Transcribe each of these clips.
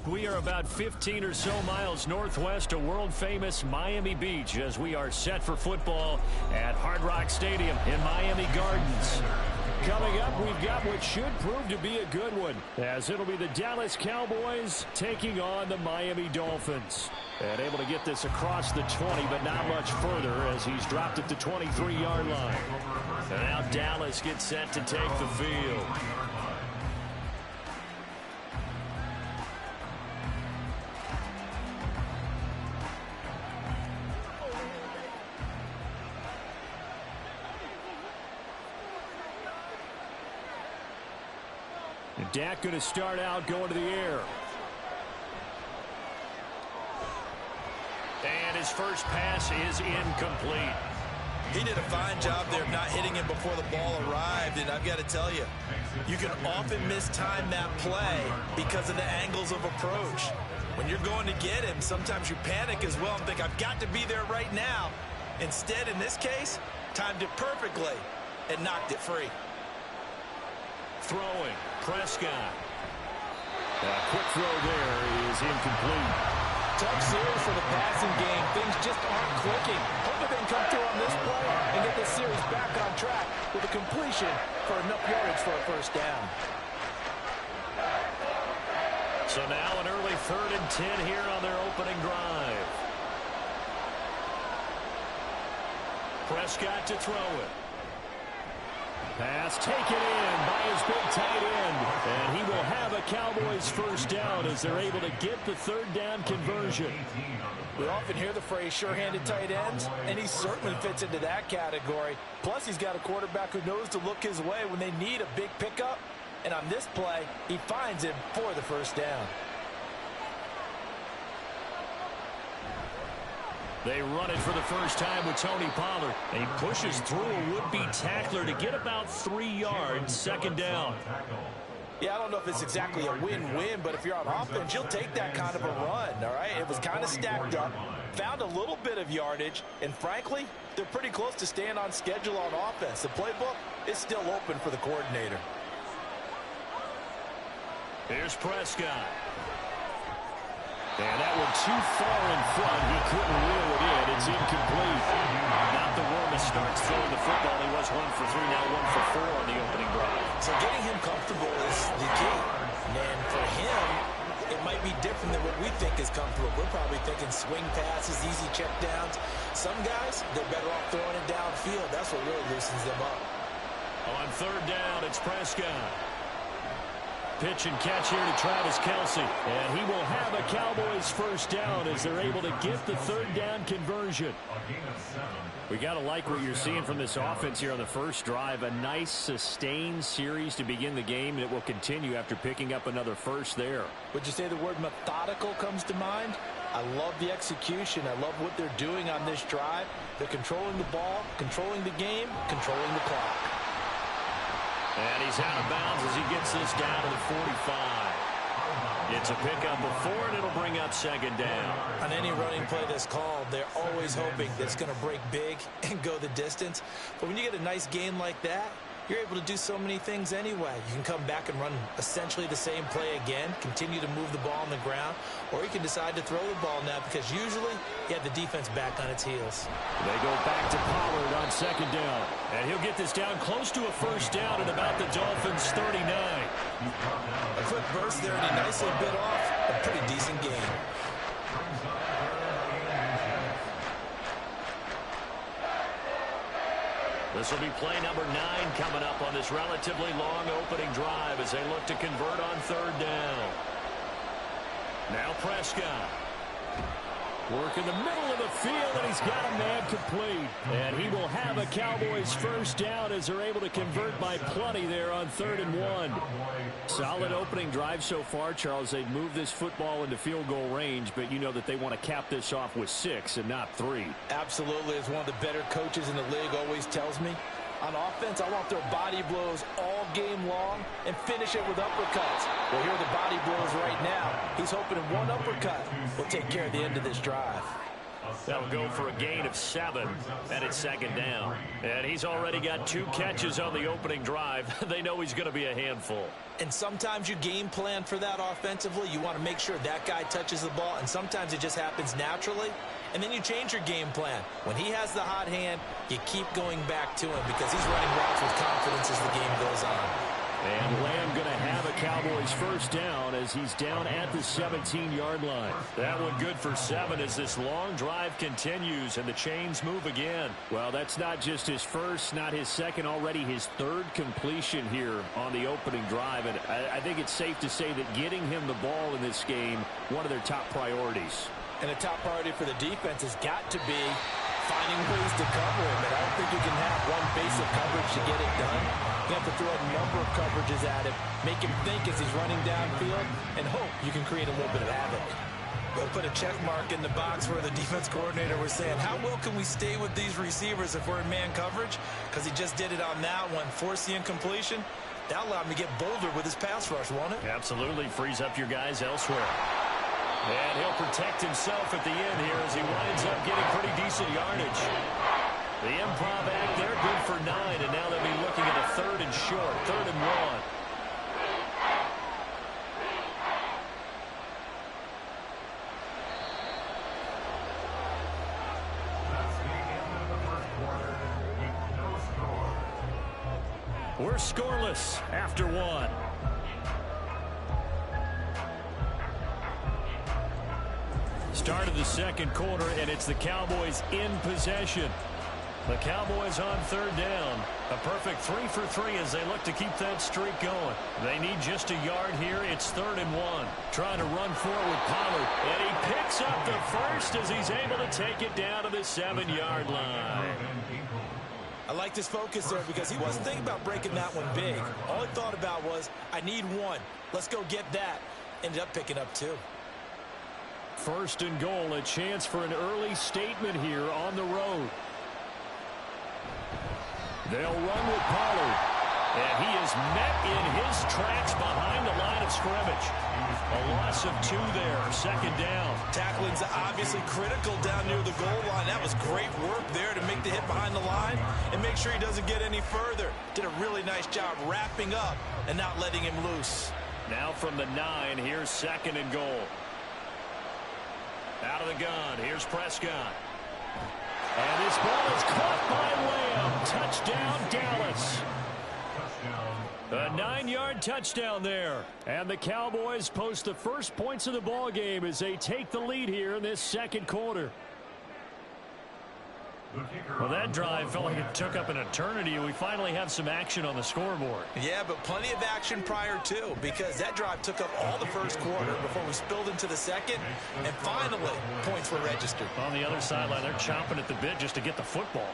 We are about 15 or so miles northwest of world-famous Miami Beach as we are set for football at Hard Rock Stadium in Miami Gardens. Coming up, we've got what should prove to be a good one, as it'll be the Dallas Cowboys taking on the Miami Dolphins. And able to get this across the 20, but not much further as he's dropped at the 23-yard line. And now Dallas gets set to take the field. Dak going to start out going to the air. And his first pass is incomplete. He did a fine job there of not hitting him before the ball arrived, and I've got to tell you, you can often mistime that play because of the angles of approach. When you're going to get him, sometimes you panic as well and think, I've got to be there right now. Instead, in this case, timed it perfectly and knocked it free. Throwing, Prescott. A quick throw there is incomplete. Tough series for the passing game. Things just aren't clicking. Hopefully they can come through on this play and get this series back on track with a completion for enough yardage for a first down. So now an early 3rd and 10 here on their opening drive. Prescott to throw it. Pass taken in by his big tight end. And he will have a Cowboys first down as they're able to get the 3rd down conversion. We often hear the phrase sure-handed tight ends, and he certainly fits into that category. Plus, he's got a quarterback who knows to look his way when they need a big pickup. And on this play, he finds him for the first down. They run it for the first time with Tony Pollard. He pushes through a would-be tackler to get about 3 yards, 2nd down. Yeah, I don't know if it's exactly a win-win, but if you're on offense, you'll take that kind of a run, all right? It was kind of stacked up, found a little bit of yardage, and frankly, they're pretty close to staying on schedule on offense. The playbook is still open for the coordinator. Here's Prescott. And that one too far in front. He couldn't reel it in. It's incomplete. Not the warmest starts throwing the football. He was 1 for 3, now 1 for 4 on the opening drive. So getting him comfortable is the key. And for him, it might be different than what we think is comfortable. We're probably thinking swing passes, easy check downs. Some guys, they're better off throwing it downfield. That's what really loosens them up. On 3rd down, it's Prescott. Pitch and catch here to Travis Kelce. And he will have a Cowboys first down as they're able to get the 3rd down conversion. We got to like what you're seeing from this offense here on the first drive. A nice, sustained series to begin the game that will continue after picking up another first there. Would you say the word methodical comes to mind? I love the execution. I love what they're doing on this drive. They're controlling the ball, controlling the game, controlling the clock. And he's out of bounds as he gets this down to the 45. It's a pickup of 4, and it'll bring up 2nd down. On any running play that's called, they're always hoping that it's going to break big and go the distance. But when you get a nice gain like that, you're able to do so many things anyway. You can come back and run essentially the same play again, continue to move the ball on the ground, or you can decide to throw the ball now because usually you have the defense back on its heels. They go back to Pollard on second down. And he'll get this down close to a first down at about the Dolphins' 39. A quick burst there, and he nicely bit off a pretty decent game. This will be play number 9 coming up on this relatively long opening drive as they look to convert on third down. Now Prescott. Work in the middle of the field, and he's got a man complete. And he will have a Cowboys first down as they're able to convert by plenty there on 3rd and 1. Solid opening drive so far, Charles. They've moved this football into field goal range, but you know that they want to cap this off with 6 and not 3. Absolutely. As one of the better coaches in the league always tells me, on offense, I want their body blows all game long and finish it with uppercuts. Well, here are the body blows right now. He's hoping one uppercut will take care of the end of this drive. That'll go for a gain of 7, and it's second down. And he's already got 2 catches on the opening drive. They know he's going to be a handful. And sometimes you game plan for that offensively. You want to make sure that guy touches the ball, and sometimes it just happens naturally. And then you change your game plan. When he has the hot hand, you keep going back to him because he's running routes with confidence as the game goes on. And Lamb going to have a Cowboys first down as he's down at the 17-yard line. That one good for 7 as this long drive continues and the chains move again. Well, that's not just his first, not his second, already his 3rd completion here on the opening drive. And I think it's safe to say that getting him the ball in this game, one of their top priorities. And a top priority for the defense has got to be finding ways to cover him. And I don't think you can have one basic coverage to get it done. You have to throw a number of coverages at him, make him think as he's running downfield, and hope you can create a little bit of havoc. We'll put a check mark in the box where the defense coordinator was saying, how well can we stay with these receivers if we're in man coverage? Because he just did it on that one, force the incompletion. That allowed him to get bolder with his pass rush, won't it? Absolutely, frees up your guys elsewhere. And he'll protect himself at the end here as he winds up getting pretty decent yardage. The improv act there, good for 9, and now they'll be looking at a 3rd and short, 3rd and 1. We're scoreless after 1. Start of the second quarter, and it's the Cowboys in possession. The Cowboys on 3rd down. A perfect 3 for 3 as they look to keep that streak going. They need just a yard here. It's 3rd and 1. Trying to run forward with Pollard. And he picks up the first as he's able to take it down to the 7-yard line. I like this focus there because he wasn't thinking about breaking that one big. All he thought about was, I need 1. Let's go get that. Ended up picking up 2. 1st and goal, a chance for an early statement here on the road. They'll run with Pollard. And he is met in his tracks behind the line of scrimmage. A loss of 2 there, 2nd down. Tackling's obviously critical down near the goal line. That was great work there to make the hit behind the line and make sure he doesn't get any further. Did a really nice job wrapping up and not letting him loose. Now from the 9, here's 2nd and goal. Out of the gun, here's Prescott. And this ball is caught by Lamb. Touchdown, Dallas. A 9-yard touchdown there. And the Cowboys post the first points of the ball game as they take the lead here in this second quarter. Well, that drive felt like it took up an eternity, and we finally have some action on the scoreboard. Yeah, but plenty of action prior to, because that drive took up all the first quarter before we spilled into the second, and finally, points were registered. On the other sideline, they're chomping at the bit just to get the football.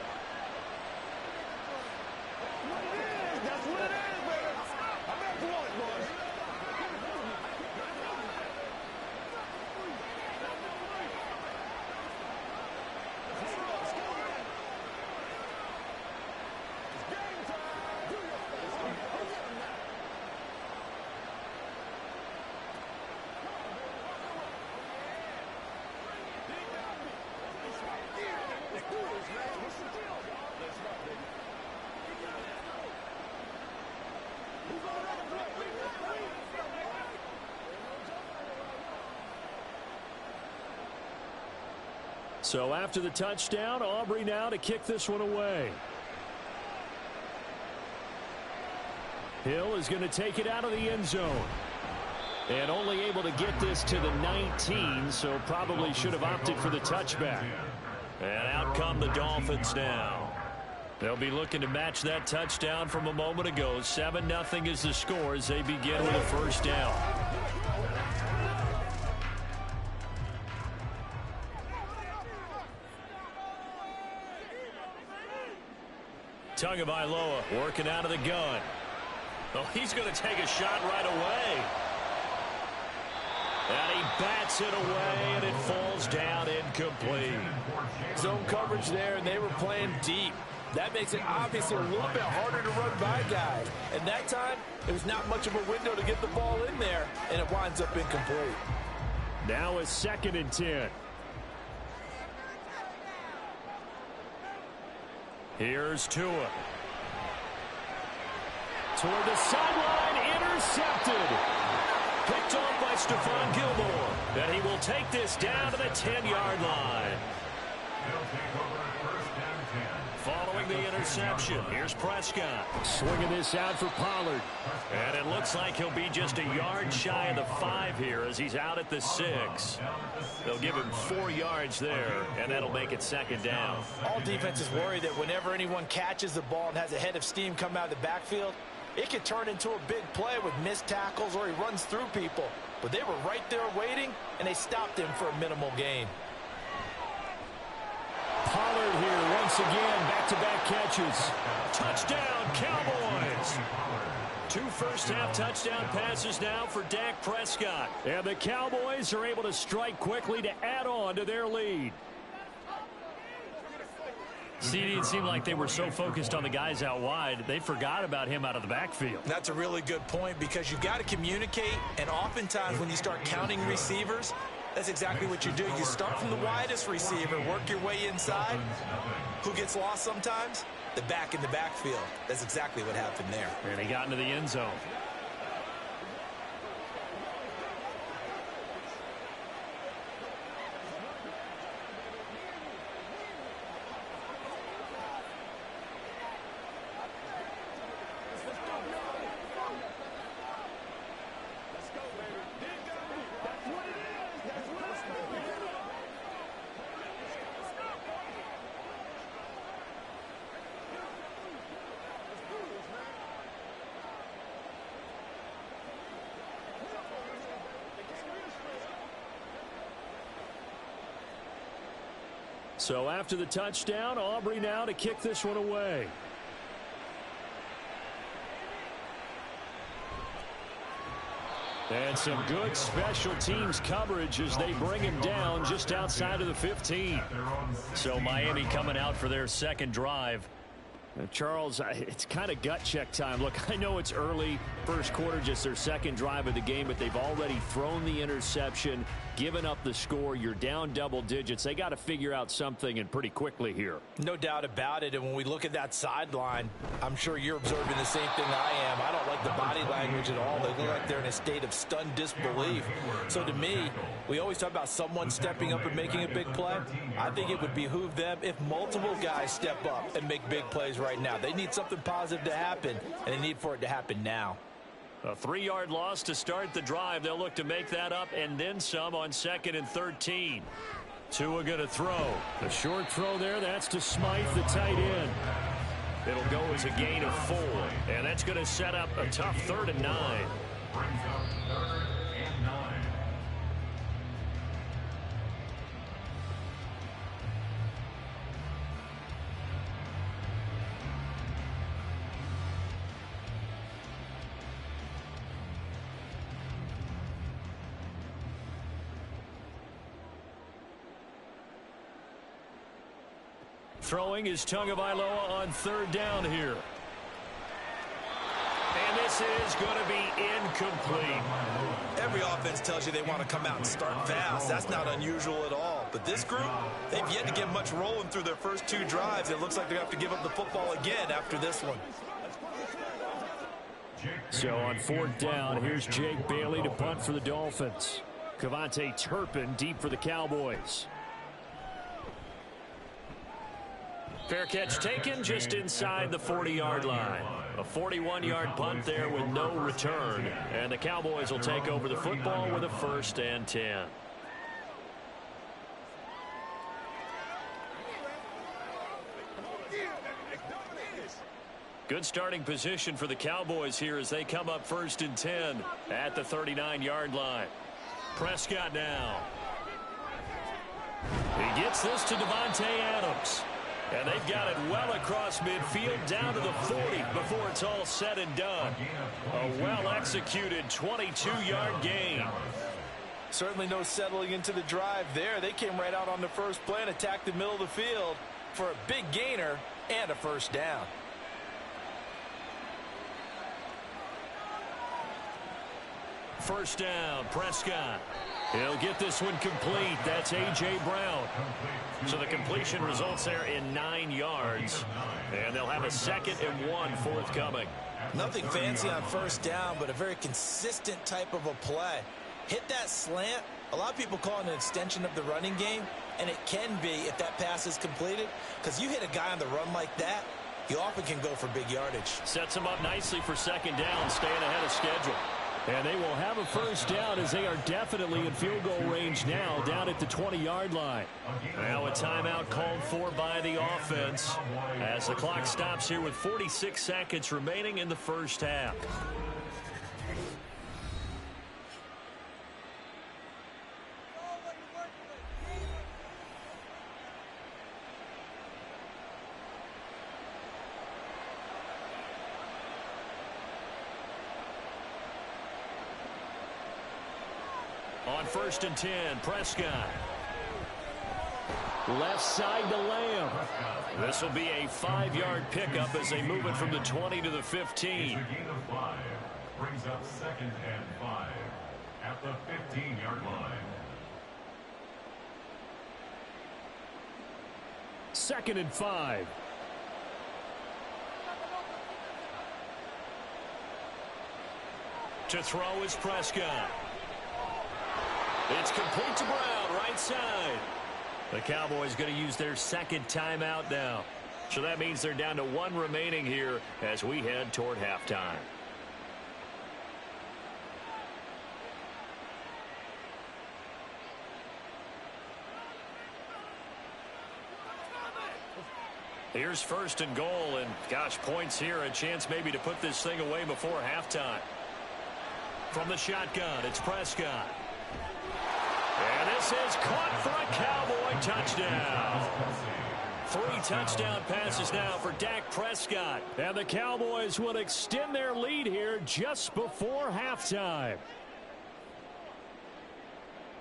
So after the touchdown, Aubrey now to kick this one away. Hill is going to take it out of the end zone. And only able to get this to the 19, so probably should have opted for the touchback. And out come the Dolphins now. They'll be looking to match that touchdown from a moment ago. 7-0 is the score as they begin with a first down. Tagovailoa working out of the gun. Oh, he's going to take a shot right away. And he bats it away, and it falls down incomplete. Zone coverage there, and they were playing deep. That makes it obviously a little bit harder to run by guys. And that time, it was not much of a window to get the ball in there, and it winds up incomplete. Now a 2nd and 10. Here's Tua. Toward the sideline, intercepted. Picked off by Stephon Gilmore. And he will take this down to the 10-yard line. Following the interception, here's Prescott. Swinging this out for Pollard. And it looks like he'll be just a yard shy of the 5 here as he's out at the 6. They'll give him 4 yards there, and that'll make it 2nd down. All defenses worry that whenever anyone catches the ball and has a head of steam come out of the backfield, it could turn into a big play with missed tackles or he runs through people. But they were right there waiting, and they stopped him for a minimal gain. Pollard here once again, back-to-back catches. Touchdown, Cowboys. 2 first-half touchdown passes now for Dak Prescott. And the Cowboys are able to strike quickly to add on to their lead. CD, it seemed like they were so focused on the guys out wide, they forgot about him out of the backfield. That's a really good point because you got to communicate, and oftentimes when you start counting receivers, that's exactly what you do. You start from the widest receiver, work your way inside. Who gets lost sometimes? The back in the backfield. That's exactly what happened there. And he got into the end zone. So after the touchdown, Aubrey now to kick this one away. And some good special teams coverage as they bring him down just outside of the 15. So Miami coming out for their 2nd drive. Charles, it's kind of gut check time. Look, I know it's early, first quarter, just their 2nd drive of the game, but they've already thrown the interception, given up the score. You're down double digits. They got to figure out something, and pretty quickly here. No doubt about it. And when we look at that sideline, I'm sure you're observing the same thing I am. I don't like the body language at all. They look like they're in a state of stunned disbelief. So to me, we always talk about someone stepping up and making a big play. I think it would behoove them if multiple guys step up and make big plays right now. They need something positive to happen, and they need for it to happen now. A 3-yard loss to start the drive. They'll look to make that up and then some on 2nd and 13. Tua going to throw. The short throw there, that's to Smythe, the tight end. It'll go as a gain of 4, and that's going to set up a tough 3rd and 9. Throwing is Tagovailoa on 3rd down here. And this is going to be incomplete. Every offense tells you they want to come out and start fast. That's not unusual at all. But this group, they've yet to get much rolling through their first 2 drives. It looks like they have to give up the football again after this one. So on 4th down, here's Jake Bailey to punt for the Dolphins. Kevontae Turpin deep for the Cowboys. Fair catch taken just inside the 40-yard line. A 41-yard punt there with no return. And the Cowboys will take over the football with a 1st and 10. Good starting position for the Cowboys here as they come up 1st and 10 at the 39-yard line. Prescott now. He gets this to Davante Adams. And they've got it well across midfield down to the 40 before it's all said and done. A well-executed 22-yard gain. Certainly no settling into the drive there. They came right out on the first play and attacked the middle of the field for a big gainer and a 1st down. First down, Prescott. He'll get this one complete. That's A.J. Brown. So the completion results there in 9 yards. And they'll have a 2nd and 1 forthcoming. Nothing fancy on 1st down, but a very consistent type of a play. Hit that slant. A lot of people call it an extension of the running game, and it can be if that pass is completed, because you hit a guy on the run like that, you often can go for big yardage. Sets him up nicely for 2nd down, staying ahead of schedule. And they will have a 1st down as they are definitely in field goal range now down at the 20-yard line. Now a timeout called for by the offense as the clock stops here with 46 seconds remaining in the 1st half. On 1st and 10, Prescott. Left side to Lamb. This will be a 5-yard pickup as they move it from the 20 to the 15. Brings up 2nd and 5 at the 15-yard line. 2nd and 5. To throw is Prescott. It's complete to Brown, right side. The Cowboys going to use their 2nd timeout now. So that means they're down to 1 remaining here as we head toward halftime. Here's 1st and goal, and gosh, points here, a chance maybe to put this thing away before halftime. From the shotgun, it's Prescott. And this is caught for a Cowboy touchdown. 3 touchdown passes now for Dak Prescott. And the Cowboys will extend their lead here just before halftime.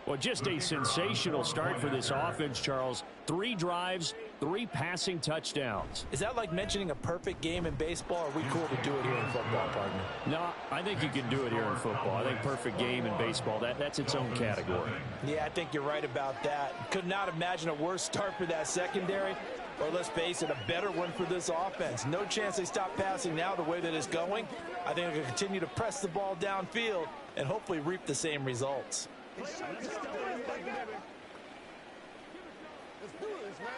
Well, just a sensational start for this offense, Charles. 3 drives, 3 passing touchdowns. Is that like mentioning a perfect game in baseball, or are we cool to do it here in football, partner? No, I think you can do it here in football. I think perfect game in baseball, that's its own category. Yeah, I think you're right about that. Could not imagine a worse start for that secondary, or let's face it, a better one for this offense. No chance they stop passing now the way that it's going. I think they're going to continue to press the ball downfield and hopefully reap the same results. Let's do this, man.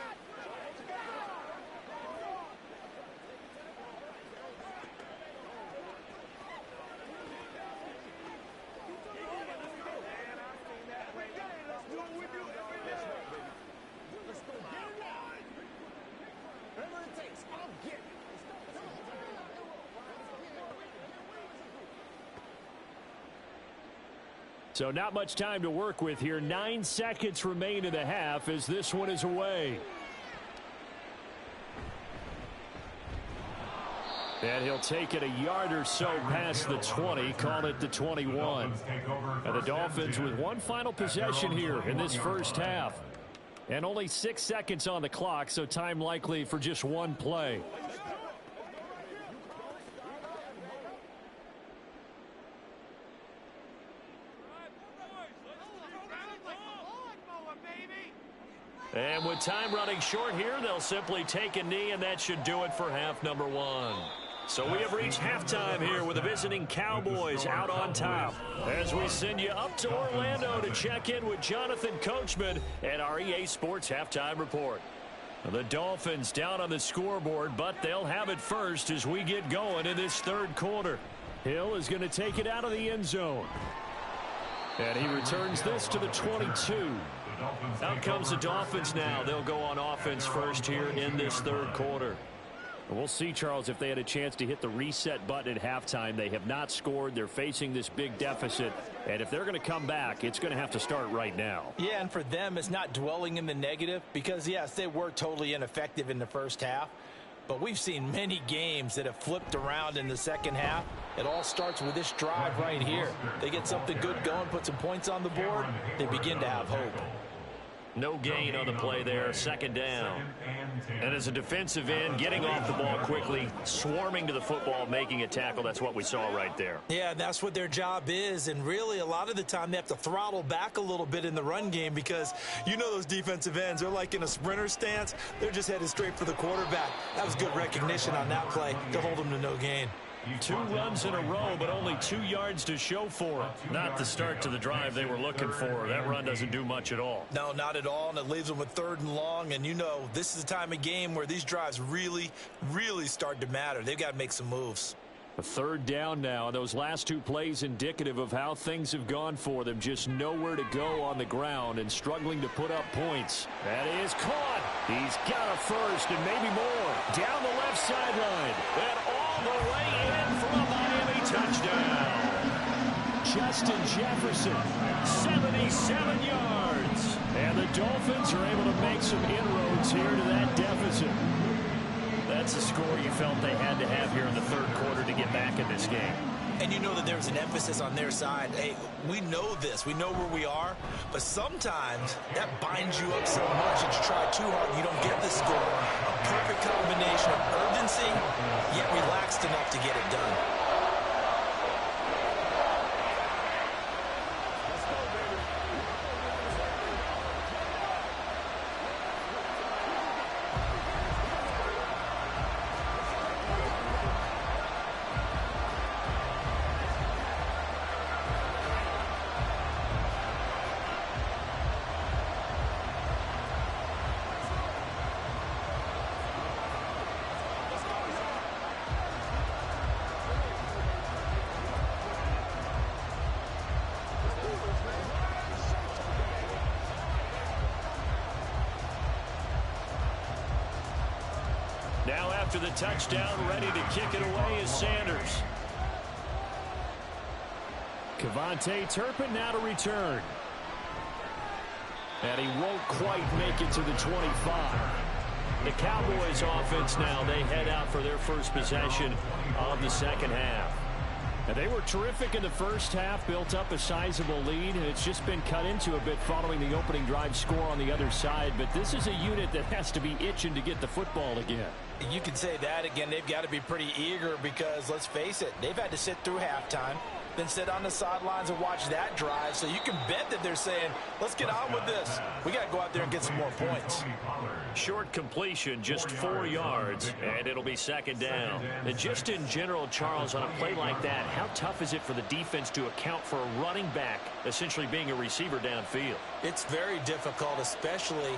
So not much time to work with here. 9 seconds remain in the half as this one is away. And he'll take it a yard or so past the 20, call it the 21. And the Dolphins with one final possession here in this first half. And only 6 seconds on the clock, so time likely for just one play. And with time running short here, they'll simply take a knee, and that should do it for half number 1. So we have reached halftime here with the visiting Cowboys out on top. As we send you up to Orlando to check in with Jonathan Coachman and our EA Sports Halftime Report. The Dolphins down on the scoreboard, but they'll have it first as we get going in this third quarter. Hill is going to take it out of the end zone. And he returns this to the 22. Out comes the Dolphins now. They'll go on offense first here in this third quarter. We'll see, Charles, if they had a chance to hit the reset button at halftime. They have not scored. They're facing this big deficit. And if they're going to come back, it's going to have to start right now. Yeah, and for them, it's not dwelling in the negative because, yes, they were totally ineffective in the first half. But we've seen many games that have flipped around in the second half. It all starts with this drive right here. They get something good going, put some points on the board, they begin to have hope. No gain on the play there, second down. And as a defensive end, getting off the ball quickly, swarming to the football, making a tackle, that's what we saw right there. Yeah, that's what their job is, and really a lot of the time they have to throttle back a little bit in the run game because you know those defensive ends, they're like in a sprinter stance. They're just headed straight for the quarterback. That was good recognition on that play to hold them to no gain. 2 runs in a row, but only 2 yards to show for it. Not the start to the drive they were looking for. That run doesn't do much at all. No, not at all, and it leaves them with 3rd and long. And you know, this is the time of game where these drives really, really start to matter. They've got to make some moves. A 3rd down now. Those last 2 plays indicative of how things have gone for them. Just nowhere to go on the ground and struggling to put up points. That is caught. He's got a first and maybe more. Down the left sideline. And all the way in for a Miami touchdown. Justin Jefferson, 77 yards. And the Dolphins are able to make some inroads here to that deficit. That's a score you felt they had to have here in the third quarter to get back in this game. And you know that there was an emphasis on their side. Hey, we know this. We know where we are. But sometimes that binds you up so much that you try too hard and you don't get the score. A perfect combination of urgency, yet relaxed enough to get it done. Now after the touchdown, ready to kick it away is Sanders. KaVontae Turpin now to return. And he won't quite make it to the 25. The Cowboys offense now, they head out for their first possession of the second half. And they were terrific in the first half, built up a sizable lead, and it's just been cut into a bit following the opening drive score on the other side. But this is a unit that has to be itching to get the football again. You can say that again. They've got to be pretty eager because, let's face it, they've had to sit through halftime, then sit on the sidelines and watch that drive. So you can bet that they're saying, let's get on with this. We got to go out there and get some more points. Short completion, just 4 yards, and it'll be second down. And just in general, Charles, on a play like that, how tough is it for the defense to account for a running back essentially being a receiver downfield? It's very difficult, especially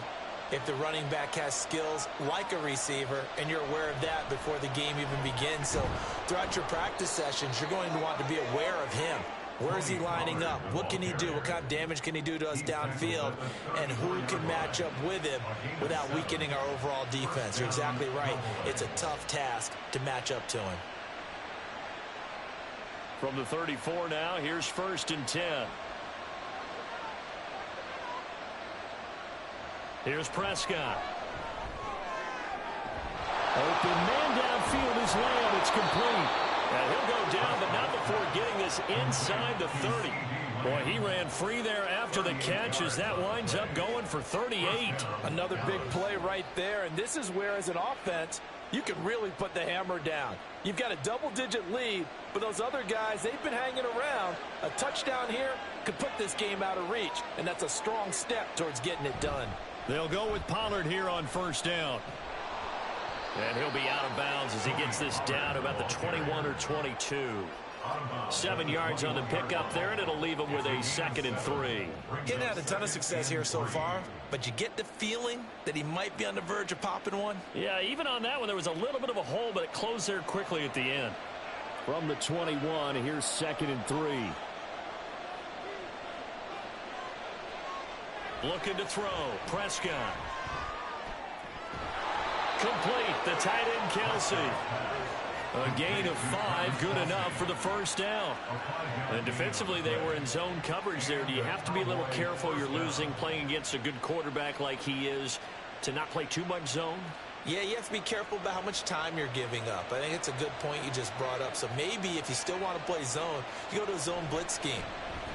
if the running back has skills like a receiver, and you're aware of that before the game even begins. So throughout your practice sessions, you're going to want to be aware of him. Where is he lining up? What can he do? What kind of damage can he do to us downfield? And who can match up with him without weakening our overall defense? You're exactly right. It's a tough task to match up to him. From the 34 now, here's 1st and 10. Here's Prescott. Open man downfield is Lamb. It's complete. And he'll go down, but not before getting this inside the 30. Boy, he ran free there after the catch as that winds up going for 38. Another big play right there, and this is where, as an offense, you can really put the hammer down. You've got a double-digit lead, but those other guys, they've been hanging around. A touchdown here could put this game out of reach, and that's a strong step towards getting it done. They'll go with Pollard here on 1st down. And he'll be out of bounds as he gets this down about the 21 or 22. 7 yards on the pickup there, and it'll leave him with a 2nd and 3. Getting had a ton of success here so far, but you get the feeling that he might be on the verge of popping one. Yeah, even on that one, there was a little bit of a hole, but it closed there quickly at the end. From the 21, here's 2nd and 3. Looking to throw. Prescott. Complete. The tight end, Kelsey. A gain of 5, good enough for the first down. And defensively, they were in zone coverage there. Do you have to be a little careful? You're losing, playing against a good quarterback like he is, to not play too much zone? Yeah, you have to be careful about how much time you're giving up. I think it's a good point you just brought up. So maybe if you still want to play zone, you go to a zone blitz scheme.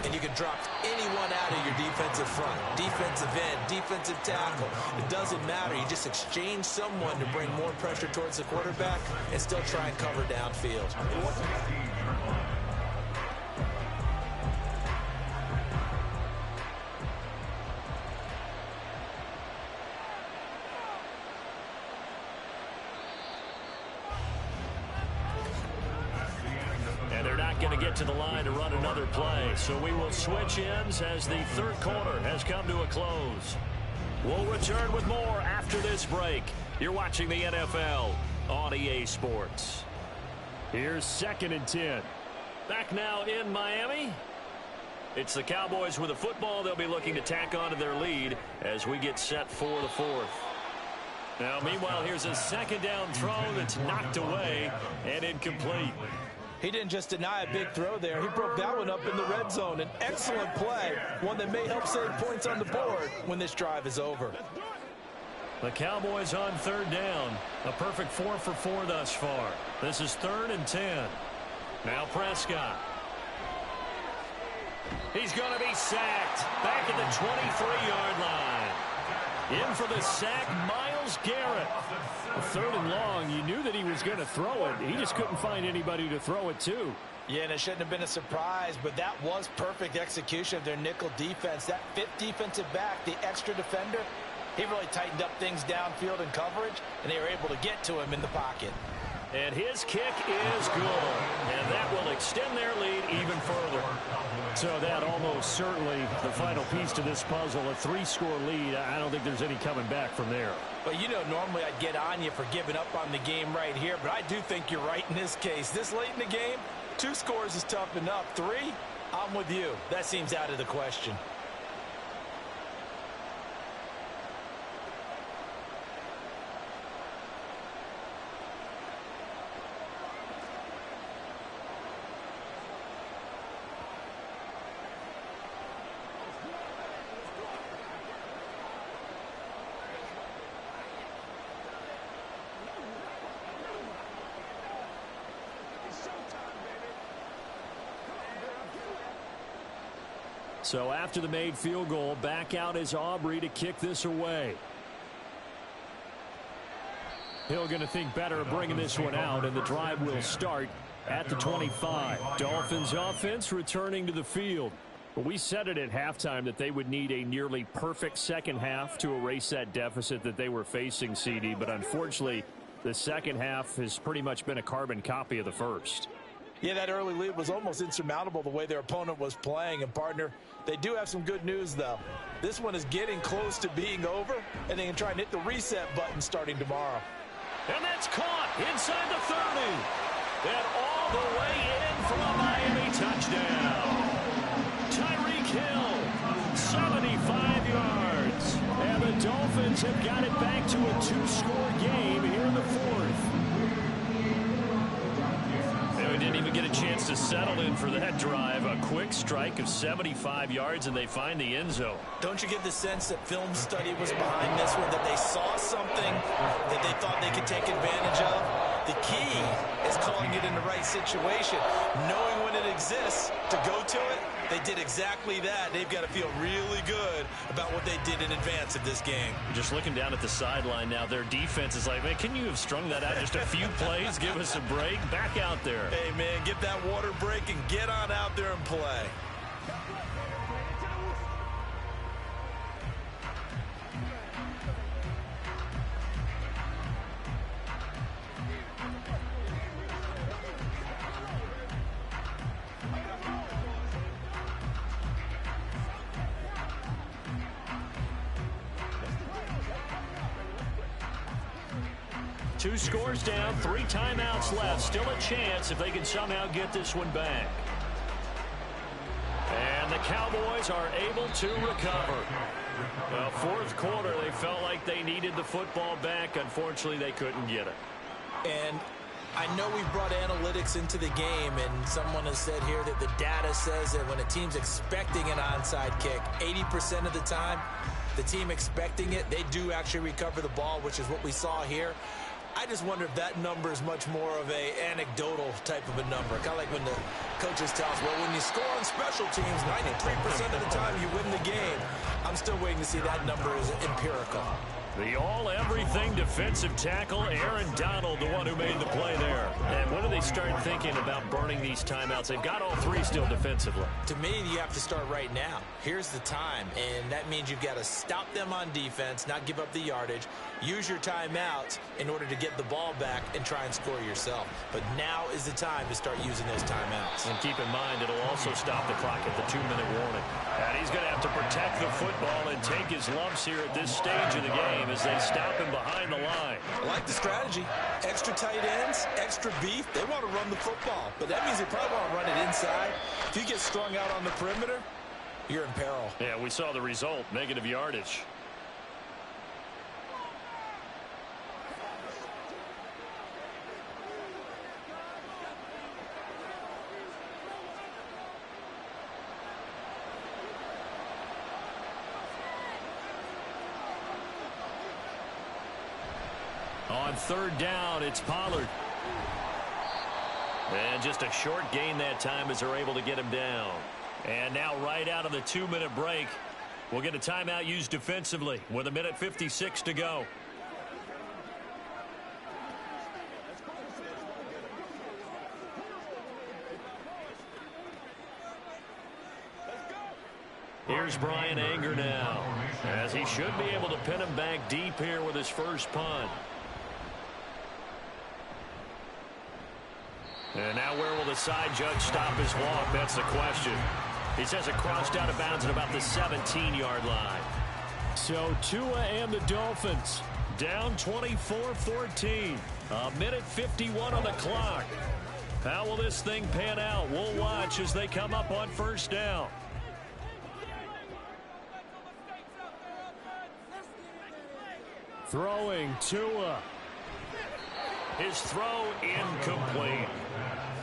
And you can drop anyone out of your defensive front, defensive end, defensive tackle. It doesn't matter. You just exchange someone to bring more pressure towards the quarterback and still try and cover downfield. Going to get to the line to run another play. So we will switch ends as the third quarter has come to a close. We'll return with more after this break. You're watching the NFL on EA Sports. Here's 2nd and 10. Back now in Miami. It's the Cowboys with the football. They'll be looking to tack on to their lead as we get set for the 4th. Now, meanwhile, here's a 2nd down throw that's knocked away and incomplete. He didn't just deny a big throw there. He broke that one up in the red zone. An excellent play, one that may help save points on the board when this drive is over. The Cowboys on 3rd down. A perfect 4 for 4 thus far. This is 3rd and 10. Now Prescott. He's going to be sacked back at the 23-yard line. In for the sack, Myles Garrett. 3rd and long, you knew that he was going to throw it. He just couldn't find anybody to throw it to. Yeah, and it shouldn't have been a surprise, but that was perfect execution of their nickel defense. That 5th defensive back, the extra defender, he really tightened up things downfield in coverage, and they were able to get to him in the pocket. And his kick is good, and that will extend their lead even further. So that almost certainly the final piece to this puzzle, a 3-score lead. I don't think there's any coming back from there. But you know, normally I'd get on you for giving up on the game right here, but I do think you're right in this case. This late in the game, 2 scores is tough enough. 3, I'm with you. That seems out of the question. So after the made field goal, back out is Aubrey to kick this away. Hill going to think better of bringing this one out, and the drive will start at the 25. Dolphins offense returning to the field. But we said it at halftime that they would need a nearly perfect second half to erase that deficit that they were facing, CD. But unfortunately, the second half has pretty much been a carbon copy of the first. Yeah, that early lead was almost insurmountable the way their opponent was playing. And, partner, they do have some good news, though. This one is getting close to being over, and they can try and hit the reset button starting tomorrow. And that's caught inside the 30. And all the way in for a Miami touchdown. Tyreek Hill, 75 yards. And the Dolphins have got it back to a 2-score game here in the 4th. They didn't even get a chance to settle in for that drive. A quick strike of 75 yards, and they find the end zone. Don't you get the sense that film study was behind this one, that they saw something that they thought they could take advantage of? The key is calling it in the right situation, knowing when it exists to go to it. They did exactly that. They've got to feel really good about what they did in advance of this game. Just looking down at the sideline now, their defense is like, man, can you have strung that out just a few plays? Give us a break. Back out there. Hey, man, get that water break and get on out there and play. 2 scores down, 3 timeouts left. Still a chance if they can somehow get this one back. And the Cowboys are able to recover. Well, fourth quarter, they felt like they needed the football back. Unfortunately, they couldn't get it. And I know we brought analytics into the game, and someone has said here that the data says that when a team's expecting an onside kick, 80% of the time, the team expecting it, they do actually recover the ball, which is what we saw here. I just wonder if that number is much more of a anecdotal type of a number. Kind of like when the coaches tell us, well, when you score on special teams, 93% of the time you win the game. I'm still waiting to see that number is empirical. The all-everything defensive tackle, Aaron Donald, the one who made the play there. And when do they start thinking about burning these timeouts? They've got all 3 still defensively. To me, you have to start right now. Here's the time, and that means you've got to stop them on defense, not give up the yardage, use your timeouts in order to get the ball back and try and score yourself. But now is the time to start using those timeouts. And keep in mind, it'll also stop the clock at the 2-minute warning. And he's going to have to protect the football and take his lumps here at this stage of the game as they stop him behind the line. I like the strategy. Extra tight ends, extra beef. They want to run the football, but that means they probably want to run it inside. If you get strung out on the perimeter, you're in peril. Yeah, we saw the result, negative yardage. On 3rd down, it's Pollard. And just a short gain that time as they're able to get him down. And now right out of the 2-minute break, we'll get a timeout used defensively with 1:56 to go. Here's Brian Anger now, as he should be able to pin him back deep here with his first punt. And now where will the side judge stop his walk? That's the question. He says it crossed out of bounds at about the 17-yard line. So Tua and the Dolphins down 24-14. 1:51 on the clock. How will this thing pan out? We'll watch as they come up on 1st down. Throwing Tua. His throw incomplete.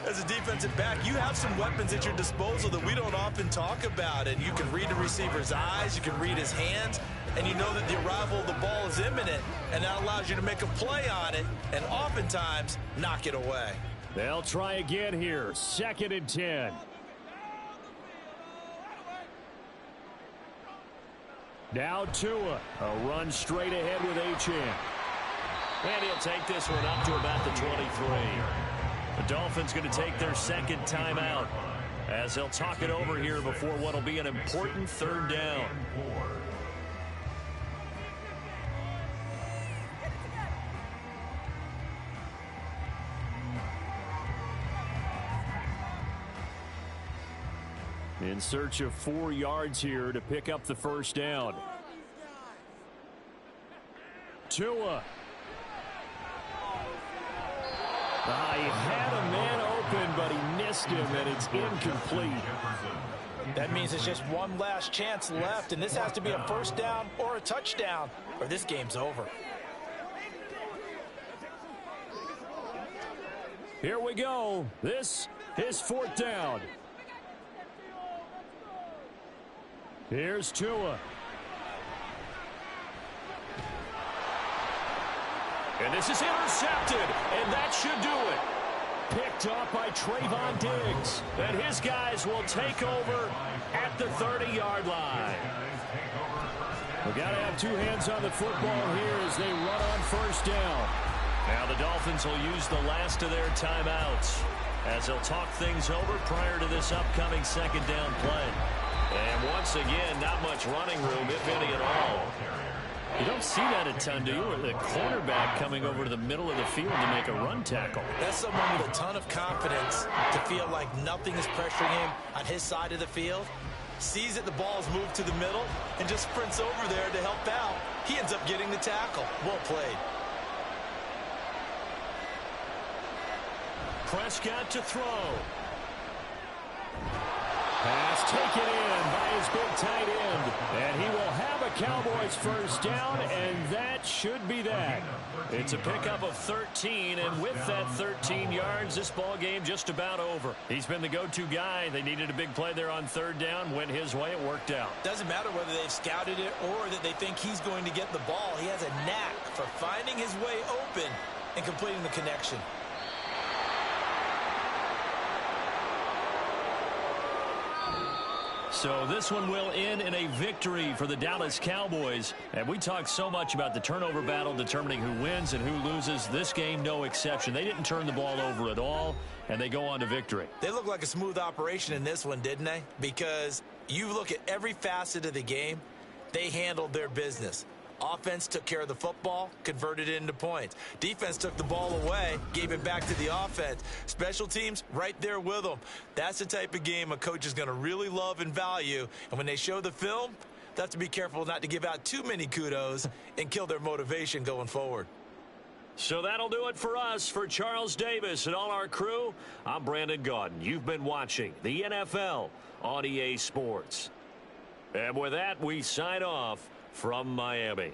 As a defensive back, you have some weapons at your disposal that we don't often talk about. And you can read the receiver's eyes, you can read his hands, and you know that the arrival of the ball is imminent. And that allows you to make a play on it and oftentimes knock it away. They'll try again here. 2nd and 10. Now Tua. A run straight ahead with Achane. And he'll take this one up to about the 23. The Dolphins going to take their 2nd timeout as they'll talk it over here before what will be an important 3rd down. In search of 4 yards here to pick up the 1st down. Tua. He had a man open, but he missed him, and it's incomplete. That means it's just one last chance left, and this has to be a 1st down or a touchdown, or this game's over. Here we go. This is 4th down. Here's Tua. And this is intercepted, and that should do it. Picked up by Trayvon Diggs. And his guys will take over at the 30-yard line. We've got to have 2 hands on the football here as they run on 1st down. Now the Dolphins will use the last of their timeouts as they'll talk things over prior to this upcoming 2nd down play. And once again, not much running room, if any at all. You don't see that a ton, do you? The cornerback coming over to the middle of the field to make a run tackle. That's someone with a ton of confidence to feel like nothing is pressuring him on his side of the field. Sees that the ball's moved to the middle and just sprints over there to help out. He ends up getting the tackle. Well played. Prescott to throw. Pass taken in by his big tight end. And he will have a Cowboys first down, and that should be that. It's a pickup of 13, and with that 13 yards, this ball game just about over. He's been the go-to guy. They needed a big play there on third down. Went his way. It worked out. Doesn't matter whether they've scouted it or that they think he's going to get the ball. He has a knack for finding his way open and completing the connection. So this one will end in a victory for the Dallas Cowboys. And we talked so much about the turnover battle determining who wins and who loses. This game, no exception. They didn't turn the ball over at all, and they go on to victory. They look like a smooth operation in this one, didn't they? Because you look at every facet of the game, they handled their business. Offense took care of the football, converted it into points. Defense took the ball away, gave it back to the offense. Special teams, right there with them. That's the type of game a coach is going to really love and value. And when they show the film, they have to be careful not to give out too many kudos and kill their motivation going forward. So that'll do it for us. For Charles Davis and all our crew, I'm Brandon Gaudin. You've been watching the NFL on EA Sports. And with that, we sign off from Miami.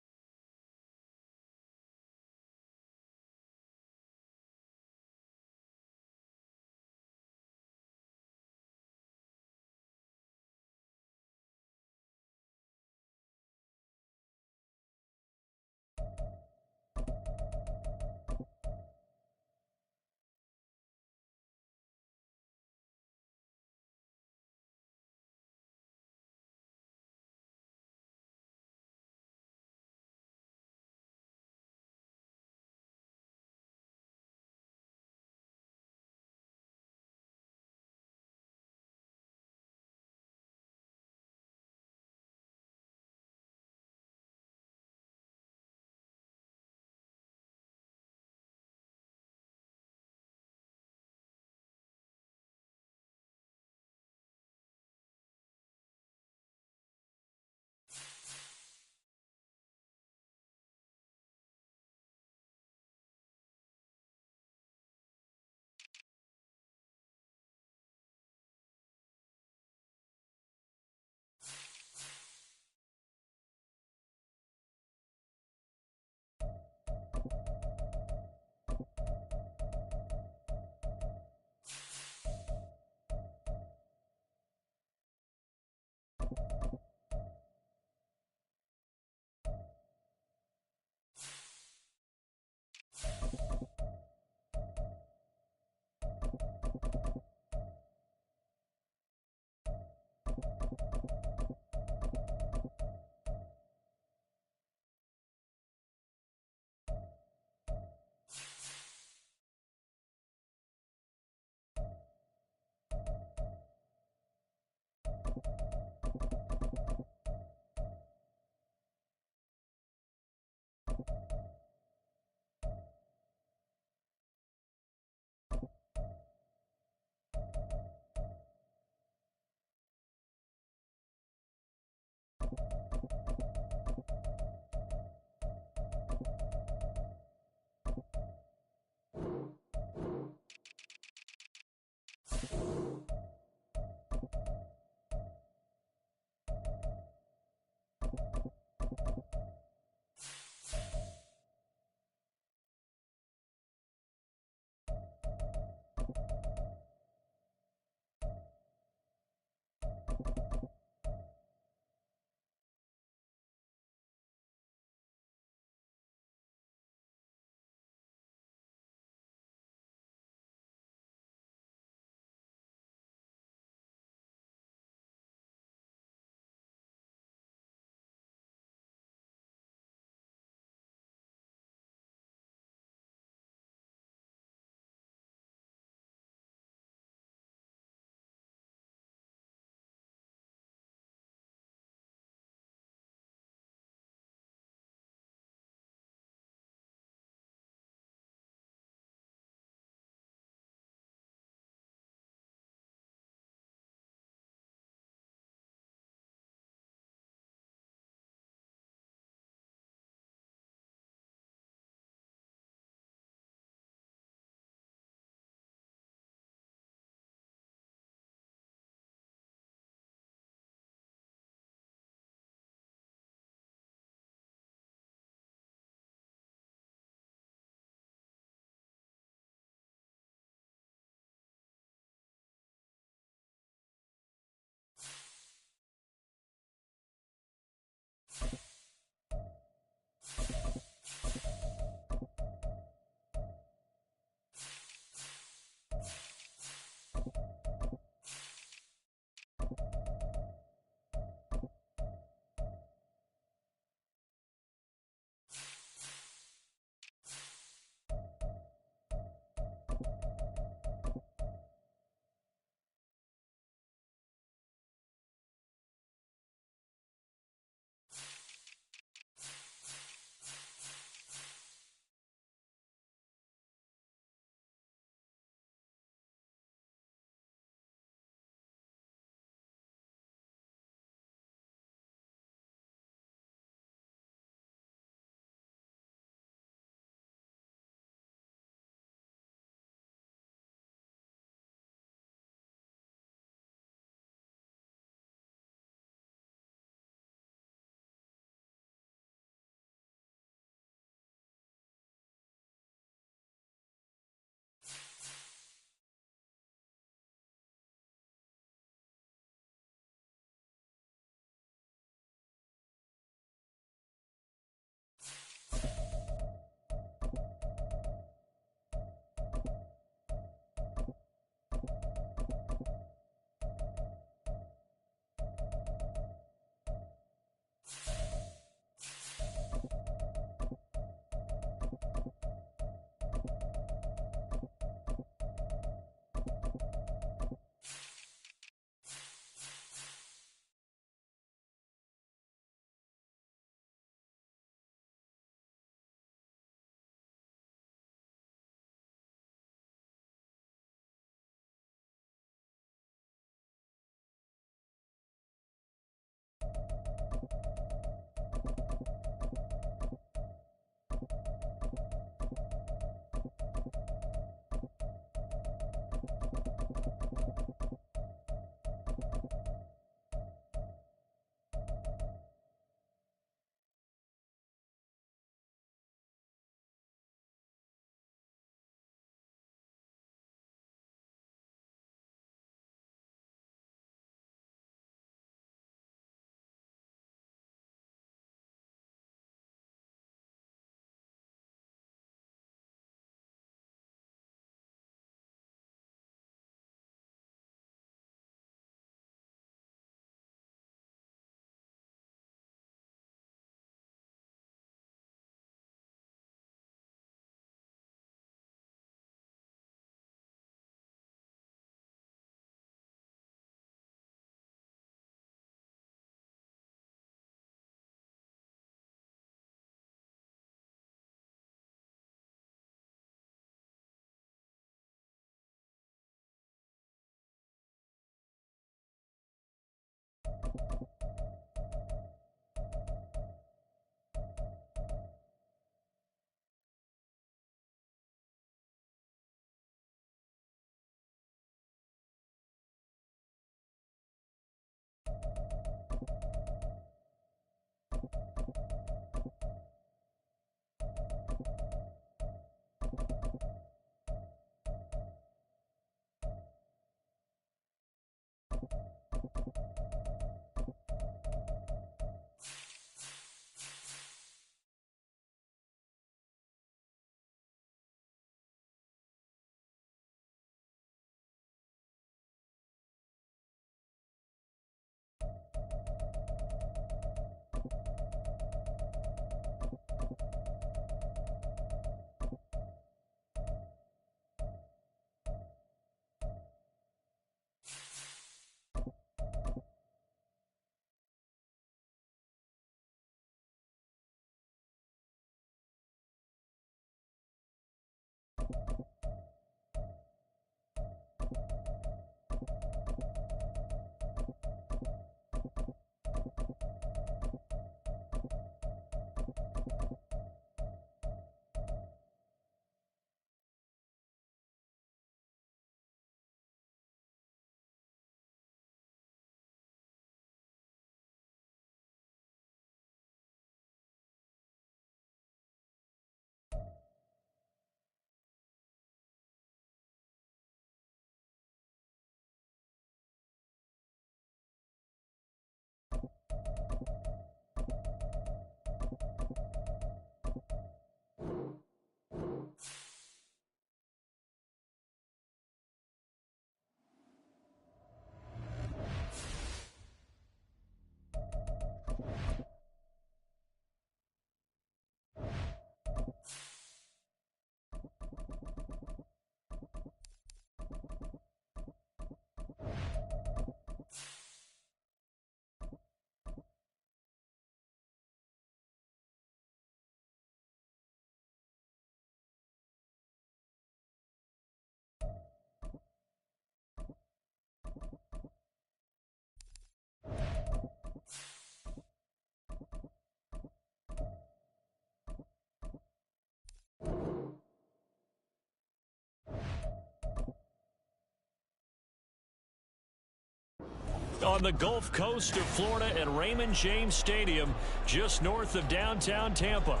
on the Gulf Coast of Florida at Raymond James Stadium, just north of downtown Tampa.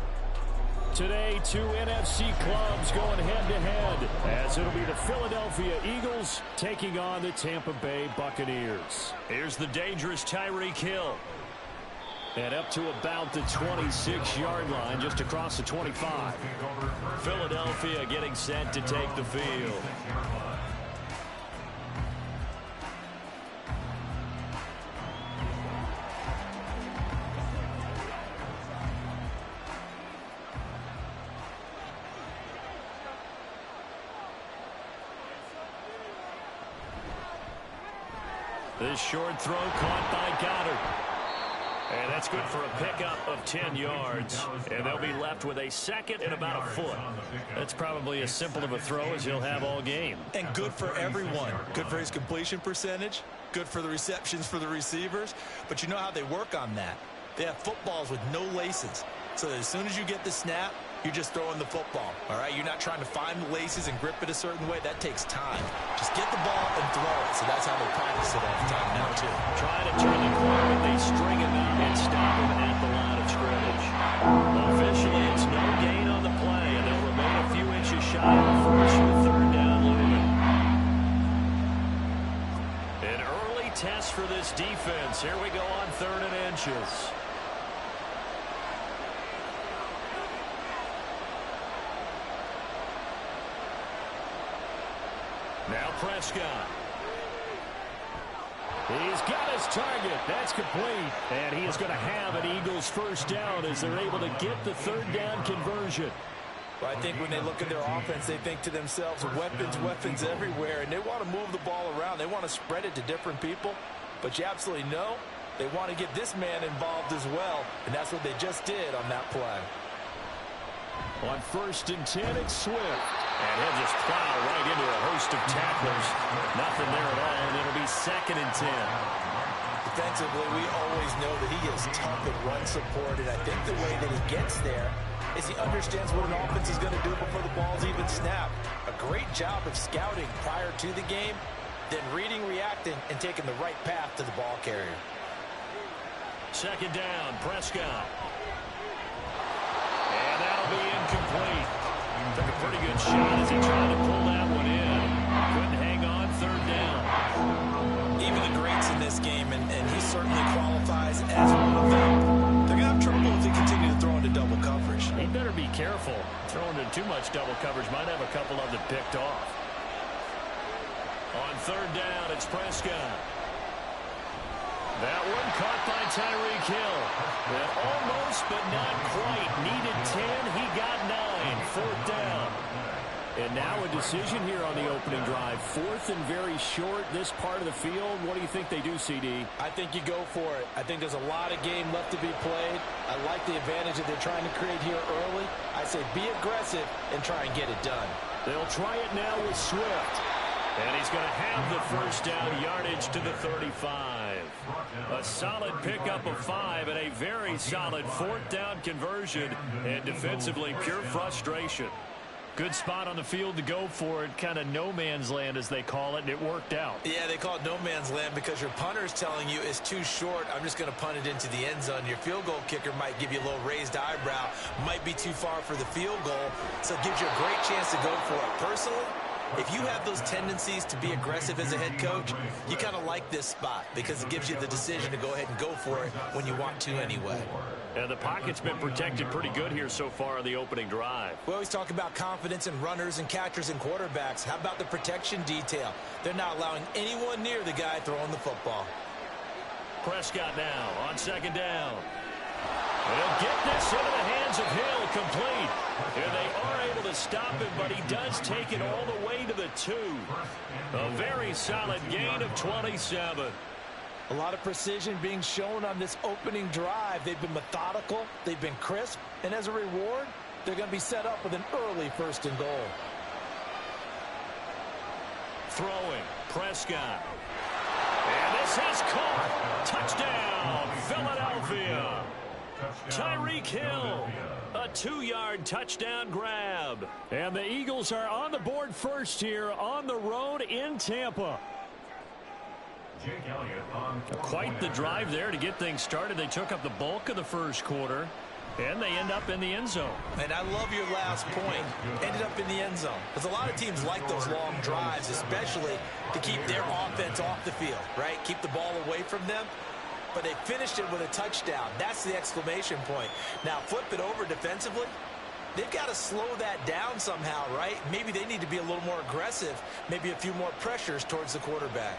Today, two NFC clubs going head-to-head, as it'll be the Philadelphia Eagles taking on the Tampa Bay Buccaneers. Here's the dangerous Tyreek Hill. And up to about the 26-yard line, just across the 25. Philadelphia getting set to take the field. This short throw caught by Goddard. And that's good for a pickup of 10 yards. And they'll be left with a second and about a foot. That's probably as simple of a throw as he'll have all game. And good for everyone. Good for his completion percentage. Good for the receptions for the receivers. But you know how they work on that. They have footballs with no laces. So that as soon as you get the snap, you're just throwing the football. All right, you're not trying to find the laces and grip it a certain way. That takes time. Just get the ball and throw it. So that's how they practice it all the time now, too. Trying to turn the corner, but they string him out and stop him at the line of scrimmage. Officially, it's no gain on the play, and they'll remain a few inches shy of the first with third down looming. An early test for this defense. Here we go on 3rd and inches. Now Prescott. He's got his target. That's complete. And he is going to have an Eagles first down as they're able to get the third down conversion. Well, I think when they look at their offense, they think to themselves, weapons everywhere, and they want to move the ball around. They want to spread it to different people. But you absolutely know they want to get this man involved as well, and that's what they just did on that play. On 1st and 10, it's Swift. And he'll just plow right into a host of tacklers. Nothing there at all, and it'll be 2nd and 10. Defensively, we always know that he is tough at run support, and I think the way that he gets there is he understands what an offense is going to do before the ball's even snapped. A great job of scouting prior to the game, then reading, reacting, and taking the right path to the ball carrier. 2nd down, Prescott. And that'll be incomplete. Took a pretty good shot as he tried to pull that one in. Couldn't hang on 3rd down. Even the greats in this game, and he certainly qualifies as one of them. They're going to have trouble if they continue to throw into double coverage. He better be careful. Throwing into too much double coverage might have a couple of them picked off. On 3rd down, it's Prescott. That one caught by Tyreek Hill. And almost, but not quite. Needed 10. He got 9. 4th down. And now a decision here on the opening drive. 4th and very short, this part of the field. What do you think they do, CD? I think you go for it. I think there's a lot of game left to be played. I like the advantage that they're trying to create here early. I say be aggressive and try and get it done. They'll try it now with Swift. And he's going to have the first down, yardage to the 35. A solid pickup of 5 and a very solid 4th down conversion. And defensively, pure frustration. Good spot on the field to go for it. Kind of no man's land, as they call it, and it worked out. Yeah, they call it no man's land because your punter is telling you it's too short. I'm just going to punt it into the end zone. Your field goal kicker might give you a little raised eyebrow. Might be too far for the field goal, so it gives you a great chance to go for it. Personally, if you have those tendencies to be aggressive as a head coach, you kind of like this spot because it gives you the decision to go ahead and go for it when you want to anyway. And the pocket's been protected pretty good here so far on the opening drive. We always talk about confidence in runners and catchers and quarterbacks. How about the protection detail? They're not allowing anyone near the guy throwing the football. Prescott now on 2nd down. He'll get this into the hands of Hill, complete. And they are able to stop him, but he does take it all the way to the 2. A very solid gain of 27. A lot of precision being shown on this opening drive. They've been methodical, they've been crisp, and as a reward, they're going to be set up with an early 1st and goal. Throwing, Prescott. And this has caught. Touchdown, Philadelphia. Tyreek Hill, a 2-yard touchdown grab. And the Eagles are on the board first here on the road in Tampa. Jake Elliott on Quite the drive there to get things started. They took up the bulk of the first quarter, and they end up in the end zone. And I love your last point. Ended up in the end zone. Because a lot of teams like those long drives, especially to keep their offense off the field, right? Keep the ball away from them. But they finished it with a touchdown. That's the exclamation point. Now, flip it over defensively. They've got to slow that down somehow, right? Maybe they need to be a little more aggressive. Maybe a few more pressures towards the quarterback.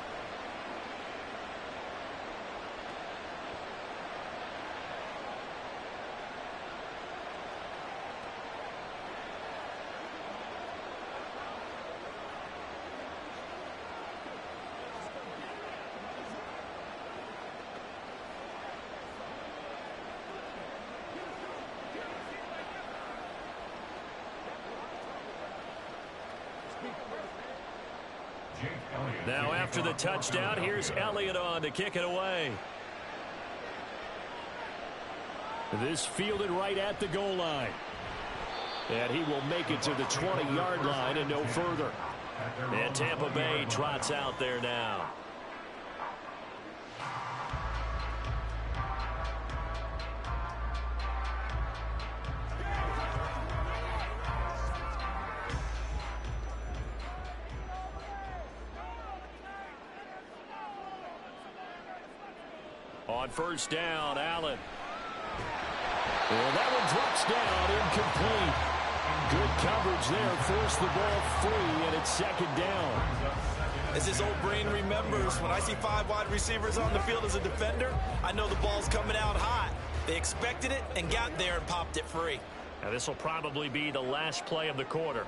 Now after the touchdown, here's Elliott on to kick it away. This fielded right at the goal line. And he will make it to the 20-yard line and no further. And Tampa Bay trots out there now. On first down, Allen. Well, that one drops down, incomplete. Good coverage there, forced the ball free, and it's second down. As this old brain remembers, when I see 5 wide receivers on the field as a defender, I know the ball's coming out hot. They expected it and got there and popped it free. Now this will probably be the last play of the quarter.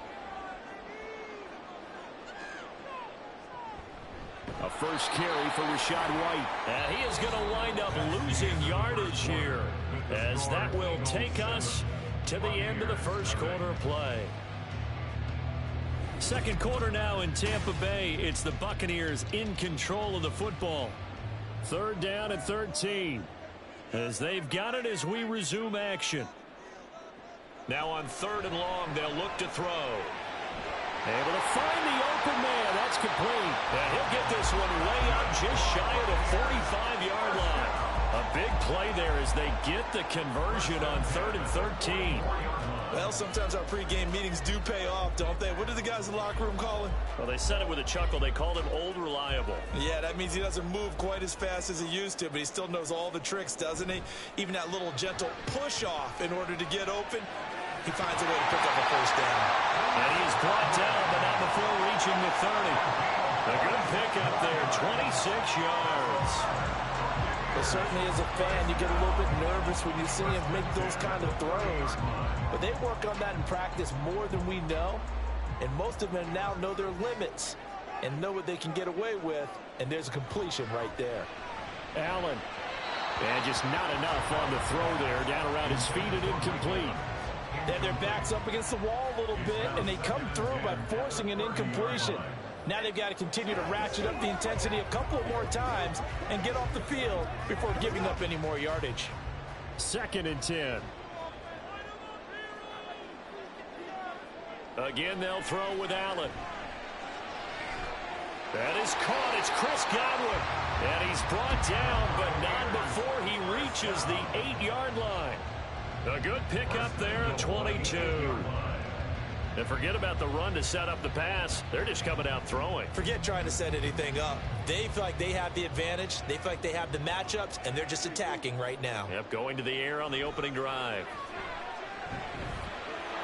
A first carry for Rachaad White. And he is going to wind up losing yardage here, as that will take us to the end of the first quarter play. Second quarter now in Tampa Bay. It's the Buccaneers in control of the football. Third down and 13. As they've got it as we resume action. Now on third and long, they'll look to throw. Able to find the open man. That's complete. And he'll get this one way up just shy of the 45-yard line. A big play there as they get the conversion on third and 13. Well, sometimes our pregame meetings do pay off, don't they? What do the guys in the locker room call him? Well, they said it with a chuckle. They called him Old Reliable. Yeah, that means he doesn't move quite as fast as he used to, but he still knows all the tricks, doesn't he? Even that little gentle push-off in order to get open. He finds a way to pick up a first down. And he's brought down, but not before reaching the 30. A good pickup there, 26 yards. But certainly as a fan, you get a little bit nervous when you see him make those kind of throws. But they work on that in practice more than we know. And most of them now know their limits and know what they can get away with. And there's a completion right there. Allen. And just not enough on the throw there. Down around his feet and incomplete. They have their backs up against the wall a little bit, and they come through by forcing an incompletion. Now they've got to continue to ratchet up the intensity a couple of more times and get off the field before giving up any more yardage. Second and 10. Again, they'll throw with Allen. That is caught. It's Chris Godwin. And he's brought down, but not before he reaches the 8-yard line. A good pickup there at 22. And forget about the run to set up the pass. They're just coming out throwing. Forget trying to set anything up. They feel like they have the advantage. They feel like they have the matchups, and they're just attacking right now. Yep, going to the air on the opening drive.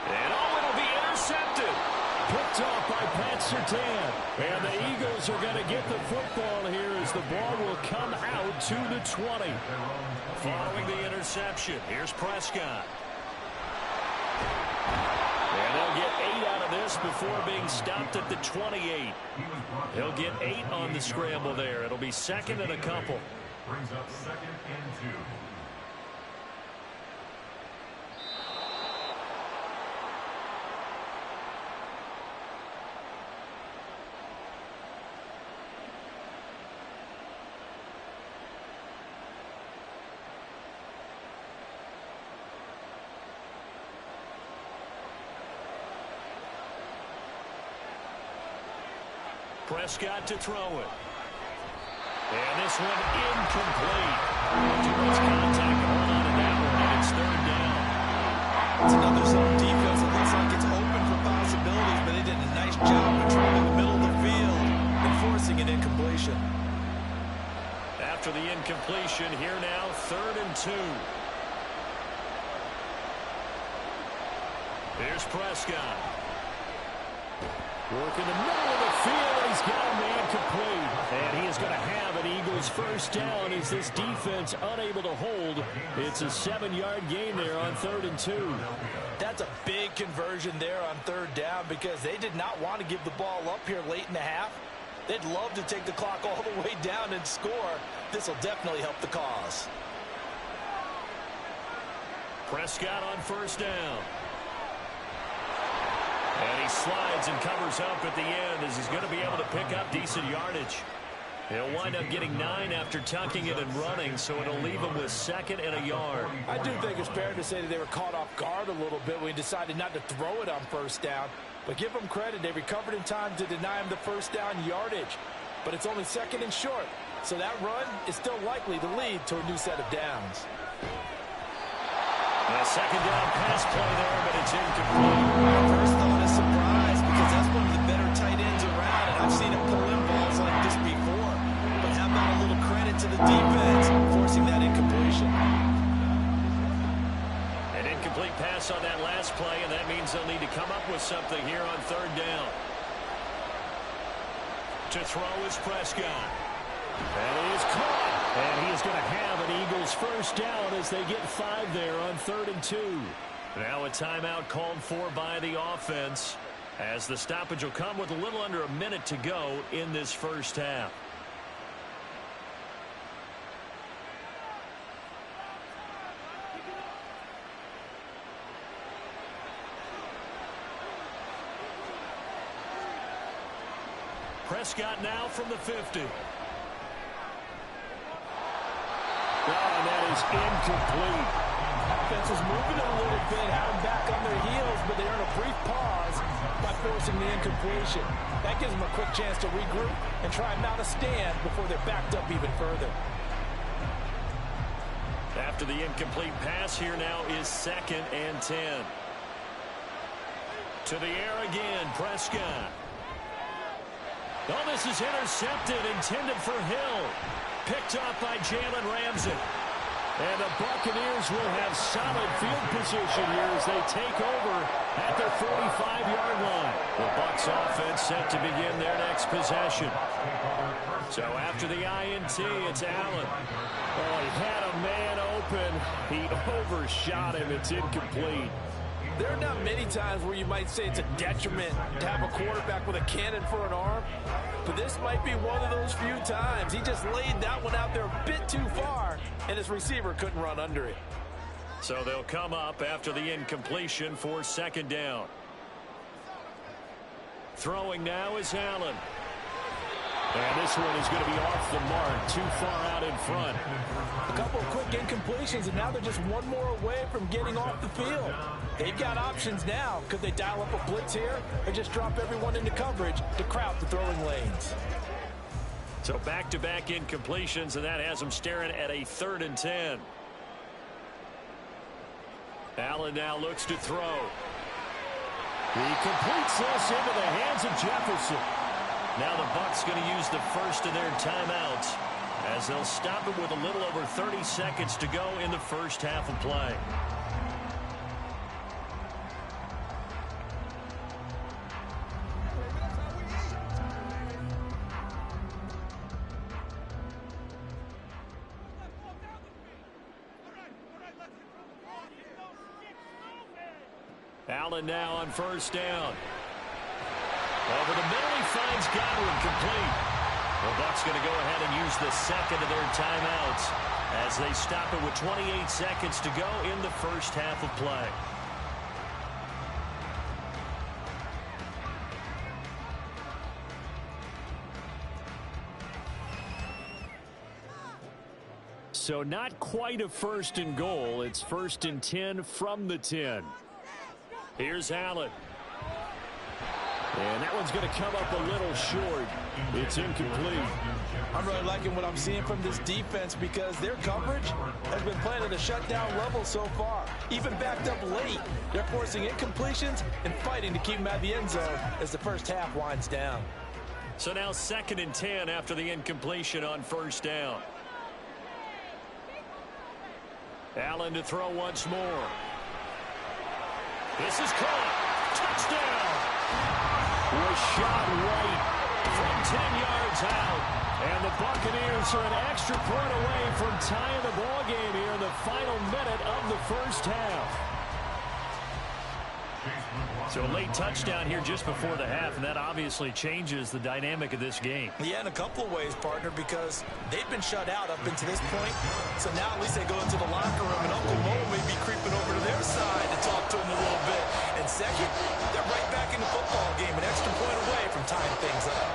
And it'll be intercepted. Picked off by Pat Surtain. And the Eagles are going to get the football here as the ball will come out to the 20. Following the interception, here's Prescott. And they'll get 8 out of this before being stopped at the 28. He'll get 8 on the scramble there. It'll be second and a couple. brings up second and 2. Prescott to throw it. And this one incomplete. Too much contact to hold on to that one, and it's third down. It's another zone defense that looks like it's open for possibilities, but they did a nice job controlling the middle of the field and forcing an incompletion. After the incompletion, here now, 3rd and 2. Here's Prescott. Work in the middle of the field, and he's got a man complete. And he is going to have an Eagles first down as this defense unable to hold. It's a 7-yard gain there on 3rd and 2. That's a big conversion there on 3rd down because they did not want to give the ball up here late in the half. They'd love to take the clock all the way down and score. This will definitely help the cause. Prescott on first down. And he slides and covers up at the end as he's going to be able to pick up decent yardage. He'll wind up getting 9 after tucking it and running, so it'll leave him with 2nd and a yard. I do think it's fair to say that they were caught off guard a little bit when he decided not to throw it on first down. But give them credit, they recovered in time to deny him the first down yardage. But it's only 2nd and short, so that run is still likely to lead to a new set of downs. A 2nd down pass play there, but it's incomplete. My first thought is surprise because that's one of the better tight ends around, and I've seen him pull in balls like this before. But how about a little credit to the defense forcing that incompletion? An incomplete pass on that last play, and that means they'll need to come up with something here on 3rd down. To throw is Prescott. And he is caught. And he is going to have an Eagles first down as they get 5 there on 3rd and 2. Now a timeout called for by the offense as the stoppage will come with a little under a minute to go in this first half. Prescott now from the 50. And that is incomplete. Offense was moving a little bit, had them back on their heels, but they earned a brief pause by forcing the incompletion. That gives them a quick chance to regroup and try and mount a stand before they're backed up even further. After the incomplete pass, here now is 2nd and 10. To the air again, Prescott. Oh, this is intercepted, intended for Hill. Picked off by Jalen Ramsey. And the Buccaneers will have solid field position here as they take over at their 45-yard line. The Bucs offense set to begin their next possession. So after the INT, it's Allen. Oh, he had a man open. He overshot him. It's incomplete. There are not many times where you might say it's a detriment to have a quarterback with a cannon for an arm, but this might be one of those few times. He just laid that one out there a bit too far, and his receiver couldn't run under it. So they'll come up after the incompletion for 2nd down. Throwing now is Allen. And this one is going to be off the mark, too far out in front. A couple of quick incompletions, and now they're just one more away from getting off the field. They've got options now. Could they dial up a blitz here or just drop everyone into coverage to crowd the throwing lanes? So back-to-back incompletions, and that has them staring at a 3rd and 10. Allen now looks to throw. He completes this into the hands of Jefferson. Now the Bucs going to use the first of their timeouts as they'll stop it with a little over 30 seconds to go in the first half of play. Allen now on first down. Over the middle, he finds Godwin complete. The Bucs going to go ahead and use the second of their timeouts as they stop it with 28 seconds to go in the first half of play. So not quite a 1st and goal. It's 1st and 10 from the 10. Here's Allen. And that one's going to come up a little short. It's incomplete. I'm really liking what I'm seeing from this defense because their coverage has been playing at a shutdown level so far. Even backed up late, they're forcing incompletions and fighting to keep them at the end zone as the first half winds down. So now 2nd and 10 after the incompletion on first down. Allen to throw once more. This is caught. Touchdown. Was shot right from 10 yards out. And the Buccaneers are an extra point away from tying the ball game here in the final minute of the first half. So a late touchdown here just before the half, and that obviously changes the dynamic of this game. Yeah, in a couple of ways, partner, because they've been shut out up until this point. So now at least they go into the locker room, and Uncle Mo may be creeping over to their side to talk to him a little bit. And second, they're right back in the football game, an extra point away from tying things up.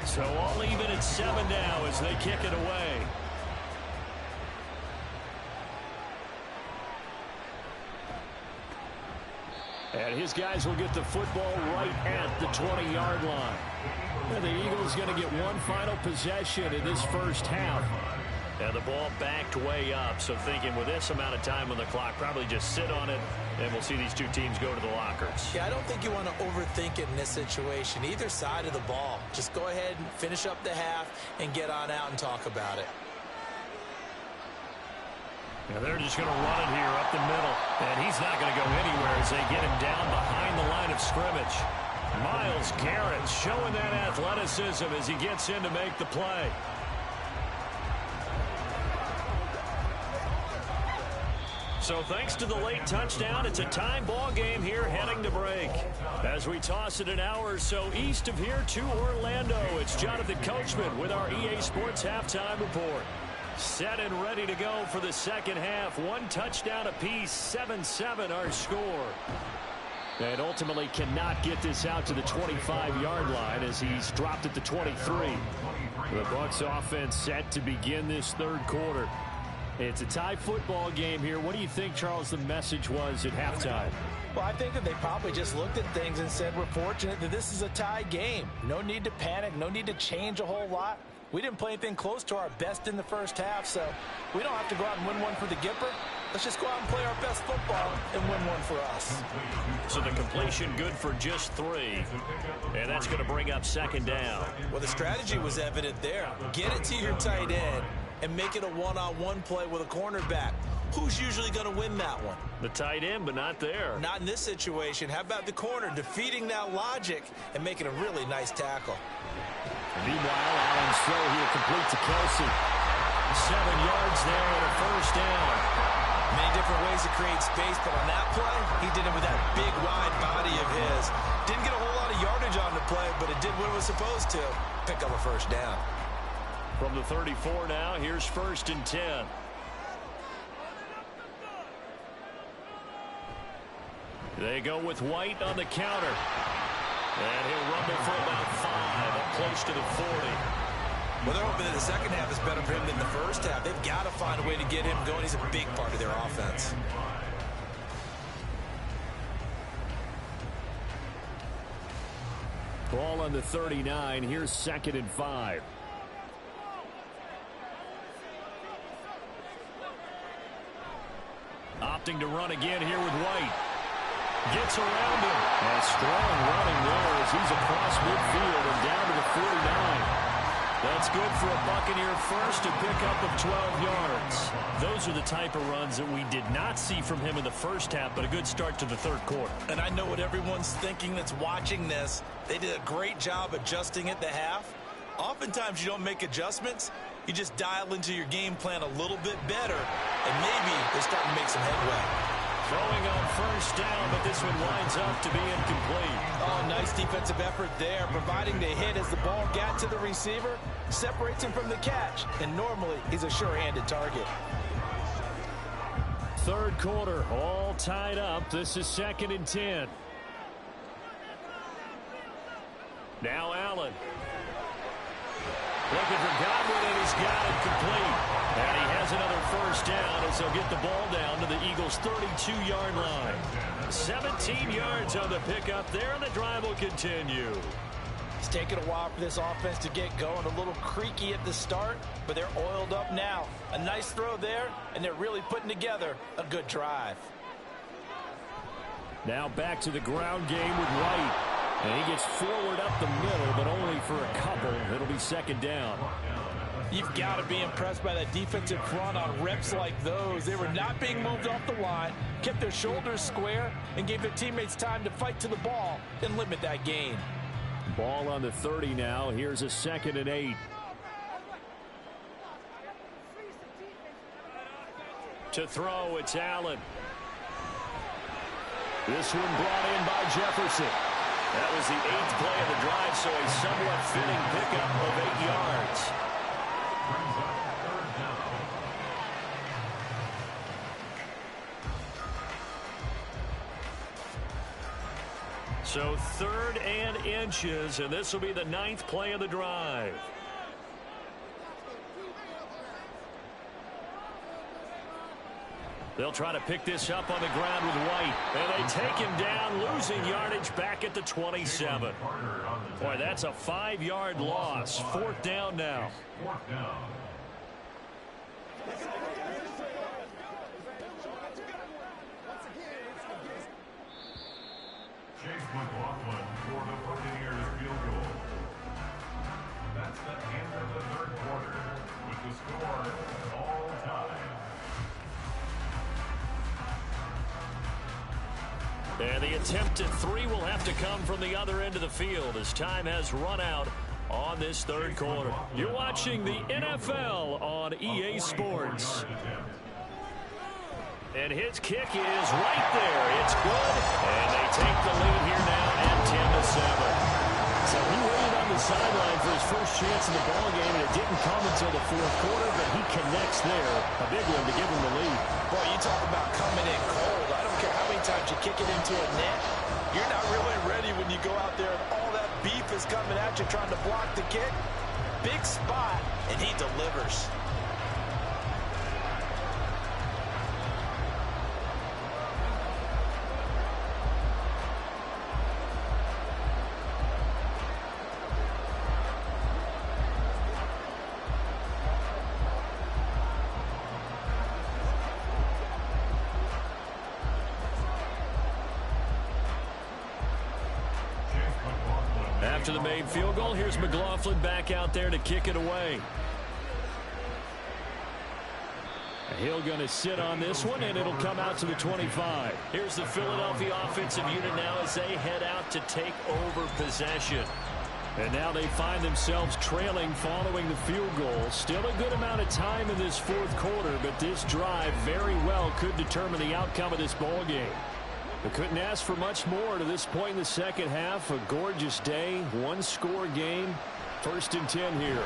So all even at 7 now as they kick it away. And his guys will get the football right at the 20-yard line. And the Eagles going to get one final possession in this first half. And the ball backed way up, so thinking with this amount of time on the clock, probably just sit on it, and we'll see these two teams go to the lockers. Yeah, I don't think you want to overthink it in this situation. Either side of the ball. Just go ahead and finish up the half and get on out and talk about it. Yeah, they're just going to run it here up the middle, and he's not going to go anywhere as they get him down behind the line of scrimmage. Myles Garrett showing that athleticism as he gets in to make the play. So thanks to the late touchdown, it's a time ball game here heading to break. As we toss it an hour or so east of here to Orlando, it's Jonathan Coachman with our EA Sports Halftime Report. Set and ready to go for the second half. One touchdown apiece, 7-7 our score. And ultimately cannot get this out to the 25-yard line as he's dropped at the 23. The Bucs offense set to begin this third quarter. It's a tie football game here. What do you think, Charles, the message was at halftime? Well, I think that they probably just looked at things and said, we're fortunate that this is a tie game. No need to panic. No need to change a whole lot. We didn't play anything close to our best in the first half, so we don't have to go out and win one for the Gipper. Let's just go out and play our best football and win one for us. So the completion good for just 3, and that's going to bring up second down. Well, the strategy was evident there. Get it to your tight end and make it a one-on-one play with a cornerback. Who's usually going to win that one? The tight end, but not there. Not in this situation. How about the corner defeating that logic and making a really nice tackle? Meanwhile, Allen's throw here complete to Kelsey. 7 yards there and a first down. Many different ways to create space, but on that play, he did it with that big, wide body of his. Didn't get a whole lot of yardage on the play, but it did what it was supposed to. Pick up a first down. From the 34 now, here's 1st and 10. They go with White on the counter. And he'll rumble for about 5, up close to the 40. Well, they're hoping that the second half is better for him than the first half. They've got to find a way to get him going. He's a big part of their offense. Ball on the 39. Here's 2nd and 5. Opting to run again here with White. Gets around him. And strong running there as he's across midfield and down to the 49. That's good for a Buccaneer first, a pickup of 12 yards. Those are the type of runs that we did not see from him in the first half, but a good start to the third quarter. And I know what everyone's thinking that's watching this. They did a great job adjusting at the half. Oftentimes you don't make adjustments You just dial into your game plan a little bit better, and maybe they're starting to make some headway. Throwing on first down, but this one winds up to be incomplete. Oh, nice defensive effort there, providing the hit as the ball got to the receiver, separates him from the catch, and normally he's a sure-handed target. Third quarter, all tied up. This is 2nd and 10. Now Allen. Looking for Godwin, and he's got it complete. And he has another first down as they'll get the ball down to the Eagles' 32-yard line. 17 yards on the pickup there, and the drive will continue. It's taken a while for this offense to get going. A little creaky at the start, but they're oiled up now. A nice throw there, and they're really putting together a good drive. Now back to the ground game with White. And he gets forward up the middle, but only for a couple. It'll be 2nd down. You've got to be impressed by that defensive front on reps like those. They were not being moved off the line, kept their shoulders square, and gave their teammates time to fight to the ball and limit that gain. Ball on the 30 now. Here's a 2nd and 8. To throw, it's Allen. This one brought in by Jefferson. That was the 8th play of the drive, so a somewhat fitting pickup of 8 yards. So 3rd and inches, and this will be the 9th play of the drive. They'll try to pick this up on the ground with White. And they take him down, losing yardage back at the 27. Boy, that's a 5-yard loss. 4th down now. Chase McLaughlin for the Buccaneers field goal. That's the end of the 3rd quarter with the score all time. And the attempt at 3 will have to come from the other end of the field as time has run out on this 3rd quarter. You're watching the NFL on EA Sports. And his kick is right there. It's good. And they take the lead here now at 10-7. So he waited on the sideline for his first chance in the ballgame, and it didn't come until the 4th quarter, but he connects there. A big one to give him the lead. Boy, you talk about coming in cold. I don't care how many times you kick it into a net. You're not really ready when you go out there and all that beef is coming at you trying to block the kick. Big spot, and he delivers. After the made field goal, here's McLaughlin back out there to kick it away. Hill going to sit on this one, and it'll come out to the 25. Here's the Philadelphia offensive unit now as they head out to take over possession. And now they find themselves trailing following the field goal. Still a good amount of time in this 4th quarter, but this drive very well could determine the outcome of this ball game. We couldn't ask for much more to this point in the 2nd half. A gorgeous day, 1-score game. 1st and 10 here.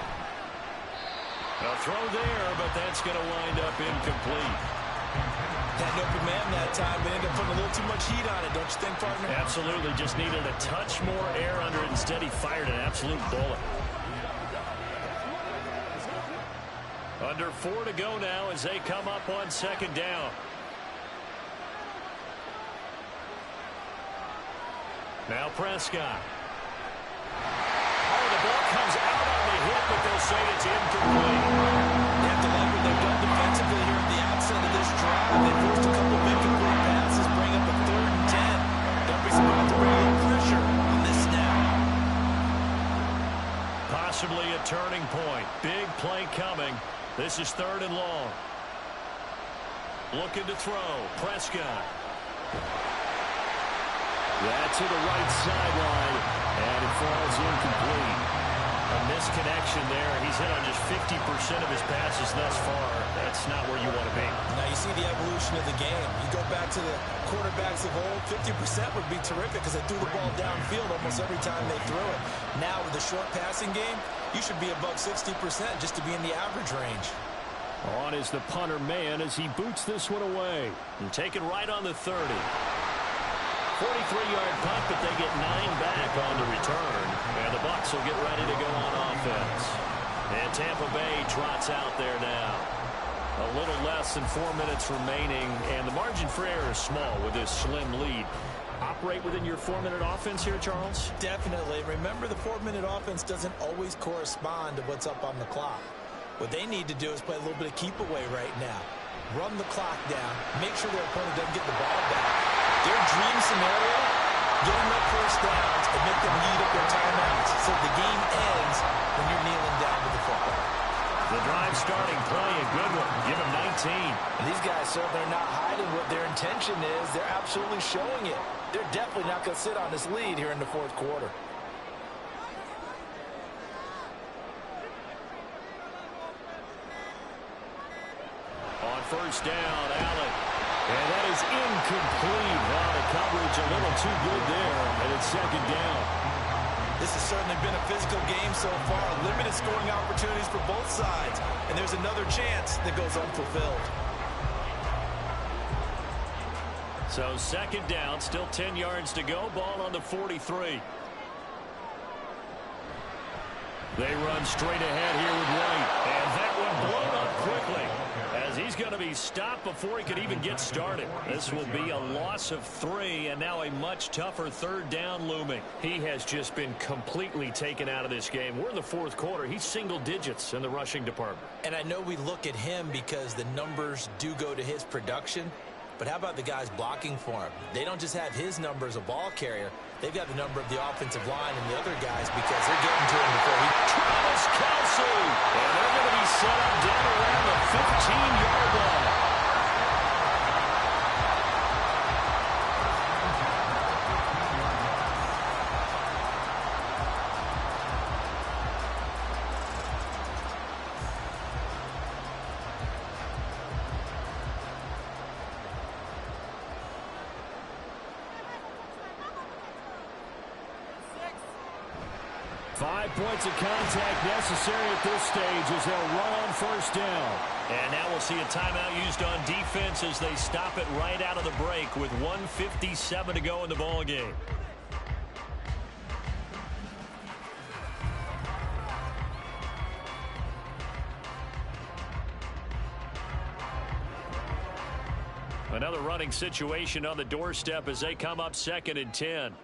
A throw there, but that's going to wind up incomplete. Had an open man that time, but ended up putting a little too much heat on it, don't you think, partner? Absolutely. Just needed a touch more air under it. Instead, he fired an absolute bullet. Under 4 to go now as they come up on 2nd down. Now Prescott. Oh, the ball comes out on the hit, but they'll say it's incomplete. They have to like what they've done defensively here at the outset of this drive. They forced a couple of incomplete passes, bring up a 3rd and 10. Don't be surprised to bring a little pressure on this snap. Possibly a turning point. Big play coming. This is 3rd and long. Looking to throw. Prescott. That's to the right sideline, and it falls incomplete. A misconnection there. He's hit on just 50% of his passes thus far. That's not where you want to be. Now you see the evolution of the game. You go back to the quarterbacks of old, 50% would be terrific because they threw the ball downfield almost every time they threw it. Now with the short passing game, you should be above 60% just to be in the average range. On is the punter man as he boots this one away. And take it right on the 30. 43-yard punt, but they get 9 back on the return. And the Bucs will get ready to go on offense. And Tampa Bay trots out there now. A little less than 4 minutes remaining, and the margin for error is small with this slim lead. Operate within your 4-minute offense here, Charles? Definitely. Remember, the 4-minute offense doesn't always correspond to what's up on the clock. What they need to do is play a little bit of keep away right now. Run the clock down. Make sure their opponent doesn't get the ball back. Their dream scenario, get them up first downs and make them lead up their timeouts so the game ends when you're kneeling down with the football. The drive starting play, a good one. Give them 19. And these guys certainly are not hiding what their intention is. They're absolutely showing it. They're definitely not going to sit on this lead here in the fourth quarter. On first down, Allen. And that is incomplete. Well, the coverage a little too good there, and it's second down. This has certainly been a physical game so far. Limited scoring opportunities for both sides. And there's another chance that goes unfulfilled. So second down, still 10 yards to go. Ball on the 43. They run straight ahead here with White. And that one blown up quickly as he's going to be stopped before he could even get started. This will be a loss of 3 and now a much tougher third down looming. He has just been completely taken out of this game. We're in the fourth quarter. He's single digits in the rushing department. And I know we look at him because the numbers do go to his production. But how about the guys blocking for him? They don't just have his number as a ball carrier. They've got the number of the offensive line and the other guys because they're getting to him before he... Travis Kelce! And they're going to be set up down around the 15-yard line. Points of contact necessary at this stage as they'll run on first down. And now we'll see a timeout used on defense as they stop it right out of the break with 1:57 to go in the ball game. Another running situation on the doorstep as they come up 2nd and 10.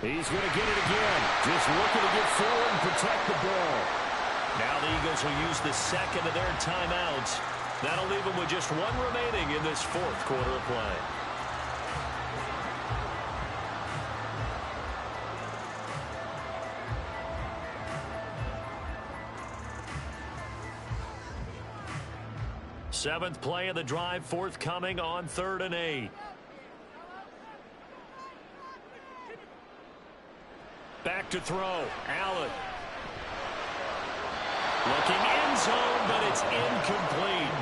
He's going to get it again. Just looking to get forward and protect the ball. Now the Eagles will use the second of their timeouts. That'll leave them with just 1 remaining in this fourth quarter of play. Seventh play of the drive forthcoming on 3rd and 8. Back to throw. Allen. Looking end zone, but it's incomplete.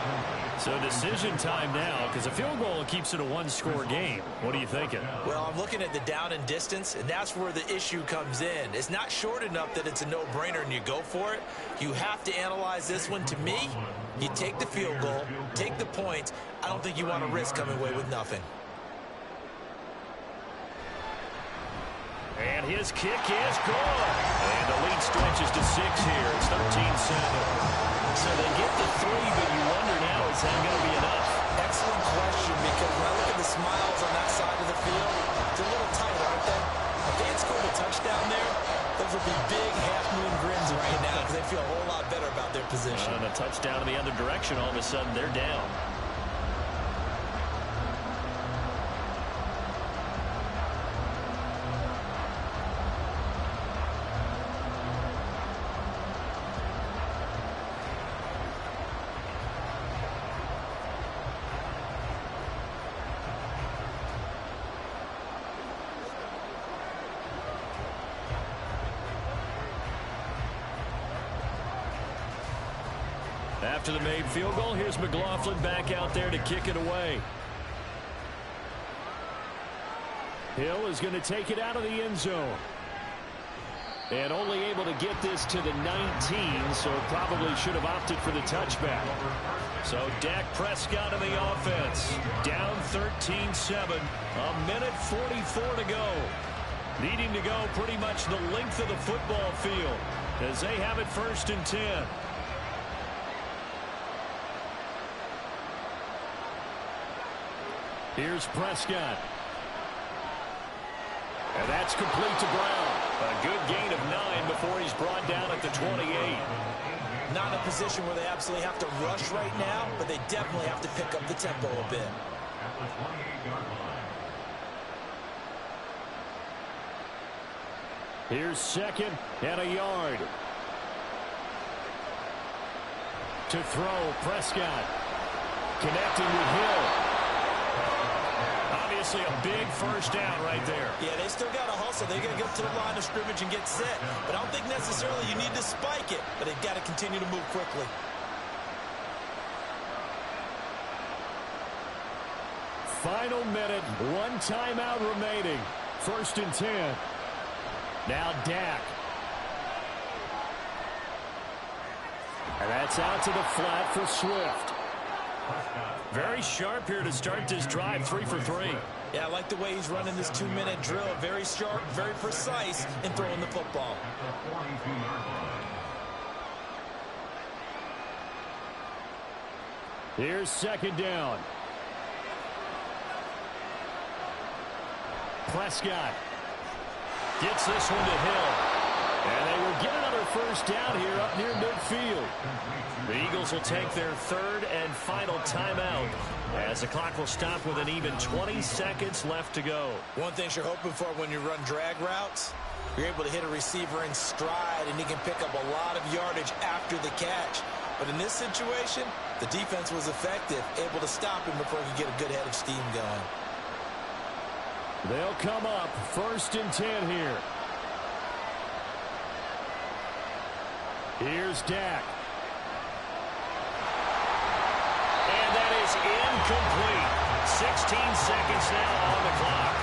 So decision time now because a field goal keeps it a 1-score game. What are you thinking? Well, I'm looking at the down and distance, and that's where the issue comes in. It's not short enough that it's a no-brainer and you go for it. You have to analyze this one. To me, you take the field goal, take the points. I don't think you want to risk coming away with nothing. And his kick is good. And the lead stretches to 6 here. It's 13-7. So they get the 3, but you wonder now, is that going to be enough? Excellent question, because when I look at the smiles on that side of the field, it's a little tight, aren't they? If they had scored a touchdown there, those would be big half-moon grins right now because they feel a whole lot better about their position. And a touchdown in the other direction, all of a sudden they're down. After the made field goal, here's McLaughlin back out there to kick it away. Hill is going to take it out of the end zone. And only able to get this to the 19, so probably should have opted for the touchback. So Dak Prescott in the offense. Down 13-7. A minute 44 to go. Needing to go pretty much the length of the football field as they have it 1st and 10. Here's Prescott. And that's complete to Brown. A good gain of 9 before he's brought down at the 28. Not in a position where they absolutely have to rush right now, but they definitely have to pick up the tempo a bit. At the 28-yard line. Here's 2nd and a yard. To throw, Prescott. Connecting with Hill. Obviously a big first down right there. Yeah, they still got to hustle. They got to get to the line of scrimmage and get set. But I don't think necessarily you need to spike it, but they've got to continue to move quickly. Final minute, 1 timeout remaining. 1st and 10. Now Dak. And that's out to the flat for Swift. Very sharp here to start this drive, 3 for 3. Yeah, I like the way he's running this 2-minute drill. Very sharp, very precise in throwing the football. Here's 2nd down. Prescott gets this one to Hill. And they will get another first down here up near midfield. The Eagles will take their 3rd and final timeout as the clock will stop with an even 20 seconds left to go. One thing you're hoping for when you run drag routes, you're able to hit a receiver in stride and he can pick up a lot of yardage after the catch. But in this situation, the defense was effective, able to stop him before he could get a good head of steam going. They'll come up 1st and 10 here. Here's Dak. And that is incomplete. 16 seconds now on the clock.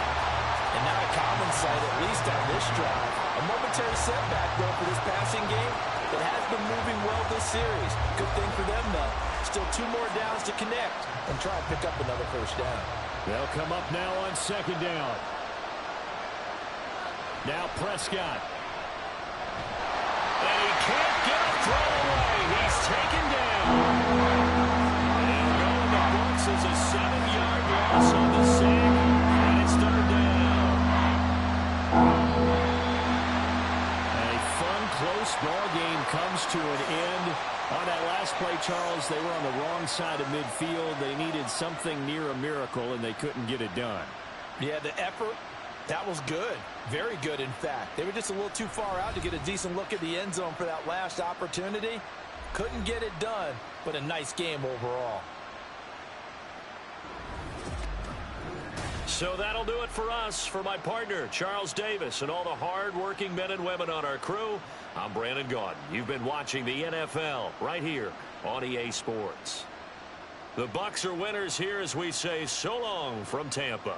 And not a common sight, at least on this drive. A momentary setback, though, for this passing game that has been moving well this series. Good thing for them, though. Still 2 more downs to connect and try and pick up another first down. They'll come up now on 2nd down. Now Prescott. And he can't get a throw away. He's taken down. And going the books is a 7-yard loss on the sack. And it's 3rd down. A fun, close ball game comes to an end. On that last play, Charles, they were on the wrong side of midfield. They needed something near a miracle, and they couldn't get it done. Yeah, the effort, that was good. Very good, in fact. They were just a little too far out to get a decent look at the end zone for that last opportunity. Couldn't get it done, but a nice game overall. So that'll do it for us. For my partner, Charles Davis, and all the hard-working men and women on our crew, I'm Brandon Gaudin. You've been watching the NFL right here on EA Sports. The Bucs are winners here as we say so long from Tampa.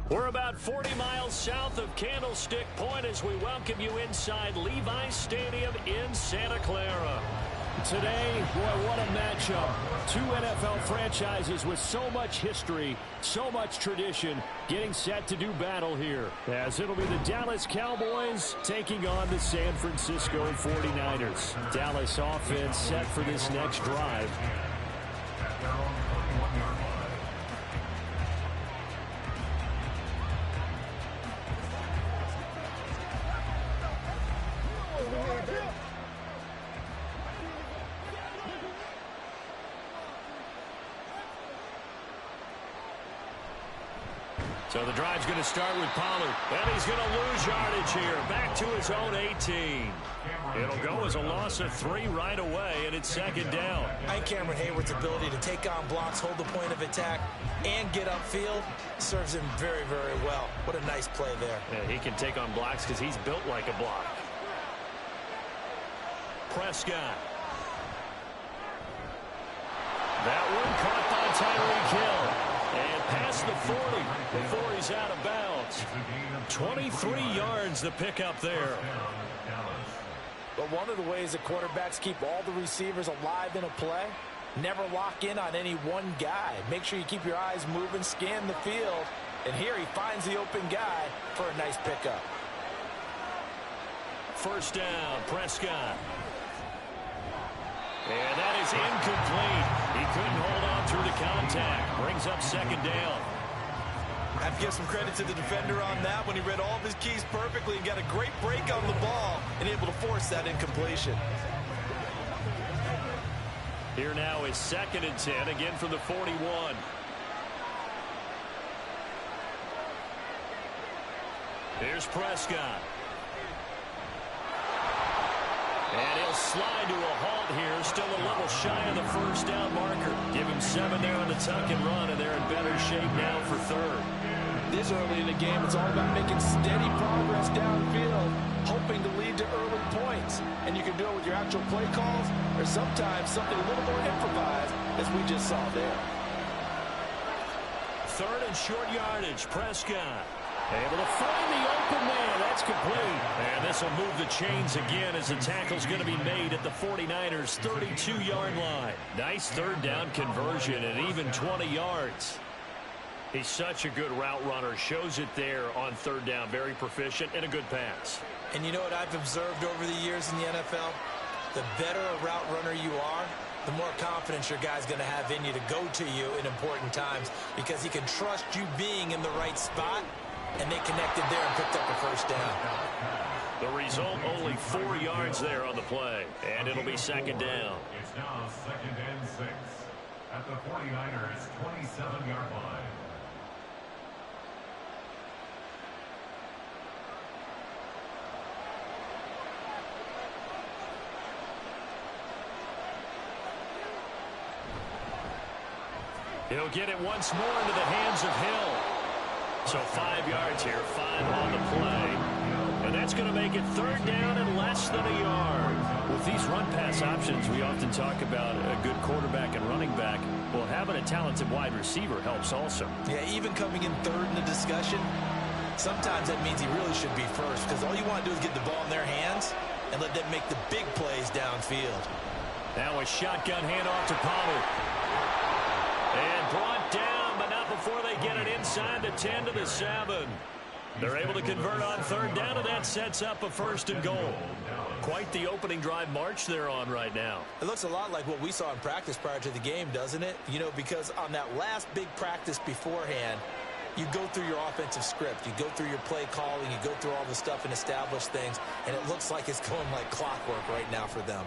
We're about 40 miles south of Candlestick Point as we welcome you inside Levi's Stadium in Santa Clara. Today, boy, what a matchup. Two NFL franchises with so much history, so much tradition, getting set to do battle here. As it'll be the Dallas Cowboys taking on the San Francisco 49ers. Dallas offense set for this next drive. So the drive's going to start with Pollard. And he's going to lose yardage here. Back to his own 18. It'll go as a loss of 3 right away, and it's second down. I think Cameron Hayward's ability to take on blocks, hold the point of attack, and get upfield serves him very, very well. What a nice play there. Yeah, he can take on blocks because he's built like a block. Prescott. That one caught by Tyreek Hill. And past the 40 before he's out of bounds. 23 yards the pickup there. But one of the ways that quarterbacks keep all the receivers alive in a play, never lock in on any one guy. Make sure you keep your eyes moving, scan the field. And here he finds the open guy for a nice pickup. First down, Prescott. And that is incomplete. He couldn't hold on through the contact. Brings up second down. I have to give some credit to the defender on that when he read all of his keys perfectly and got a great break on the ball and able to force that incompletion. Here now is 2nd and 10, again from the 41. Here's Prescott. And he'll slide to a halt here. Still a little shy of the first down marker. Give him 7 there on the tuck and run, and they're in better shape now for 3rd. This early in the game, it's all about making steady progress downfield, hoping to lead to early points. And you can do it with your actual play calls or sometimes something a little more improvised, as we just saw there. 3rd and short yardage. Prescott able to find the open man. That's complete. And this will move the chains again as the tackle's going to be made at the 49ers' 32-yard line. Nice 3rd down conversion and even 20 yards. He's such a good route runner. Shows it there on 3rd down. Very proficient and a good pass. And you know what I've observed over the years in the NFL? The better a route runner you are, the more confidence your guy's going to have in you to go to you in important times because he can trust you being in the right spot. And they connected there and picked up a first down. The result, only 4 yards there on the play. And it'll be 2nd down. It's now 2nd and 6 at the 49ers' 27-yard line. He'll get it once more into the hands of Hill. So 5 yards here, 5 on the play. And that's going to make it 3rd down and less than a yard. With these run-pass options, we often talk about a good quarterback and running back. Well, having a talented wide receiver helps also. Yeah, even coming in 3rd in the discussion, sometimes that means he really should be first because all you want to do is get the ball in their hands and let them make the big plays downfield. Now a shotgun handoff to Pollard. And brought down, but not before they get it inside the 10 to the 7. They're able to convert on third down, and that sets up a 1st and goal. Quite the opening drive march they're on right now. It looks a lot like what we saw in practice prior to the game, doesn't it? You know, because on that last big practice beforehand, you go through your offensive script. You go through your play calling. You go through all the stuff and establish things. And it looks like it's going like clockwork right now for them.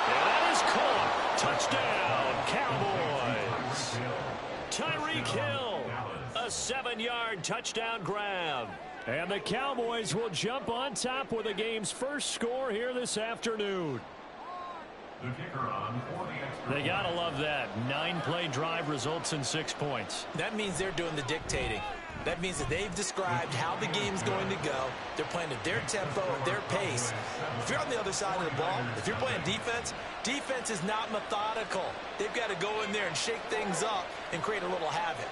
And that is caught. Touchdown, Cowboys. Tyreek Hill, a 7-yard touchdown grab. And the Cowboys will jump on top with the game's first score here this afternoon. The kicker on for the extra. They gotta love that. 9-play drive results in 6 points. That means they're doing the dictating. That means that they've described how the game's going to go. They're playing at their tempo and their pace. If you're on the other side of the ball, if you're playing defense, defense is not methodical. They've got to go in there and shake things up and create a little havoc.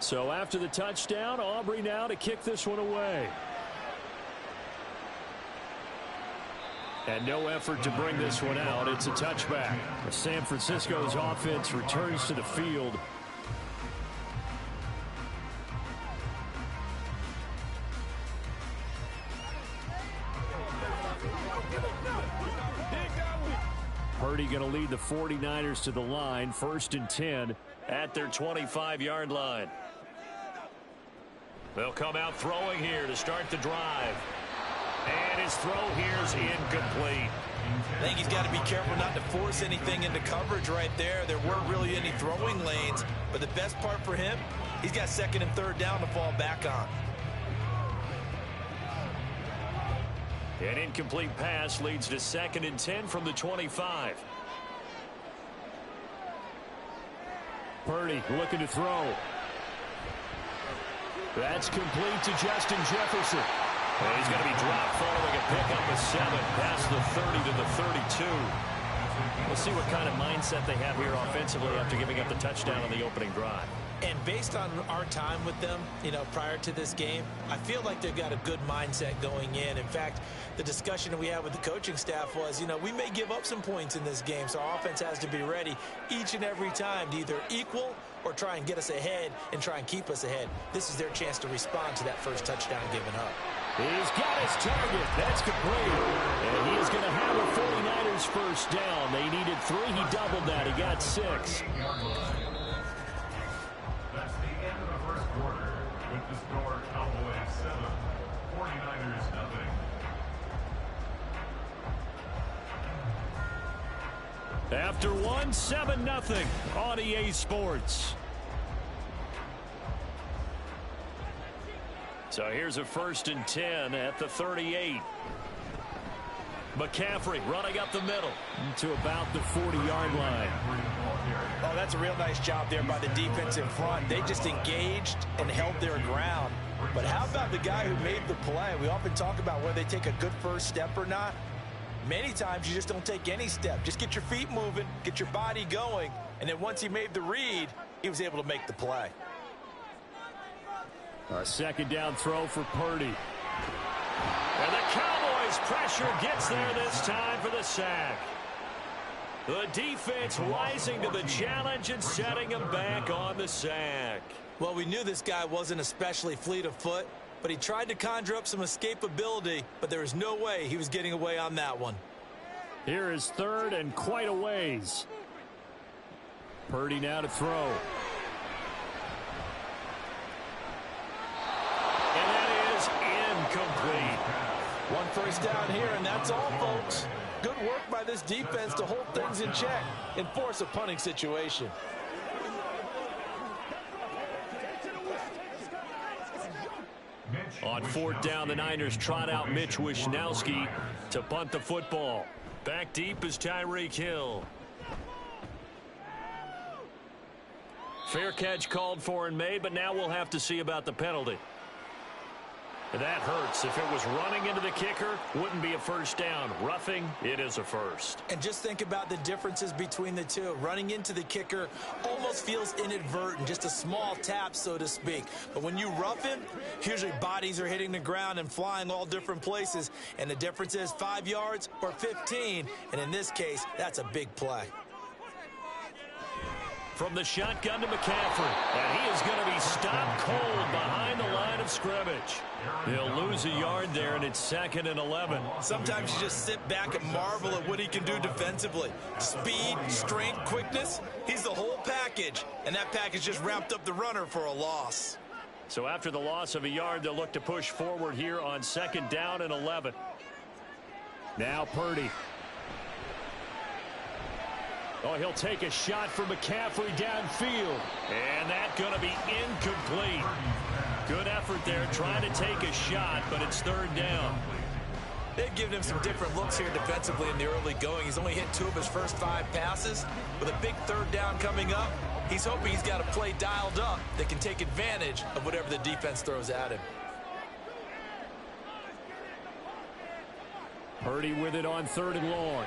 So after the touchdown, Aubrey now to kick this one away. And no effort to bring this one out. It's a touchback. San Francisco's offense returns to the field. Purdy going to lead the 49ers to the line. 1st and 10 at their 25-yard line. They'll come out throwing here to start the drive. And his throw here is incomplete. I think he's got to be careful not to force anything into coverage right there. There weren't really any throwing lanes. But the best part for him, he's got 2nd and 3rd down to fall back on. An incomplete pass leads to 2nd and 10 from the 25. Purdy looking to throw. That's complete to Justin Jefferson. And he's going to be dropped following a pickup of 7 past the 30 to the 32. We'll see what kind of mindset they have here offensively after giving up the touchdown on the opening drive. And based on our time with them, you know, prior to this game, I feel like they've got a good mindset going in. In fact, the discussion that we had with the coaching staff was, you know, we may give up some points in this game, so our offense has to be ready each and every time to either equal or try and get us ahead and try and keep us ahead. This is their chance to respond to that first touchdown given up. He's got his target. That's complete. And he is going to have a 49ers first down. They needed 3. He doubled that. He got 6. That's the end of the first quarter with the score Cowboys 7, 49ers nothing. After 1, 7-0 on EA Sports. So here's a 1st and 10 at the 38. McCaffrey running up the middle to about the 40-yard line. Oh, that's a real nice job there by the defense in front. They just engaged and held their ground. But how about the guy who made the play? We often talk about whether they take a good first step or not. Many times you just don't take any step. Just get your feet moving, get your body going, and then once he made the read, he was able to make the play. A 2nd down throw for Purdy. And the Cowboys pressure gets there this time for the sack. The defense rising to the challenge and setting him back on the sack. Well, we knew this guy wasn't especially fleet of foot, but he tried to conjure up some escapability, but there was no way he was getting away on that one. Here is 3rd and quite a ways. Purdy now to throw. And that is incomplete. 1 first down here, and that's all, folks. Good work by this defense to hold things in check and force a punting situation. On 4th down, the Niners trot out Mitch Wishnowsky to punt the football. Back deep is Tyreek Hill. Fair catch called for and made, but now we'll have to see about the penalty. And that hurts. If it was running into the kicker, wouldn't be a first down. Roughing, it is a first. And just think about the differences between the two. Running into the kicker almost feels inadvertent, just a small tap, so to speak. But when you rough him, usually bodies are hitting the ground and flying all different places. And the difference is 5 yards or 15. And in this case, that's a big play. From the shotgun to McCaffrey, and he is going to be stopped cold behind the line of scrimmage. He'll lose a yard there, and it's 2nd and 11. Sometimes you just sit back and marvel at what he can do defensively. Speed, strength, quickness, he's the whole package. And that package just wrapped up the runner for a loss. So after the loss of a yard, they'll look to push forward here on 2nd down and 11. Now Purdy. Oh, he'll take a shot for McCaffrey downfield. And that's going to be incomplete. Good effort there trying to take a shot, but it's 3rd down. They've given him some different looks here defensively in the early going. He's only hit 2 of his first 5 passes. With a big 3rd down coming up, he's hoping he's got a play dialed up that can take advantage of whatever the defense throws at him. Purdy with it on 3rd and long.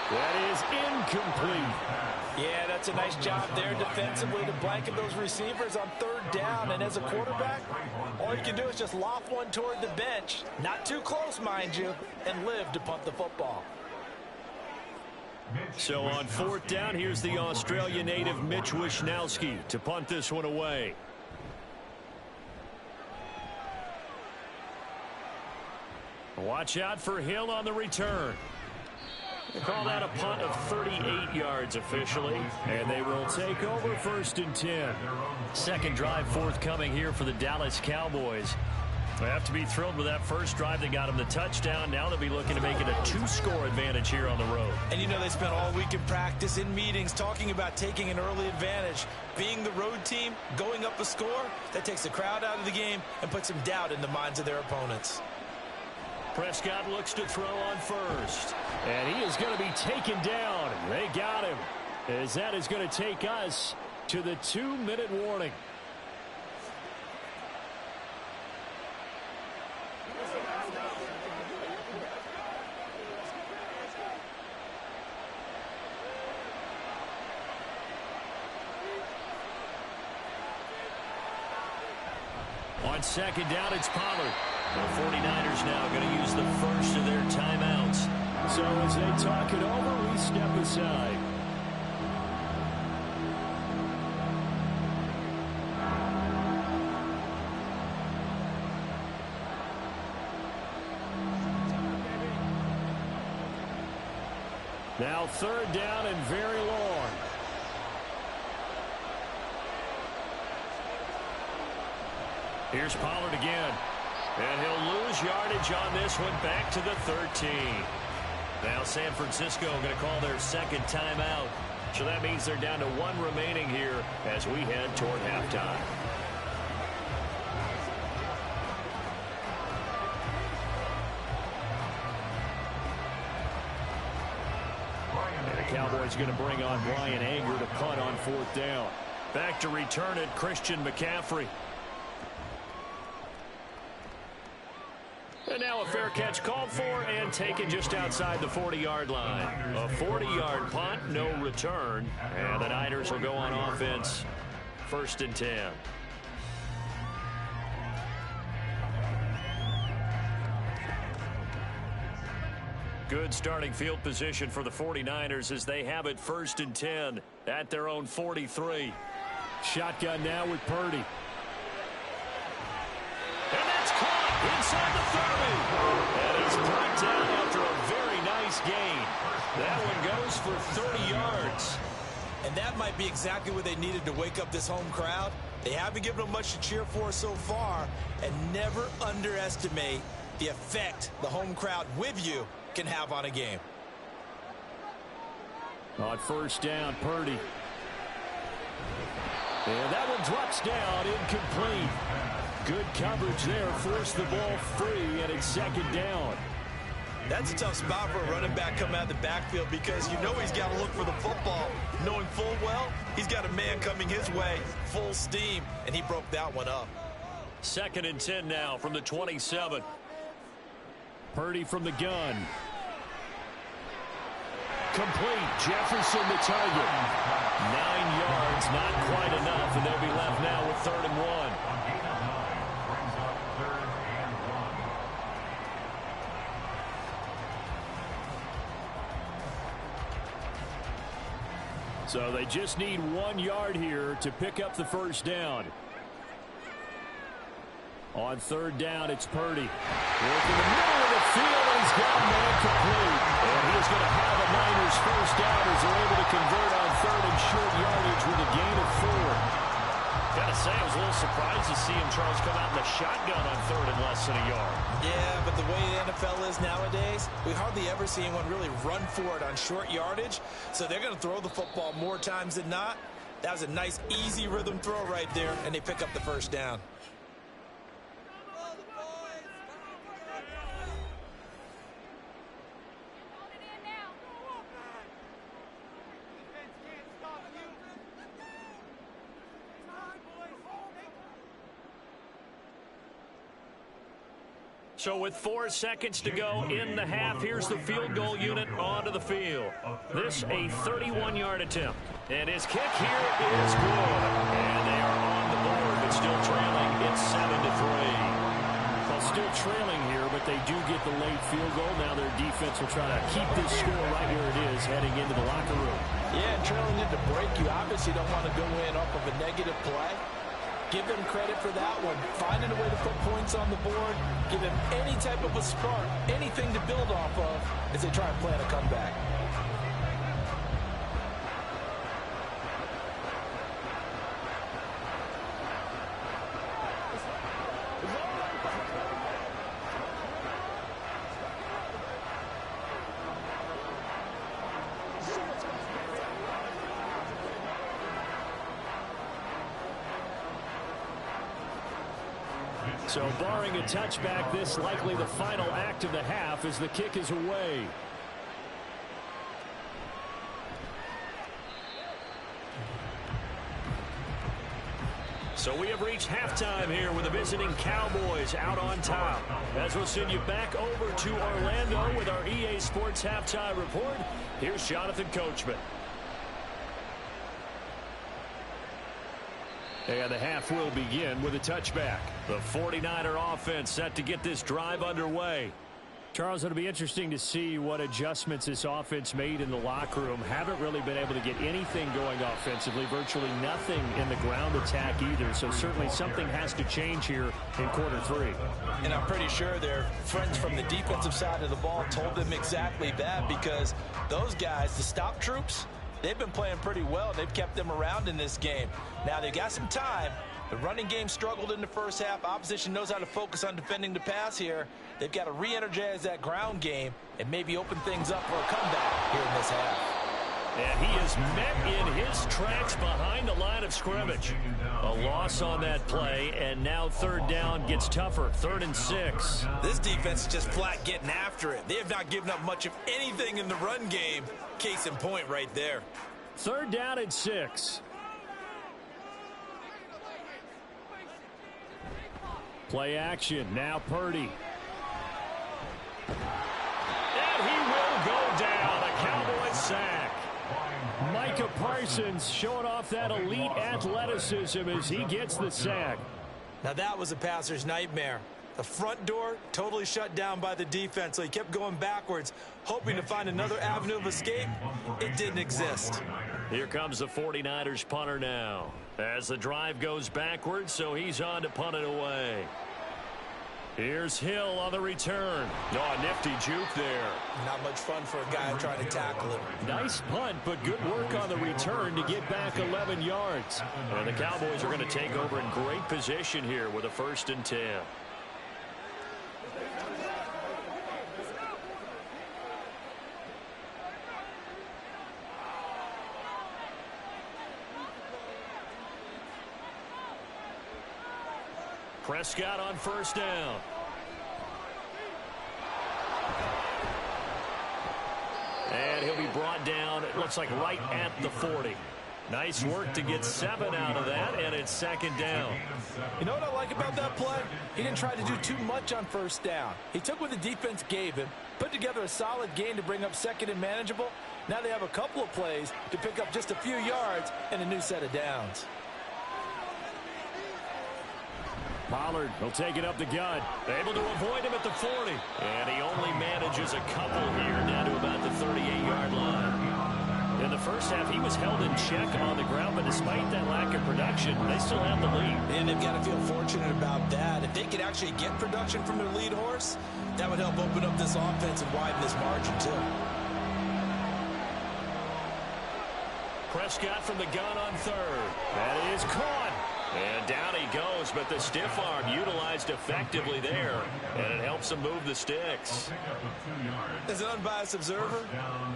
That is incomplete. Yeah, that's a nice job there defensively to blanket those receivers on 3rd down. And as a quarterback, all you can do is just loft one toward the bench. Not too close, mind you, and live to punt the football. So on 4th down, here's the Australia native Mitch Wishnowsky to punt this one away. Watch out for Hill on the return. They call that a punt of 38 yards officially, and they will take over 1st and 10. Second drive forthcoming here for the Dallas Cowboys. They have to be thrilled with that first drive. They got them the touchdown. Now they'll be looking to make it a 2-score advantage here on the road. And you know they spent all week in practice, in meetings, talking about taking an early advantage. Being the road team, going up a score, that takes the crowd out of the game and puts some doubt in the minds of their opponents. Prescott looks to throw on first. And he is going to be taken down. They got him. As that is going to take us to the 2-minute warning. On 2nd down, it's Pollard. The 49ers now going to use the first of their timeouts. So as they talk it over, we step aside. Now 3rd down and very long. Here's Pollard again. And he'll lose yardage on this one back to the 13. Now San Francisco going to call their 2nd timeout. So that means they're down to 1 remaining here as we head toward halftime. And the Cowboys going to bring on Brian Anger to punt on 4th down. Back to return it, Christian McCaffrey. And now a fair catch called for and taken just outside the 40-yard line. A 40-yard punt, no return. And the Niners will go on offense. 1st and 10. Good starting field position for the 49ers as they have it 1st and 10 at their own 43. Shotgun now with Purdy. And that's caught inside the 30. And he's brought down after a very nice gain. That one goes for 30 yards. And that might be exactly what they needed to wake up this home crowd. They haven't given them much to cheer for so far. And never underestimate the effect the home crowd with you can have on a game. On 1st down, Purdy. And that one drops down, incomplete. Good coverage there, forced the ball free, and it's 2nd down. That's a tough spot for a running back coming out of the backfield because you know he's got to look for the football, knowing full well he's got a man coming his way, full steam, and he broke that one up. 2nd and 10 now from the 27. Purdy from the gun. Complete. Jefferson the target. 9 yards, not quite enough, and they'll be left now with 3rd and 1. So they just need 1 yard here to pick up the first down. On 3rd down, it's Purdy. Working the middle of the field, and he's got man complete. And he's going to have a Niners first down as they're able to convert on 3rd and short yardage with a gain of 4. Got to say, I was a little surprised to see him, Charles, come out in the shotgun on 3rd and less than a yard. Yeah, but the way the NFL is nowadays, we hardly ever see anyone really run for it on short yardage. So they're going to throw the football more times than not. That was a nice, easy rhythm throw right there, and they pick up the first down. So with 4 seconds to go in the half, here's the field goal unit onto the field. This a 31-yard attempt. And his kick here is good. And they are on the board, but still trailing. It's 7-3. Well, still trailing here, but they do get the late field goal. Now their defense will try to keep this score right where it is heading into the locker room. Yeah, and trailing into break, you obviously don't want to go in off of a negative play. Give them credit for that one. Finding a way to put points on the board. Give them any type of a spark, anything to build off of as they try and plan a comeback. So barring a touchback, this likely the final act of the half as the kick is away. So we have reached halftime here with the visiting Cowboys out on top. As we'll send you back over to Orlando with our EA Sports Halftime Report, here's Jonathan Coachman. And the half will begin with a touchback. The 49er offense set to get this drive underway. Charles, it'll be interesting to see what adjustments this offense made in the locker room. Haven't really been able to get anything going offensively, virtually nothing in the ground attack either. So certainly something has to change here in quarter 3. And I'm pretty sure their friends from the defensive side of the ball told them exactly that, because those guys, the stop troops, they've been playing pretty well. They've kept them around in this game. Now they've got some time. The running game struggled in the first half. Opposition knows how to focus on defending the pass here. They've got to re-energize that ground game and maybe open things up for a comeback here in this half. And he is met in his tracks behind the line of scrimmage. A loss on that play, and now 3rd down gets tougher. 3rd and 6. This defense is just flat getting after it. They have not given up much of anything in the run game. Case in point right there. 3rd down and 6. Play action. Now Purdy. And he will go down. A Cowboys sack. Micah Parsons showing off that elite athleticism as he gets the sack. Now that was a passer's nightmare. The front door totally shut down by the defense, so he kept going backwards, hoping to find another avenue of escape. It didn't exist. Here comes the 49ers punter now. As the drive goes backwards, so he's on to punt it away. Here's Hill on the return. Oh, a nifty juke there. Not much fun for a guy trying to tackle him. Nice punt, but good work on the return to get back 11 yards. And the Cowboys are going to take over in great position here with a 1st and 10. Prescott on 1st down. be brought down, it looks like right at the 40. Nice work to get 7 out of that, and it's second down. You know what I like about that play? He didn't try to do too much on first down. He took what the defense gave him, put together a solid gain to bring up second and manageable. Now they have a couple of plays to pick up just a few yards and a new set of downs. Pollard will take it up the gut. Able to avoid him at the 40. And he only manages a couple here, down to about the 38-yard line. In the first half, he was held in check on the ground, but despite that lack of production, they still have the lead. And they've got to feel fortunate about that. If they could actually get production from their lead horse, that would help open up this offense and widen this margin, too. Prescott from the gun on third. That is caught. And down he goes, but the stiff arm utilized effectively there, and it helps him move the sticks. As an unbiased observer,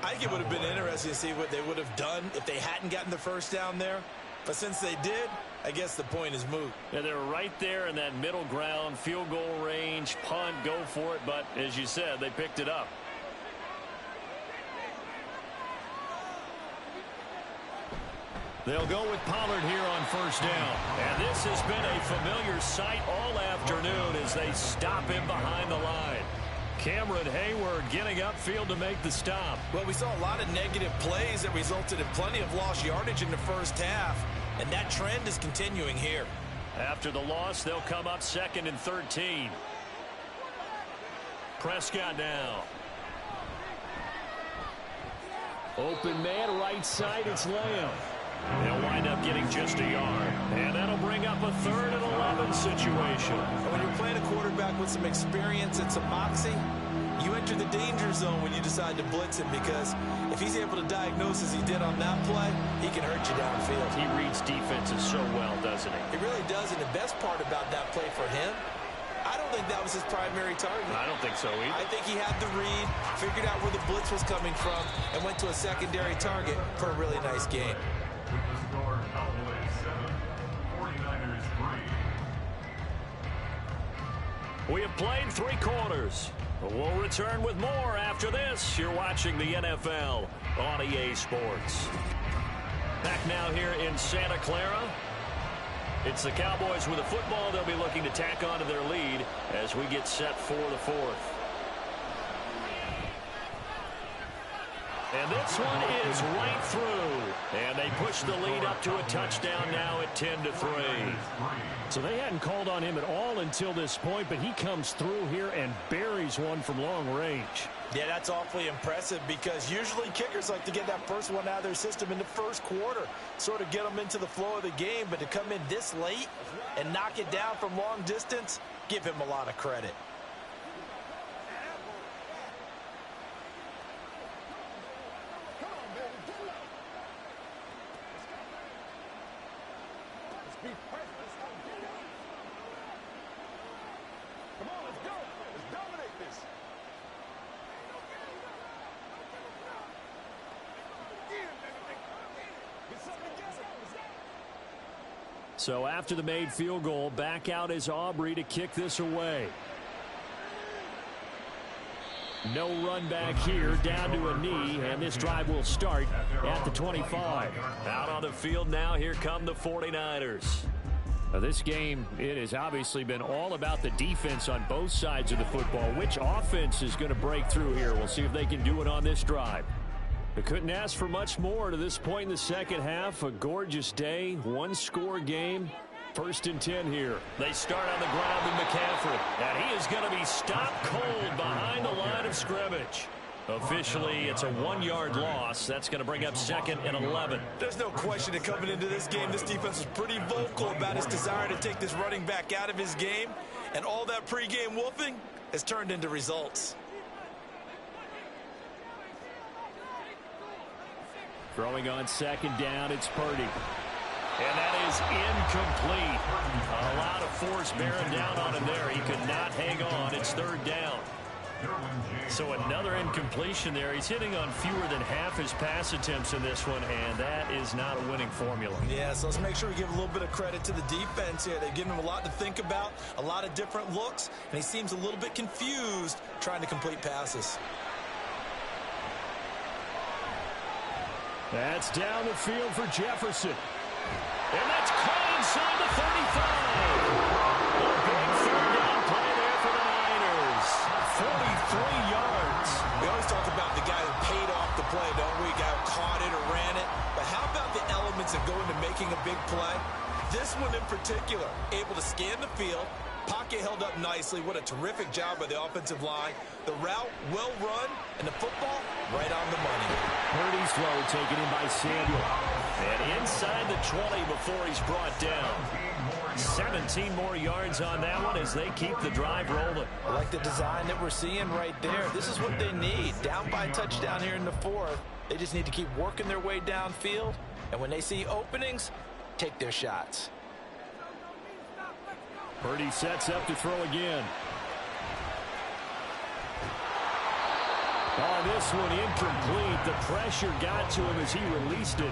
I think it would have been interesting to see what they would have done if they hadn't gotten the first down there. But since they did, I guess the point is moot. Yeah, they're right there in that middle ground, field goal range, punt, go for it. But as you said, they picked it up. They'll go with Pollard here on first down. And this has been a familiar sight all afternoon as they stop him behind the line. Cameron Hayward getting upfield to make the stop. Well, we saw a lot of negative plays that resulted in plenty of lost yardage in the first half, and that trend is continuing here. After the loss, they'll come up 2nd and 13. Prescott now. Open man, right side, it's Lamb. They'll wind up getting just a yard. And that'll bring up a 3rd and 11 situation. And when you're playing a quarterback with some experience and some moxie, you enter the danger zone when you decide to blitz him, because if he's able to diagnose as he did on that play, he can hurt you downfield. He reads defenses so well, doesn't he? He really does, and the best part about that play for him, I don't think that was his primary target. I don't think so either. I think he had the read, figured out where the blitz was coming from, and went to a secondary target for a really nice game. With the score, Cowboys 7, 49ers 3. We have played 3 quarters. We'll return with more after this. You're watching the NFL on EA Sports. Back now here in Santa Clara. It's the Cowboys with a football. They'll be looking to tack onto their lead as we get set for the 4th. And this one is right through. And they push the lead up to a touchdown now at 10-3. So they hadn't called on him at all until this point, but he comes through here and buries one from long range. Yeah, that's awfully impressive, because usually kickers like to get that first one out of their system in the first quarter, sort of get them into the flow of the game. But to come in this late and knock it down from long distance, give him a lot of credit. So after the made field goal, back out is Aubrey to kick this away. No run back here, down to a knee, and this drive will start at the 25. Out on the field now, here come the 49ers. Now this game, it has obviously been all about the defense on both sides of the football. Which offense is going to break through here? We'll see if they can do it on this drive. They couldn't ask for much more to this point in the second half. A gorgeous day, 1-score game. 1st and 10 here. They start on the ground with McCaffrey. And he is going to be stopped cold behind the line of scrimmage. Officially, it's a 1-yard loss. That's going to bring up 2nd and 11. There's no question that coming into this game, this defense was pretty vocal about his desire to take this running back out of his game. And all that pregame wolfing has turned into results. Throwing on 2nd down, it's Purdy. And that is incomplete. A lot of force bearing down on him there. He could not hang on. It's 3rd down. So another incompletion there. He's hitting on fewer than half his pass attempts in this one, and that is not a winning formula. Yeah, so let's make sure we give a little bit of credit to the defense here. They've given him a lot to think about, a lot of different looks, and he seems a little bit confused trying to complete passes. That's down the field for Jefferson. And that's caught inside the 35. A big third down play there for the Niners. 43 yards. We always talk about the guy who paid off the play, don't we? Guy who caught it or ran it. But how about the elements that go into making a big play? This one in particular, able to scan the field. Pocket held up nicely. What a terrific job by the offensive line. The route well run, and the football right on the money. Purdy's throw taken in by Samuel. And inside the 20 before he's brought down. 17 more yards on that one as they keep the drive rolling. I like the design that we're seeing right there. This is what they need. Down by a touchdown here in the fourth. They just need to keep working their way downfield. And when they see openings, take their shots. Purdy sets up to throw again. On this one, incomplete. The pressure got to him as he released it.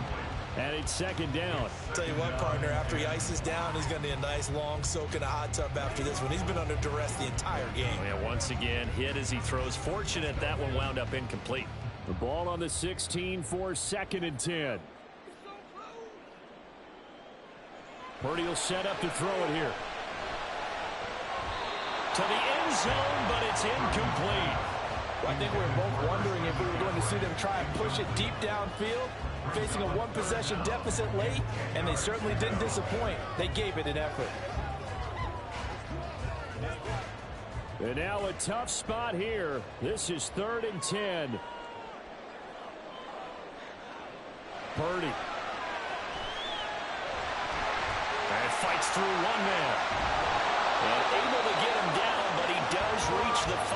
And it's second down. Tell you what, partner, after he ices down, he's going to need a nice long soak in a hot tub after this one. He's been under duress the entire game. Yeah, once again, hit as he throws. Fortunate that one wound up incomplete. The ball on the 16 for 2nd and 10. Purdy will set up to throw it here. To the end zone, but it's incomplete. Well, I think we were both wondering if we were going to see them try and push it deep downfield, facing a one-possession deficit late, and they certainly didn't disappoint. They gave it an effort. And now a tough spot here. This is 3rd and 10. Purdy. And fights through one man. And able to get him down, but he does reach the 5.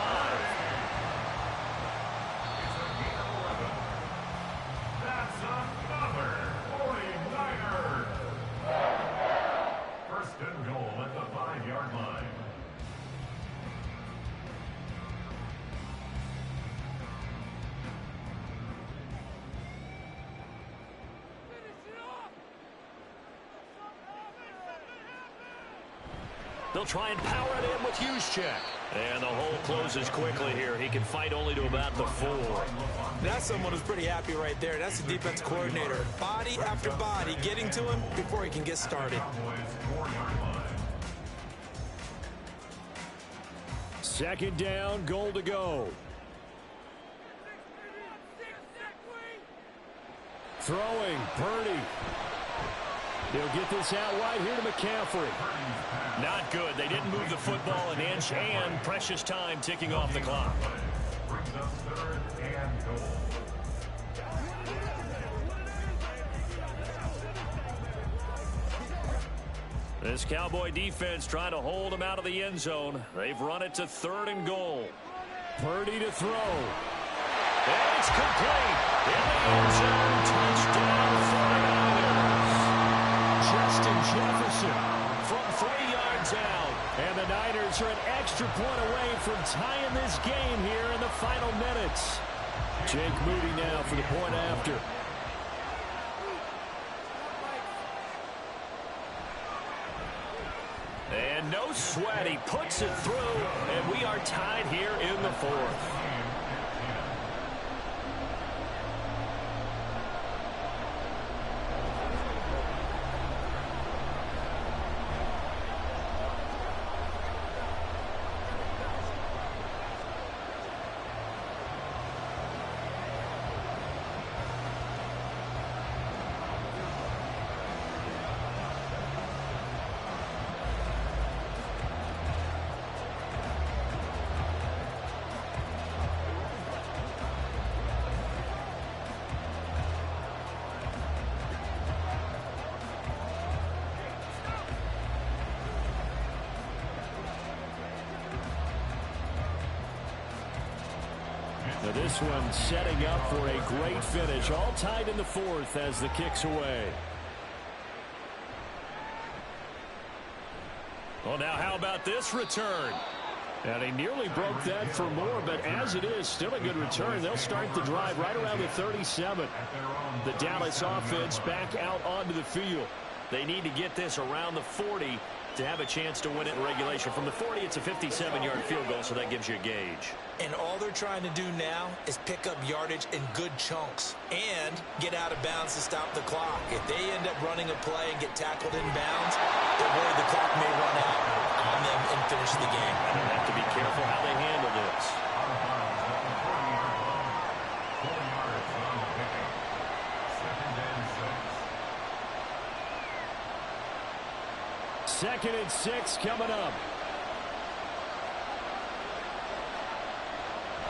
That's another 49er. First and goal at the 5-yard line. They'll try and power it in with Juszczyk. And the hole closes quickly here. He can fight only to about the 4. That's someone who's pretty happy right there. That's the defense coordinator. Body after body getting to him before he can get started. 2nd down, goal to go. Throwing, Purdy. He'll get this out wide here to McCaffrey. Not good. They didn't move the football an inch, and precious time ticking off the clock. Brings us 3rd and goal. This Cowboy defense trying to hold him out of the end zone. They've run it to 3rd and goal. Purdy to throw. And it's complete. In the end zone. Touchdown for the Niners. Justin Jefferson from 3 yards out. And the Niners are an extra point away from tying this game here in the final minutes. Jake Moody now for the point after. And no sweat, he puts it through, and we are tied here in the 4th. Now this one setting up for a great finish. All tied in the 4th as the kick's away. Well, now how about this return? And he nearly broke that for more, but as it is, still a good return. They'll start the drive right around the 37. The Dallas offense back out onto the field. They need to get this around the 40 to have a chance to win it in regulation. From the 40, it's a 57-yard field goal, so that gives you a gauge. And all they're trying to do now is pick up yardage in good chunks and get out of bounds to stop the clock. If they end up running a play and get tackled in bounds, they're worried the clock may run out on them and finish the game. They'll have to be careful how they handle this. Second and 6 coming up.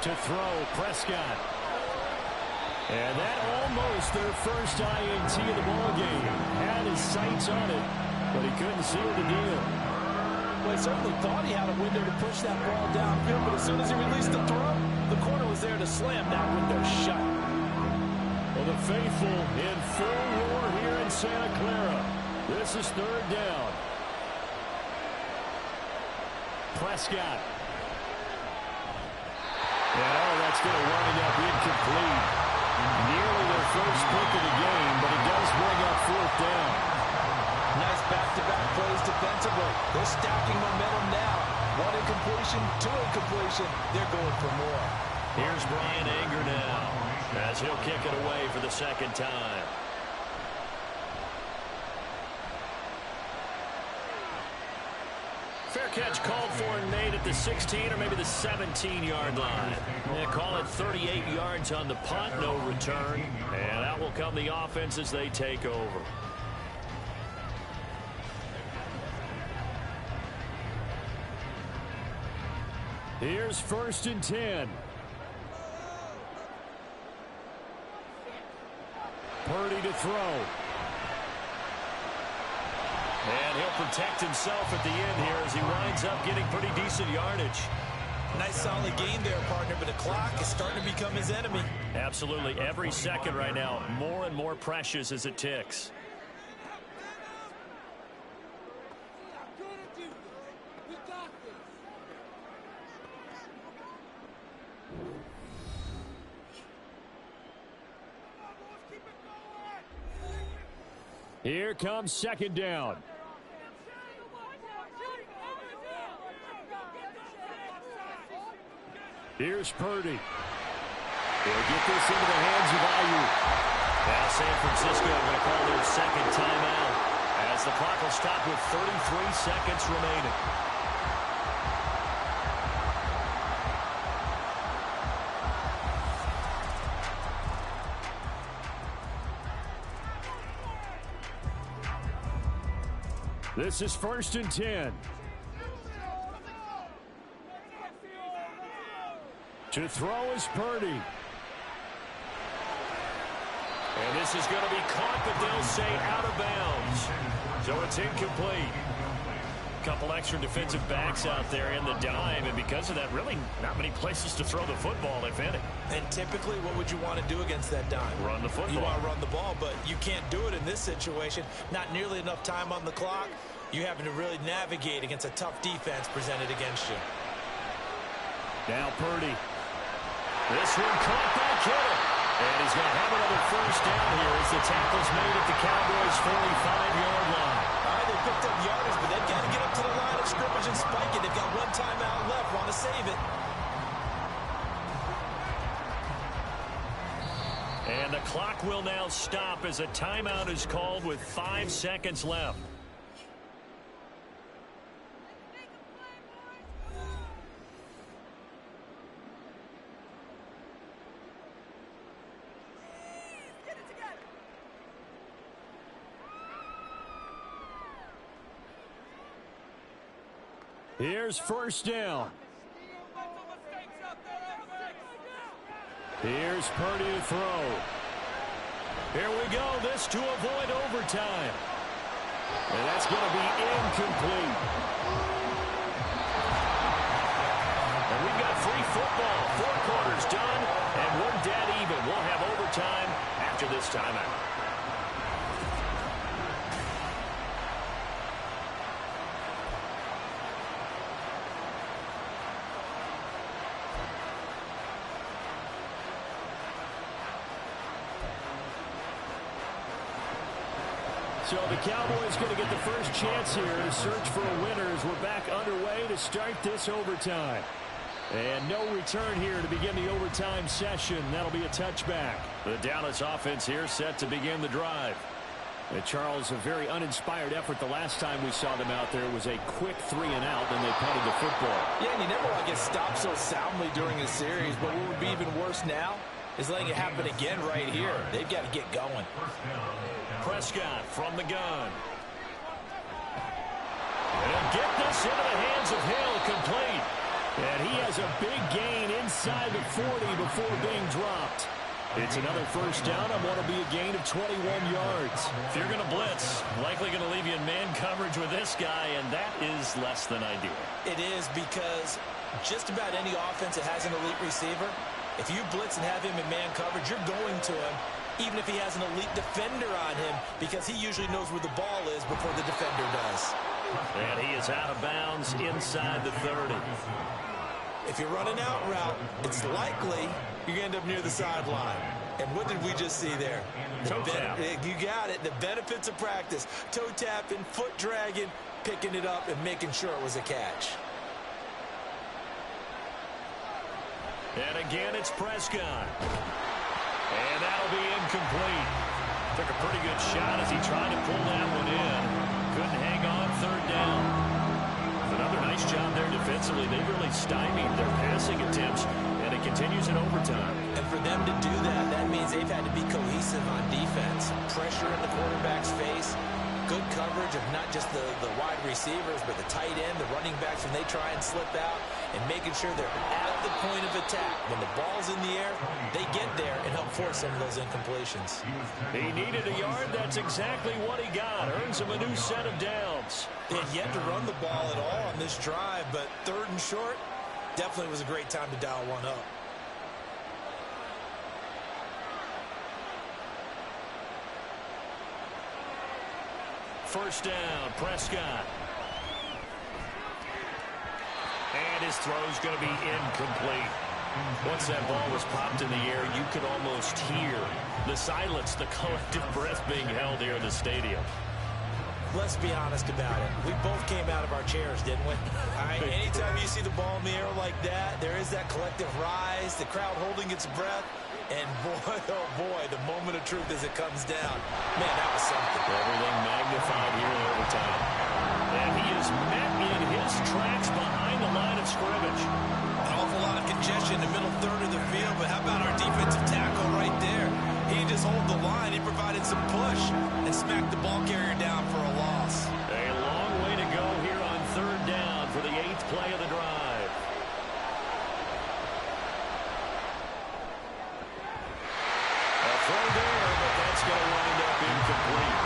To throw, Prescott. And that almost their first INT of the ballgame. Had his sights on it, but he couldn't seal the deal. Well, he certainly thought he had a window to push that ball downfield, but as soon as he released the throw, the corner was there to slam that window shut. Well, the faithful in full roar here in Santa Clara. This is third down. Prescott. And that's going to wind up incomplete. Nearly their first pick of the game, but it does bring up fourth down. Nice back-to-back plays defensively. They're stacking momentum now. One incompletion, two incompletion. They're going for more. Here's Bryan Anger now, as he'll kick it away for the second time. Fair catch called for and made at the 16 or maybe the 17-yard line. They call it 38 yards on the punt, no return. And out will come the offense as they take over. Here's first and 10. Purdy to throw. And he'll protect himself at the end here as he winds up getting pretty decent yardage. Nice solid gain there, partner, but the clock is starting to become his enemy. Absolutely. Every second right now, more and more precious as it ticks. Here comes second down. Here's Purdy. He'll get this into the hands of Ayuk. Now San Francisco going to call their second timeout as the clock will stop with 33 seconds remaining. This is first and 10. To throw is Purdy. And this is going to be caught, but they'll say out of bounds. So it's incomplete. Couple extra defensive backs out there in the dime, and because of that, really not many places to throw the football, if any. And typically, what would you want to do against that dime? Run the football. You want to run the ball, but you can't do it in this situation. Not nearly enough time on the clock. You're having to really navigate against a tough defense presented against you. Now Purdy. This one caught by Kittle. And he's going to have another first down here as the tackle's made at the Cowboys' 45-yard line. All right, they picked up yardage, but they've got to get up to the line of scrimmage and spike it. They've got one timeout left. Want to save it. And the clock will now stop as a timeout is called with 5 seconds left. Here's first down. Here's Purdy to throw. Here we go. This to avoid overtime. And that's going to be incomplete. And we've got free football. 4 quarters done, and we're dead even. We'll have overtime after this timeout. So the Cowboys going to get the first chance here to search for a winner as we're back underway to start this overtime. And no return here to begin the overtime session. That'll be a touchback. The Dallas offense here set to begin the drive. And Charles, a very uninspired effort the last time we saw them out there was a quick 3-and-out, then they punted the football. Yeah, and you never want to get stopped so soundly during a series, but what would be even worse now is letting it happen again right here. They've got to get going. Prescott from the gun. And get this into the hands of Hill, complete. And he has a big gain inside the 40 before being dropped. It's another first down on what will be a gain of 21 yards. If you're going to blitz, likely going to leave you in man coverage with this guy, and that is less than ideal. It is, because just about any offense that has an elite receiver, if you blitz and have him in man coverage, you're going to him, even if he has an elite defender on him, because he usually knows where the ball is before the defender does. And he is out of bounds inside the 30. If you're running out route, it's likely you're going to end up near the sideline. And what did we just see there? Toe tap. You got it. The benefits of practice. Toe tapping, foot dragging, picking it up, and making sure it was a catch. And again, it's Prescott. And that'll be incomplete. Took a pretty good shot as he tried to pull that one in. Couldn't hang on, third down. Another nice job there defensively. They really stymied their passing attempts, and it continues in overtime. And for them to do that, that means they've had to be cohesive on defense. Pressure in the quarterback's face. Good coverage of not just the wide receivers, but the tight end, the running backs when they try and slip out, and making sure they're at the point of attack. When the ball's in the air, they get there and help force some of those incompletions. He needed a yard. That's exactly what he got. Earns him a new set of downs. They had yet to run the ball at all on this drive, but third and short definitely was a great time to dial one up. First down, Prescott. And his throw's going to be incomplete. Once that ball was popped in the air, you could almost hear the silence, the collective breath being held here in the stadium. Let's be honest about it. We both came out of our chairs, didn't we? All right, anytime you see the ball in the air like that, there is that collective rise, the crowd holding its breath, and boy, oh boy, the moment of truth as it comes down. Man, that was something. Everything magnified here in overtime. And he is met in his tracks behind the line of scrimmage. An awful lot of congestion in the middle third of the field, but how about our defensive tackle right there? He didn't just hold the line, he provided some push and smacked the ball carrier down for a loss. A long way to go here on third down for the 8th play of the drive. A throw there, but that's going to wind up incomplete.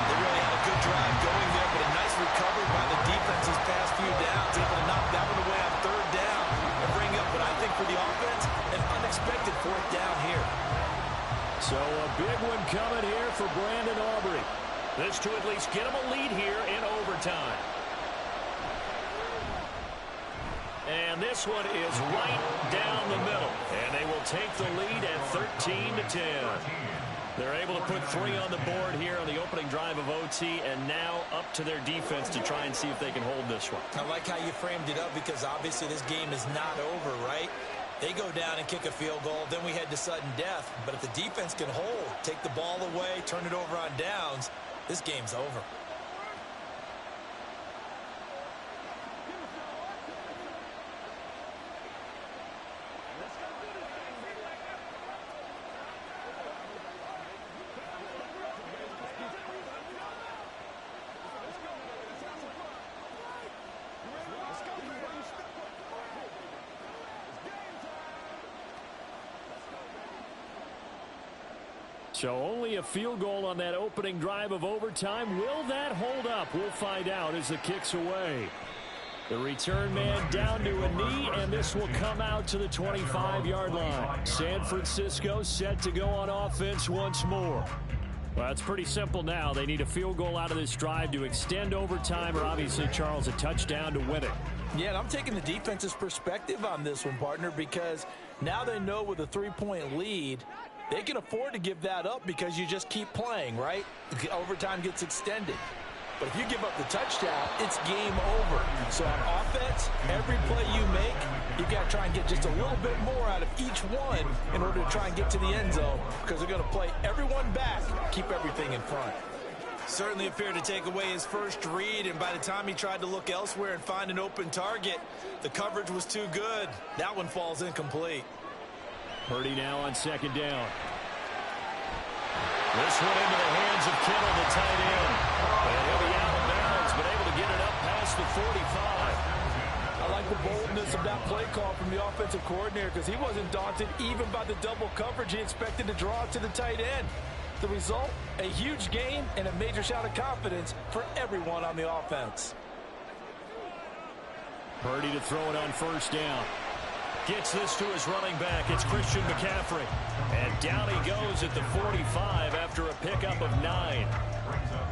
They really had a good drive going there, but a nice recovery by the defense these past few downs, able to knock that one away on third down and bring up what I think for the offense, an unexpected fourth down here. So a big one coming here for Brandon Aubrey. This to at least get him a lead here in overtime. And this one is right down the middle. And they will take the lead at 13-10. They're able to put 3 on the board here on the opening drive of OT, and now up to their defense to try and see if they can hold this one. I like how you framed it up, because obviously this game is not over, right? They go down and kick a field goal, then we head to sudden death. But if the defense can hold, take the ball away, turn it over on downs, this game's over. So only a field goal on that opening drive of overtime. Will that hold up? We'll find out as the kick's away. The return man down to a knee, and this will come out to the 25-yard line. San Francisco set to go on offense once more. Well, it's pretty simple now. They need a field goal out of this drive to extend overtime, or obviously, Charles, a touchdown to win it. Yeah, and I'm taking the defense's perspective on this one, partner, because now they know with a 3-point lead, They can afford to give that up because you just keep playing, right? Overtime gets extended. But if you give up the touchdown, it's game over. So on offense, every play you make, you've got to try and get just a little bit more out of each one in order to try and get to the end zone, because they're going to play everyone back, keep everything in front. Certainly appeared to take away his first read, and by the time he tried to look elsewhere and find an open target, the coverage was too good. That one falls incomplete. Purdy now on second down. This one into the hands of Kittle, the tight end. And he'll be out of bounds, but able to get it up past the 45. I like the boldness of that play call from the offensive coordinator, because he wasn't daunted even by the double coverage he expected to draw to the tight end. The result, a huge gain and a major shout of confidence for everyone on the offense. Purdy to throw it on first down. Gets this to his running back. It's Christian McCaffrey. And down he goes at the 45 after a pickup of 9.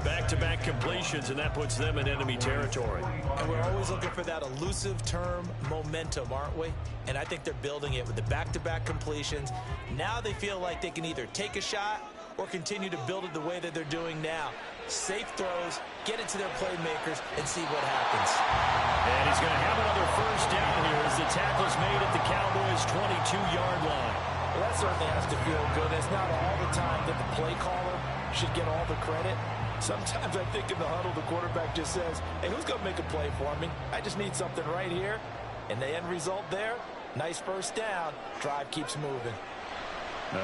Back-to-back completions, and that puts them in enemy territory. And we're always looking for that elusive term, momentum, aren't we? And I think they're building it with the back-to-back completions. Now they feel like they can either take a shot or continue to build it the way that they're doing now. Safe throws, get it to their playmakers, and see what happens. And he's going to have another first down here as the tackle's made at the Cowboys' 22-yard line. Well, that certainly has to feel good. It's not all the time that the play caller should get all the credit. Sometimes I think in the huddle, the quarterback just says, hey, who's going to make a play for me? I just need something right here. And the end result there, nice first down. Drive keeps moving.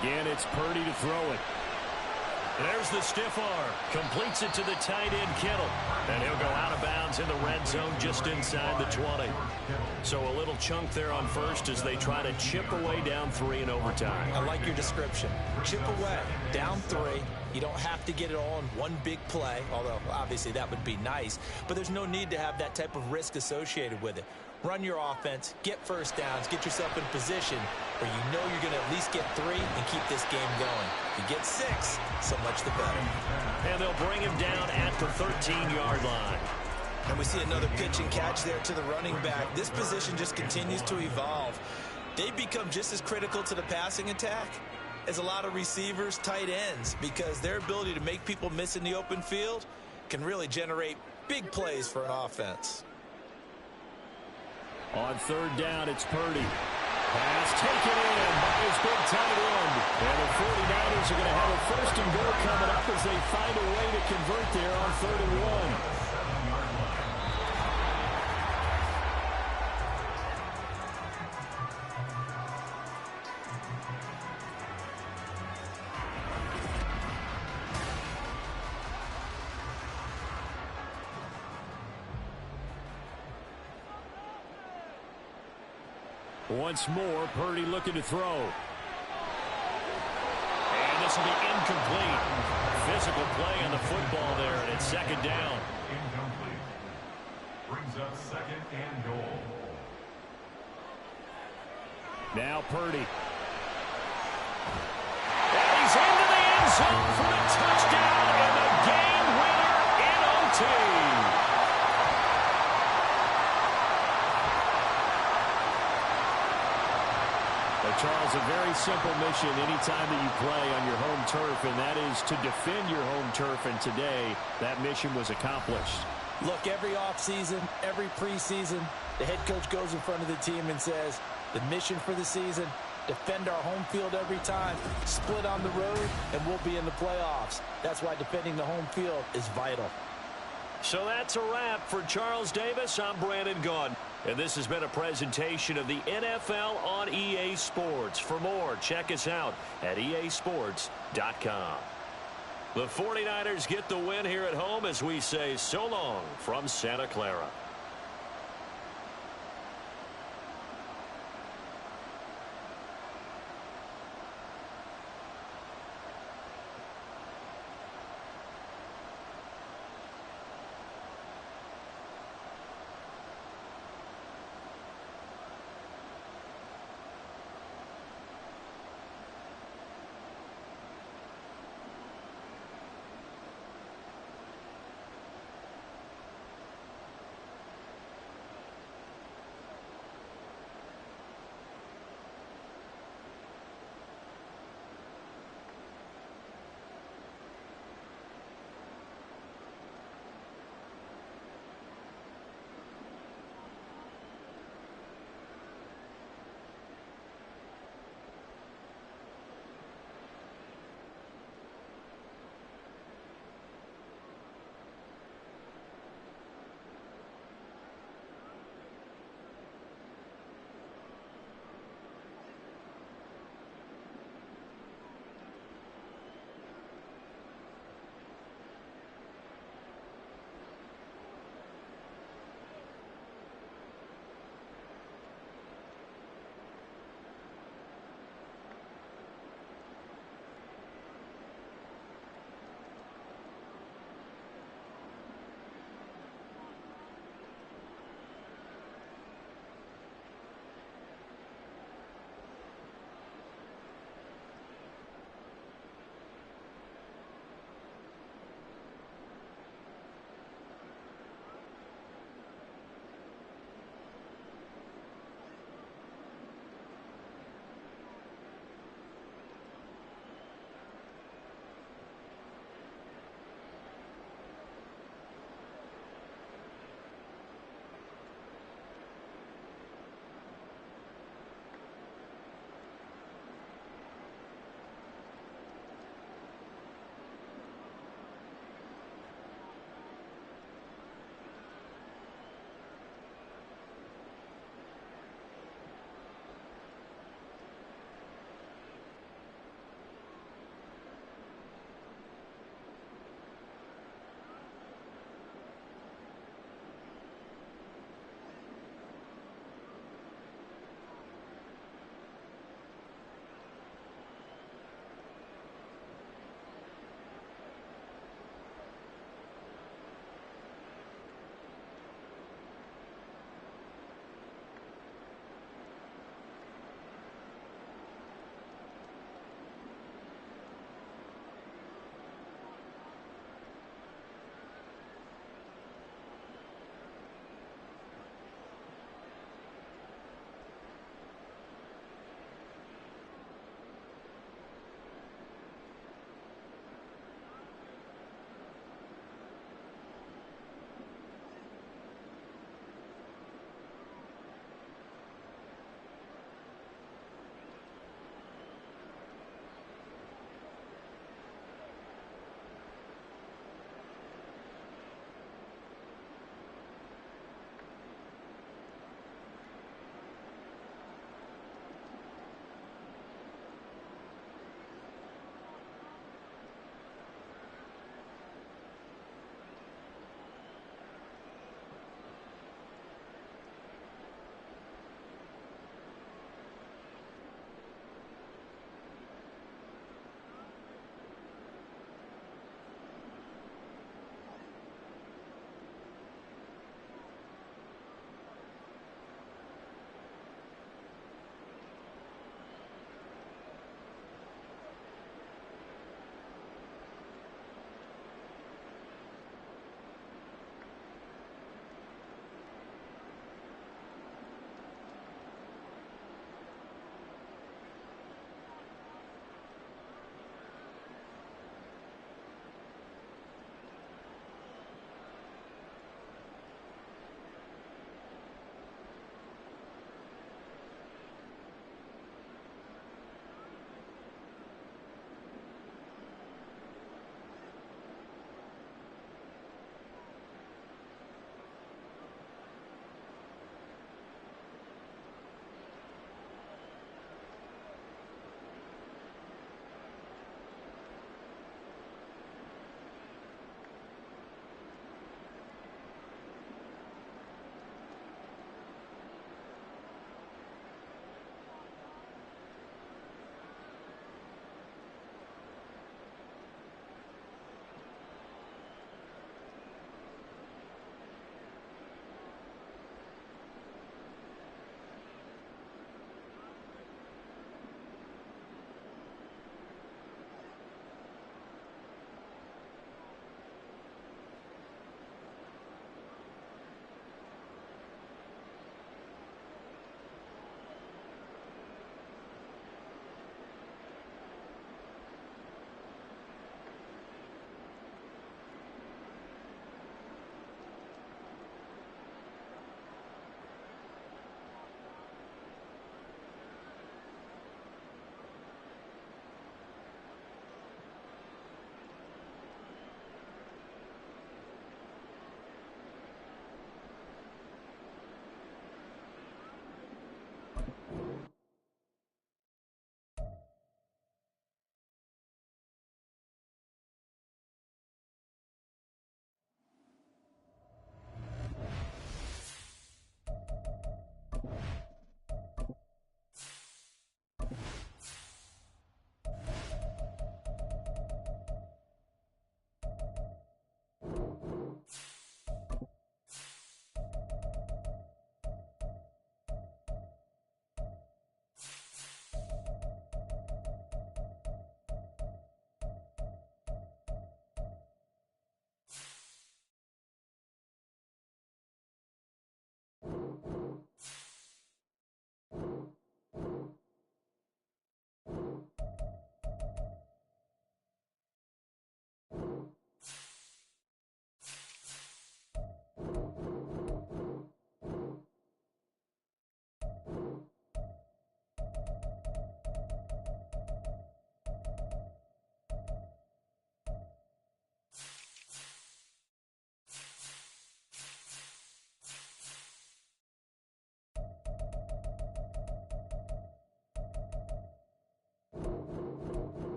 Again, it's Purdy to throw it. There's the stiff arm. Completes it to the tight end, Kittle. And he'll go out of bounds in the red zone just inside the 20. So a little chunk there on first as they try to chip away down 3 in overtime. I like your description. Chip away, down 3. You don't have to get it all in one big play, although obviously that would be nice. But there's no need to have that type of risk associated with it. Run your offense, get first downs, get yourself in position where you know you're going to at least get 3 and keep this game going. If you get 6, so much the better. And they'll bring him down at the 13-yard line. And we see another pitch and catch there to the running back. This position just continues to evolve. They become just as critical to the passing attack as a lot of receivers, tight ends, because their ability to make people miss in the open field can really generate big plays for an offense. On third down, it's Purdy. Pass taken in by his big tight end. And the 49ers are going to have a first and goal coming up as they find a way to convert there on 3rd and 1. Once more, Purdy looking to throw. And this will be incomplete. Physical play on the football there, and it's second down. Incomplete. Brings up 2nd and goal. Now Purdy. And he's into the end zone for the touchdown and the game winner in OT. Charles, a very simple mission anytime that you play on your home turf, and that is to defend your home turf, and today that mission was accomplished. Look, every offseason, every preseason, the head coach goes in front of the team and says, the mission for the season, defend our home field every time, split on the road, and we'll be in the playoffs. That's why defending the home field is vital. So that's a wrap for Charles Davis. I'm Brandon Gaudin. And this has been a presentation of the NFL on EA Sports. For more, check us out at easports.com. The 49ers get the win here at home as we say so long from Santa Clara.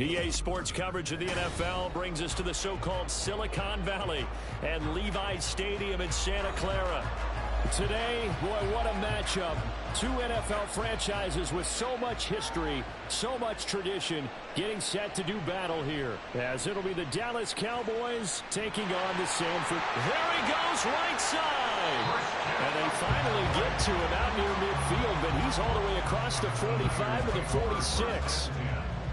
EA Sports coverage of the NFL brings us to the so-called Silicon Valley and Levi Stadium in Santa Clara. Today, boy, what a matchup. Two NFL franchises with so much history, so much tradition, getting set to do battle here. As it'll be the Dallas Cowboys taking on the Sanford. There he goes, right side. And they finally get to him out near midfield, but he's all the way across the 45 to the 46.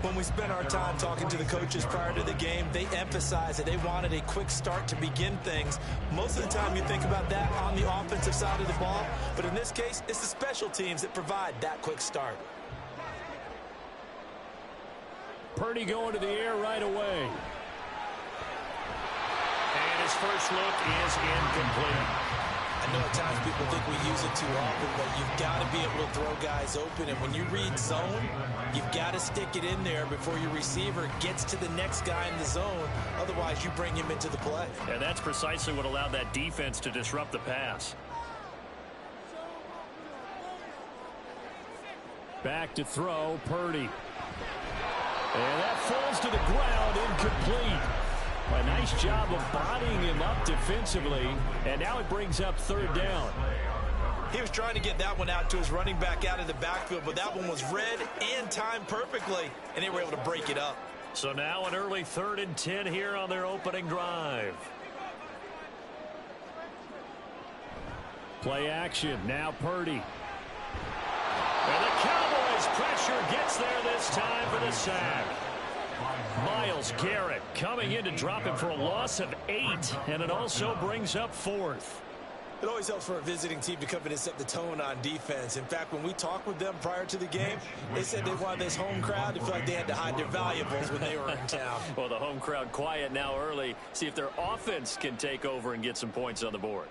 When we spent our time talking to the coaches prior to the game, they emphasized that they wanted a quick start to begin things. Most of the time you think about that on the offensive side of the ball, but in this case, it's the special teams that provide that quick start. Purdy going to the air right away. And his first look is incomplete. I know at times people think we use it too often, but you've got to be able to throw guys open. And when you read zone, you've got to stick it in there before your receiver gets to the next guy in the zone. Otherwise, you bring him into the play. And that's precisely what allowed that defense to disrupt the pass. Back to throw, Purdy. And that falls to the ground, incomplete. A nice job of bodying him up defensively, and now it brings up third down. He was trying to get that one out to his running back out of the backfield, but that one was read and timed perfectly, and they were able to break it up. So now an early 3rd and 10 here on their opening drive. Play action, now Purdy. And the Cowboys pressure gets there this time for the sack. Myles Garrett coming in to drop him for a loss of 8, and it also brings up 4th. It always helps for a visiting team to come in and set the tone on defense. In fact, when we talked with them prior to the game, they said they wanted this home crowd to feel like they had to hide their valuables when they were in town. Well, the home crowd quiet now early. See if their offense can take over and get some points on the board.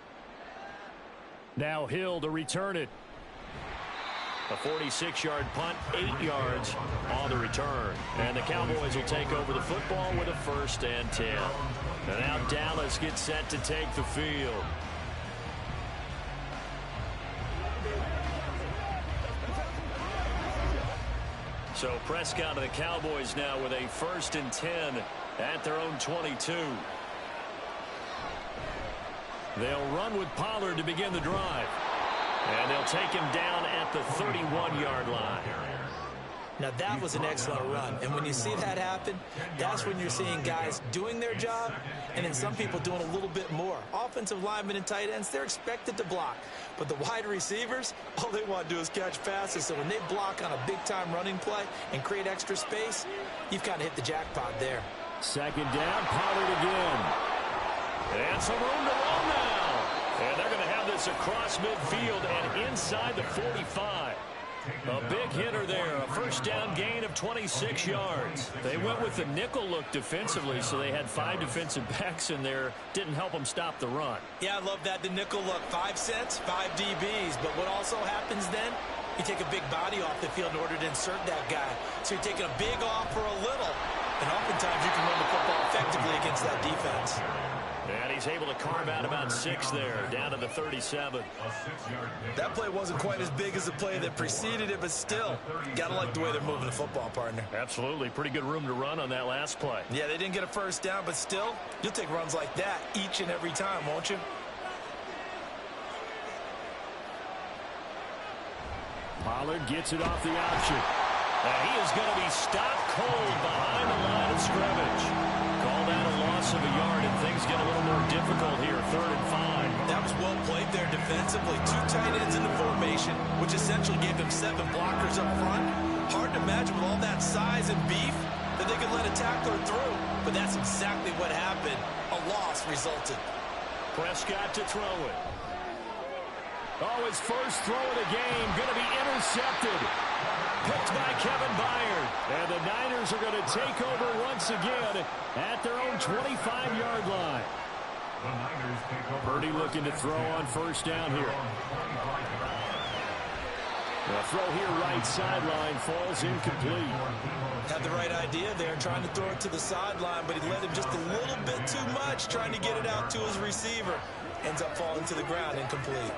Now Hill to return it. A 46-yard punt, 8 yards on the return. And the Cowboys will take over the football with a 1st and 10. And now Dallas gets set to take the field. So Prescott and the Cowboys now with a 1st and 10 at their own 22. They'll run with Pollard to begin the drive. And they'll take him down at the 31-yard line. Now, that was an excellent run. And when you see that happen, that's when you're seeing guys doing their job and then some people doing a little bit more. Offensive linemen and tight ends, they're expected to block. But the wide receivers, all they want to do is catch passes. So when they block on a big-time running play and create extra space, you've kind of hit the jackpot there. 2nd down, Pollard again. And some room to run now. And they're going to have this across midfield and inside the 45. A big hitter there, a 1st down gain of 26 yards. They went with the nickel look defensively, so they had 5 defensive backs in there. Didn't help them stop the run. Yeah, I love that, the nickel look. 5 cents, 5 DBs. But what also happens then, you take a big body off the field in order to insert that guy. So you're taking a big off for a little. And oftentimes you can run the football effectively against that defense. And he's able to carve out about 6 there, down to the 37. That play wasn't quite as big as the play that preceded it, but still, got to like the way they're moving the football, partner. Absolutely. Pretty good room to run on that last play. Yeah, they didn't get a 1st down, but still, you'll take runs like that each and every time, won't you? Pollard gets it off the option. And he is going to be stopped cold behind the line of scrimmage. Call that a loss of a yard, and things get a little more difficult here, 3rd and 5. That was well played there defensively. 2 tight ends in the formation, which essentially gave them 7 blockers up front. Hard to imagine with all that size and beef that they could let a tackler through. But that's exactly what happened. A loss resulted. Prescott to throw it. Oh, his first throw of the game, going to be intercepted. Picked by Kevin Byard. And the Niners are going to take over once again at their own 25-yard line. Purdy looking to throw on 1st down here. The throw here right sideline falls incomplete. Had the right idea there, trying to throw it to the sideline, but he let him just a little bit too much, trying to get it out to his receiver. Ends up falling to the ground, incomplete.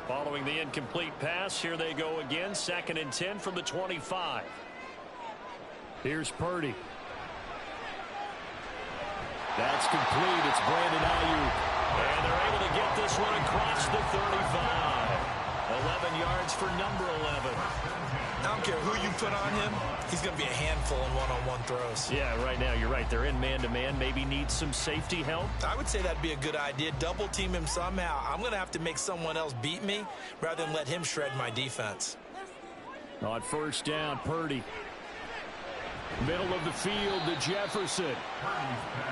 Following the incomplete pass, here they go again. 2nd and 10 from the 25. Here's Purdy. That's complete. It's Brandon Ayuk. And they're able to get this one across the 35. 11 yards for number 11. I don't care who you put on him. He's going to be a handful in one-on-one throws. Yeah, right now, you're right. They're in man-to-man. Maybe needs some safety help. I would say that'd be a good idea. Double team him somehow. I'm going to have to make someone else beat me rather than let him shred my defense. On 1st down, Purdy. Middle of the field to Jefferson.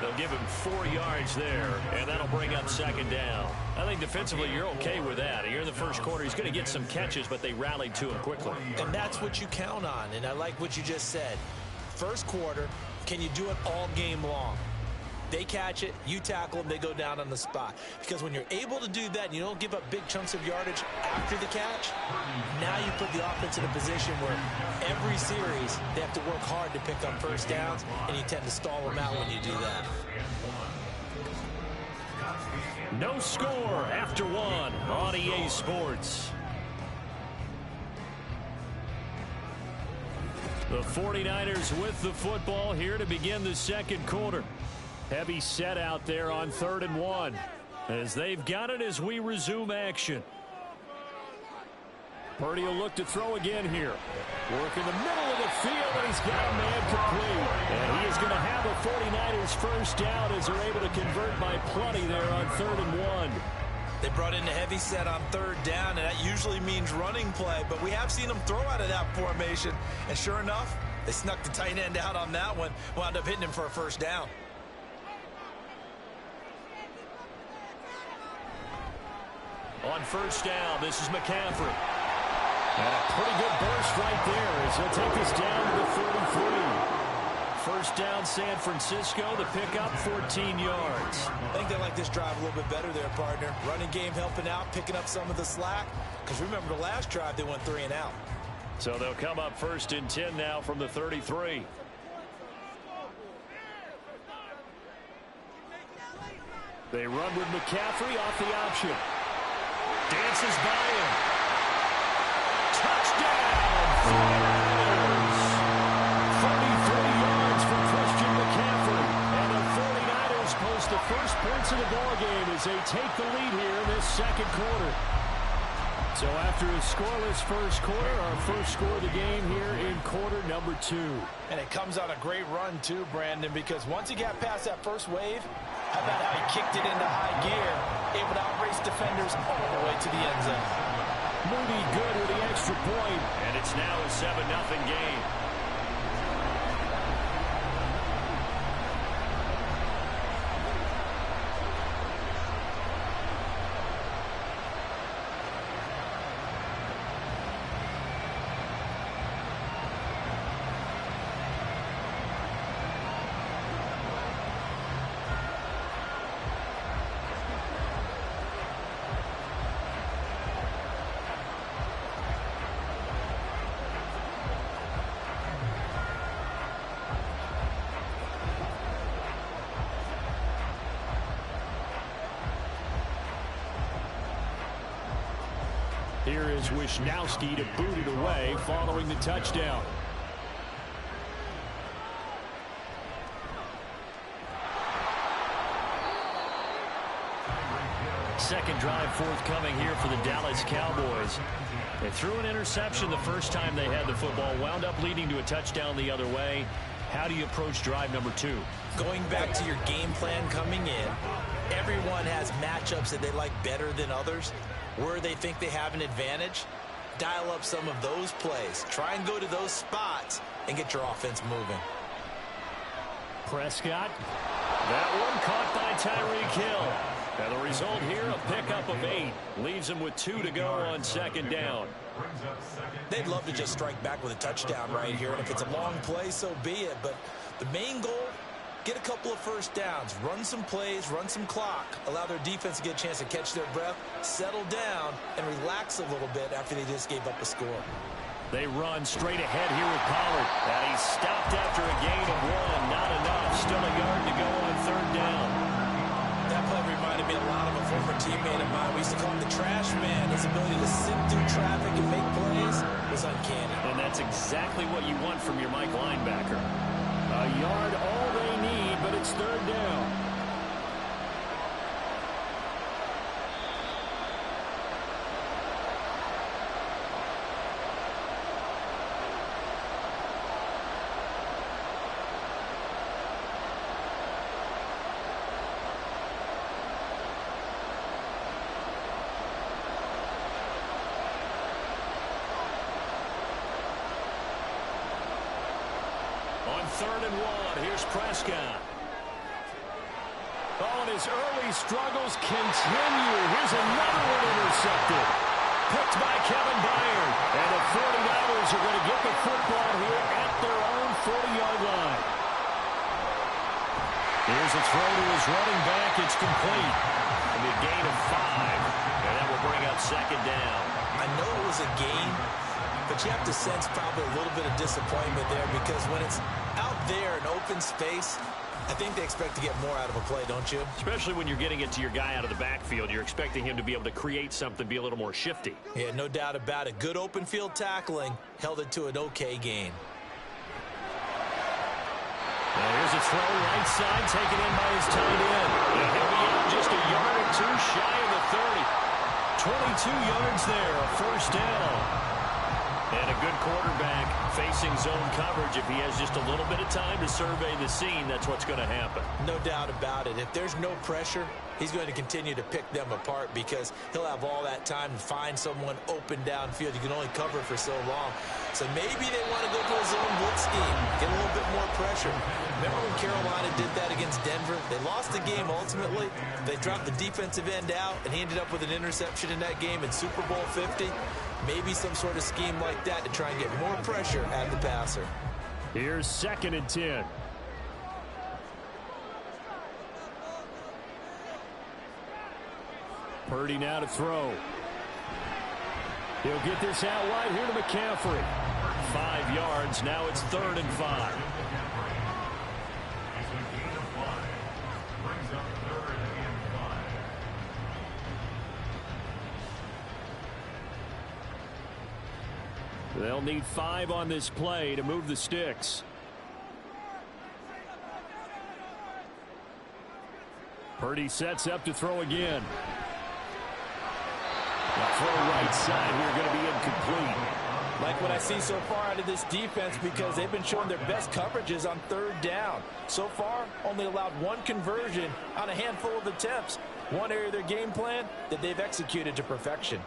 They'll give him 4 yards there, and that'll bring up 2nd down. I think defensively you're okay with that. Here in the first quarter, he's going to get some catches, but they rallied to him quickly. And that's what you count on, and I like what you just said. First quarter, can you do it all game long? They catch it, you tackle them, they go down on the spot. Because when you're able to do that, and you don't give up big chunks of yardage after the catch, now you put the offense in a position where every series they have to work hard to pick up first downs, and you tend to stall them out when you do that. No score after 1 on EA Sports. The 49ers with the football here to begin the second quarter. Heavy set out there on 3rd and 1 as they've got it as we resume action. Purdy will look to throw again here. Work in the middle of the field, and he's got a man complete. And he is going to have a 49ers first down as they're able to convert by plenty there on 3rd and 1. They brought in a heavy set on 3rd down, and that usually means running play. But we have seen them throw out of that formation. And sure enough, they snuck the tight end out on that one. Wound up hitting him for a first down. On 1st down, this is McCaffrey. And a pretty good burst right there as he'll take this down to the 33. First down, San Francisco. The pickup, 14 yards. I think they like this drive a little bit better there, partner. Running game helping out, picking up some of the slack. Because remember, the last drive, they went 3 and out. So they'll come up 1st and 10 now from the 33. They run with McCaffrey off the option. Dances by him. Touchdown! 33 yards for Christian McCaffrey. And the 49ers post the first points of the ballgame as they take the lead here in this second quarter. So after a scoreless first quarter, our first score of the game here in quarter number 2. And it comes on a great run too, Brandon, because once he got past that first wave, how about how he kicked it into high gear, able to outrace defenders all the way to the end zone. Moody good with the extra point, and it's now a 7-0 game. Here is Wisnowski to boot it away following the touchdown. Second drive forthcoming here for the Dallas Cowboys. They threw an interception the first time they had the football, wound up leading to a touchdown the other way. How do you approach drive number 2? Going back to your game plan coming in, everyone has matchups that they like better than others. Where they think they have an advantage, dial up some of those plays. Try and go to those spots and get your offense moving. Prescott. That one caught by Tyreek Hill. And the result here, a pickup of 8. Leaves them with 2 to go on 2nd down. They'd love to just strike back with a touchdown right here. And if it's a long play, so be it. But the main goal, get a couple of first downs, run some plays, run some clock, allow their defense to get a chance to catch their breath, settle down, and relax a little bit after they just gave up a score. They run straight ahead here with Pollard. And he's stopped after a gain of 1. Not enough. Still a yard to go on 3rd down. That play reminded me a lot of a former teammate of mine. We used to call him the trash man. His ability to sift through traffic and make plays was uncanny. And that's exactly what you want from your Mike linebacker. A yard all they need, but it's third down. Third and one. Here's Prescott. Oh, and his early struggles continue. Here's another one intercepted. Picked by Kevin Byard. And the 49ers are going to get the football here at their own 40-yard line. Here's a throw to his running back. It's complete. It'll be a gain of 5. And that will bring up second down. I know it was a gain, but you have to sense probably a little bit of disappointment there because when it's out there in open space, I think they expect to get more out of a play, don't you? Especially when you're getting it to your guy out of the backfield. You're expecting him to be able to create something, be a little more shifty. Yeah, no doubt about it. Good open field tackling held it to an okay gain. Now here's a throw right side taken in by his tight end. And he'll be out just a yard or two shy of the 30. 22 yards there, a first down. And a good quarterback facing zone coverage. If he has just a little bit of time to survey the scene, that's what's going to happen. No doubt about it. If there's no pressure, he's going to continue to pick them apart because he'll have all that time to find someone open downfield. You can only cover for so long. So maybe they want to go to a zone blitz scheme, get a little bit more pressure. Remember when Carolina did that against Denver? They lost the game ultimately. They dropped the defensive end out, and he ended up with an interception in that game in Super Bowl 50. Maybe some sort of scheme like that to try and get more pressure at the passer. Here's second and 10. Purdy now to throw. He'll get this out wide here to McCaffrey. 5 yards. Now it's third and 5. They'll need 5 on this play to move the sticks. Purdy sets up to throw again. The throw right side here going to be incomplete. Like what I see so far out of this defense because they've been showing their best coverages on third down. So far, only allowed 1 conversion on a handful of attempts. One area of their game plan that they've executed to perfection.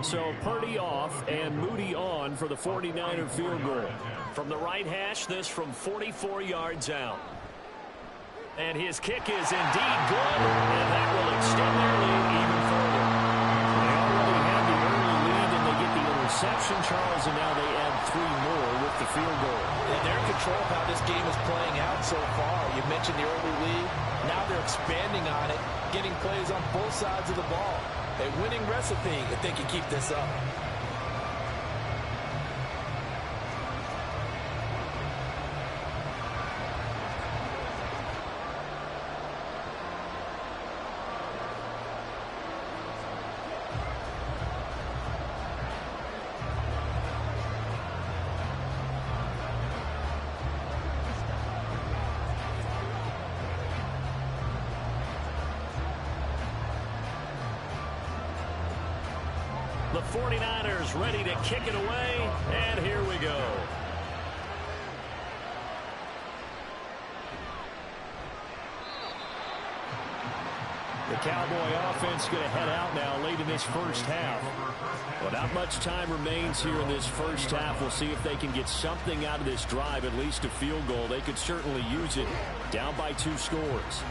So Purdy off and Moody on for the 49er field goal. From the right hash, this from 44 yards out. And his kick is indeed good, and that will extend their lead even further. They already had the early lead, and they get the interception, Charles, and now they add 3 more with the field goal. And they're in control of how this game is playing out so far. You mentioned the early lead. Now they're expanding on it, getting plays on both sides of the ball. A winning recipe if they can keep this up. The 49ers ready to kick it away, and here we go. The Cowboy offense going to head out now late in this first half. Well, not much time remains here in this first half. We'll see if they can get something out of this drive, at least a field goal. They could certainly use it, down by 2 scores.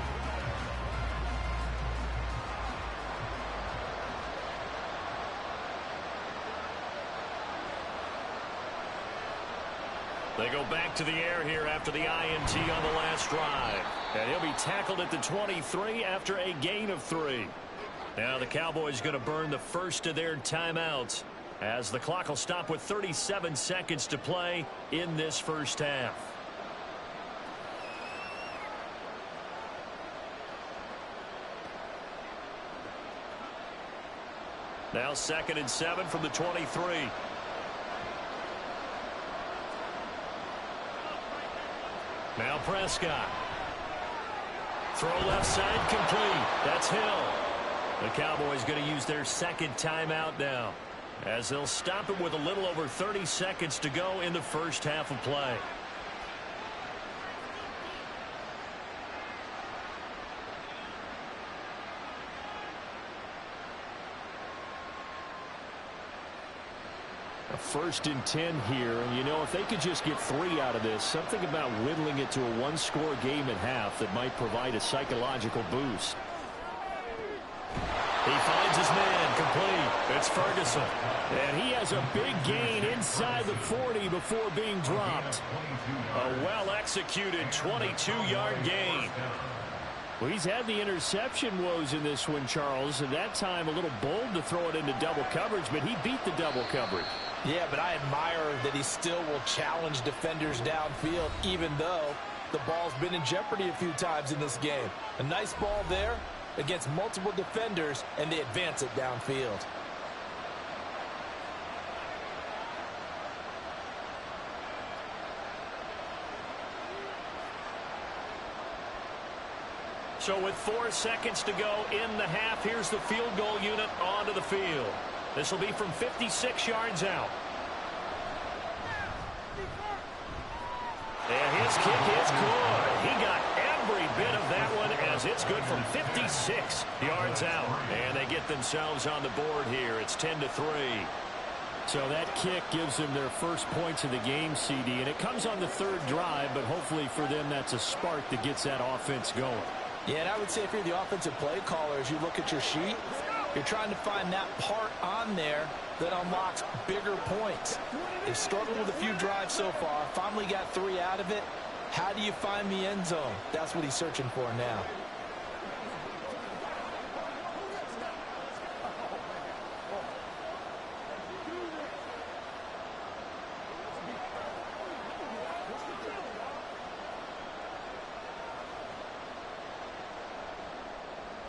They go back to the air here after the INT on the last drive. And he'll be tackled at the 23 after a gain of 3. Now the Cowboys going to burn the first of their timeouts as the clock will stop with 37 seconds to play in this first half. Now 2nd and 7 from the 23. Now Prescott. Throw left side complete. That's Hill. The Cowboys going to use their 2nd timeout now, as they'll stop it with a little over 30 seconds to go in the first half of play. A 1st and 10 here, and you know, if they could just get 3 out of this, something about whittling it to a 1-score game at half that might provide a psychological boost. He finds his man complete. It's Ferguson. And he has a big gain inside the 40 before being dropped. A well-executed 22-yard gain. Well, he's had the interception woes in this one, Charles. At that time, a little bold to throw it into double coverage, but he beat the double coverage. Yeah, but I admire that he still will challenge defenders downfield, even though the ball's been in jeopardy a few times in this game. A nice ball there against multiple defenders, and they advance it downfield. So with 4 seconds to go in the half, here's the field goal unit onto the field. This will be from 56 yards out. And his kick is good. He got every bit of that one, as it's good from 56 yards out. And they get themselves on the board here. It's 10-3. So that kick gives them their first points of the game, CD. And it comes on the 3rd drive, but hopefully for them that's a spark that gets that offense going. Yeah, and I would say if you're the offensive play caller, as you look at your sheet, you're trying to find that part on there that unlocks bigger points. They've struggled with a few drives so far. Finally got 3 out of it. How do you find the end zone? That's what he's searching for now.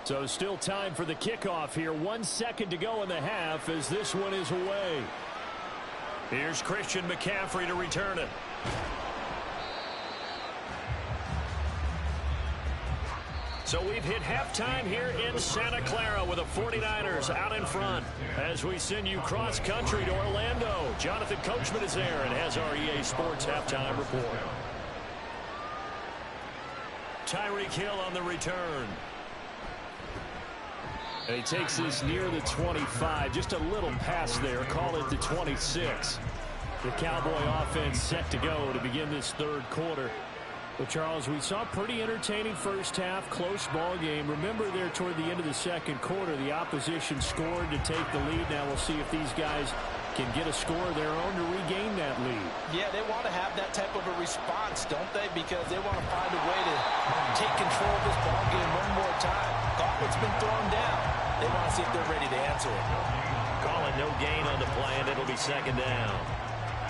So still time for the kickoff here. 1 second to go in the half as this one is away. Here's Christian McCaffrey to return it. So we've hit halftime here in Santa Clara with the 49ers out in front. As we send you cross-country to Orlando, Jonathan Coachman is there and has our EA Sports halftime report. Tyreek Hill on the return. And he takes this near the 25. Just a little pass there. Call it the 26. The Cowboy offense set to go to begin this 3rd quarter. Well, Charles, we saw a pretty entertaining first half, close ball game. Remember there toward the end of the 2nd quarter, the opposition scored to take the lead. Now we'll see if these guys can get a score of their own to regain that lead. Yeah, they want to have that type of a response, don't they? Because they want to find a way to take control of this ball game one more time. Gauntlet's been thrown down. They want to see if they're ready to answer it. Calling no gain on the play, and it'll be 2nd down.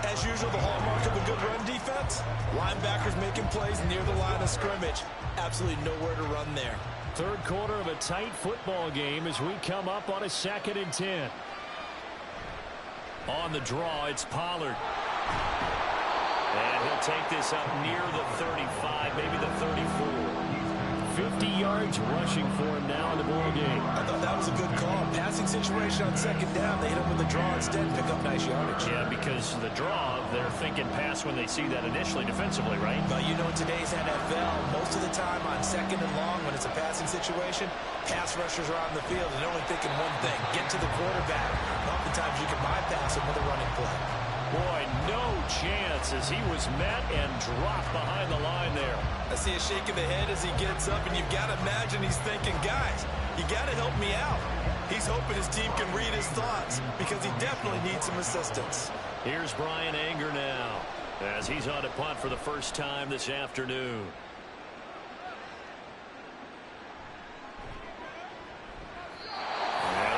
As usual, the hallmark of a good run defense, linebackers making plays near the line of scrimmage. Absolutely nowhere to run there. 3rd quarter of a tight football game as we come up on a 2nd and 10. On the draw, it's Pollard. And he'll take this up near the 35, maybe the 34. 50 yards rushing for him now in the ball game. I thought that was a good call. Passing situation on 2nd down. They hit him with the draw instead, pick up nice yardage. Yeah, because the draw, they're thinking pass when they see that initially defensively, right? But you know, in today's NFL, most of the time on 2nd and long, when it's a passing situation, pass rushers are on the field and they're only thinking one thing, get to the quarterback. Oftentimes you can bypass him with a running play. Boy, no chance as he was met and dropped behind the line there. I see a shake of the head as he gets up, and you've got to imagine he's thinking, guys, you got to help me out. He's hoping his team can read his thoughts because he definitely needs some assistance. Here's Brian Anger now as he's on a punt for the first time this afternoon.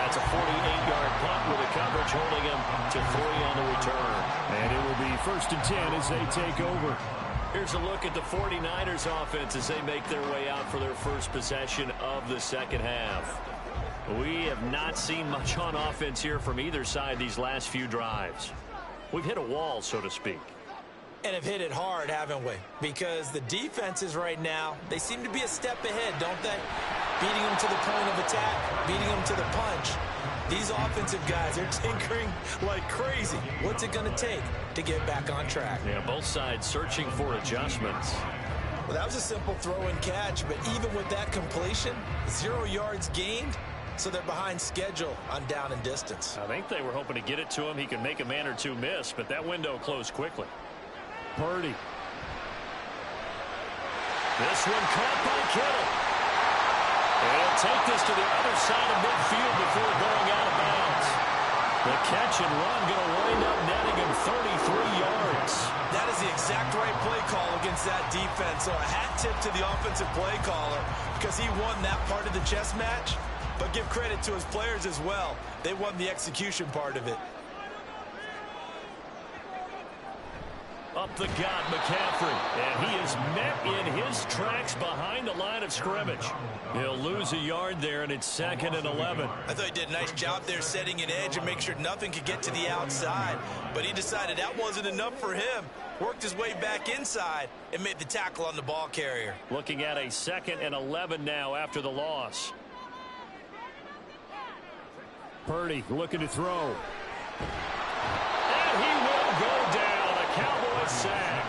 That's a 48-yard punt with a coverage holding him to 3 on the return. And it will be 1st and 10 as they take over. Here's a look at the 49ers offense as they make their way out for their first possession of the 2nd half. We have not seen much on offense here from either side these last few drives. We've hit a wall, so to speak. And have hit it hard, haven't we? Because the defenses right now, they seem to be a step ahead, don't they? Beating them to the point of attack, beating them to the punch. These offensive guys are tinkering like crazy. What's it going to take to get back on track? Yeah, both sides searching for adjustments. Well, that was a simple throw and catch, but even with that completion, 0 yards gained, so they're behind schedule on down and distance. I think they were hoping to get it to him. He could make a man or two miss, but that window closed quickly. Purdy. This one caught by Kittle. And he'll take this to the other side of midfield before going out of bounds. The catch and run going to wind up netting him 33 yards. That is the exact right play call against that defense. So a hat tip to the offensive play caller because he won that part of the chess match. But give credit to his players as well. They won the execution part of it. Up the gut, McCaffrey. And he is met in his tracks behind the line of scrimmage. He'll lose a yard there, and it's 2nd and 11. I thought he did a nice job there setting an edge and make sure nothing could get to the outside. But he decided that wasn't enough for him. Worked his way back inside and made the tackle on the ball carrier. Looking at a 2nd and 11 now after the loss. Purdy looking to throw. And he will go down. Cowboys sack.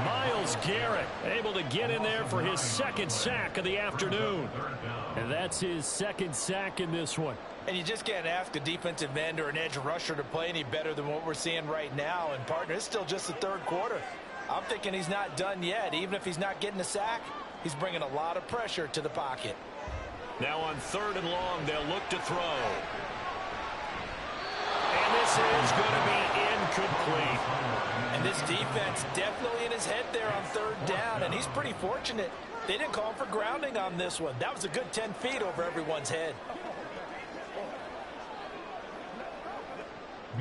Myles Garrett able to get in there for his 2nd sack of the afternoon. And that's his 2nd sack in this one. And you just can't ask a defensive end or an edge rusher to play any better than what we're seeing right now. And, partner, it's still just the 3rd quarter. I'm thinking he's not done yet. Even if he's not getting a sack, he's bringing a lot of pressure to the pocket. Now on 3rd and long, they'll look to throw. And this is going to be incomplete. And this defense definitely in his head there on 3rd down, and he's pretty fortunate. They didn't call him for grounding on this one. That was a good 10 feet over everyone's head.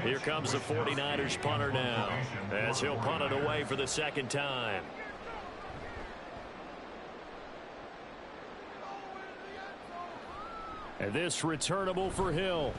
Here comes the 49ers punter now, as he'll punt it away for the 2nd time. And this returnable for Hill.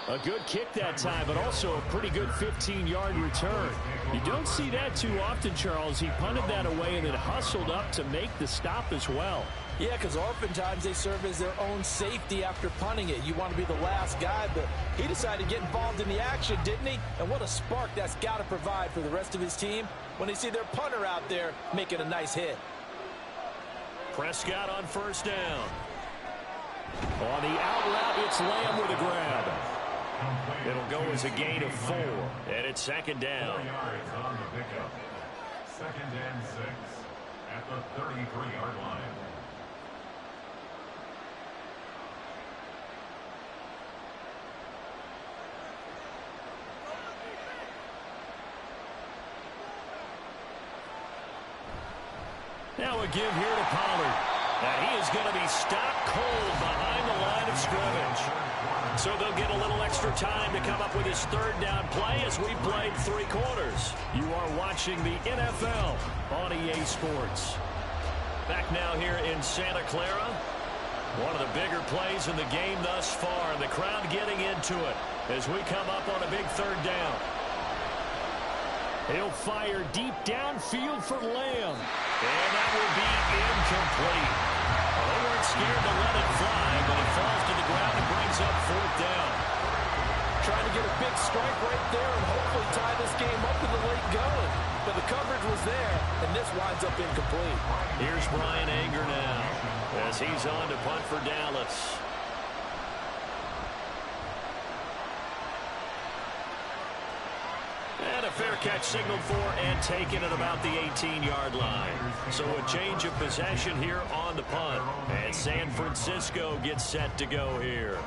A good kick that time, but also a pretty good 15-yard return. You don't see that too often, Charles. He punted that away and then hustled up to make the stop as well. Yeah, because oftentimes they serve as their own safety after punting it. You want to be the last guy, but he decided to get involved in the action, didn't he? And what a spark that's got to provide for the rest of his team when they see their punter out there making a nice hit. Prescott on 1st down. On the out route, it's Lamb with a grab. It'll go as a gain of 4, and it's 2nd down. 4 yards on the pickup. 2nd and 6 at the 33-yard line. Now a give here to Pollard. Now he is going to be stopped cold behind the line of scrimmage. So they'll get a little extra time to come up with his 3rd down play as we played 3 quarters. You are watching the NFL on EA Sports. Back now here in Santa Clara. One of the bigger plays in the game thus far. And the crowd getting into it as we come up on a big 3rd down. He'll fire deep downfield for Lamb. And that will be incomplete. Well, they weren't scared to let it fly, but it falls to the ground and brings up 4th down. Trying to get a big strike right there and hopefully tie this game up in the late going. But the coverage was there, and this winds up incomplete. Here's Brian Anger now as he's on to punt for Dallas. And a fair catch signaled for and taken at about the 18-yard line. So a change of possession here on the punt. And San Francisco gets set to go here.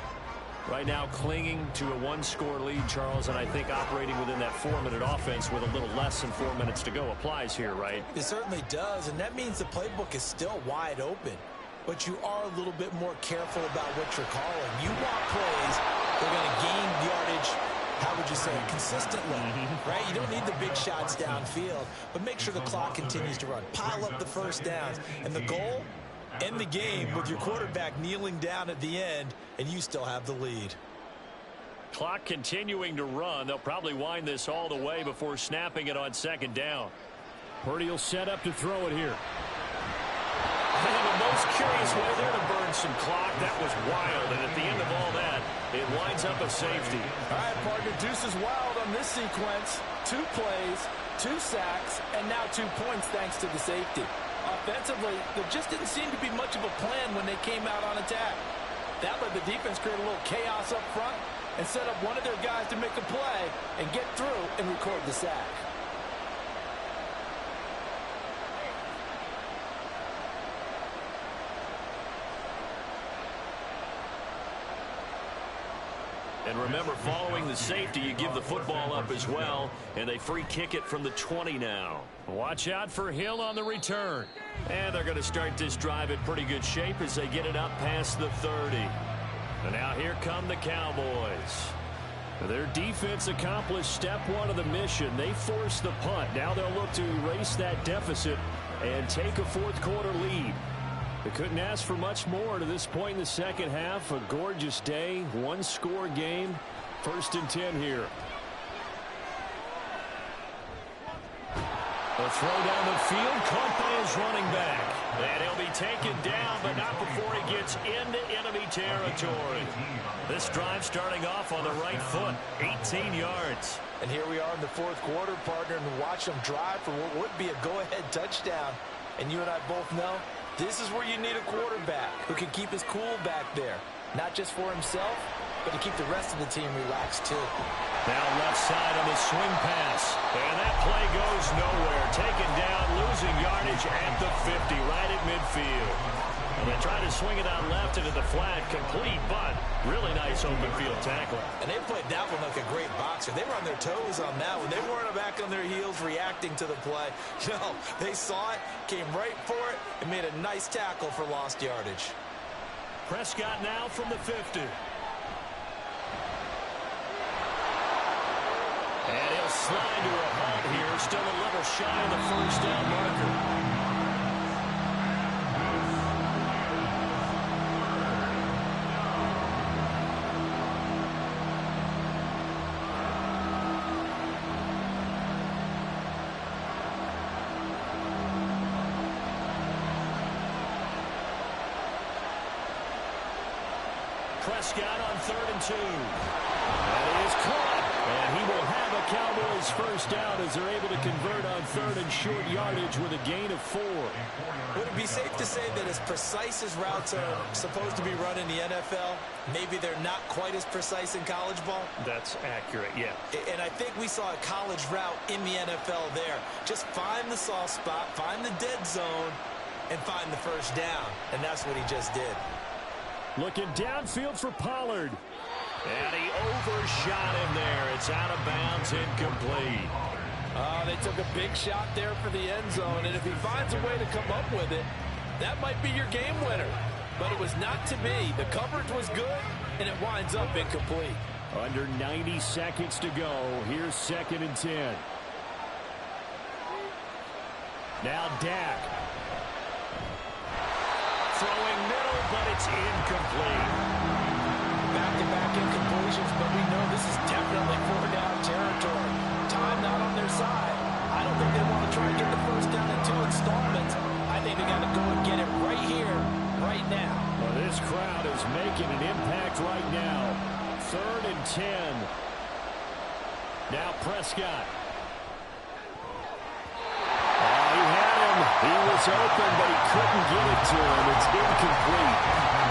Right now clinging to a 1-score lead, Charles, and I think operating within that 4-minute offense with a little less than 4 minutes to go applies here, right? It certainly does, and that means the playbook is still wide open. But you are a little bit more careful about what you're calling. You want plays that are going to gain yardage, how would you say, consistently, right? You don't need the big shots downfield, but make sure the clock continues to run. Pile up the first downs. And the goal, End the game with your quarterback kneeling down at the end, and you still have the lead. Clock continuing to run. They'll probably wind this all the way before snapping it on second down. Purdy will set up to throw it here. The most curious way there to burn some clock. That was wild, and at the end of all that, it winds up a safety. All right, partner, deuce is wild on this sequence. 2 plays, 2 sacks, and now 2 points thanks to the safety. Offensively, there just didn't seem to be much of a plan when they came out on attack. That let the defense create a little chaos up front and set up one of their guys to make a play and get through and record the sack. And remember, following the safety, you give the football up as well, and they free kick it from the 20 now. Watch out for Hill on the return. And they're going to start this drive in pretty good shape as they get it up past the 30. And now here come the Cowboys. Their defense accomplished step 1 of the mission. They forced the punt. Now they'll look to erase that deficit and take a fourth-quarter lead. They couldn't ask for much more to this point in the second half. A gorgeous day, 1-score game. 1st and 10 here. A throw down the field, caught by his running back. And he'll be taken down, but not before he gets into enemy territory. This drive starting off on the right foot, 18 yards. And here we are in the 4th quarter, partner, and watch them drive for what would be a go-ahead touchdown. And you and I both know this is where you need a quarterback who can keep his cool back there. Not just for himself, but to keep the rest of the team relaxed too. Now left side on the swing pass. And that play goes nowhere. Taken down, losing yardage at the 50, right at midfield. And they try to swing it out left into the flat, complete, but really nice open field tackle. And they played that one like a great boxer. They were on their toes on that one. They weren't back on their heels reacting to the play. No, they saw it, came right for it, and made a nice tackle for lost yardage. Prescott now from the 50. And he'll slide to a halt here, still a little shy of the first down marker. Prescott on 3rd and 2. That is caught. And he will have a Cowboys first down as they're able to convert on 3rd and short yardage with a gain of 4. Would it be safe to say that as precise as routes are supposed to be run in the NFL, maybe they're not quite as precise in college ball? That's accurate, yeah. And I think we saw a college route in the NFL there. Just find the soft spot, find the dead zone, and find the first down. And that's what he just did. Looking downfield for Pollard. And he overshot him there. It's out of bounds, incomplete. They took a big shot there for the end zone, and if he finds a way to come up with it, that might be your game winner. But it was not to be. The coverage was good, and it winds up incomplete. Under 90 seconds to go. Here's 2nd and 10. Now Dak. Throwing middle, but it's incomplete. Back-to-back incompletions, but we know this is definitely 4-down territory. Time not on their side. I don't think they want to try and get the first down in 2 installments. I think they got to go and get it right here, right now. Well, this crowd is making an impact right now. 3rd and 10. Now Prescott. He had him. He was open, but he couldn't get it to him. It's incomplete.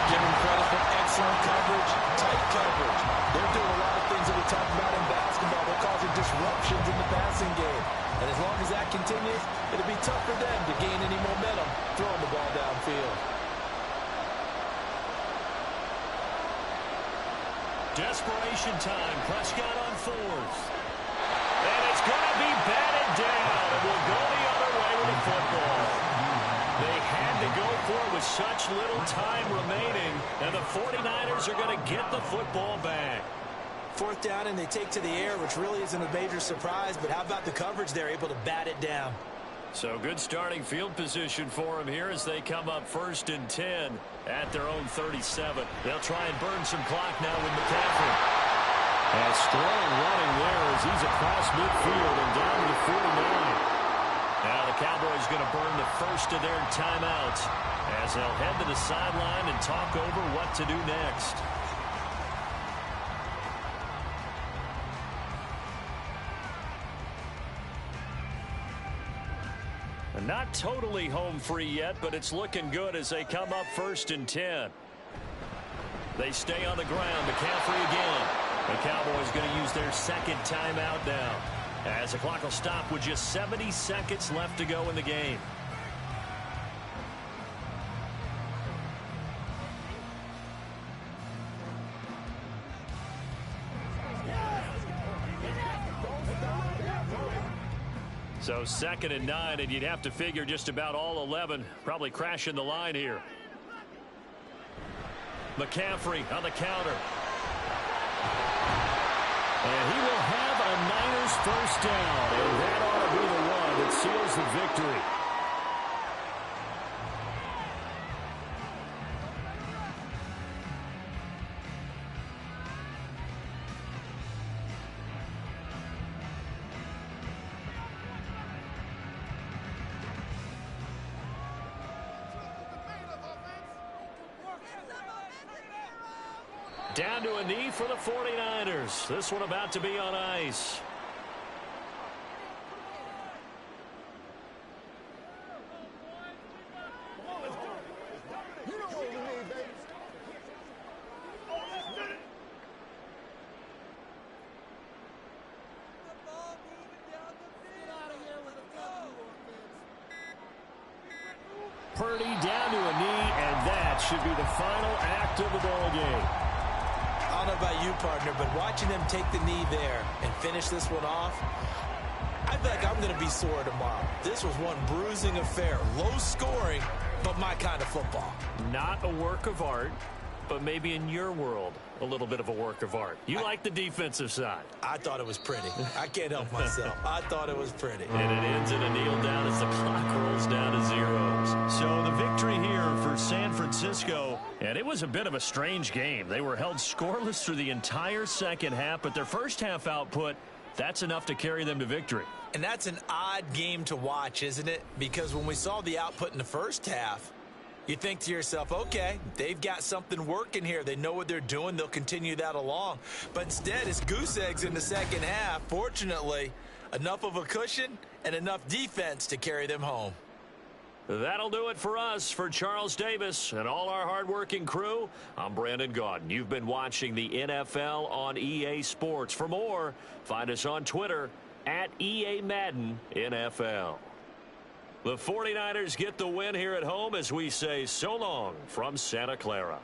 Give him credit for excellent coverage, tight coverage. They're doing a lot of things that we talk about in basketball. They're causing disruptions in the passing game. And as long as that continues, it'll be tough for them to gain any momentum throwing the ball downfield. Desperation time. Prescott on 4th. And it's going to be batted down. And we'll go the other way with the football. They had to go for it with such little time remaining. And the 49ers are going to get the football back. 4th down, and they take to the air, which really isn't a major surprise. But how about the coverage there, able to bat it down? So good starting field position for them here as they come up 1st and 10 at their own 37. They'll try and burn some clock now with McCaffrey. And strong running there as he's across midfield and down to the 49. Now the Cowboys going to burn the first of their timeouts as they'll head to the sideline and talk over what to do next. Not totally home free yet, but it's looking good as they come up 1st and 10. They stay on the ground. McCaffrey again. The Cowboys going to use their second timeout now, as the clock will stop with just 70 seconds left to go in the game. So 2nd and 9, and you'd have to figure just about all 11 probably crashing the line here. McCaffrey on the counter. And he will have a Niners first down, and that ought to be the one that seals the victory. Down to a knee for the 49ers. This one about to be on ice. Purdy down to a knee, and that should be the final act of the ball game. I don't know about you, partner, but watching them take the knee there and finish this one off, I feel like I'm going to be sore tomorrow. This was one bruising affair. Low scoring, but my kind of football. Not a work of art, but maybe in your world, a little bit of a work of art. You like the defensive side. I thought it was pretty. I can't help myself. I thought it was pretty. And it ends in a kneel down as the clock rolls down to zeros. So the victory here for San Francisco, and it was a bit of a strange game. They were held scoreless through the entire second half, but their first half output, that's enough to carry them to victory. And that's an odd game to watch, isn't it? Because when we saw the output in the first half, you think to yourself, okay, they've got something working here. They know what they're doing. They'll continue that along. But instead, it's goose eggs in the second half. Fortunately, enough of a cushion and enough defense to carry them home. That'll do it for us. For Charles Davis and all our hardworking crew, I'm Brandon Gaudin. You've been watching the NFL on EA Sports. For more, find us on Twitter at EA Madden NFL. The 49ers get the win here at home as we say so long from Santa Clara.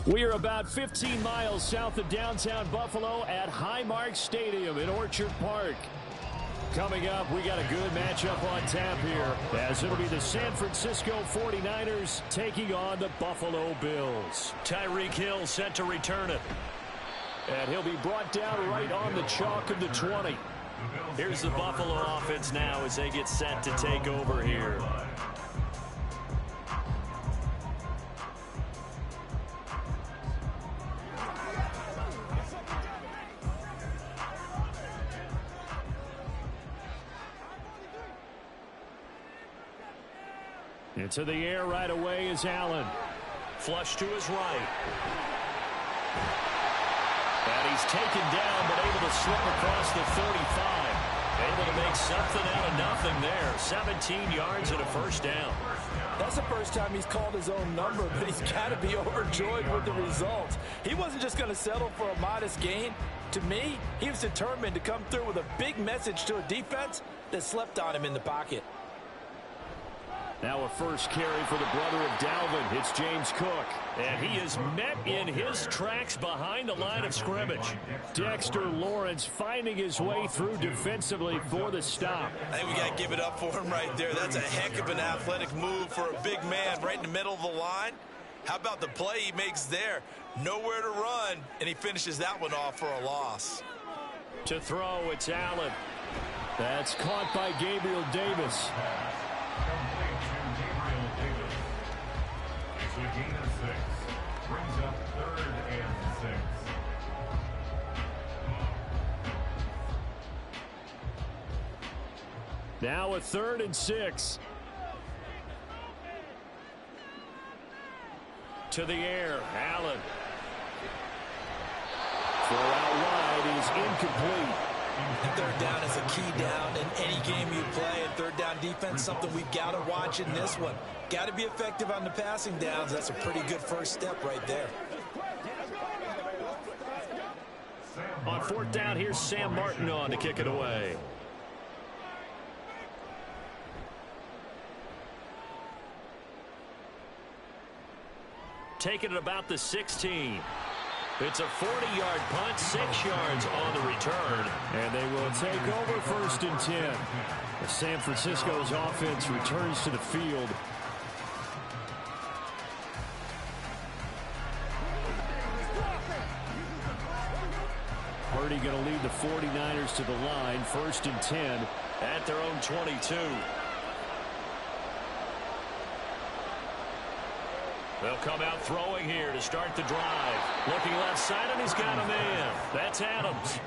We are about 15 miles south of downtown Buffalo at Highmark Stadium in Orchard Park. Coming up, we got a good matchup on tap here, as it'll be the San Francisco 49ers taking on the Buffalo Bills. Tyreek Hill set to return it. And he'll be brought down right on the chalk of the 20. Here's the Buffalo offense now as they get set to take over here. Into the air right away is Allen. Flush to his right. And he's taken down, but able to slip across the 35. Able to make something out of nothing there. 17 yards and a first down. That's the first time he's called his own number, but he's got to be overjoyed with the results. He wasn't just going to settle for a modest gain. To me, he was determined to come through with a big message to a defense that slept on him in the pocket. Now a first carry for the brother of Dalvin. It's James Cook. And he is met in his tracks behind the line of scrimmage. Dexter Lawrence finding his way through defensively for the stop. I think we got to give it up for him right there. That's a heck of an athletic move for a big man right in the middle of the line. How about the play he makes there? Nowhere to run, and he finishes that one off for a loss. To throw, it's Allen. That's caught by Gabriel Davis. Complete to Gabriel Davis. It's a gain of 6. Brings up 3rd and 6. Now a 3rd and 6. To the air, Allen. Throw out wide is incomplete. Third down is a key down in any game you play, and third down defense, something we've got to watch in this one. Got to be effective on the passing downs. That's a pretty good first step right there. On 4th down, here's Sam Martin on to kick it away. Taking it about the 16. It's a 40-yard punt, 6 yards on the return. And they will take over 1st and 10. As San Francisco's offense returns to the field. Purdy going to lead the 49ers to the line. 1st and 10 at their own 22. They'll come out throwing here to start the drive. Looking left side, and he's got a man. That's Adams.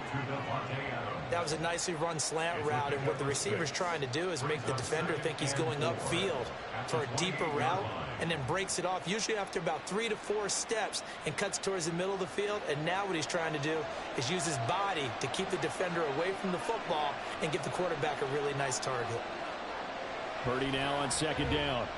That was a nicely run slant route, and what the receiver's trying to do is make the defender think he's going upfield for a deeper route, and then breaks it off, usually after about 3 to 4 steps, and cuts towards the middle of the field. And now what he's trying to do is use his body to keep the defender away from the football and give the quarterback a really nice target. Purdy now on 2nd down.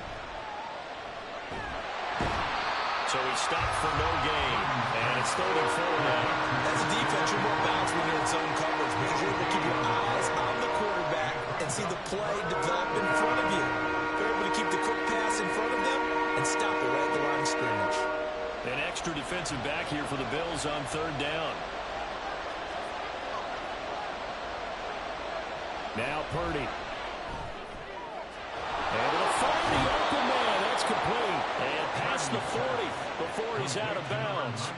So he stopped for no gain, and it's 3rd and 4 now. As a defense, you're more balanced when you're in zone coverage because you're able to keep your eyes on the quarterback and see the play develop in front of you. You're able to keep the quick pass in front of them and stop it right at the line of scrimmage. An extra defensive back here for the Bills on 3rd down. Now Purdy. Able to find the open man. That's complete. And past the 40 before he's out of bounds.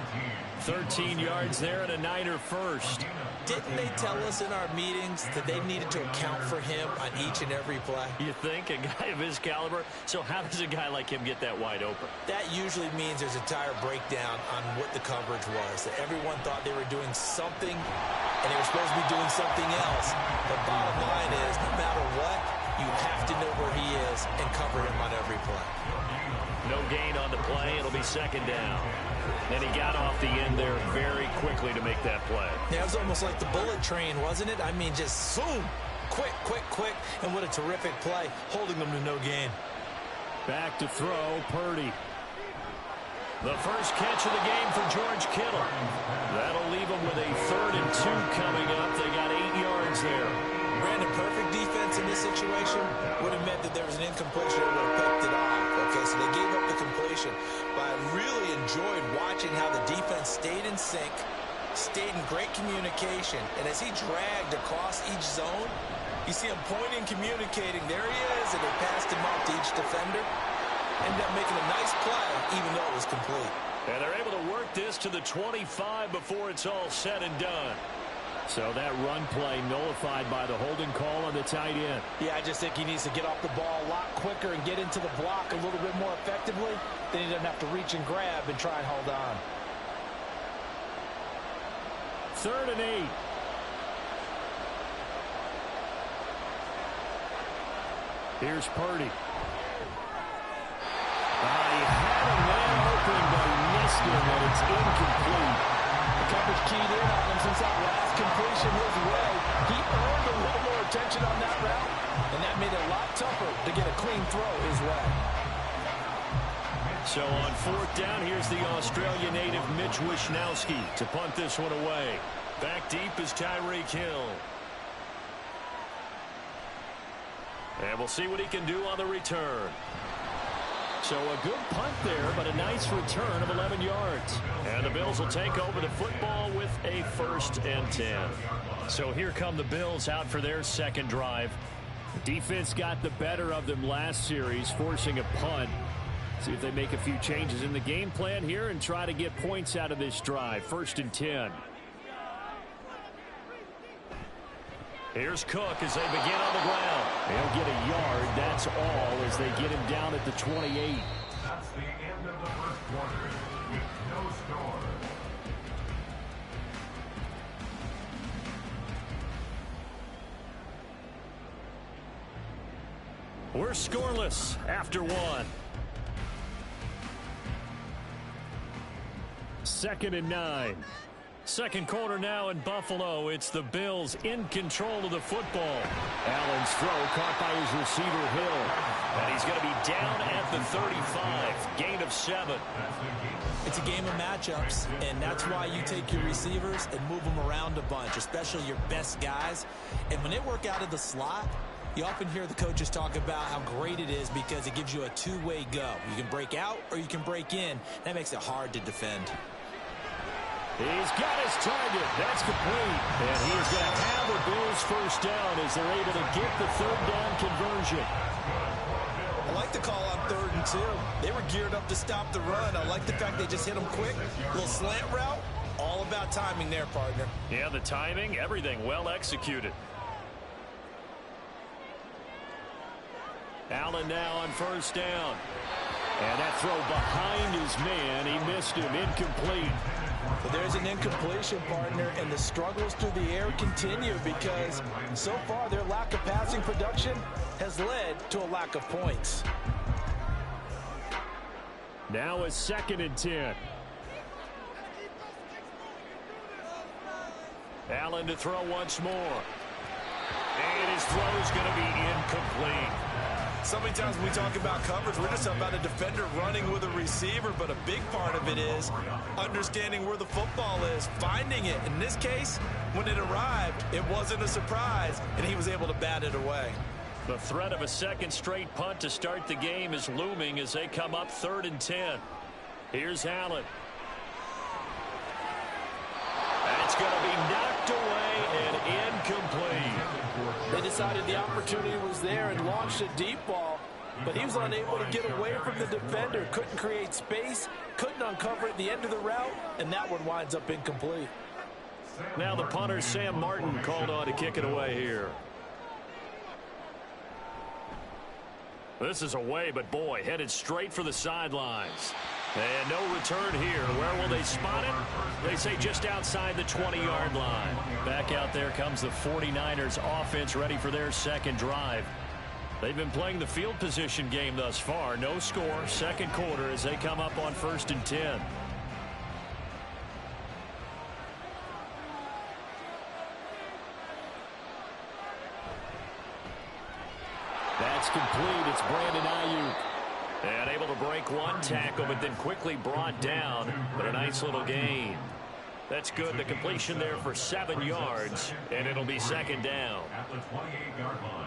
13 yards there and a Niner first. Didn't they tell us in our meetings that they needed to account for him on each and every play? You think? A guy of his caliber? So how does a guy like him get that wide open? That usually means there's a tire breakdown on what the coverage was. That everyone thought they were doing something, and they were supposed to be doing something else. The bottom line is, no matter what, you have to know where he is and cover him on every play. No gain on the play. It'll be 2nd down. And he got off the end there very quickly to make that play. Yeah, it was almost like the bullet train, wasn't it? I mean, just zoom. Quick, quick, quick. And what a terrific play, holding them to no gain. Back to throw, Purdy. The first catch of the game for George Kittle. That'll leave them with a 3rd and 2 coming up. They got 8 yards there. Brandon, perfect defense in this situation would have meant that there was an incompletion that would have picked it off. Okay, so they gave up the completion. but I really enjoyed watching how the defense stayed in sync, stayed in great communication, and as he dragged across each zone, you see him pointing, communicating. There he is, and they passed him up to each defender. Ended up making a nice play, even though it was complete. And they're able to work this to the 25 before it's all said and done. So that run play nullified by the holding call on the tight end. Yeah, I just think he needs to get off the ball a lot quicker and get into the block a little bit more effectively. Then he doesn't have to reach and grab and try and hold on. 3rd and 8. Here's Purdy. He had a man open, but he missed him, and it's incomplete. The coverage keyed in on him since that last completion his way. He earned a little more attention on that route, and that made it a lot tougher to get a clean throw his way. So on 4th down, here's the Australia native Mitch Wishnowsky to punt this one away. Back deep is Tyreek Hill. And we'll see what he can do on the return. So a good punt there, but a nice return of 11 yards. And the Bills will take over the football with a 1st and 10. So here come the Bills out for their second drive. The defense got the better of them last series, forcing a punt. See if they make a few changes in the game plan here and try to get points out of this drive. 1st and 10. Here's Cook as they begin on the ground. He'll get a yard. That's all as they get him down at the 28. That's the end of the first quarter with no score. We're scoreless after 1. 2nd and 9. Second quarter now in Buffalo. It's the Bills in control of the football. Allen's throw caught by his receiver Hill. And he's going to be down at the 35. Gain of 7. It's a game of matchups, and that's why you take your receivers and move them around a bunch, especially your best guys. And when they work out of the slot, you often hear the coaches talk about how great it is because it gives you a two-way go. You can break out or you can break in. That makes it hard to defend. He's got his target. That's complete. And he is going to have the Bills 1st down as they're able to get the 3rd down conversion. I like the call on 3rd and 2. They were geared up to stop the run. I like the fact they just hit them quick. Little slant route. All about timing there, partner. Yeah, the timing, everything well executed. Allen now on 1st down. And that throw behind his man. He missed him. Incomplete. But there's an incompletion, partner, and the struggles through the air continue because so far their lack of passing production has led to a lack of points. Now a 2nd and 10. Allen to throw once more. And his throw is going to be incomplete. So many times when we talk about coverage, we're just about a defender running with a receiver, but a big part of it is understanding where the football is, finding it. In this case, when it arrived, it wasn't a surprise, and he was able to bat it away. The threat of a 2nd straight punt to start the game is looming as they come up 3rd and 10. Here's Allen. That's going to be knocked away and incomplete. They decided the opportunity was there and launched a deep ball, but he was unable to get away from the defender, couldn't create space, couldn't uncover at the end of the route, and that one winds up incomplete. Now the punter, Sam Martin, called on to kick it away here. This is away, but boy, headed straight for the sidelines. And no return here. Where will they spot it? They say just outside the 20-yard line. Back out there comes the 49ers offense ready for their 2nd drive. They've been playing the field position game thus far. No score, 2nd quarter as they come up on 1st and 10. That's complete. It's Brandon Ayuk. And able to break one tackle, but then quickly brought down. But a nice little gain. That's good. The completion there for 7 yards, and it'll be 2nd down. At the 28-yard line.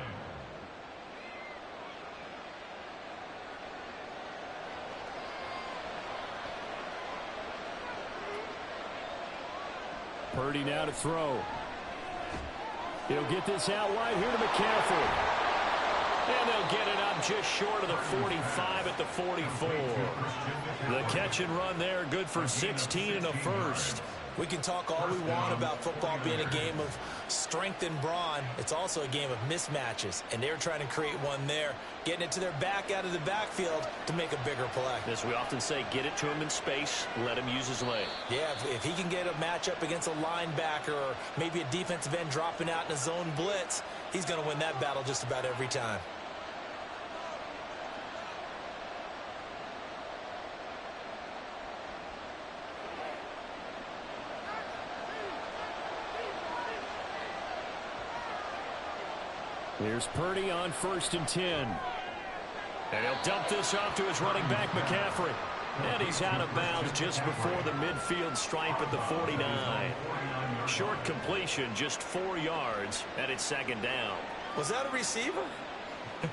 Purdy now to throw. He'll get this out wide here to McCaffrey. And they'll get it up just short of the 45 at the 44. The catch and run there, good for 16 and a first. We can talk all we want about football being a game of strength and brawn. It's also a game of mismatches, and they're trying to create one there, getting it to their back out of the backfield to make a bigger play. As we often say, get it to him in space, let him use his leg. Yeah, if he can get a matchup against a linebacker or maybe a defensive end dropping out in a zone blitz, he's going to win that battle just about every time. Here's Purdy on 1st and 10. And he'll dump this off to his running back, McCaffrey. And he's out of bounds just before the midfield stripe at the 49. Short completion, just 4 yards, and it's 2nd down. Was that a receiver?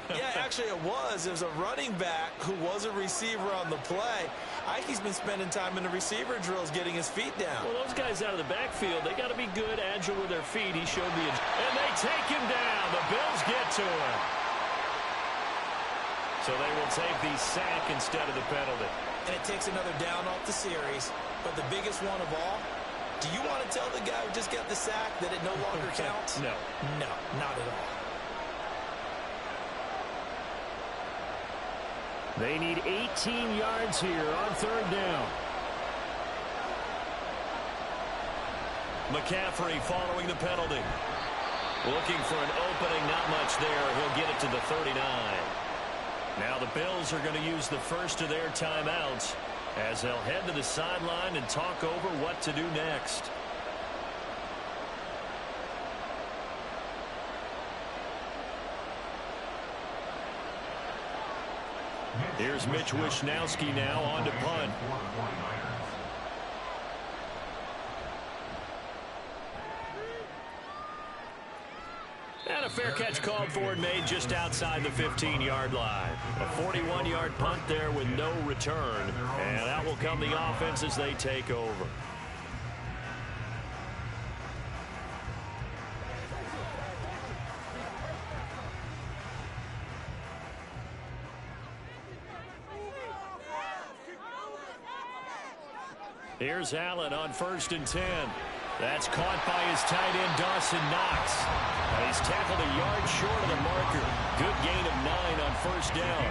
Yeah, actually it was. It was a running back who was a receiver on the play. Ike's been spending time in the receiver drills getting his feet down. Well, those guys out of the backfield, they got to be good, agile with their feet. He showed the... And they take him down. The Bills get to him. So they will take the sack instead of the penalty. And it takes another down off the series. But the biggest one of all, do you want to tell the guy who just got the sack that it no longer counts? No. No, not at all. They need 18 yards here on 3rd down. McCaffrey following the penalty. Looking for an opening, not much there. He'll get it to the 39. Now the Bills are going to use the first of their timeouts as they'll head to the sideline and talk over what to do next. Here's Mitch Wishnowsky now on to punt. And a fair catch called for and made just outside the 15-yard line. A 41-yard punt there with no return. And out will come the offense as they take over. Here's Allen on 1st and 10. That's caught by his tight end, Dawson Knox. And he's tackled a yard short of the marker. Good gain of 9 on 1st down.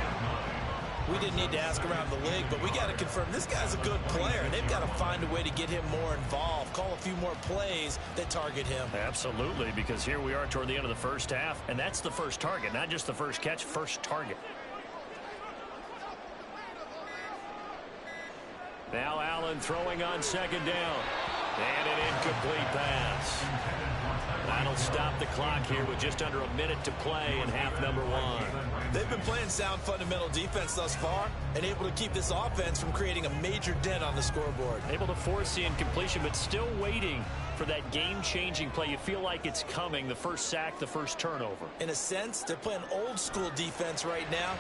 We didn't need to ask around the league, but we got to confirm this guy's a good player. They've got to find a way to get him more involved, call a few more plays that target him. Absolutely, because here we are toward the end of the first half, and that's the first target, not just the first catch, first target. Now Allen throwing on 2nd down. And an incomplete pass. That'll stop the clock here with just under a minute to play in half number 1. They've been playing sound fundamental defense thus far and able to keep this offense from creating a major dent on the scoreboard. Able to force the incompletion, but still waiting for that game-changing play. You feel like it's coming, the first sack, the first turnover. In a sense, they're playing old-school defense right now.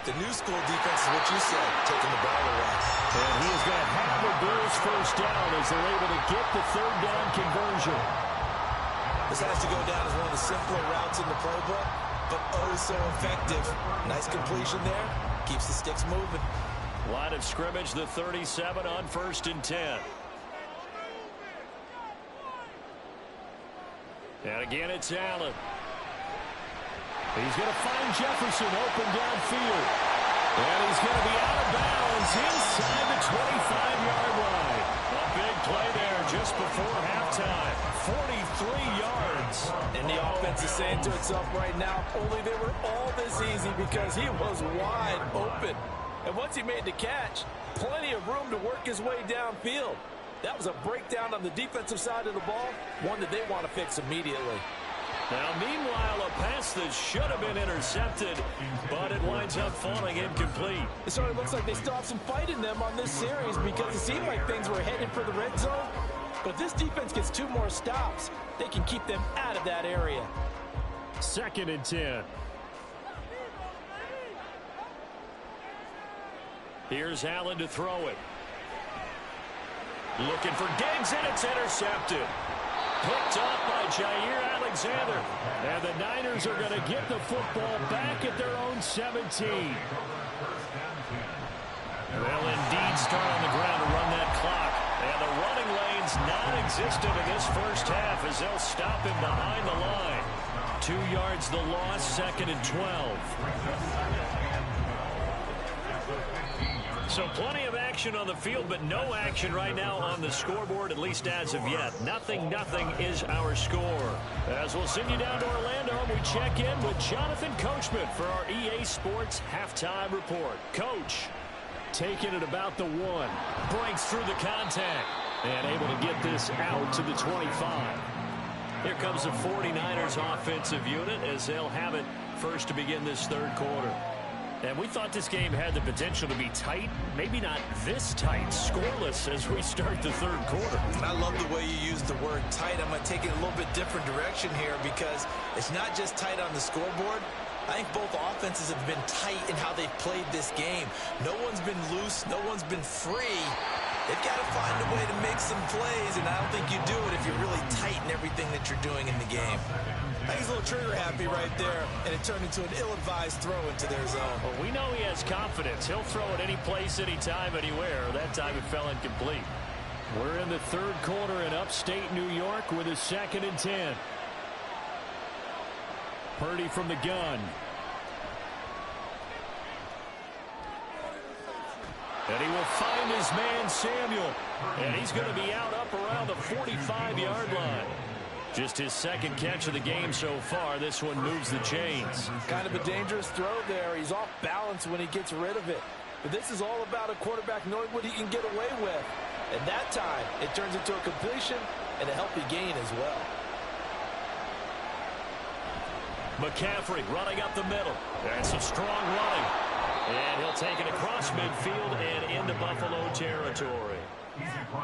The new school defense is what you said, taking the ball away. And he is going to have the Bills first down as they're able to get the 3rd down conversion. This has to go down as one of the simpler routes in the playbook, but oh so effective. Nice completion there. Keeps the sticks moving. Line of scrimmage, the 37 on 1st and 10. And again, it's Allen. He's going to find Jefferson open downfield. And he's going to be out of bounds inside the 25-yard line. A big play there just before halftime. 43 yards. And the offense is saying to itself right now, only they were all this easy because he was wide open. And once he made the catch, plenty of room to work his way downfield. That was a breakdown on the defensive side of the ball, one that they want to fix immediately. Now, meanwhile, a pass that should have been intercepted, but it winds up falling incomplete. It sort of looks like they still have some fight in them on this series because it seemed like things were headed for the red zone. But this defense gets 2 more stops. They can keep them out of that area. 2nd and 10. Here's Allen to throw it. Looking for Diggs, and it's intercepted. Picked up by Jair Alexander. And the Niners are going to get the football back at their own 17. They'll indeed start on the ground to run that clock. And the running lane's non-existent in this first half as they'll stop him behind the line. 2 yards the loss, 2nd and 12. So plenty of action on the field, but no action right now on the scoreboard, at least as of yet. 0-0 is our score. As we'll send you down to Orlando, we check in with Jonathan Coachman for our EA Sports Halftime Report. Coach, taking it about the 1. Breaks through the contact and able to get this out to the 25. Here comes the 49ers offensive unit as they'll have it first to begin this third quarter. And we thought this game had the potential to be tight, maybe not this tight, scoreless as we start the third quarter. And I love the way you use the word tight. I'm going to take it a little bit different direction here because it's not just tight on the scoreboard. I think both offenses have been tight in how they've played this game. No one's been loose. No one's been free. They've got to find a way to make some plays, and I don't think you do it if you're really tight in everything that you're doing in the game. I think he's a little trigger happy right there, and it turned into an ill-advised throw into their zone. Well, we know he has confidence. He'll throw it any place, anytime, anywhere. That time it fell incomplete. We're in the third quarter in upstate New York with a 2nd and 10. Purdy from the gun. And he will find his man, Samuel. And he's going to be out up around the 45-yard line. Just his 2nd catch of the game so far. This one moves the chains. Kind of a dangerous throw there. He's off balance when he gets rid of it. But this is all about a quarterback knowing what he can get away with. And that time, it turns into a completion and a healthy gain as well. McCaffrey running up the middle. That's some strong running. And he'll take it across midfield and into Buffalo territory.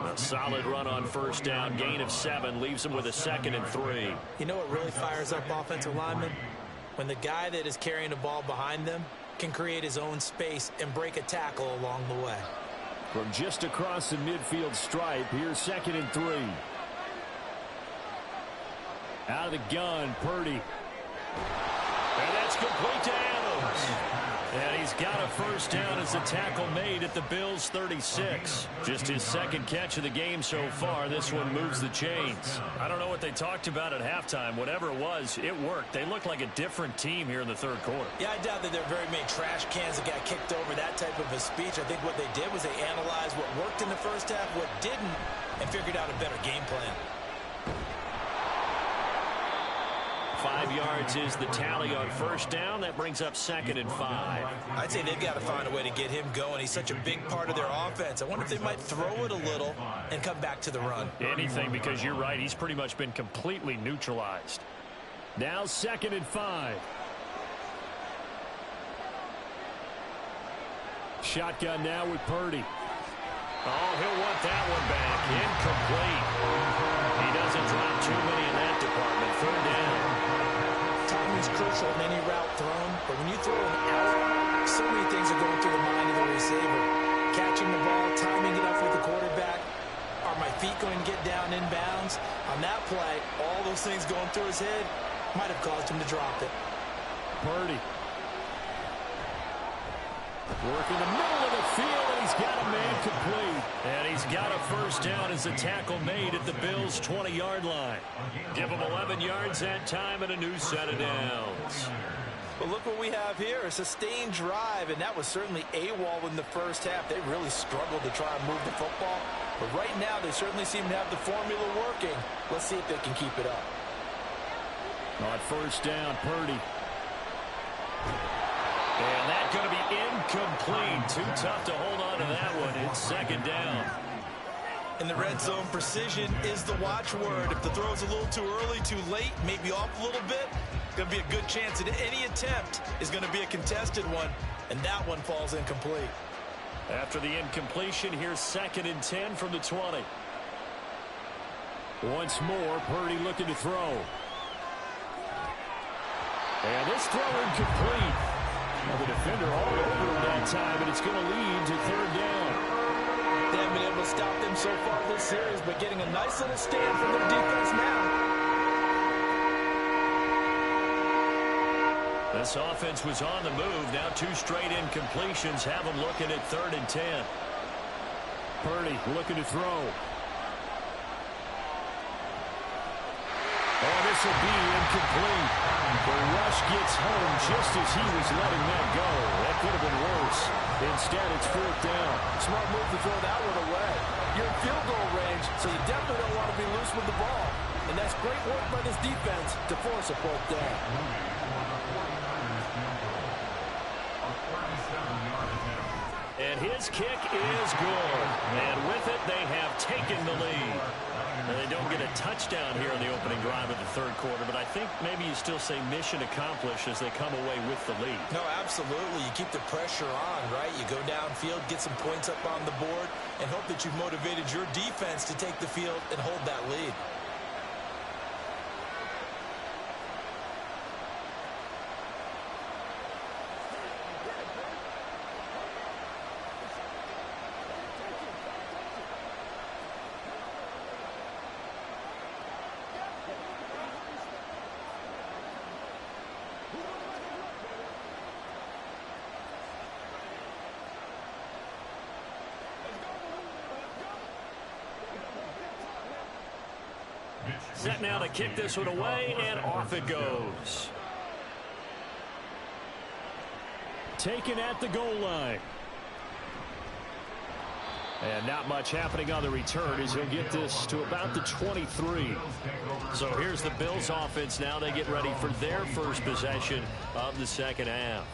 A solid run on first down, gain of 7, leaves him with a 2nd and 3. You know what really fires up offensive linemen? When the guy that is carrying the ball behind them can create his own space and break a tackle along the way. From just across the midfield stripe, here's 2nd and 3. Out of the gun, Purdy. And that's complete to Adams. And he's got a first down as the tackle made at the Bills' 36. Just his 2nd catch of the game so far. This one moves the chains. I don't know what they talked about at halftime. Whatever it was, it worked. They look like a different team here in the third quarter. Yeah, I doubt that there are very many trash cans that got kicked over, that type of a speech. I think what they did was they analyzed what worked in the first half, what didn't, and figured out a better game plan. 5 yards is the tally on first down. That brings up 2nd and 5. I'd say they've got to find a way to get him going. He's such a big part of their offense. I wonder if they might throw it a little and come back to the run. Anything, because you're right. He's pretty much been completely neutralized. Now 2nd and 5. Shotgun now with Purdy. Oh, he'll want that one back. Incomplete. He doesn't drop too many in that department. 3rd down. Timing's crucial in any route thrown, but when you throw an out, so many things are going through the mind of the receiver. Catching the ball, timing it up with the quarterback. Are my feet going to get down in bounds? On that play, all those things going through his head might have caused him to drop it. Purdy. Working the middle of the field, and he's got a man complete. And he's got a first down as the tackle made at the Bills' 20-yard line. Give him 11 yards that time and a new set of downs. But look what we have here, a sustained drive, and that was certainly AWOL in the first half. They really struggled to try and move the football. But right now, they certainly seem to have the formula working. Let's see if they can keep it up. On first down, Purdy. And that's going to be incomplete. Too tough to hold on to that one. It's 2nd down. In the red zone, precision is the watchword. If the throw's a little too early, too late, maybe off a little bit, it's going to be a good chance that any attempt is going to be a contested one, and that one falls incomplete. After the incompletion, here's 2nd and 10 from the 20. Once more, Purdy looking to throw. And this throw incomplete. Well, the defender all over him that time, and it's going to lead to 3rd down. They haven't been able to stop them so far this series, but getting a nice little stand from their defense now. This offense was on the move. Now 2 straight incompletions have them looking at 3rd and 10. Purdy looking to throw. Oh, this will be incomplete. The rush gets home just as he was letting that go. That could have been worse. Instead, it's 4th down. Smart move to throw that one away. You're in field goal range, so you definitely don't want to be loose with the ball. And that's great work by this defense to force a 4th down. And his kick is good. And with it, they have taken the lead. And they don't get a touchdown here in the opening drive of the 3rd quarter, but I think maybe you still say mission accomplished as they come away with the lead. No, absolutely. You keep the pressure on, right? You go downfield, get some points up on the board, and hope that you've motivated your defense to take the field and hold that lead. Set now to kick this one away, and off it goes. Taken at the goal line. And not much happening on the return as he'll get this to about the 23. So here's the Bills offense now. They get ready for their first possession of the second half.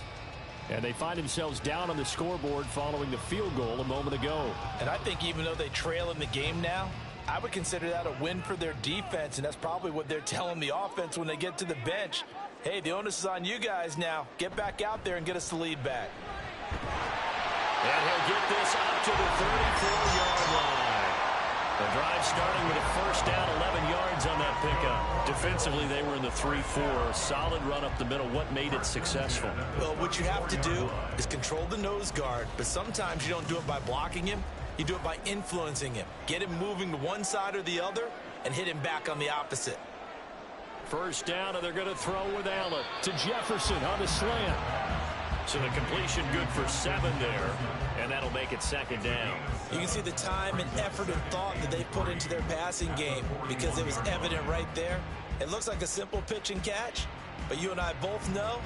And they find themselves down on the scoreboard following the field goal a moment ago. And I think even though they trail in the game now, I would consider that a win for their defense, and that's probably what they're telling the offense when they get to the bench. Hey, the onus is on you guys now. Get back out there and get us the lead back. And he'll get this up to the 34-yard line. The drive starting with a first down, 11 yards on that pickup. Defensively, they were in the 3-4. Solid run up the middle. What made it successful? Well, what you have to do is control the nose guard, but sometimes you don't do it by blocking him. You do it by influencing him. Get him moving to one side or the other and hit him back on the opposite. First down, and they're going to throw with Allen to Jefferson on the slant. So the completion good for 7 there, and that'll make it 2nd down. You can see the time and effort and thought that they put into their passing game because it was evident right there. It looks like a simple pitch and catch, but you and I both know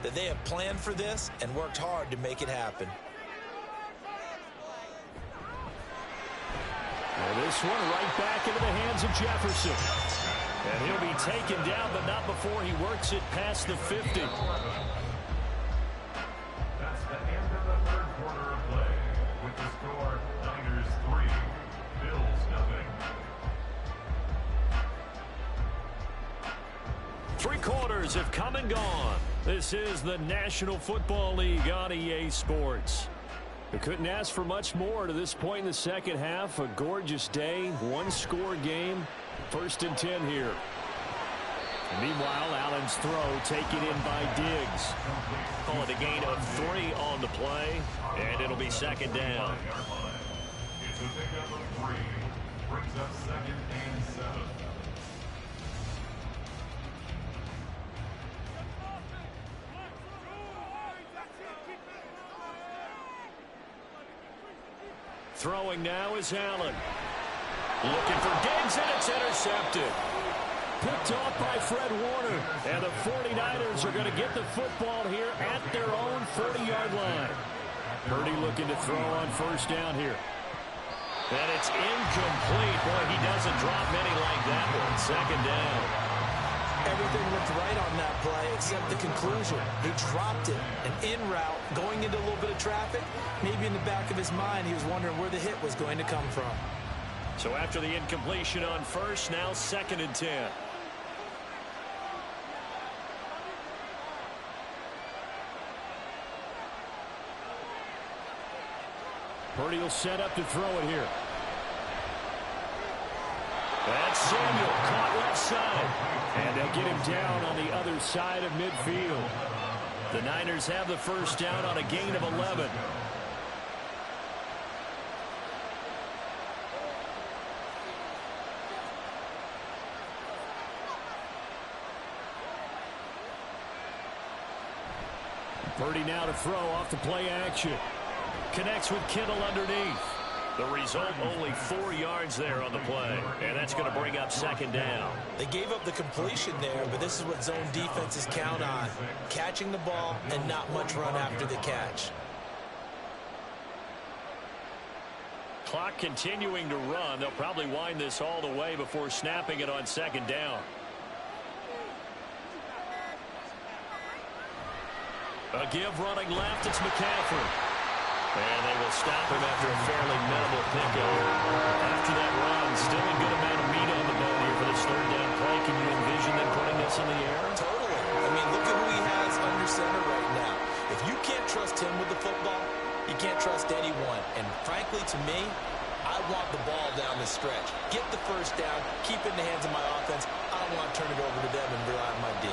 that they have planned for this and worked hard to make it happen. And this one right back into the hands of Jefferson. And he'll be taken down, but not before he works it past the 50. That's the end of the 3rd quarter of play. With the score, Niners 3, Bills 0. 3 quarters have come and gone. This is the National Football League on EA Sports. We couldn't ask for much more to this point in the second half. A gorgeous day, 1-score game. 1st and 10 here. And meanwhile, Allen's throw taken in by Diggs. Call it a gain of 3 on the play, and it'll be 2nd down. It's a pickup of 3. Brings up 2nd and 7. Throwing now is Allen. Looking for Diggs, and it's intercepted. Picked off by Fred Warner. And the 49ers are going to get the football here at their own 40-yard line. Purdy looking to throw on 1st down here. And it's incomplete. Boy, he doesn't drop many like that one. 2nd down. Everything looked right on that play except the conclusion. He dropped it, an in route, going into a little bit of traffic. Maybe in the back of his mind, he was wondering where the hit was going to come from. So after the incompletion on 1st, now 2nd and 10. Purdy will set up to throw it here. That's Samuel, caught left side. And they'll get him down on the other side of midfield. The Niners have the first down on a gain of 11. Purdy now to throw off the play action. Connects with Kittle underneath. The result, only 4 yards there on the play. And that's going to bring up second down. They gave up the completion there, but this is what zone defenses count on. Catching the ball and not much run after the catch. Clock continuing to run. They'll probably wind this all the way before snapping it on second down. A give running left. It's McCaffrey. And they will stop him after a fairly minimal pickup. After that run, still a good amount of meat on the bone here for this third down play. Can you envision them putting this in the air? Totally. I mean, look at who he has under center right now. If you can't trust him with the football, you can't trust anyone. And frankly, to me, I want the ball down the stretch. Get the first down, keep it in the hands of my offense. I don't want to turn it over to them and rely on my D.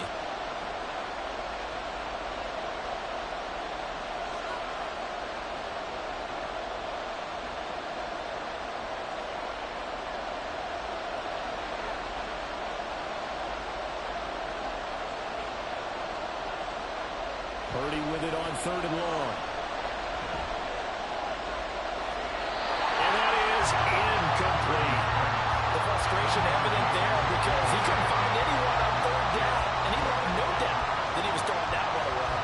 Purdy with it on third and long. And that is incomplete. The frustration evident there because he couldn't find anyone on third down, and he left no doubt that he was throwing that one away.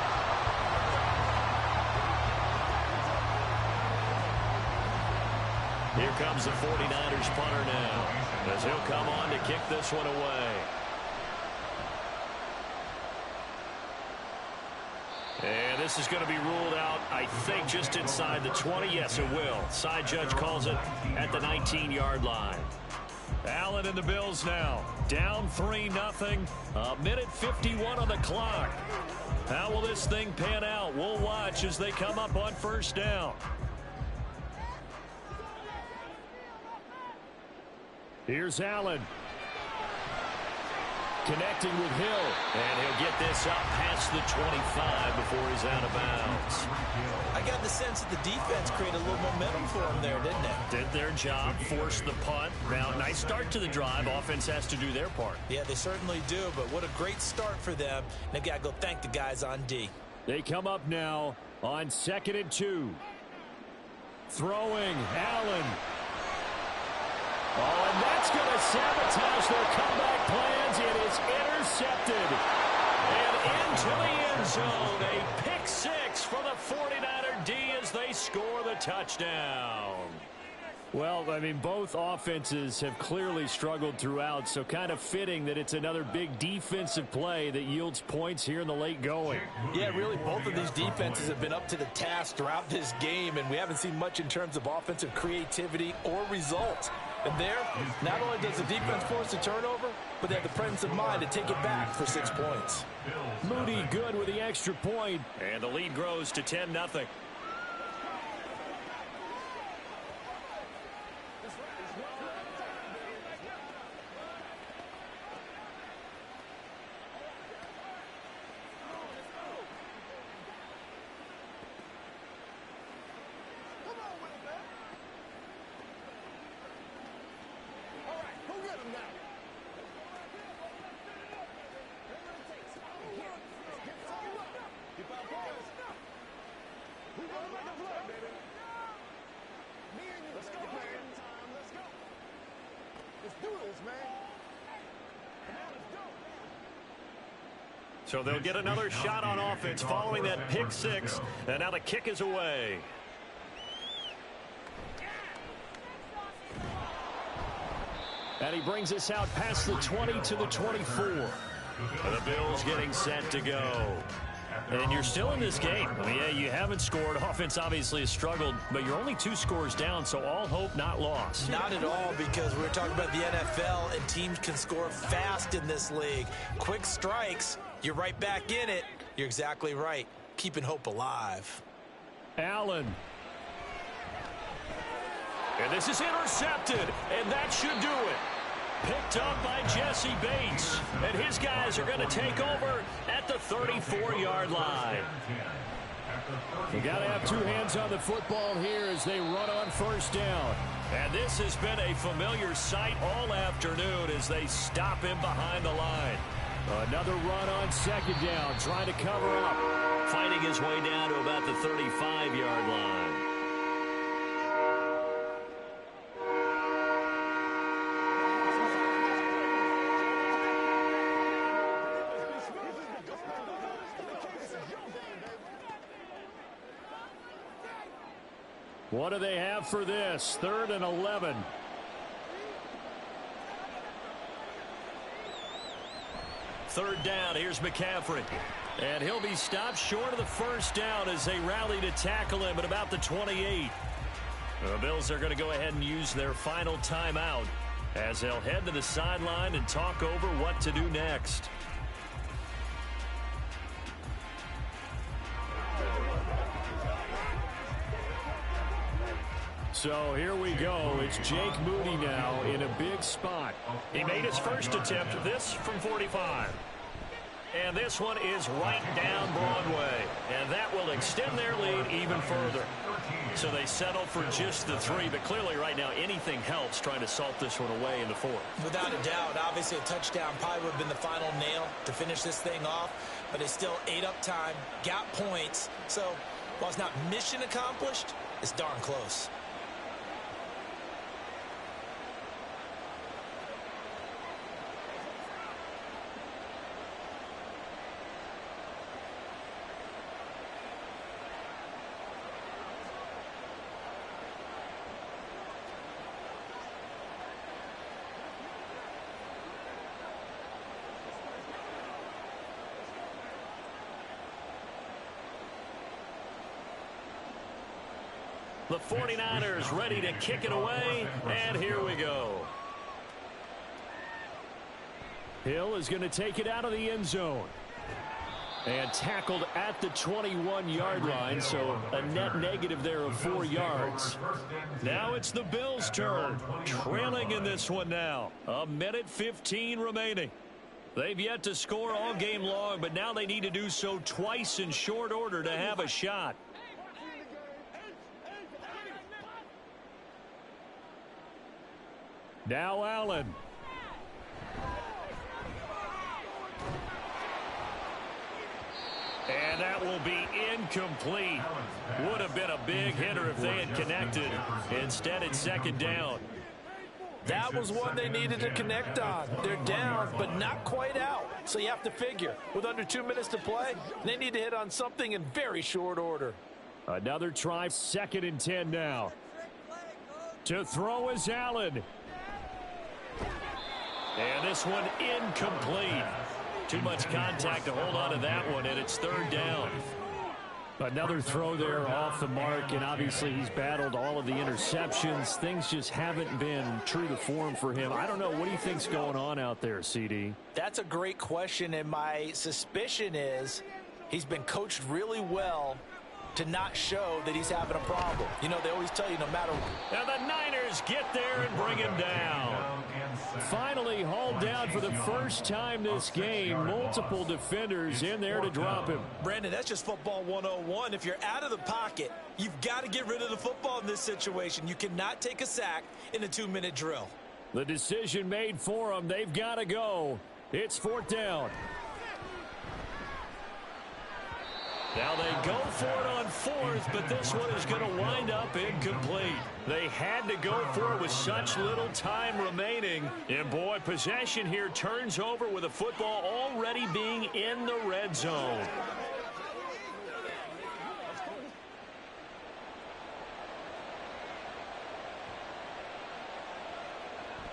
Here comes the 49ers punter now, as he'll come on to kick this one away. And this is going to be ruled out, I think, just inside the 20. Yes, it will. Side judge calls it at the 19-yard line. Allen and the Bills now. Down 3-0. A minute 51 on the clock. How will this thing pan out? We'll watch as they come up on first down. Here's Allen. Connecting with Hill. And he'll get this up past the 25 before he's out of bounds. I got the sense that the defense created a little momentum for him there, didn't it? Did their job, forced the punt. Now, nice start to the drive. Offense has to do their part. Yeah, they certainly do, but what a great start for them. And they've got to go thank the guys on D. They come up now on 2nd and 2. Throwing, Allen. Oh, and that's going to sabotage their comeback plans. It is intercepted. And into the end zone, a pick six for the 49er D as they score the touchdown. Well, I mean, both offenses have clearly struggled throughout, so kind of fitting that it's another big defensive play that yields points here in the late going. Yeah, really, both of these defenses have been up to the task throughout this game, and we haven't seen much in terms of offensive creativity or results. And there, not only does the defense force a turnover, but they have the presence of mind to take it back for 6 points. Moody good with the extra point, and the lead grows to 10-0. So they'll get another shot on offense following that pick six. And now the kick is away. And he brings us out past the 20 to the 24. And the Bills getting set to go. And you're still in this game. I mean, yeah, you haven't scored. Offense obviously has struggled, but you're only 2 scores down, so all hope not lost. Not at all, because we're talking about the NFL, and teams can score fast in this league. Quick strikes, you're right back in it. You're exactly right. Keeping hope alive. Allen. And this is intercepted, and that should do it. Picked up by Jesse Bates. And his guys are going to take over at the 34-yard line. You got to have 2 hands on the football here as they run on first down. And this has been a familiar sight all afternoon as they stop him behind the line. Another run on second down, trying to cover up. fighting his way down to about the 35-yard line. What do they have for this? 3rd and 11. Third down. Here's McCaffrey. And he'll be stopped short of the first down as they rally to tackle him at about the 28. The Bills are going to go ahead and use their final timeout as they'll head to the sideline and talk over what to do next. So here we go. It's Jake Moody now in a big spot. He made his first attempt, this from 45. And this one is right down Broadway. And that will extend their lead even further. So they settle for just the 3. But clearly right now anything helps trying to salt this one away in the 4th. Without a doubt, obviously a touchdown probably would have been the final nail to finish this thing off. But they still ate up time, got points. So while it's not mission accomplished, it's darn close. The 49ers ready to kick it away, and here we go. Hill is going to take it out of the end zone. And tackled at the 21-yard line, so a net negative there of 4 yards. Now it's the Bills' turn, trailing in this one now. 1:15 remaining. They've yet to score all game long, but now they need to do so twice in short order to have a shot. Now Allen. And that will be incomplete. Would have been a big hitter if they had connected. Instead, it's 2nd down. That was one they needed to connect on. They're down, but not quite out. So you have to figure, with under 2 minutes to play, they need to hit on something in very short order. Another try, 2nd and 10 now. To throw is Allen. And this one incomplete. Too much contact to hold on to that one, and it's 3rd down. Another throw there off the mark, and obviously he's battled all of the interceptions. Things just haven't been true to form for him. I don't know. What do you think's going on out there, CD? That's a great question, and my suspicion is he's been coached really well to not show that he's having a problem. You know, they always tell you no matter. And the Niners get there and bring him down. Finally hauled down for the first time this game. Multiple defenders in there to drop him. Brandon, that's just football 101. If you're out of the pocket, you've got to get rid of the football in this situation. You cannot take a sack in a 2-minute drill. The decision made for them. They've got to go. It's 4th down. Now they go for it on 4th, but this one is going to wind up incomplete. They had to go for it with such little time remaining. And boy, possession here turns over with a football already being in the red zone.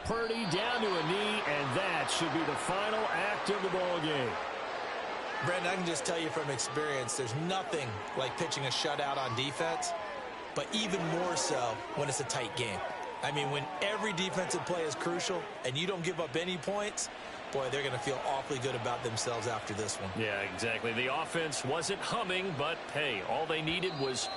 Purdy down to a knee, and that should be the final act of the ball game. Brandon, I can just tell you from experience, there's nothing like pitching a shutout on defense, but even more so when it's a tight game. I mean, when every defensive play is crucial and you don't give up any points, boy, they're going to feel awfully good about themselves after this one. Yeah, exactly. The offense wasn't humming, but, hey, all they needed was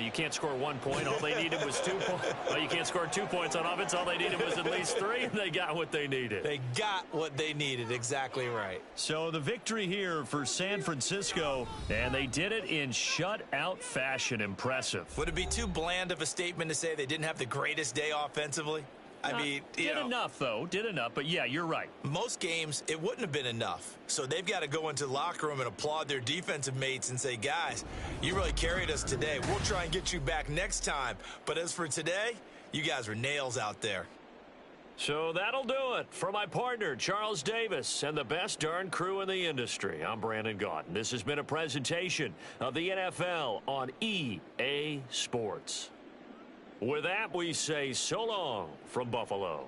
you can't score 1 point. All they needed was 2 points. Well, you can't score 2 points on offense. All they needed was at least 3, and they got what they needed. They got what they needed. Exactly right. So the victory here for San Francisco, and they did it in shutout fashion. Impressive. Would it be too bland of a statement to say they didn't have the greatest day offensively? I mean, did enough, though. Did enough. But, yeah, you're right. Most games, it wouldn't have been enough. So they've got to go into the locker room and applaud their defensive mates and say, guys, you really carried us today. We'll try and get you back next time. But as for today, you guys were nails out there. So that'll do it for my partner, Charles Davis, and the best darn crew in the industry. I'm Brandon Gaudin. This has been a presentation of the NFL on EA Sports. With that, we say so long from Buffalo.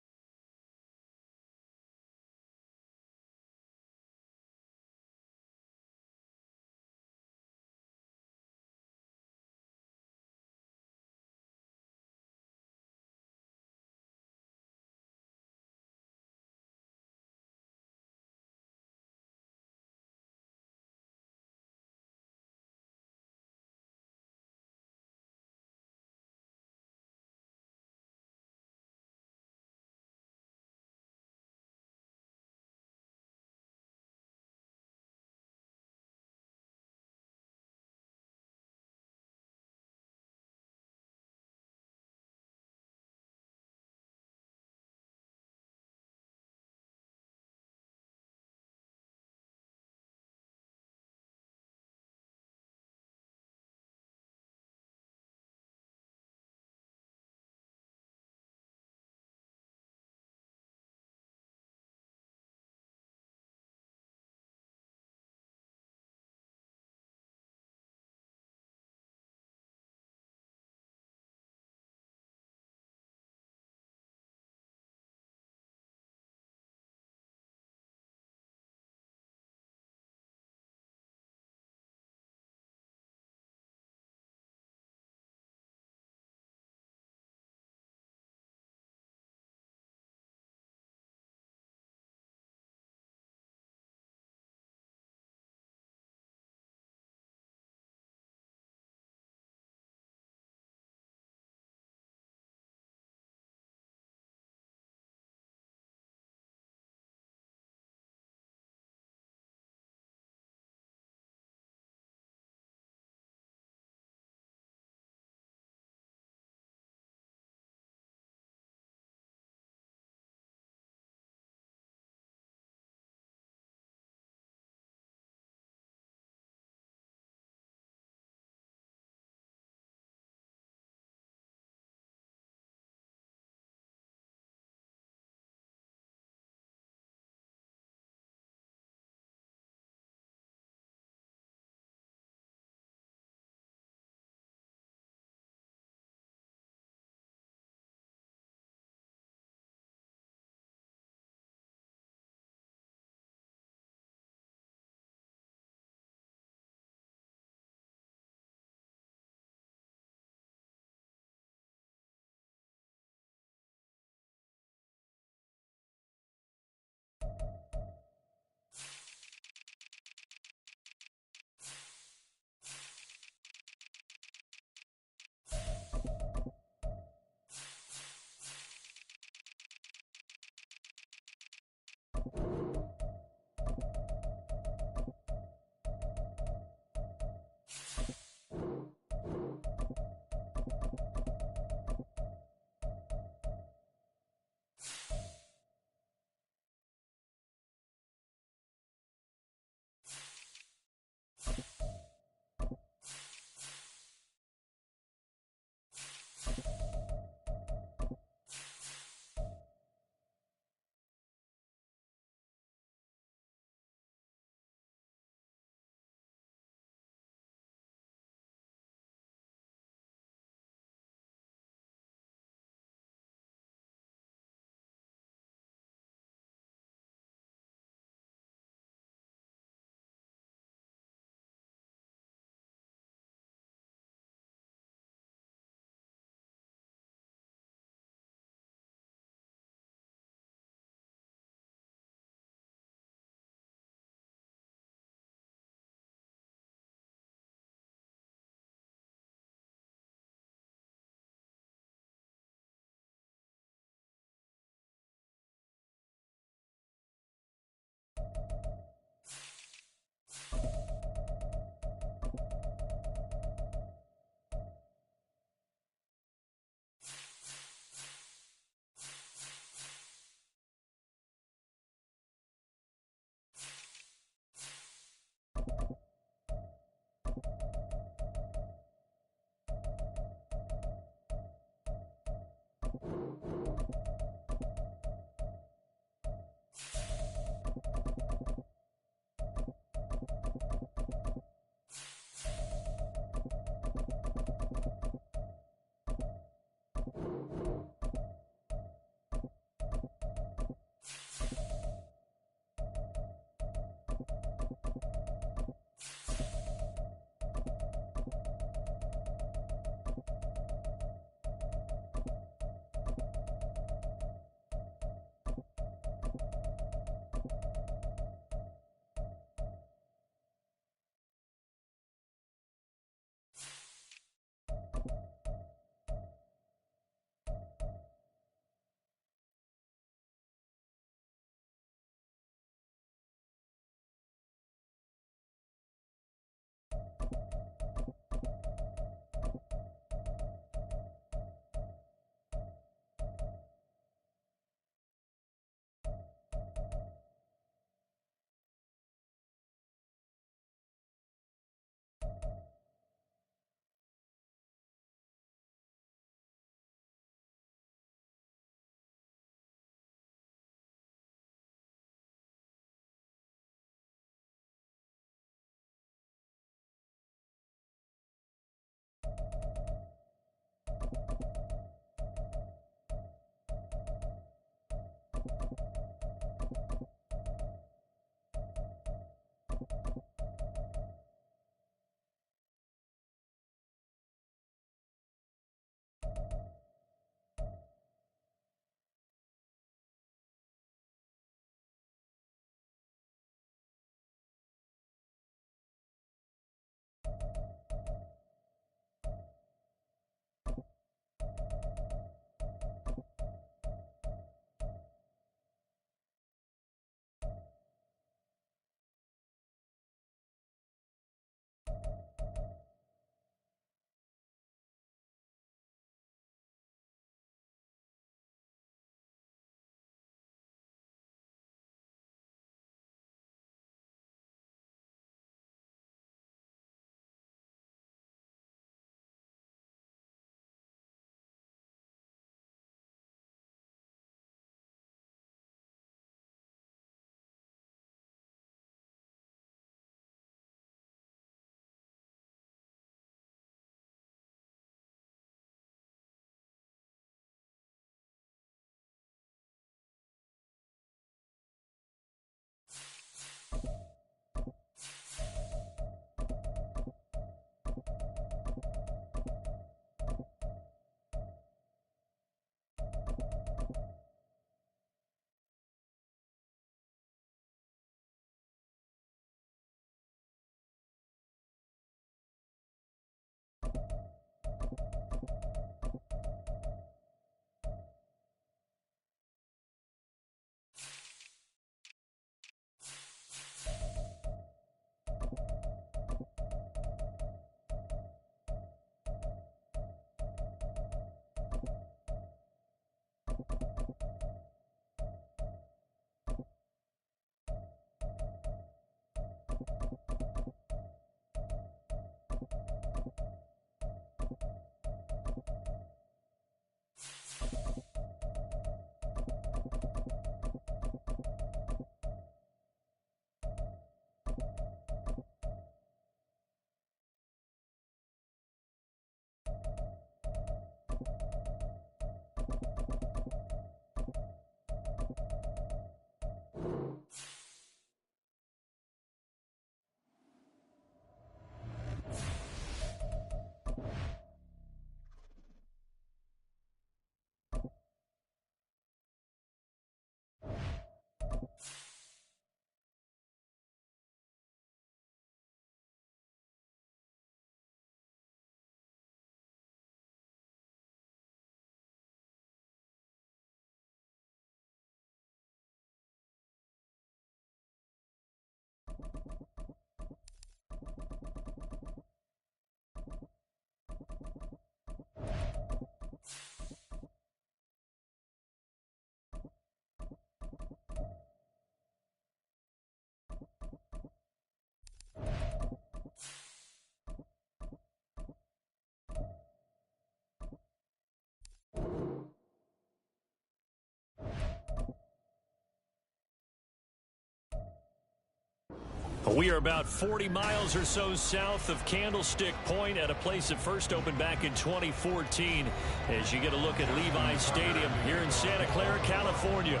We are about 40 miles or so south of Candlestick Point at a place that first opened back in 2014 as you get a look at Levi Stadium here in Santa Clara, California.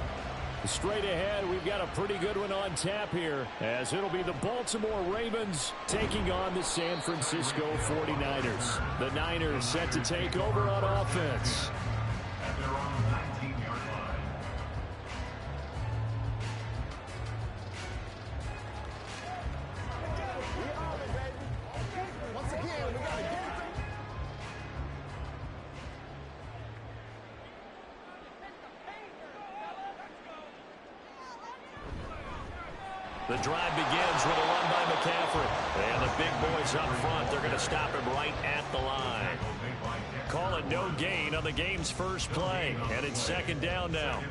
Straight ahead, we've got a pretty good one on tap here as it'll be the Baltimore Ravens taking on the San Francisco 49ers. The Niners set to take over on offense. And they're on the 19-yard line. Once again, we got to get it. The drive begins with a run by McCaffrey. And the big boys up front, they're going to stop him right at the line. Call it no gain on the game's first play. And it's second down now.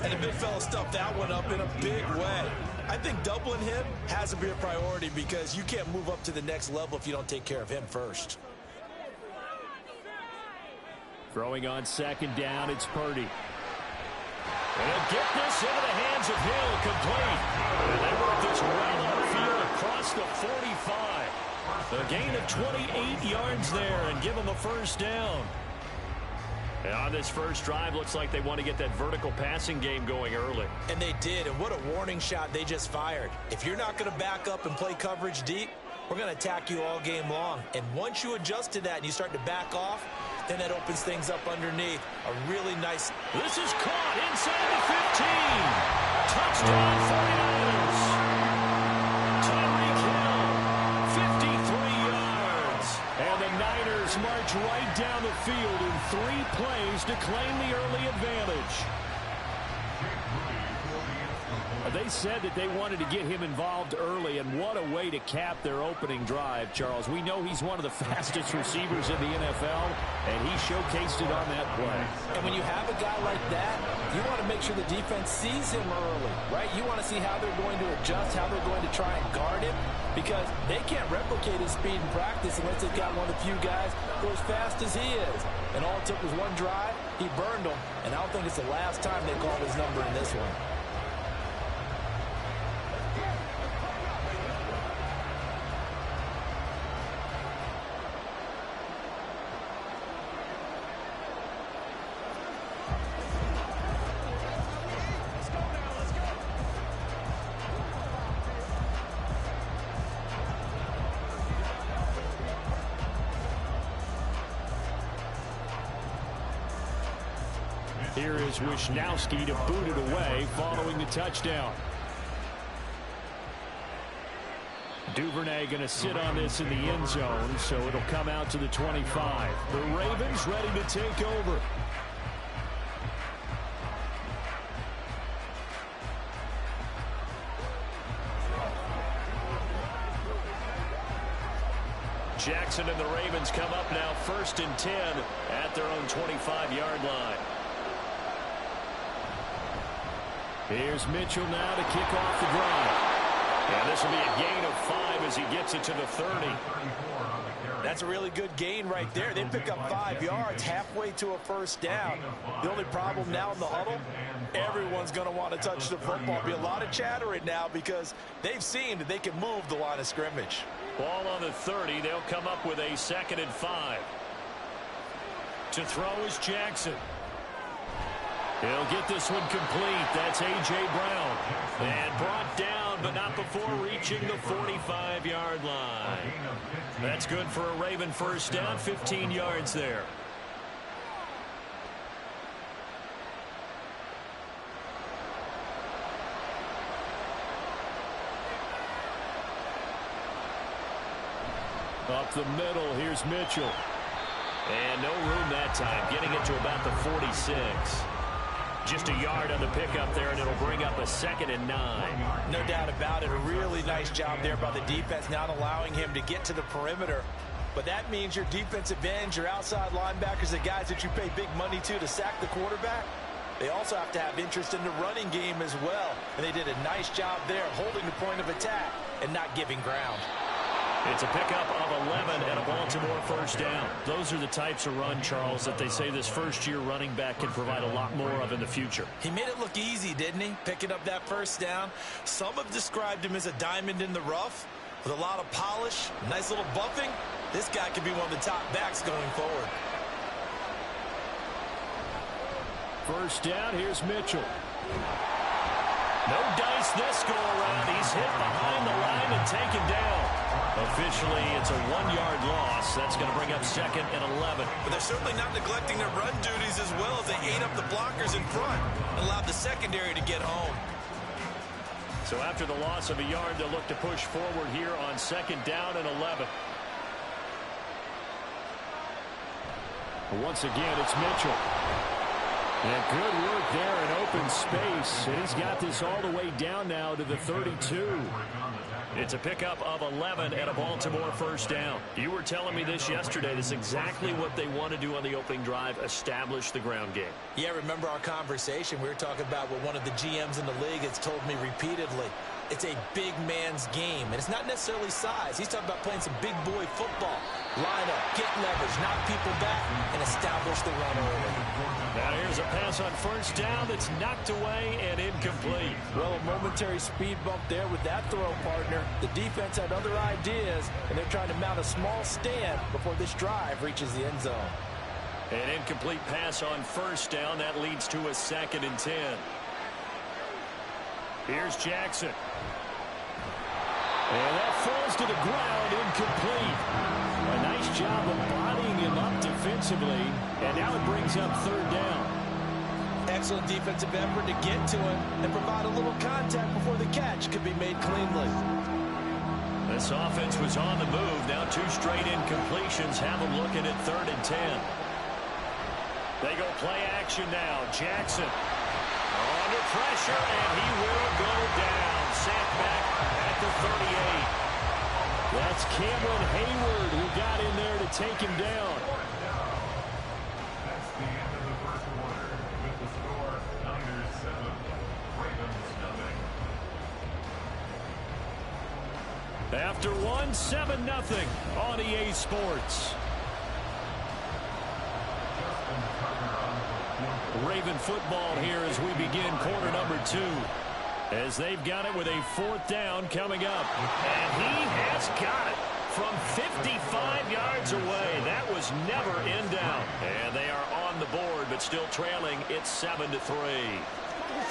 And the big fella stuffed that one up in a big way. I think doubling him has to be a priority because you can't move up to the next level if you don't take care of him first. Throwing on second down, it's Purdy. And he'll get this into the hands of Hill, complete. And they work this right upfield across the 45. A gain of 28 yards there and give him a first down. And on this first drive, looks like they want to get that vertical passing game going early. And they did, and what a warning shot they just fired. If you're not going to back up and play coverage deep, we're going to attack you all game long. And once you adjust to that and you start to back off, then that opens things up underneath. A really nice... This is caught inside the 15. Touchdown 49ers. Tyreek Hill, 53 yards. And the Niners march right down the field in 3 plays to claim the early advantage. They said that they wanted to get him involved early, and what a way to cap their opening drive, Charles. We know he's one of the fastest receivers in the NFL, and he showcased it on that play. And when you have a guy like that, you want to make sure the defense sees him early, right? You want to see how they're going to adjust, how they're going to try and guard him, because they can't replicate his speed in practice unless they've got one of the few guys go as fast as he is. And all it took was one drive, he burned them, and I don't think it's the last time they called his number in this one. Here is Wisnowski to boot it away following the touchdown. Duvernay going to sit on this in the end zone, so it'll come out to the 25. The Ravens ready to take over. Jackson and the Ravens come up now 1st and 10 at their own 25-yard line. Here's Mitchell now to kick off the drive. And this will be a gain of 5 as he gets it to the 30. That's a really good gain right there. They pick up 5 yards halfway to a first down. The only problem now in the huddle, everyone's going to want to touch the football. There'll be a lot of chatter right now because they've seen that they can move the line of scrimmage. Ball on the 30. They'll come up with a 2nd and 5. To throw is Jackson. He'll get this one complete. That's A.J. Brown. And brought down, but not before reaching the 45-yard line. That's good for a Raven first down, 15 yards there. Up the middle, here's Mitchell. And no room that time, getting it to about the 46. Just a yard on the pickup there, and it'll bring up a 2nd and 9. No doubt about it. A really nice job there by the defense, not allowing him to get to the perimeter. But that means your defensive ends, your outside linebackers, the guys that you pay big money to sack the quarterback, they also have to have interest in the running game as well. And they did a nice job there, holding the point of attack and not giving ground. It's a pickup of 11 and a Baltimore first down. Those are the types of run, Charles, that they say this first-year running back can provide a lot more of in the future. He made it look easy, didn't he? Picking up that first down. Some have described him as a diamond in the rough with a lot of polish, nice little buffing. This guy could be one of the top backs going forward. First down, here's Mitchell. No dice this go-around. He's hit behind the line and taken down. Officially, it's a 1-yard loss. That's going to bring up 2nd and 11. But they're certainly not neglecting their run duties as well as they ate up the blockers in front and allowed the secondary to get home. So after the loss of a yard, they'll look to push forward here on 2nd down and 11. Once again, it's Mitchell. And good work there in open space. And he's got this all the way down now to the 32. It's a pickup of 11 and a Baltimore first down. You were telling me this yesterday. This is exactly what they want to do on the opening drive, establish the ground game. Yeah, remember our conversation. We were talking about what one of the GMs in the league has told me repeatedly. It's a big man's game, and it's not necessarily size. He's talking about playing some big boy football. Line up, get leverage, knock people back, and establish the run early. Now here's a pass on first down that's knocked away and incomplete. Well, a momentary speed bump there with that throw, partner. The defense had other ideas, and they're trying to mount a small stand before this drive reaches the end zone. An incomplete pass on first down. That leads to a 2nd and 10. Here's Jackson. And that falls to the ground, incomplete. A nice job of bodying him up defensively. And now it brings up 3rd down. Excellent defensive effort to get to him and provide a little contact before the catch could be made cleanly. This offense was on the move. Now 2 straight incompletions have them looking at 3rd and 10. They go play action now. Jackson under pressure, and he will go down. Sacked back at the 38. That's Cameron Hayward who got in there to take him down. That's the end of the first quarter with the score Niners 7, Ravens nothing. After 7-0 on EA Sports. Raven football here as we begin quarter number 2. As they've got it with a 4th down coming up. And he has got it from 55 yards away. That was never in down. And they are on the board, but still trailing. It's 7-3.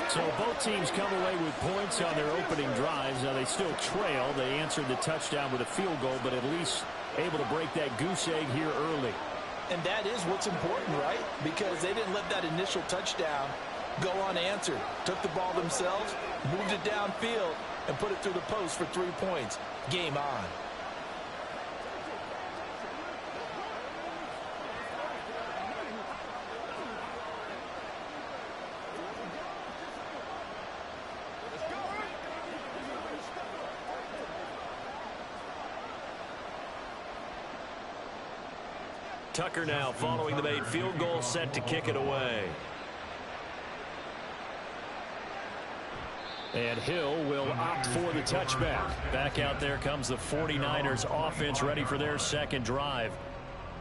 So both teams come away with points on their opening drives. Now they still trail. They answered the touchdown with a field goal, but at least able to break that goose egg here early. And that is what's important, right? Because they didn't let that initial touchdown go unanswered. Took the ball themselves, moved it downfield, and put it through the post for 3 points. Game on. Tucker now following the made field goal, set to kick it away. And Hill will opt for the touchback. Back out there comes the 49ers offense ready for their 2nd drive.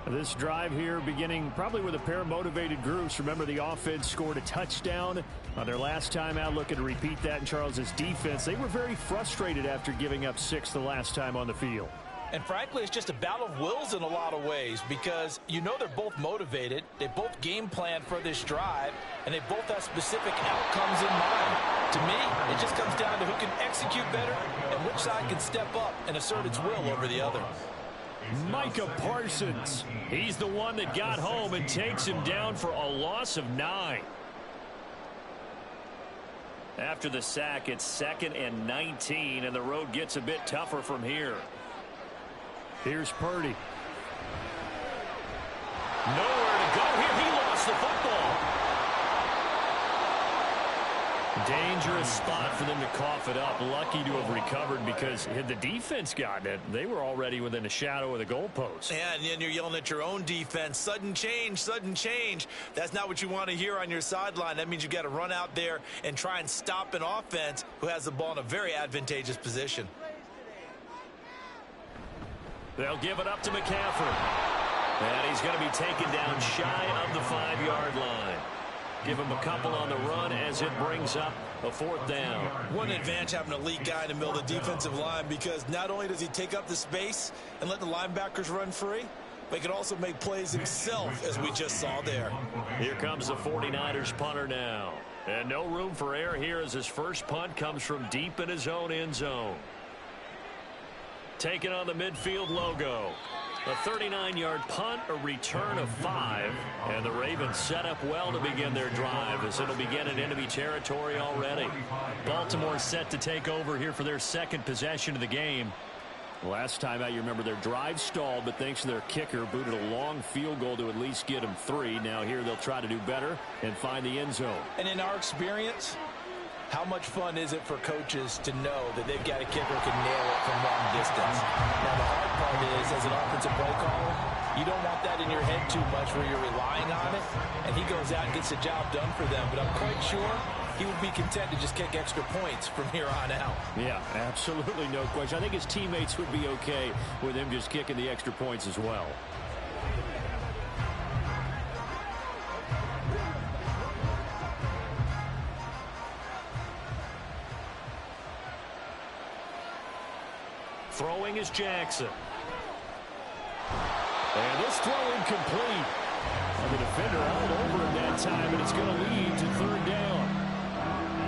This drive here beginning probably with a pair of motivated groups. Remember, the offense scored a touchdown on their last time out. Looking to repeat that in Charles's defense. They were very frustrated after giving up 6 the last time on the field. And frankly, it's just a battle of wills in a lot of ways because you know they're both motivated. They both game plan for this drive, and they both have specific outcomes in mind. To me, it just comes down to who can execute better and which side can step up and assert its will over the other. Micah Parsons. He's the one that got home and takes him down for a loss of 9. After the sack, it's 2nd and 19, and the road gets a bit tougher from here. Here's Purdy. Nowhere to go here. He lost the football. Dangerous spot for them to cough it up. Lucky to have recovered because had the defense gotten it, they were already within a shadow of the goalpost. Yeah, and then you're yelling at your own defense. Sudden change, sudden change. That's not what you want to hear on your sideline. That means you've got to run out there and try and stop an offense who has the ball in a very advantageous position. They'll give it up to McCaffrey. And he's going to be taken down shy of the 5-yard line. Give him a couple on the run as it brings up a 4th down. What an advantage having an elite guy in the middle of the defensive line, because not only does he take up the space and let the linebackers run free, but he can also make plays himself, as we just saw there. Here comes the 49ers punter now. And no room for error here as his first punt comes from deep in his own end zone. Taking on the midfield logo. A 39-yard punt, a return of 5. And the Ravens set up well to begin their drive as it'll begin in enemy territory already. Baltimore set to take over here for their 2nd possession of the game. Last time out, you remember their drive stalled, but thanks to their kicker, booted a long field goal to at least get them 3. Now here they'll try to do better and find the end zone. And in our experience, how much fun is it for coaches to know that they've got a kicker who can nail it from long distance? Now, the hard part is, as an offensive play caller, you don't want that in your head too much where you're relying on it, and he goes out and gets the job done for them. But I'm quite sure he would be content to just kick extra points from here on out. Yeah, absolutely no question. I think his teammates would be okay with him just kicking the extra points as well. Throwing is Jackson. And this throw incomplete. And the defender all over him that time, and it's going to lead to third down.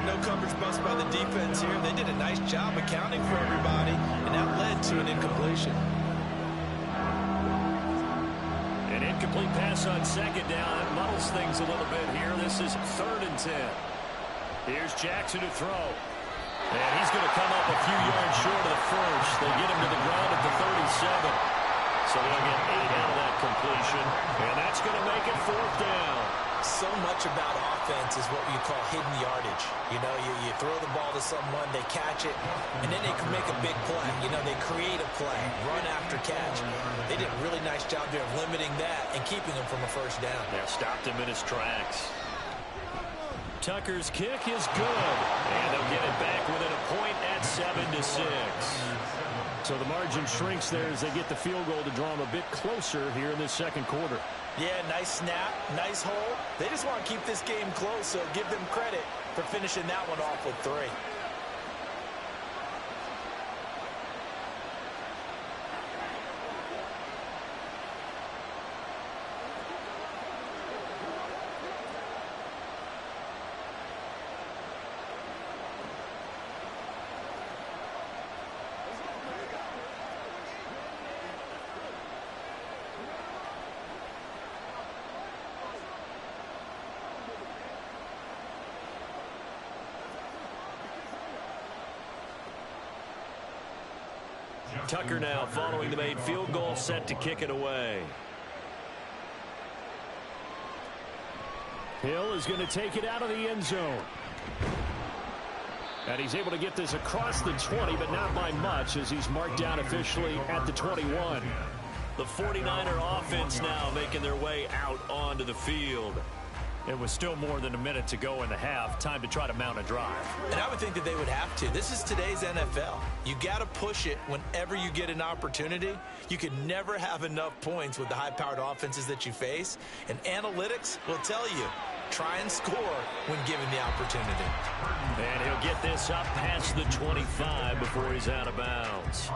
No coverage bust by the defense here. They did a nice job accounting for everybody, and that led to an incompletion. An incomplete pass on second down. That muddles things a little bit here. This is 3rd and 10. Here's Jackson to throw. And he's going to come up a few yards short of the first. They get him to the ground at the 37. So they'll get 8 out of that completion. And that's going to make it 4th down. So much about offense is what you call hidden yardage. You know, you throw the ball to someone, they catch it, and then they can make a big play. You know, they create a play, run after catch. They did a really nice job there of limiting that and keeping him from a first down. Yeah, stopped him in his tracks. Tucker's kick is good, and they'll get it back within a point at 7-6. So the margin shrinks there as they get the field goal to draw them a bit closer here in this second quarter. Yeah, nice snap, nice hole. They just want to keep this game close, so give them credit for finishing that one off with 3. Tucker now following the made field goal, set to kick it away. Hill is going to take it out of the end zone. And he's able to get this across the 20, but not by much as he's marked down officially at the 21. The 49er offense now making their way out onto the field. It was still more than a minute to go in the half. Time to try to mount a drive. And I would think that they would have to. This is today's NFL. You got to push it whenever you get an opportunity. You can never have enough points with the high-powered offenses that you face. And analytics will tell you, try and score when given the opportunity. And he'll get this up past the 25 before he's out of bounds.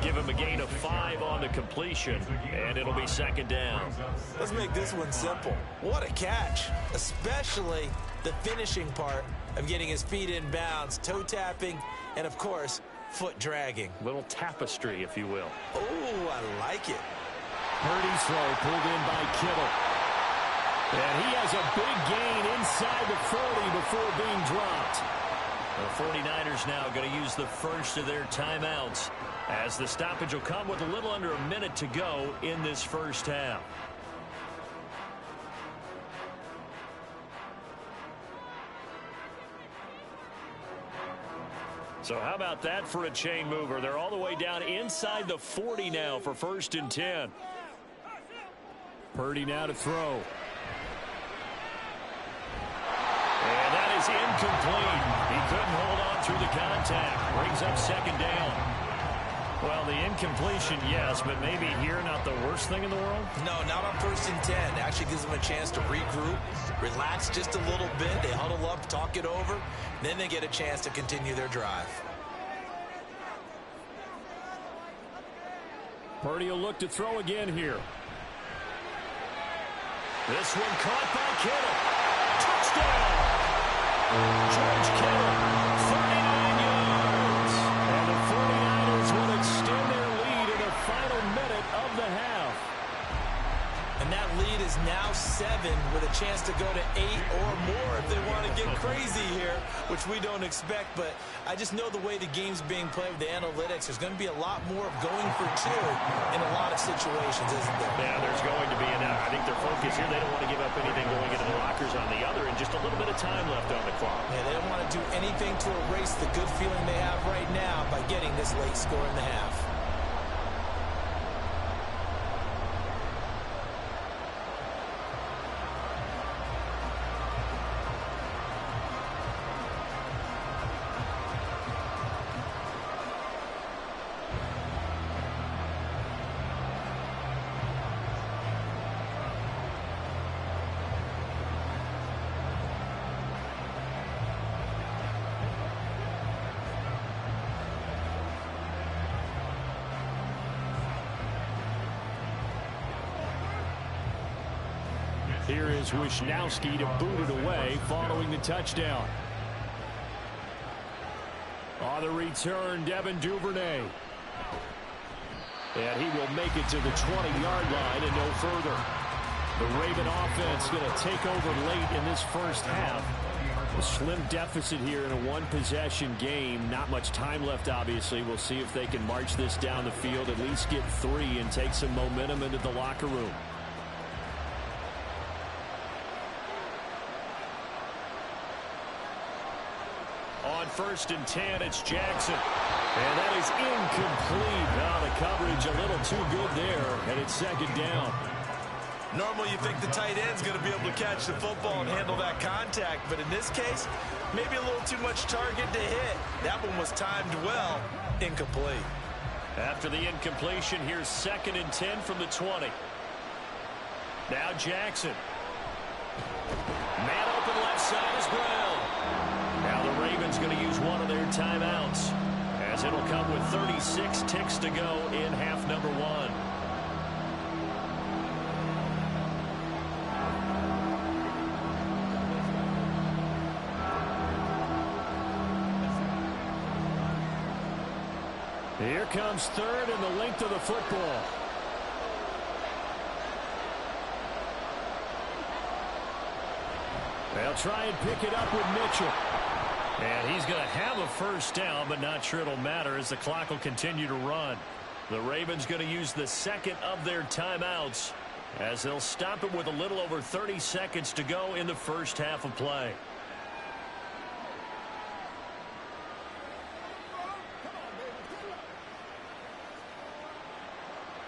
Give him a gain of 5 on the completion, and it'll be second down. Let's make this one simple. What a catch, especially the finishing part of getting his feet in bounds, toe tapping, and of course, foot dragging. Little tapestry, if you will. Oh, I like it. Purdy's throw pulled in by Kittle. And he has a big gain inside the 40 before being dropped. The 49ers now going to use the first of their timeouts as the stoppage will come with a little under a minute to go in this first half. So how about that for a chain mover? They're all the way down inside the 40 now for 1st and 10. Purdy now to throw. And that is incomplete. He couldn't hold on through the contact. Brings up second down. Well, the incompletion, yes, but maybe here not the worst thing in the world? No, not on 1st and 10. Actually gives them a chance to regroup, relax just a little bit. They huddle up, talk it over. Then they get a chance to continue their drive. Purdy will look to throw again here. This one caught by Kittle. Touchdown! George Kittle, 39 yards. And the 49ers will extend their lead in the final minute of the half. And that lead is now 7 with a chance to go to 8 or more if they want to get crazy here, which we don't expect. But I just know the way the game's being played with the analytics, there's going to be a lot more of going for 2 in a lot of situations, isn't there? Yeah, there's going to be. And I think their focus here, they don't want to give up anything going into the lockers on the other, and just a little bit of time left on the clock. Yeah, they don't want to do anything to erase the good feeling they have right now by getting this late score in the half. Here is Wisnowski to boot it away following the touchdown. On the return, Devin Duvernay. And he will make it to the 20-yard line and no further. The Raven offense going to take over late in this first half. A slim deficit here in a one-possession game. Not much time left, obviously. We'll see if they can march this down the field, at least get 3 and take some momentum into the locker room. On 1st and 10, it's Jackson. And that is incomplete. Now the coverage a little too good there, and it's 2nd down. Normally you think the tight end's going to be able to catch the football and handle that contact, but in this case, maybe a little too much target to hit. That one was timed well. Incomplete. After the incompletion, here's 2nd and 10 from the 20. Now Jackson. Man open left side is Brown. Now the Ravens going to use one of their timeouts, as it'll come with 36 ticks to go in half number 1. Here comes 3rd and the length of the football. They'll try and pick it up with Mitchell. And he's going to have a first down, but not sure it'll matter as the clock will continue to run. The Ravens going to use the 2nd of their timeouts, as they'll stop it with a little over 30 seconds to go in the first half of play.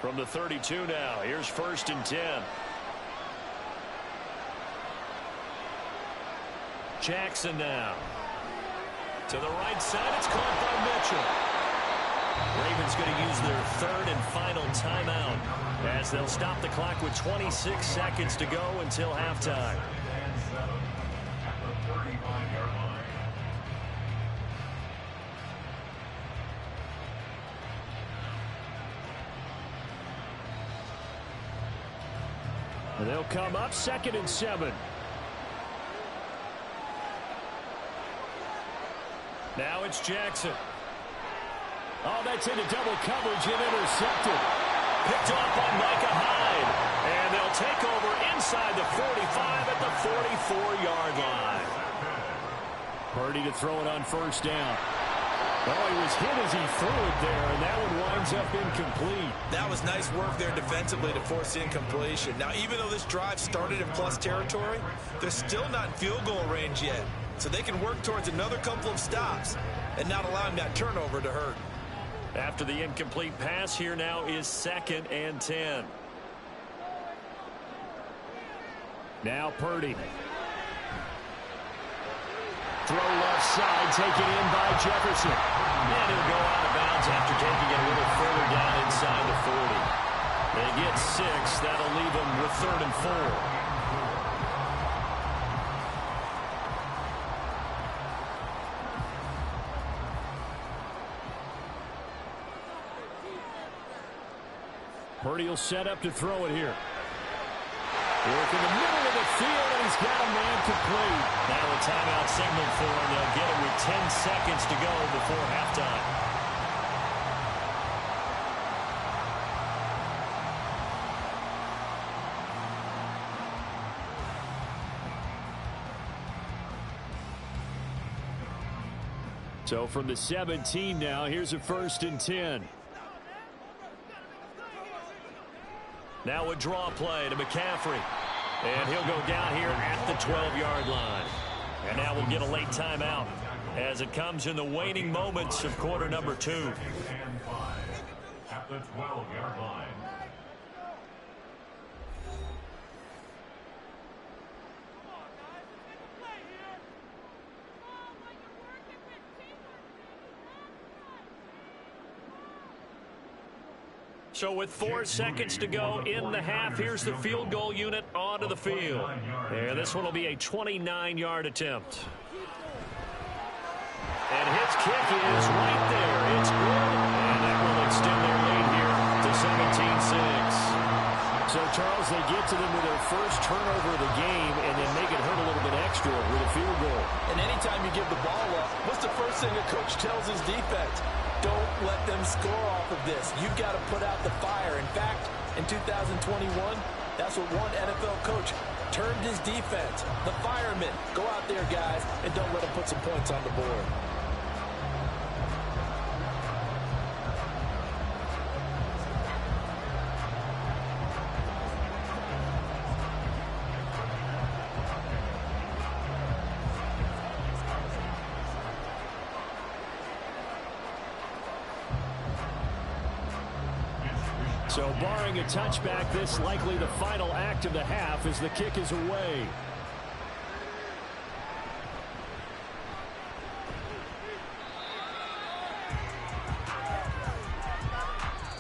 From the 32 now, here's 1st and 10. Jackson now. To the right side, it's caught by Mitchell. Ravens going to use their 3rd and final timeout, as they'll stop the clock with 26 seconds to go until halftime. And they'll come up 2nd and 7. Now it's Jackson. Oh, that's into double coverage and intercepted. Picked off by Micah Hyde. And they'll take over inside the 45 at the 44-yard line. Purdy to throw it on 1st down. Oh, he was hit as he threw it there, and that one winds up incomplete. That was nice work there defensively to force incompletion. Now, even though this drive started in plus territory, they're still not in field goal range yet. So they can work towards another couple of stops and not allowing that turnover to hurt. After the incomplete pass, here now is 2nd and 10. Now Purdy. Throw left side, taken in by Jefferson. And he'll go out of bounds after taking it a little further down inside the 40. They get 6. That'll leave them with 3rd and 4. Purdy will set up to throw it here. Work in the middle of the field, and he's got a man complete. Now a timeout signal for him. They'll get it with 10 seconds to go before halftime. So from the 17 now, here's a 1st and 10. Now a draw play to McCaffrey. And he'll go down here at the 12-yard line. And now we'll get a late timeout as it comes in the waning moments of quarter number 2. At the 12-yard line. So with 4 seconds to go in the half, here's the field goal unit onto the field. And this one will be a 29-yard attempt. And his kick is right there. It's good. And that will extend their lead here to 17-6. So, Charles, they get to them with their first turnover of the game and then make it hurt a little bit extra with a field goal. And anytime you give the ball up, what's the first thing a coach tells his defense? Don't let them score off of this. You've got to put out the fire. In fact, in 2021, that's what one NFL coach termed his defense. The firemen. Go out there, guys, and don't let them put some points on the board. So barring a touchback, this likely the final act of the half as the kick is away.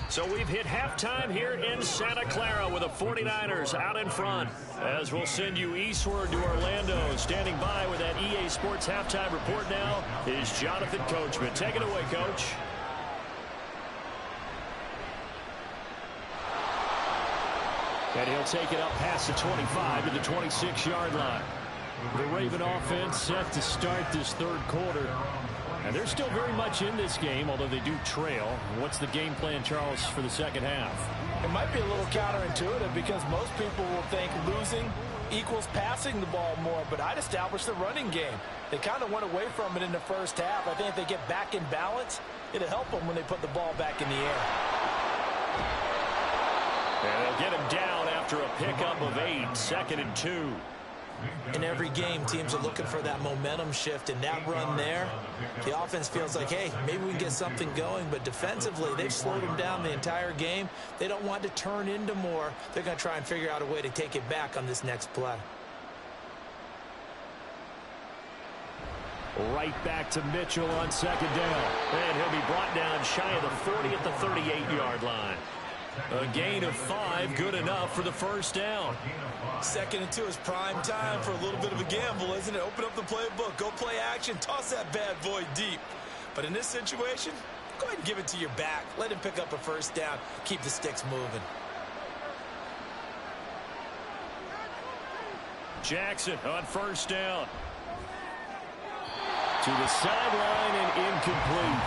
So we've hit halftime here in Santa Clara with the 49ers out in front. As we'll send you eastward to Orlando. Standing by with that EA Sports halftime report now is Jonathan Coachman. Take it away, Coach. And he'll take it up past the 25 to the 26-yard line. The Raven offense set to start this third quarter. And they're still very much in this game, although they do trail. What's the game plan, Charles, for the second half? It might be a little counterintuitive because most people will think losing equals passing the ball more, but I'd establish the running game. They kind of went away from it in the first half. I think if they get back in balance, it'll help them when they put the ball back in the air. And they'll get him down after a pickup of 8, 2nd and 2. In every game, teams are looking for that momentum shift, and that run there, the offense feels like, hey, maybe we can get something going, but defensively, they've slowed them down the entire game. They don't want to turn into more. They're going to try and figure out a way to take it back on this next play. Right back to Mitchell on second down. And he'll be brought down shy of the 40 at the 38-yard line. A gain of 5, good enough for the first down. 2nd and 2 is prime time for a little bit of a gamble, isn't it? Open up the playbook, go play action, toss that bad boy deep. But in this situation, go ahead and give it to your back. Let him pick up a first down. Keep the sticks moving. Jackson on first down. To the sideline and incomplete.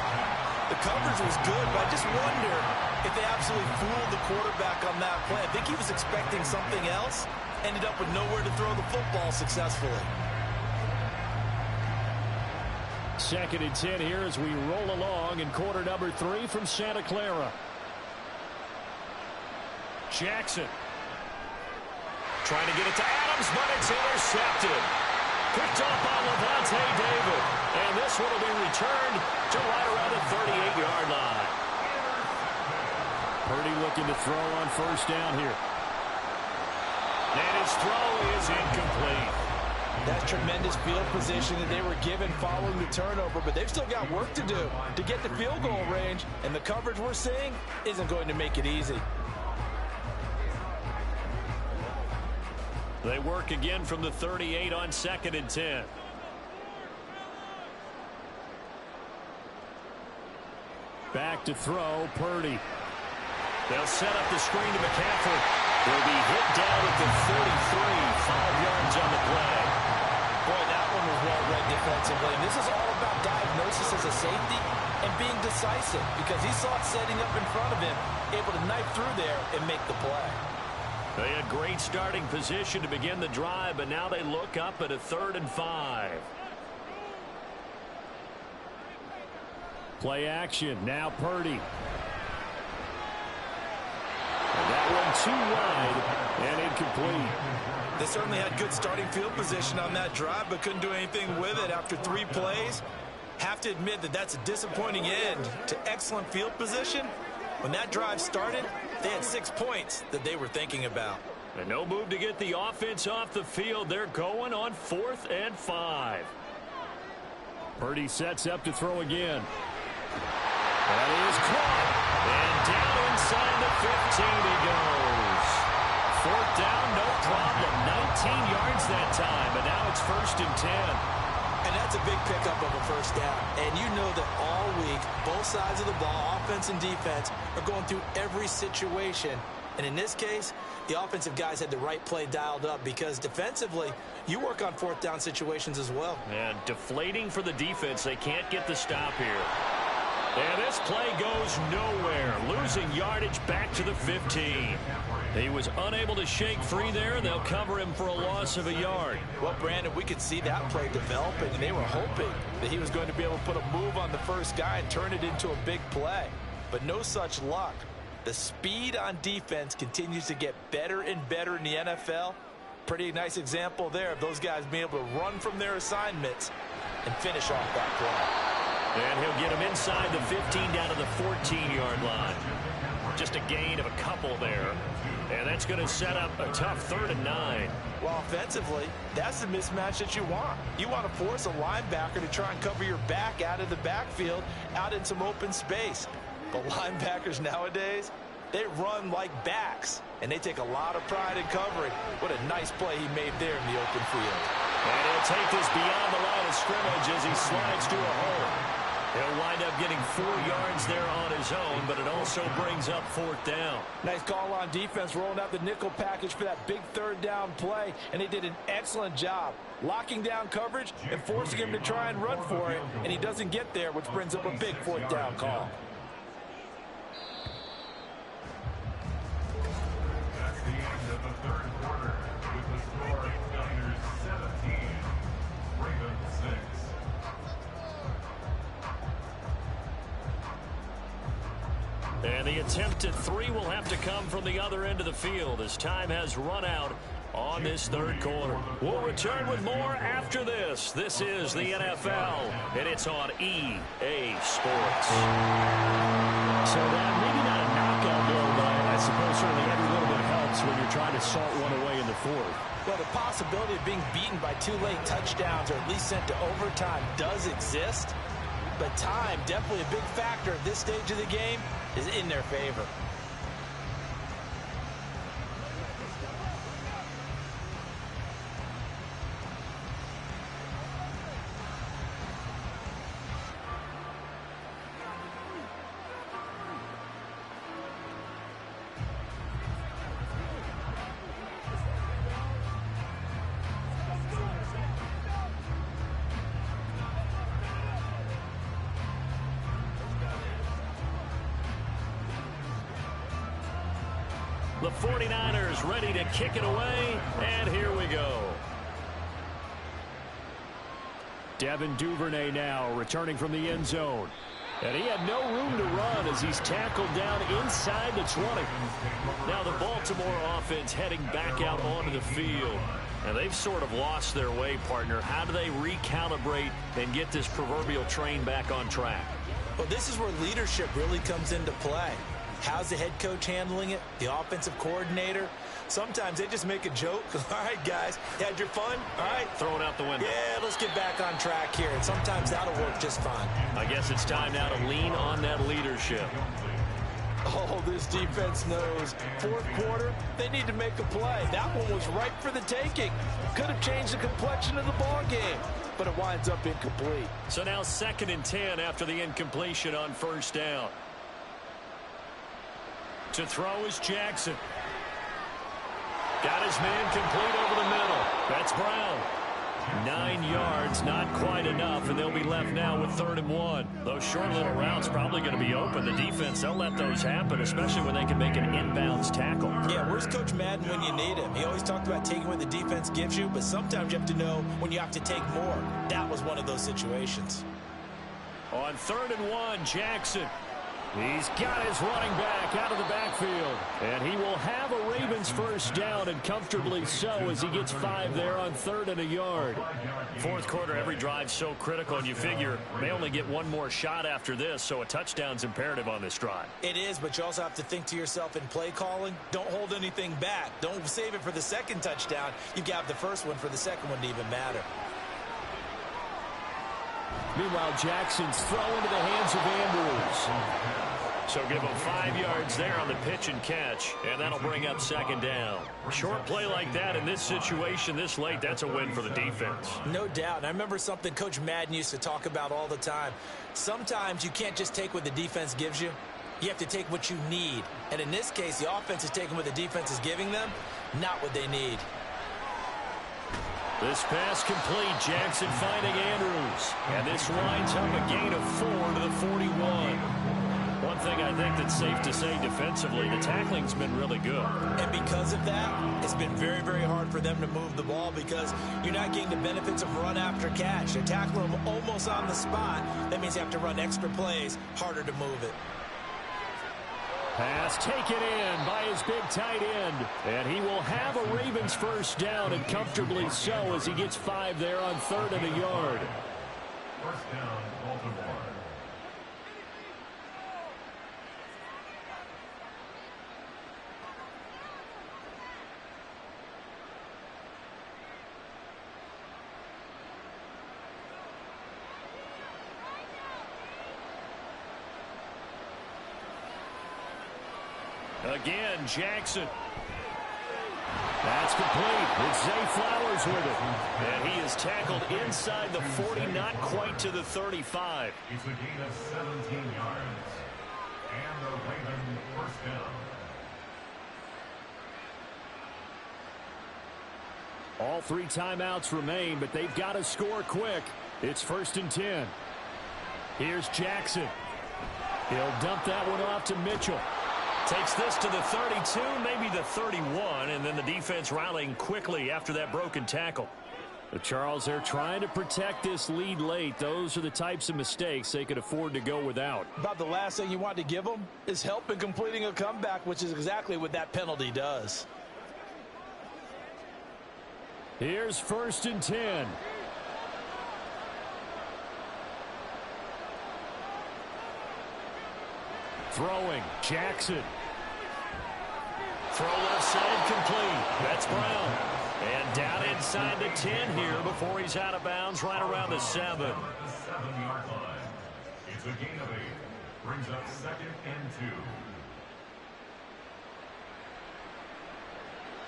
The coverage was good, but I just wonder if they absolutely fooled the quarterback on that play. I think he was expecting something else. Ended up with nowhere to throw the football successfully. 2nd and 10 here as we roll along in quarter number 3 from Santa Clara. Jackson. Trying to get it to Adams, but it's intercepted. Picked up on Levante David. And this one will be returned to right around the 38-yard line. Purdy looking to throw on first down here. And his throw is incomplete. That's tremendous field position that they were given following the turnover, but they've still got work to do to get the field goal range, and the coverage we're seeing isn't going to make it easy. They work again from the 38 on 2nd and 10. Back to throw, Purdy. They'll set up the screen to McCaffrey. They'll be hit down at the 43, 5 yards on the play. Boy, that one was well read defensively. And this is all about diagnosis as a safety and being decisive because he saw it setting up in front of him, able to knife through there and make the play. They had great starting position to begin the drive, but now they look up at a 3rd and 5. Play action. Now Purdy. And that one too wide and incomplete. They certainly had good starting field position on that drive, but couldn't do anything with it after 3 plays. Have to admit that that's a disappointing end to excellent field position. When that drive started, they had 6 points that they were thinking about. And no move to get the offense off the field. They're going on 4th and 5. Purdy sets up to throw again. That is caught. And down inside the 15 he goes. 4th down, no problem. 19 yards that time, but now it's 1st and 10. And that's a big pickup of a first down. And you know that all week, both sides of the ball, offense and defense, are going through every situation And in this case, the offensive guys had the right play dialed up because defensively, you work on fourth down situations as well. And deflating for the defense. They can't get the stop here. And this play goes nowhere. Losing yardage back to the 15. He was unable to shake free there, and they'll cover him for a loss of a yard. Well, Brandon, we could see that play developing, and they were hoping that he was going to be able to put a move on the first guy and turn it into a big play. But no such luck. The speed on defense continues to get better and better in the NFL. Pretty nice example there of those guys being able to run from their assignments and finish off that play. And he'll get him inside the 15 down to the 14-yard line. Just a gain of a couple there. And that's going to set up a tough 3rd and 9. Well, offensively, that's the mismatch that you want. You want to force a linebacker to try and cover your back out of the backfield, out in some open space. But linebackers nowadays, they run like backs, and they take a lot of pride in covering. What a nice play he made there in the open field. And he'll take this beyond the line of scrimmage as he slides to a hole. He'll wind up getting 4 yards there on his own, but it also brings up 4th down. Nice call on defense, rolling out the nickel package for that big 3rd down play, and they did an excellent job locking down coverage and forcing him to try and run for it, and he doesn't get there, which brings up a big 4th down call. That's the end of the third quarter with the score Niners 17, Ravens 6. And the attempt at 3 will have to come from the other end of the field as time has run out on this third quarter. We'll return with more after this. This is the NFL, and it's on EA Sports. So that maybe not a knockout blow, but I suppose certainly every little bit helps when you're trying to salt one away in the 4th. Well, the possibility of being beaten by 2 late touchdowns or at least sent to overtime does exist. But time, definitely a big factor at this stage of the game, is in their favor. The 49ers ready to kick it away, and here we go. Devin Duvernay now returning from the end zone. And he had no room to run as he's tackled down inside the 20. Now the Baltimore offense heading back out onto the field. And they've sort of lost their way, partner. How do they recalibrate and get this proverbial train back on track? Well, this is where leadership really comes into play. How's the head coach handling it? The offensive coordinator? Sometimes they just make a joke. All right, guys, had your fun? All right. Throw it out the window. Yeah, let's get back on track here. And sometimes that'll work just fine. I guess it's time now to lean on that leadership. Oh, this defense knows. 4th quarter, they need to make a play. That one was ripe for the taking. Could have changed the complexion of the ball game, but it winds up incomplete. So now 2nd and 10 after the incompletion on 1st down. To throw is Jackson. Got his man complete over the middle. That's Brown. 9 yards, not quite enough, and they'll be left now with 3rd and 1. Those short little routes probably going to be open. The defense, they'll let those happen, especially when they can make an inbounds tackle. Yeah, where's Coach Madden when you need him? He always talked about taking what the defense gives you, but sometimes you have to know when you have to take more. That was one of those situations. On 3rd and 1, Jackson. He's got his running back out of the backfield. And he will have a Ravens 1st down, and comfortably so, as he gets 5 there on 3rd and a yard. 4th quarter, every drive's so critical, and you figure they only get one more shot after this, so a touchdown's imperative on this drive. It is, but you also have to think to yourself in play calling, don't hold anything back. Don't save it for the 2nd touchdown. You got the 1st one for the 2nd one to even matter. Meanwhile, Jackson's throw into the hands of Andrews. So give him 5 yards there on the pitch and catch, and that'll bring up 2nd down. Short play like that in this situation this late, that's a win for the defense. No doubt. And I remember something Coach Madden used to talk about all the time. Sometimes you can't just take what the defense gives you. You have to take what you need. And in this case, the offense is taking what the defense is giving them, not what they need. This pass complete. Jackson finding Andrews. And this winds up a gain of 4 to the 41. One thing I think that's safe to say defensively, the tackling's been really good. And because of that, it's been very, very hard for them to move the ball because you're not getting the benefits of run after catch. They're tackling them almost on the spot. That means you have to run extra plays, harder to move it. Pass taken in by his big tight end. And he will have a Ravens first down, and comfortably so, as he gets 5 there on 3rd and a yard. First down, Baltimore. Again, Jackson. That's complete. It's Zay Flowers with it. And he is tackled inside the 40, not quite to the 35. It's a gain of 17 yards. And the Ravens first down. All 3 timeouts remain, but they've got to score quick. It's 1st and 10. Here's Jackson. He'll dump that one off to Mitchell. Takes this to the 32, maybe the 31, and then the defense rallying quickly after that broken tackle. But Charles, they're trying to protect this lead late. Those are the types of mistakes they could afford to go without. About the last thing you want to give them is help in completing a comeback, which is exactly what that penalty does. Here's 1st and 10. Throwing, Jackson. Throw left side complete. That's Brown. And down inside the 10 here before he's out of bounds right around the 7. The 7-yard line. It's a gain of 8. Brings up 2nd and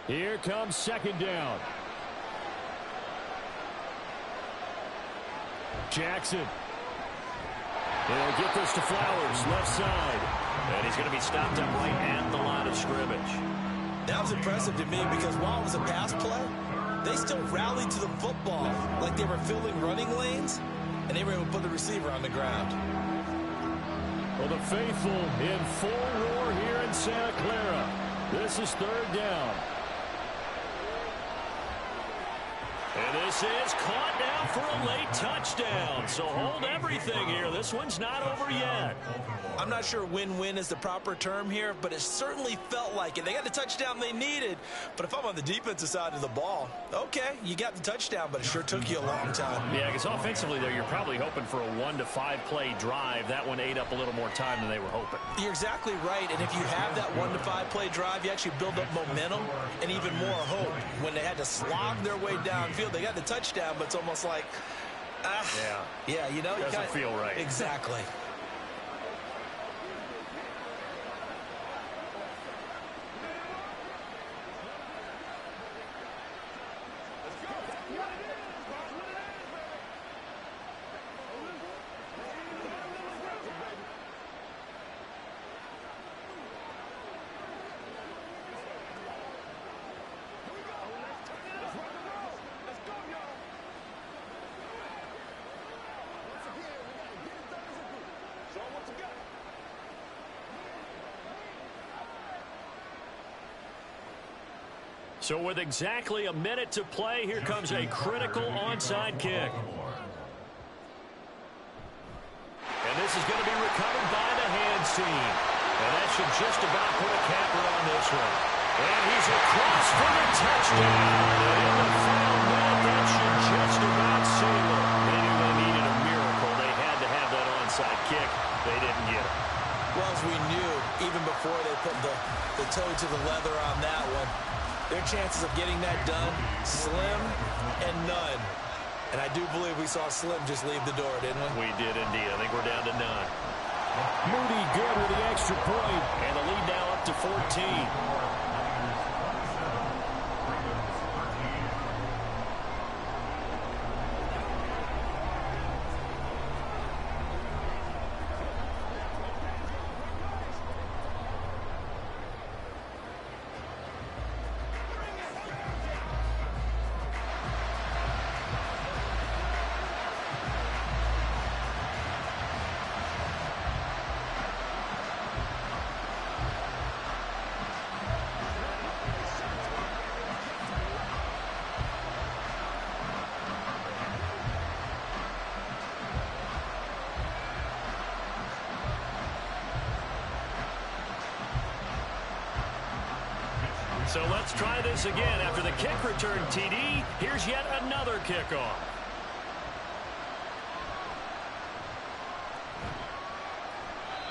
2. Here comes 2nd down. Jackson. He'll get this to Flowers, left side. And he's going to be stopped up right at the line of scrimmage. That was impressive to me because while it was a pass play, they still rallied to the football like they were filling running lanes, and they were able to put the receiver on the ground. Well, the faithful in full roar here in Santa Clara. This is 3rd down. And this is caught now for a late touchdown. So hold everything here. This one's not over yet. I'm not sure win-win is the proper term here, but it certainly felt like it. They got the touchdown they needed, but if I'm on the defensive side of the ball, okay, you got the touchdown, but it sure took you a long time. Yeah, because offensively, though, you're probably hoping for a 1 to 5 play drive. That one ate up a little more time than they were hoping. You're exactly right, and if you have that 1 to 5 play drive, you actually build up momentum and even more hope. When they had to slog their way downfield, they got the touchdown, but it's almost like, yeah, you know, doesn't feel right. Exactly. So with exactly a minute to play, here comes a critical onside kick. And this is going to be recovered by the hands team. And that should just about put a capper on this one. And he's across for the touchdown. And in the final minute, that should just about seal it. They knew they needed a miracle. They had to have that onside kick. They didn't get it. Well, as we knew, even before they put the toe to the leather on that one, their chances of getting that done, slim and none. And I do believe we saw Slim just leave the door, didn't we? We did indeed. I think we're down to none. Moody good with the extra point. And the lead now up to 14. So let's try this again. After the kick return TD, here's yet another kickoff.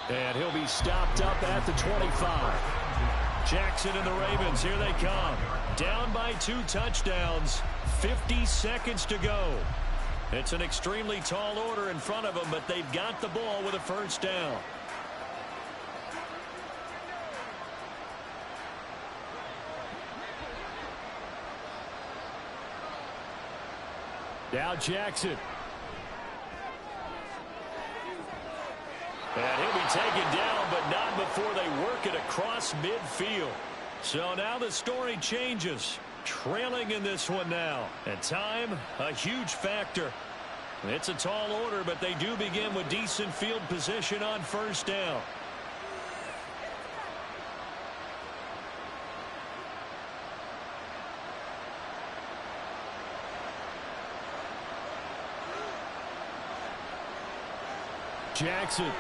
And he'll be stopped up at the 25. Jackson and the Ravens, here they come. Down by 2 touchdowns, 50 seconds to go. It's an extremely tall order in front of them, but they've got the ball with a first down. Now Jackson. And he'll be taken down, but not before they work it across midfield. So now the story changes. Trailing in this one now. And time, a huge factor. It's a tall order, but they do begin with decent field position on first down. Jackson. And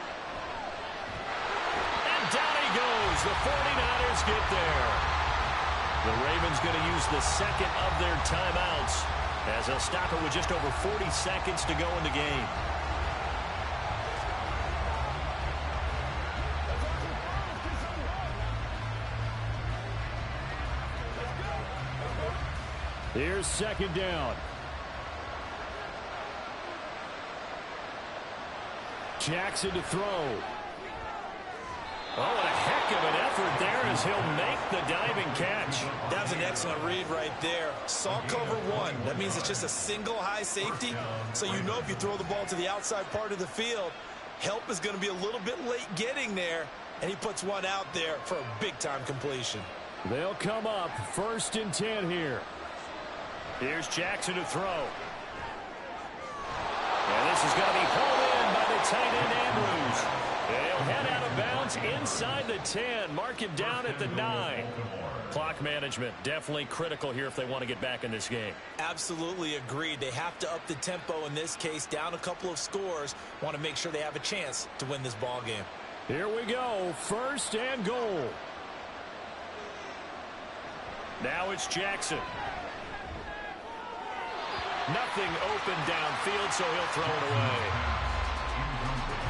down he goes. The 49ers get there. The Ravens going to use the second of their timeouts as they'll stop it with just over 40 seconds to go in the game. Here's second down. Jackson to throw. Oh, what a heck of an effort there as he'll make the diving catch. That was an excellent read right there. Saw cover one. That means it's just a single high safety. So you know if you throw the ball to the outside part of the field, help is going to be a little bit late getting there. And he puts one out there for a big-time completion. They'll come up 1st and 10 here. Here's Jackson to throw. And this is going to be pulled in by the tight end Andrews. They'll head out of bounds inside the 10. Mark him down at the 9. Clock management definitely critical here if they want to get back in this game. Absolutely agreed. They have to up the tempo in this case, down a couple of scores. Want to make sure they have a chance to win this ball game. Here we go. 1st and goal. Now it's Jackson. Nothing open downfield, so he'll throw it away.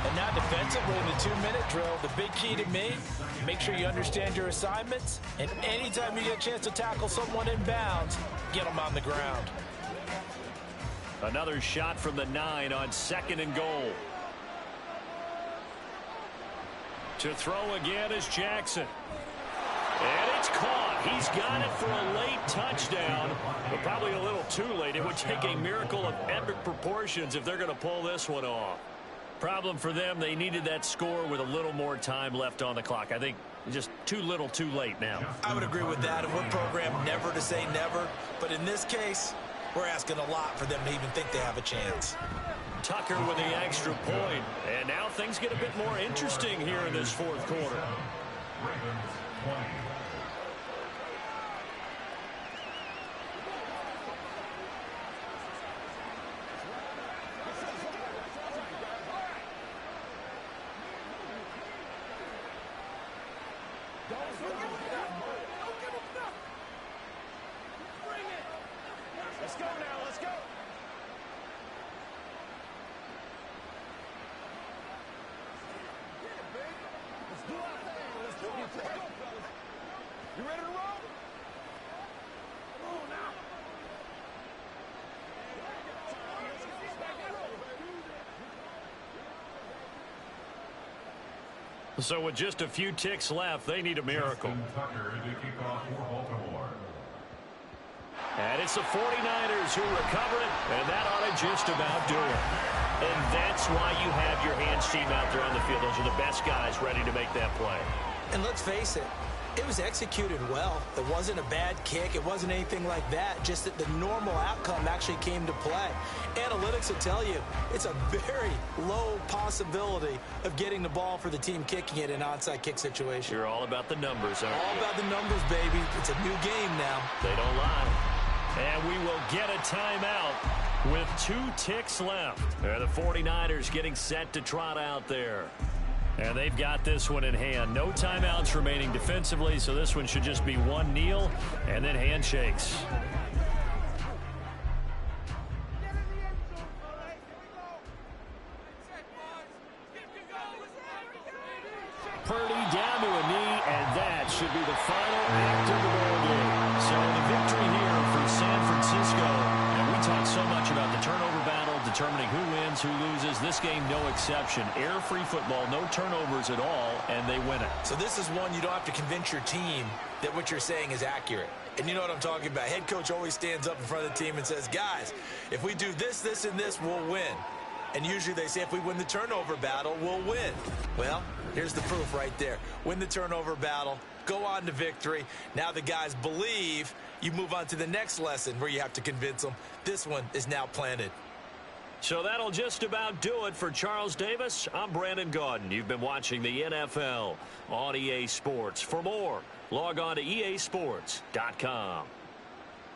And now defensively in the 2-minute drill, the big key to me, make sure you understand your assignments, and anytime you get a chance to tackle someone in bounds, get them on the ground. Another shot from the 9 on 2nd and goal. To throw again is Jackson. And it's caught. He's got it for a late touchdown, but probably a little too late. It would take a miracle of epic proportions if they're going to pull this one off. Problem for them, they needed that score with a little more time left on the clock. I think just too little too late now. I would agree with that, and we're programmed never to say never. But in this case, we're asking a lot for them to even think they have a chance. Tucker with the extra point. And now things get a bit more interesting here in this 4th quarter. Ravens 20. Let's go now, let's go. Let's do our thing. Let's do our thing. You ready to roll? Come on now. So with just a few ticks left, they need a miracle. Justin Tucker to kick off for Baltimore. And it's the 49ers who recover it, and that ought to just about do it. And that's why you have your hands team out there on the field. Those are the best guys ready to make that play. And let's face it, it was executed well. It wasn't a bad kick. It wasn't anything like that. Just that the normal outcome actually came to play. Analytics will tell you it's a very low possibility of getting the ball for the team kicking it in an onside kick situation. You're all about the numbers, aren't you? All about the numbers, baby. It's a new game now. They don't lie. And we will get a timeout with 2 ticks left. The 49ers getting set to trot out there. And they've got this one in hand. No timeouts remaining defensively, so this one should just be one kneel and then handshakes. Purdy down to a knee, and that should be the final act of the ball game. So the victory here for San Francisco. And we talked so much about the turnover battle, determining who wins, who loses. This game, no exception. Air-free football, no turnovers at all, and they win it. So this is one you don't have to convince your team that what you're saying is accurate. And you know what I'm talking about. Head coach always stands up in front of the team and says, guys, if we do this, this, and this, we'll win. And usually they say if we win the turnover battle, we'll win. Well, here's the proof right there. Win the turnover battle, go on to victory. Now the guys believe. You move on to the next lesson where you have to convince them. This one is now planted. So that'll just about do it for Charles Davis. I'm Brandon Gaudin. You've been watching the NFL on EA Sports. For more, log on to easports.com.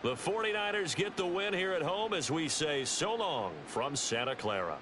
The 49ers get the win here at home as we say so long from Santa Clara.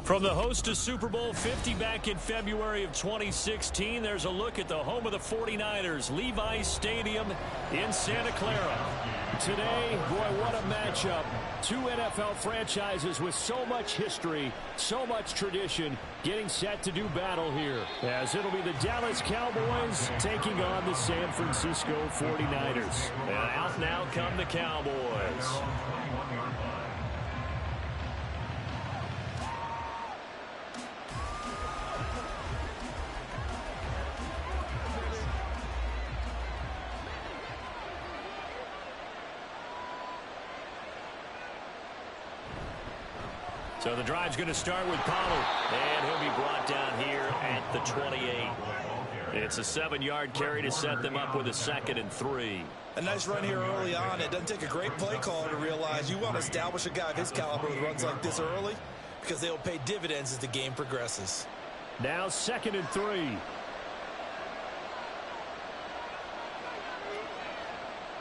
From the host to Super Bowl 50 back in February of 2016, there's a look at the home of the 49ers, Levi's Stadium in Santa Clara. Today, boy, what a matchup. Two NFL franchises with so much history, so much tradition, getting set to do battle here. As it'll be the Dallas Cowboys taking on the San Francisco 49ers. And out now come the Cowboys. So the drive's going to start with Pollard, and he'll be brought down here at the 28. It's a 7-yard carry to set them up with a 2nd and 3. A nice run here early on. It doesn't take a great play caller to realize you want to establish a guy of his caliber with runs like this early because they'll pay dividends as the game progresses. Now 2nd and 3.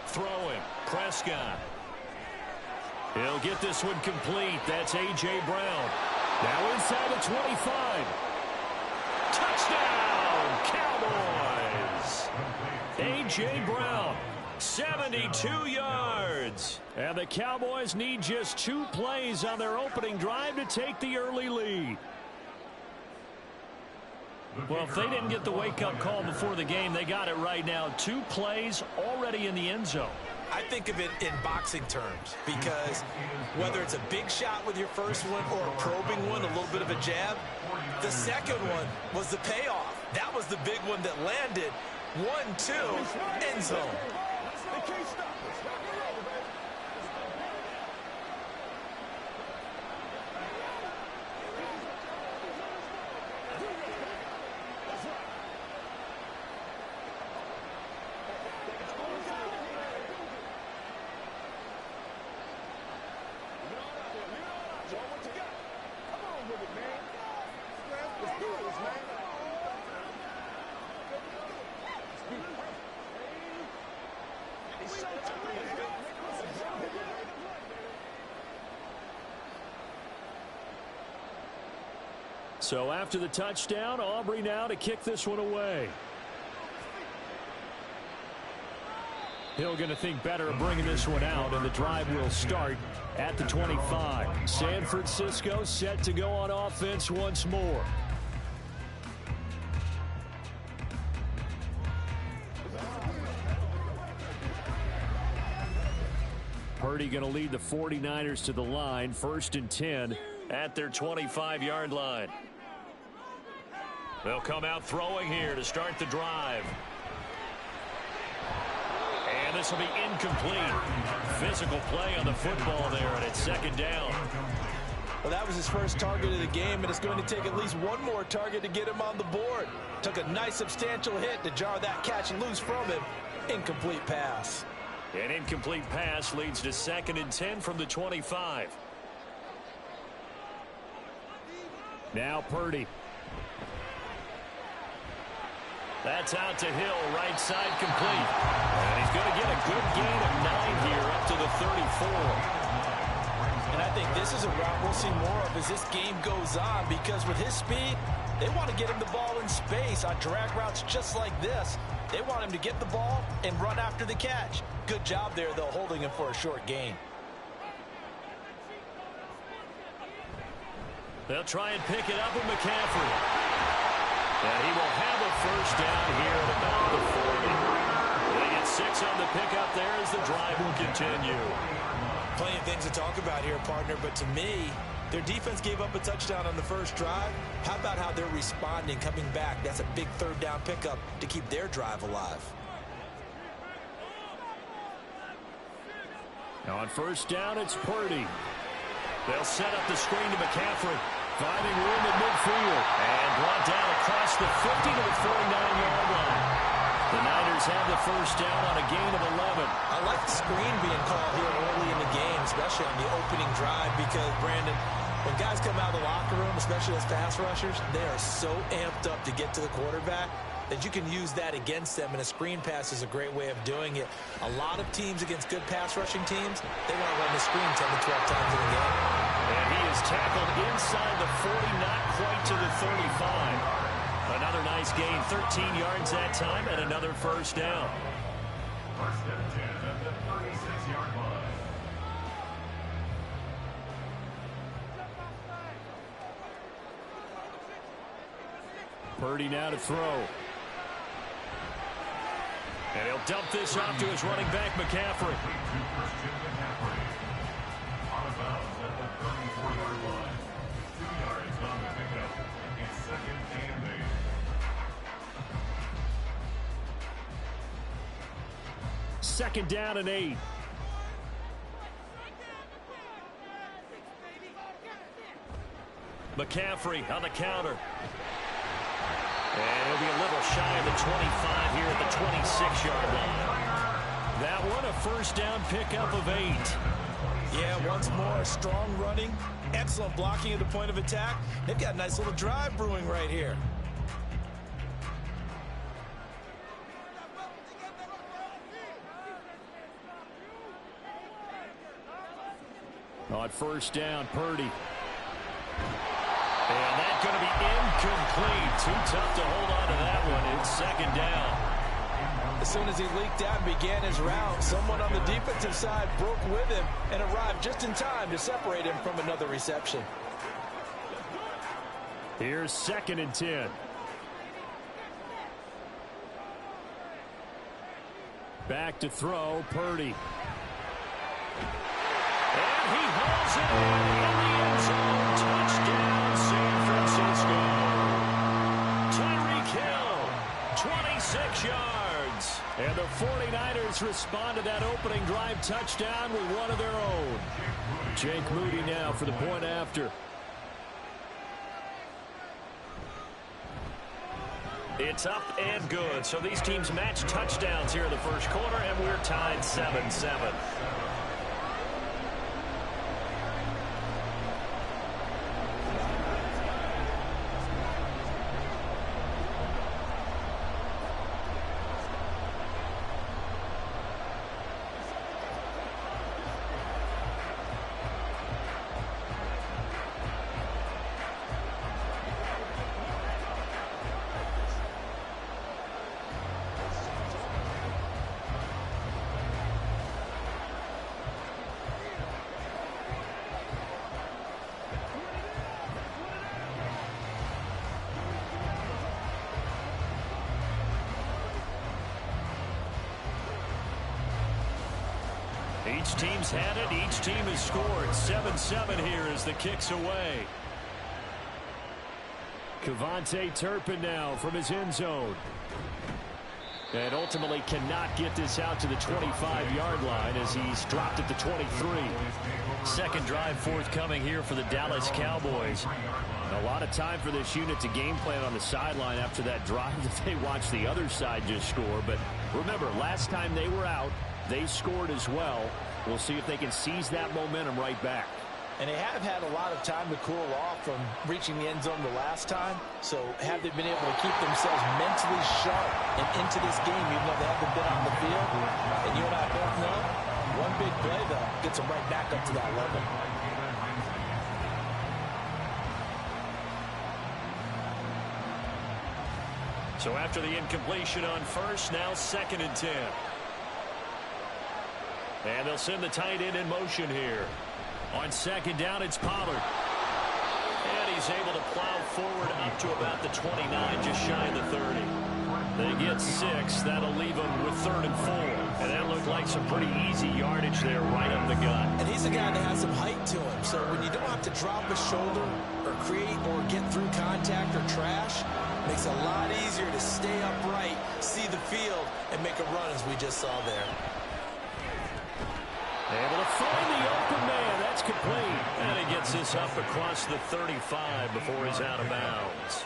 Throwing, Prescott. He'll get this one complete. That's A.J. Brown. Now inside the 25. Touchdown, Cowboys. A.J. Brown, 72 yards. And the Cowboys need just 2 plays on their opening drive to take the early lead. Well, if they didn't get the wake-up call before the game, they got it right now. 2 plays already in the end zone. I think of it in boxing terms because whether it's a big shot with your first one or a probing one, a little bit of a jab, the second one was the payoff. That was the big one that landed. 1-2, end zone. They can't stop us. So after the touchdown, Aubrey now to kick this one away. Hill going to think better of bringing this one out, and the drive will start at the 25. San Francisco set to go on offense once more. Purdy going to lead the 49ers to the line, 1st and 10 at their 25-yard line. They'll come out throwing here to start the drive. And this will be incomplete. Physical play on the football there, and it's 2nd down. Well, that was his first target of the game, and it's going to take at least one more target to get him on the board. Took a nice substantial hit to jar that catch loose from him. Incomplete pass. An incomplete pass leads to 2nd and 10 from the 25. Now Purdy. That's out to Hill, right side complete. And he's going to get a good gain of 9 here up to the 34. And I think this is a route we'll see more of as this game goes on because with his speed, they want to get him the ball in space on drag routes just like this. They want him to get the ball and run after the catch. Good job there, though, holding him for a short gain. They'll try and pick it up with McCaffrey. And he will have a first down here at about the 40. They get 6 on the pickup there as the drive will continue. Plenty of things to talk about here, partner, but to me, their defense gave up a touchdown on the first drive. How about how they're responding, coming back? That's a big 3rd down pickup to keep their drive alive. Now on 1st down, it's Purdy. They'll set up the screen to McCaffrey. Finding room at midfield. And brought down across the 50 to the 49-yard line. The Niners have the first down on a gain of 11. I like the screen being called here early in the game, especially on the opening drive, because, Brandon, when guys come out of the locker room, especially as pass rushers, they are so amped up to get to the quarterback that you can use that against them, and a screen pass is a great way of doing it. A lot of teams against good pass rushing teams, they want to run the screen 10 to 12 times in a game. And he is tackled inside the 40, not quite to the 35. Another nice gain, 13 yards that time, and another first down. First and 10 at the 36-yard line. Purdy now to throw. And he'll dump this off to his running back, McCaffrey. To Christian McCaffrey. Out of bounds at the 34-yard line. 2 yards on the pickup. It's second and 8. Second down and 8. McCaffrey on the counter. And he'll be a little shy of the 25 here at the 26-yard line. That one, a first down pickup of 8. Yeah, once more, strong running, excellent blocking at the point of attack. They've got a nice little drive brewing right here. On first down, Purdy. And that's going to be incomplete. Too tough to hold on to that one. It's second down. As soon as he leaked out and began his route, someone on the defensive side broke with him and arrived just in time to separate him from another reception. Here's second and 10. Back to throw, Purdy. And he hauls it in the end zone. Touchdown, San Francisco. Tyreek Hill, 26 yards. And the 49ers respond to that opening drive touchdown with one of their own. Jake Moody now for the point after. It's up and good. So these teams match touchdowns here in the first quarter, and we're tied 7-7. Each team's had it. Each team has scored. 7-7 here as the kick's away. Kevontae Turpin now from his end zone. And ultimately cannot get this out to the 25-yard line as he's dropped at the 23. Second drive forthcoming here for the Dallas Cowboys. A lot of time for this unit to game plan on the sideline after that drive that they watched the other side just score. But remember, last time they were out, they scored as well. We'll see if they can seize that momentum right back. And they have had a lot of time to cool off from reaching the end zone the last time. So have they been able to keep themselves mentally sharp and into this game, even though they haven't been on the field? And you and I both know, one big play, though, gets them right back up to that level. So after the incompletion on first, now second and 10. And they'll send the tight end in motion here. On second down, it's Pollard. And he's able to plow forward up to about the 29, just shy of the 30. They get 6. That'll leave them with 3rd and 4. And that looked like some pretty easy yardage there right up the gut. And he's a guy that has some height to him. So when you don't have to drop a shoulder or create or get through contact or trash, it makes it a lot easier to stay upright, see the field, and make a run as we just saw there. Able to find the open man. That's complete. And he gets this up across the 35 before he's out of bounds.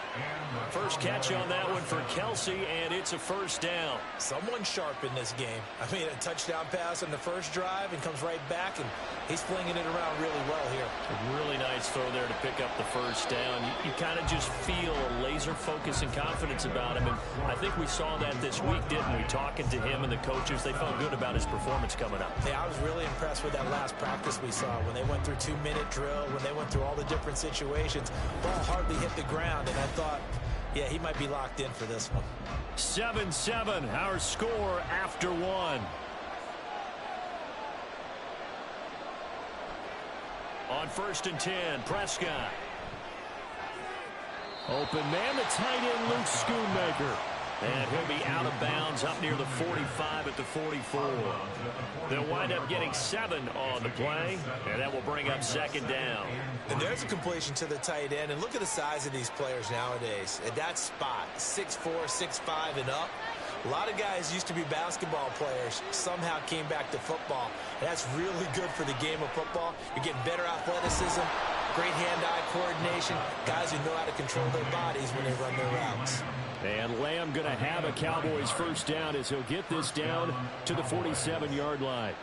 First catch on that one for Kelsey, and it's a first down. Someone sharp in this game. I mean, a touchdown pass on the first drive and comes right back, and he's flinging it around really well here. A really nice throw there to pick up the first down. You kind of just feel a laser focus and confidence about him, and I think we saw that this week, didn't we? Talking to him and the coaches, they felt good about his performance coming up. Yeah, I was really impressed with that last practice we saw when they went through 2-minute drill, when they went through all the different situations. Ball hardly hit the ground, and I thought, yeah, he might be locked in for this one. 7-7, our score after one. On 1st and 10, Prescott. Open man, the tight end, Luke Schoonmaker. And he'll be out of bounds up near the 45 at the 44. They'll wind up getting 7 on the play, and that will bring up 2nd down. And there's a completion to the tight end. And look at the size of these players nowadays. At that spot, 6'4", 6'5", and up. A lot of guys used to be basketball players, somehow came back to football. And that's really good for the game of football. You're getting better athleticism, great hand-eye coordination, guys who know how to control their bodies when they run their routes. And Lamb going to have a Cowboys 1st down as he'll get this down to the 47-yard line.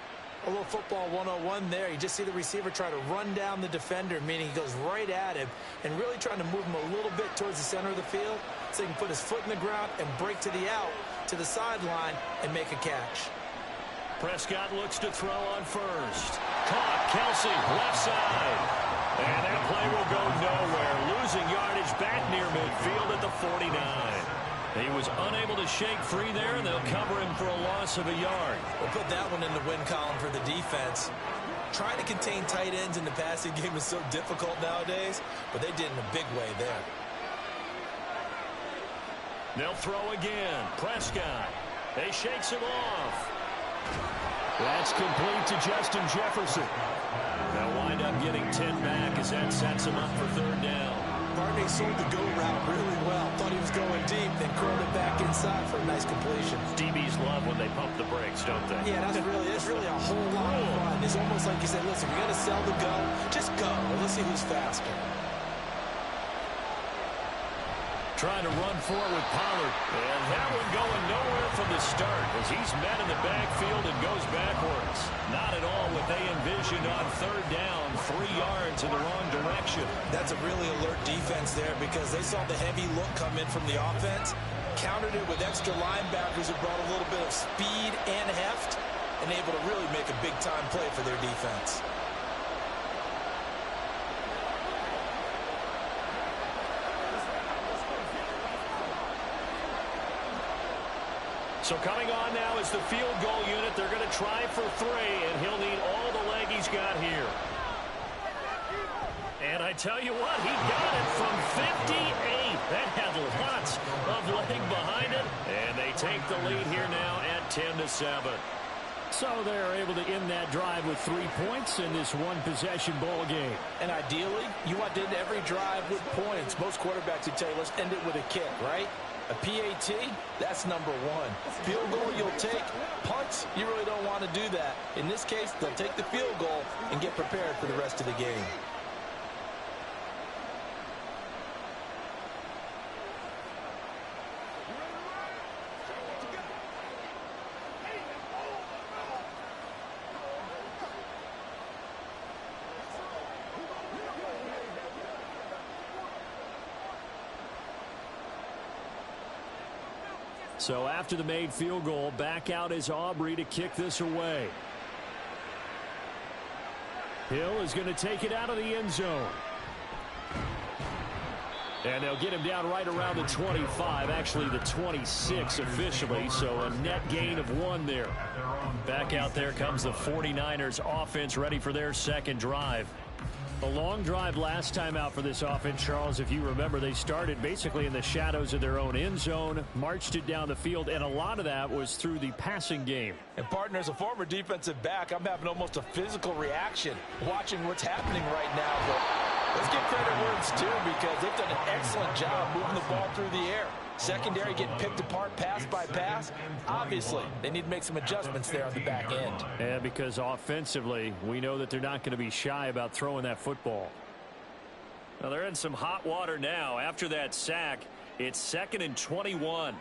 A little football 101 there. You just see the receiver try to run down the defender, meaning he goes right at him and really trying to move him a little bit towards the center of the field so he can put his foot in the ground and break to the out, to the sideline, and make a catch. Prescott looks to throw on 1st. Caught, Kelsey, left side. And that play will go nowhere. Losing yardage back near midfield at the 49. He was unable to shake free there, and they'll cover him for a loss of a yard. We'll put that one in the win column for the defense. Trying to contain tight ends in the passing game is so difficult nowadays, but they did in a big way there. They'll throw again. Prescott. They shakes him off. That's complete to Justin Jefferson. They'll wind up getting 10 back as that sets him up for 3rd down. Barney sold the go route really well. Thought he was going deep, then curled it back inside for a nice completion. DBs love when they pump the brakes, don't they? Yeah, that's really a whole lot of fun. It's almost like you said, listen, we're going to sell the go. Just go. Let's see who's faster. Trying to run forward with Pollard. And that one going nowhere from the start as he's met in the backfield and goes backwards. Not at all what they envisioned on 3rd down, 3 yards in the wrong direction. That's a really alert defense there because they saw the heavy look come in from the offense, countered it with extra linebackers who brought a little bit of speed and heft, and able to really make a big-time play for their defense. So coming on now is the field goal unit. They're going to try for 3, and he'll need all the leg he's got here. And I tell you what, he got it from 58. That had lots of leg behind it. And they take the lead here now at 10-7. So they're able to end that drive with 3 points in this one-possession ball game. And ideally, you want to end every drive with points. Most quarterbacks would tell you, let's end it with a kick, right? A PAT, that's number 1. Field goal you'll take. Punts, you really don't want to do that. In this case, they'll take the field goal and get prepared for the rest of the game. So after the made field goal, back out is Aubrey to kick this away. Hill is going to take it out of the end zone. And they'll get him down right around the 25, actually the 26 officially, so a net gain of 1 there. Back out there comes the 49ers offense ready for their 2nd drive. A long drive last time out for this offense, Charles. If you remember, they started basically in the shadows of their own end zone, marched it down the field, and a lot of that was through the passing game. And, partner, as a former defensive back, I'm having almost a physical reaction watching what's happening right now. But let's give credit where it's due because they've done an excellent job moving the ball through the air. Secondary getting picked apart pass by pass. Obviously, they need to make some adjustments there on the back end. And because offensively, we know that they're not going to be shy about throwing that football. Now they're in some hot water now. After that sack, it's 2nd and 21.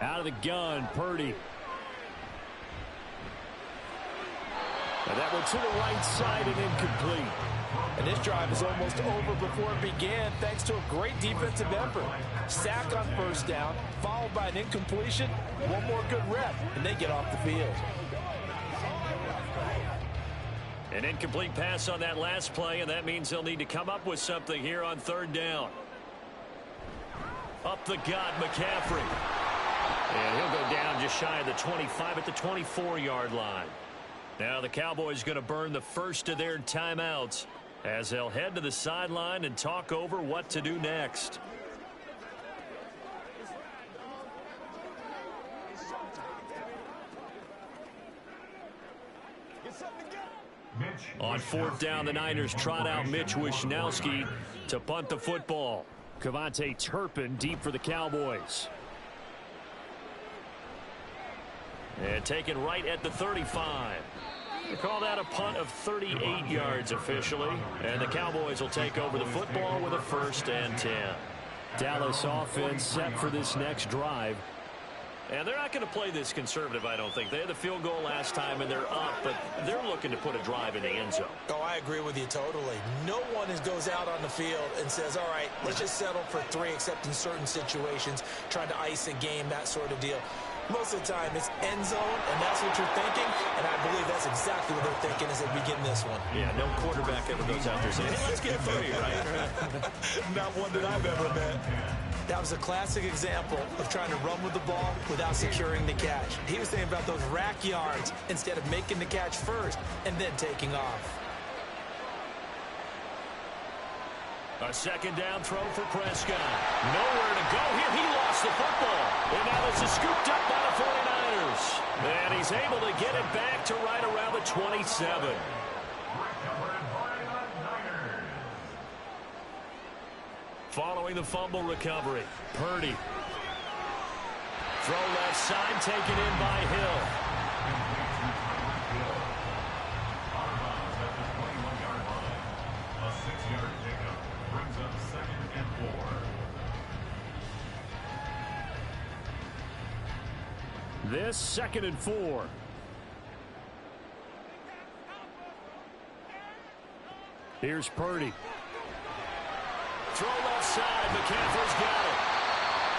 Out of the gun, Purdy. And that one to the right side and incomplete. And this drive is almost over before it began thanks to a great defensive effort. Sack on first down, followed by an incompletion, one more good rep, and they get off the field. An incomplete pass on that last play, and that means they'll need to come up with something here on third down. Up the gut, McCaffrey. And he'll go down just shy of the 25 at the 24-yard line. Now the Cowboys going to burn the first of their timeouts as they'll head to the sideline and talk over what to do next. On fourth down, the Niners trot out Mitch Wishnowsky to punt the football. Kevontae Turpin deep for the Cowboys. And taken right at the 35. They call that a punt of 38 yards officially. And the Cowboys will take over the football with a 1st and 10. Dallas offense set for this next drive. And they're not going to play this conservative, I don't think. They had the field goal last time, and they're up, but they're looking to put a drive in the end zone. Oh, I agree with you totally. No one goes out on the field and says, all right, let's just settle for 3, except in certain situations, trying to ice a game, that sort of deal. Most of the time, it's end zone, and that's what you're thinking, and I believe that's exactly what they're thinking as they begin this one. Yeah, no quarterback ever goes out there saying, hey, let's get 3, right? Not one that I've ever met. That was a classic example of trying to run with the ball without securing the catch. He was thinking about those rack yards instead of making the catch first and then taking off. A second down throw for Prescott. Nowhere to go here. He lost the football. And now this is scooped up by the 49ers. And he's able to get it back to right around the 27. Following the fumble recovery, Purdy. Throw left side, taken in by Hill. A 6-yard pickup brings up 2nd and 4. This 2nd and 4. Here's Purdy. Throw left side. McCaffrey's got it.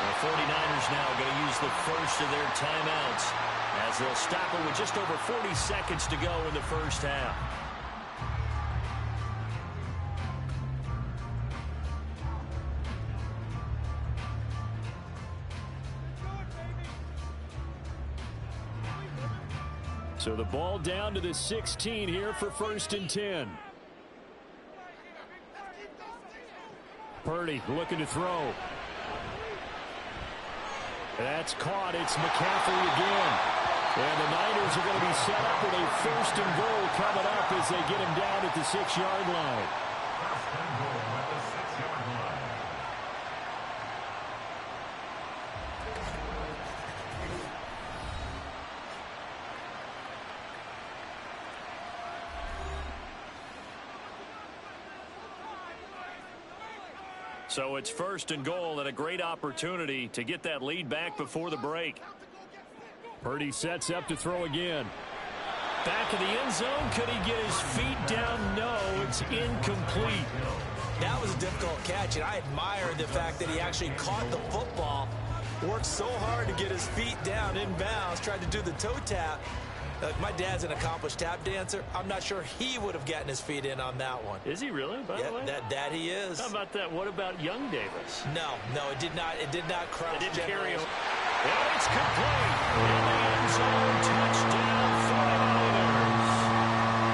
The 49ers now going to use the first of their timeouts as they'll stop it with just over 40 seconds to go in the first half. So the ball down to the 16 here for 1st and 10. Purdy looking to throw. That's caught. It's McCaffrey again. And the Niners are going to be set up with a 1st and goal coming up as they get him down at the 6-yard line. 1st and goal at the 6-yard line. So it's 1st and goal and a great opportunity to get that lead back before the break. Purdy sets up to throw again. Back in the end zone. Could he get his feet down? No, it's incomplete. That was a difficult catch, and I admire the fact that he actually caught the football, worked so hard to get his feet down inbounds, tried to do the toe tap. My dad's an accomplished tap dancer. I'm not sure he would have gotten his feet in on that one. Is he really, by the way? That he is. How about that? What about Young Davis? No, it did not. It did not cross. It didn't carry him. And it's complete. In the end zone, touchdown 49ers.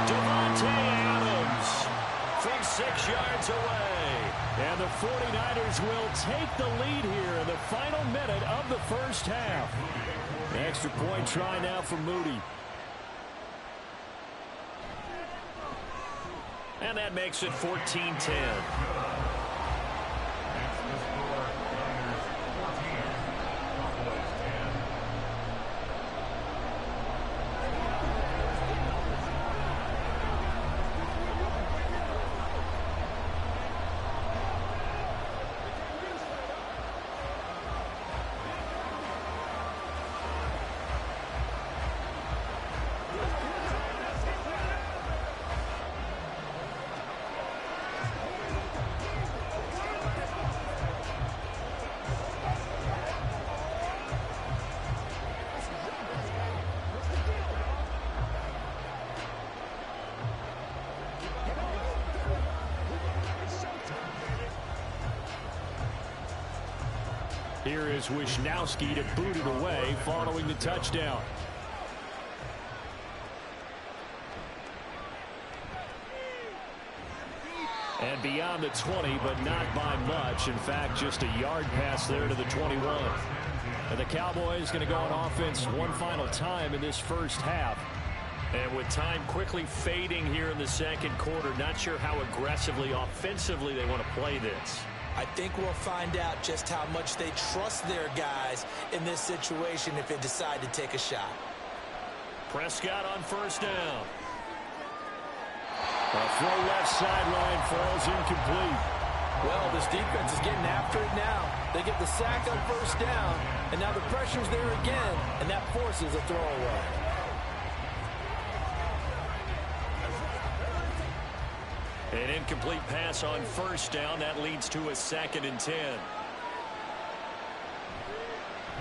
Davante Adams from 6 yards away. And the 49ers will take the lead here in the final minute of the first half. Extra point try now for Moody. And that makes it 14-10. Here is Wisnowski to boot it away following the touchdown. And beyond the 20, but not by much. In fact, just a yard pass there to the 21. And the Cowboys going to go on offense one final time in this first half. And with time quickly fading here in the second quarter, not sure how aggressively, offensively they want to play this. I think we'll find out just how much they trust their guys in this situation if they decide to take a shot. Prescott on first down. A throw left sideline falls incomplete. Well, this defense is getting after it now. They get the sack on first down, and now the pressure's there again, and that forces a throwaway. An incomplete pass on first down. That leads to a 2nd and 10.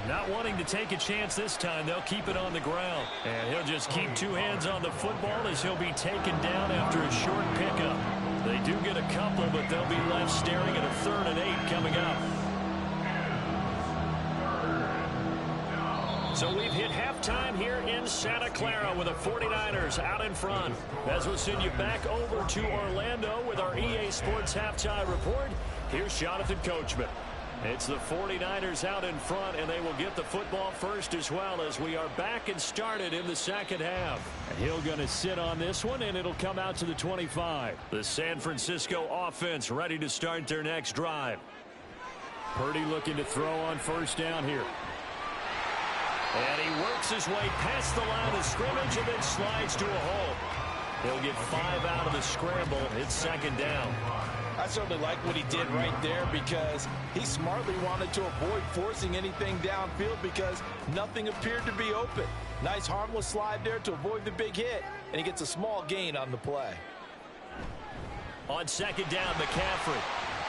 Not wanting to take a chance this time, they'll keep it on the ground. And he'll just keep two hands on the football as he'll be taken down after a short pickup. They do get a couple, but they'll be left staring at a 3rd and 8 coming up. So we've hit halftime here in Santa Clara with the 49ers out in front. As we'll send you back over to Orlando with our EA Sports Halftime Report, here's Jonathan Coachman. It's the 49ers out in front, and they will get the football first as well as we are back and started in the second half. Hill going to sit on this one, and it'll come out to the 25. The San Francisco offense ready to start their next drive. Purdy looking to throw on first down here. And he works his way past the line of scrimmage and then slides to a hole. He'll get 5 out of the scramble. It's 2nd down. I certainly like what he did right there because he smartly wanted to avoid forcing anything downfield because nothing appeared to be open. Nice harmless slide there to avoid the big hit, and he gets a small gain on the play. On 2nd down, McCaffrey.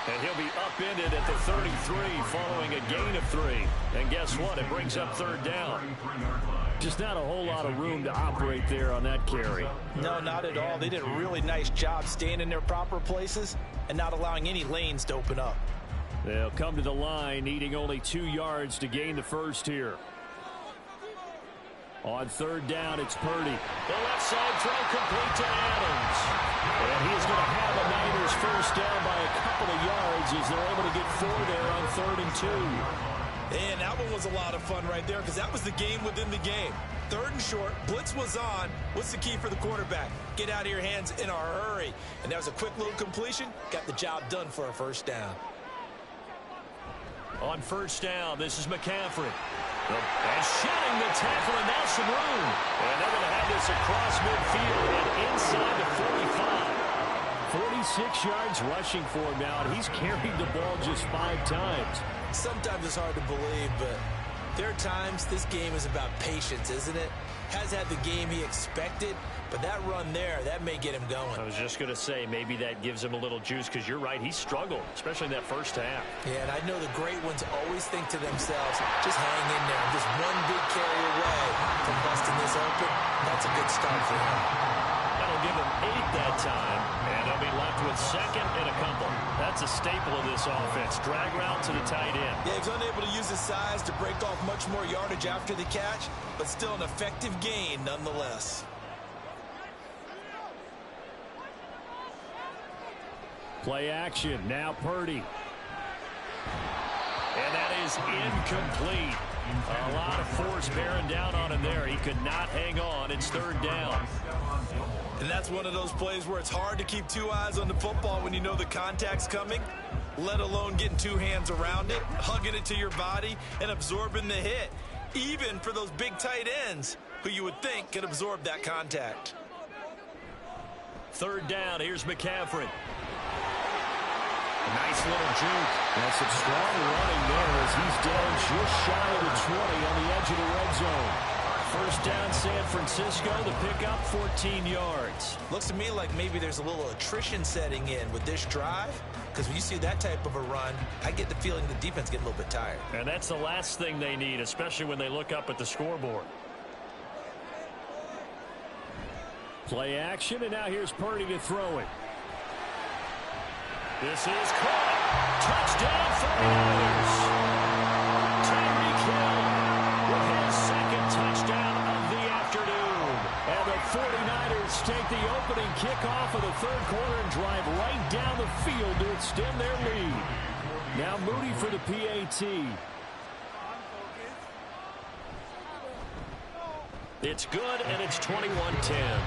And he'll be upended at the 33 following a gain of 3. And guess what? It brings up 3rd down. Just not a whole lot of room to operate there on that carry. No, not at all. They did a really nice job staying in their proper places and not allowing any lanes to open up. They'll come to the line needing only 2 yards to gain the first here. On 3rd down, it's Purdy. The left side throw complete to Adams. And he's going to have a Niners first down by a couple of yards as they're able to get 4 there on 3rd and 2. And that one was a lot of fun right there because that was the game within the game. 3rd and short, blitz was on. What's the key for the quarterback? Get out of your hands in a hurry. And that was a quick little completion. Got the job done for a first down. On first down, this is McCaffrey. And shedding the tackle, and now some room. And they're going to have this across midfield and inside the 45. 46 yards rushing for him now, and he's carried the ball just 5 times. Sometimes it's hard to believe, but there are times this game is about patience, isn't it? Has had the game he expected, but that run there, that may get him going. I was just going to say, maybe that gives him a little juice because you're right, he struggled, especially in that first half. Yeah, and I know the great ones always think to themselves, just hang in there. Just one big carry away from busting this open. That's a good start for him. That'll give him 8 that time, and they'll be left with 2nd and a couple. That's a staple of this offense. Drag route to the tight end. Yeah, he's unable to use his size to break off much more yardage after the catch, but still an effective gain nonetheless. Play action. Now Purdy. And that is incomplete. A lot of force bearing down on him there. He could not hang on. It's 3rd down. And that's one of those plays where it's hard to keep 2 eyes on the football when you know the contact's coming, let alone getting 2 hands around it, hugging it to your body, and absorbing the hit, even for those big tight ends who you would think could absorb that contact. 3rd down. Here's McCaffrey. Nice little juke. That's some strong running there as he's down just shy of the 20 on the edge of the red zone. First down, San Francisco. The pickup, 14 yards. Looks to me like maybe there's a little attrition setting in with this drive, because when you see that type of a run, I get the feeling the defense getting a little bit tired. And that's the last thing they need, especially when they look up at the scoreboard. Play action, and now here's Purdy to throw it. This is caught. Touchdown for the Niners. Bucks take the opening kickoff of the third quarter and drive right down the field to extend their lead. Now Moody for the PAT. It's good, and it's 21-10.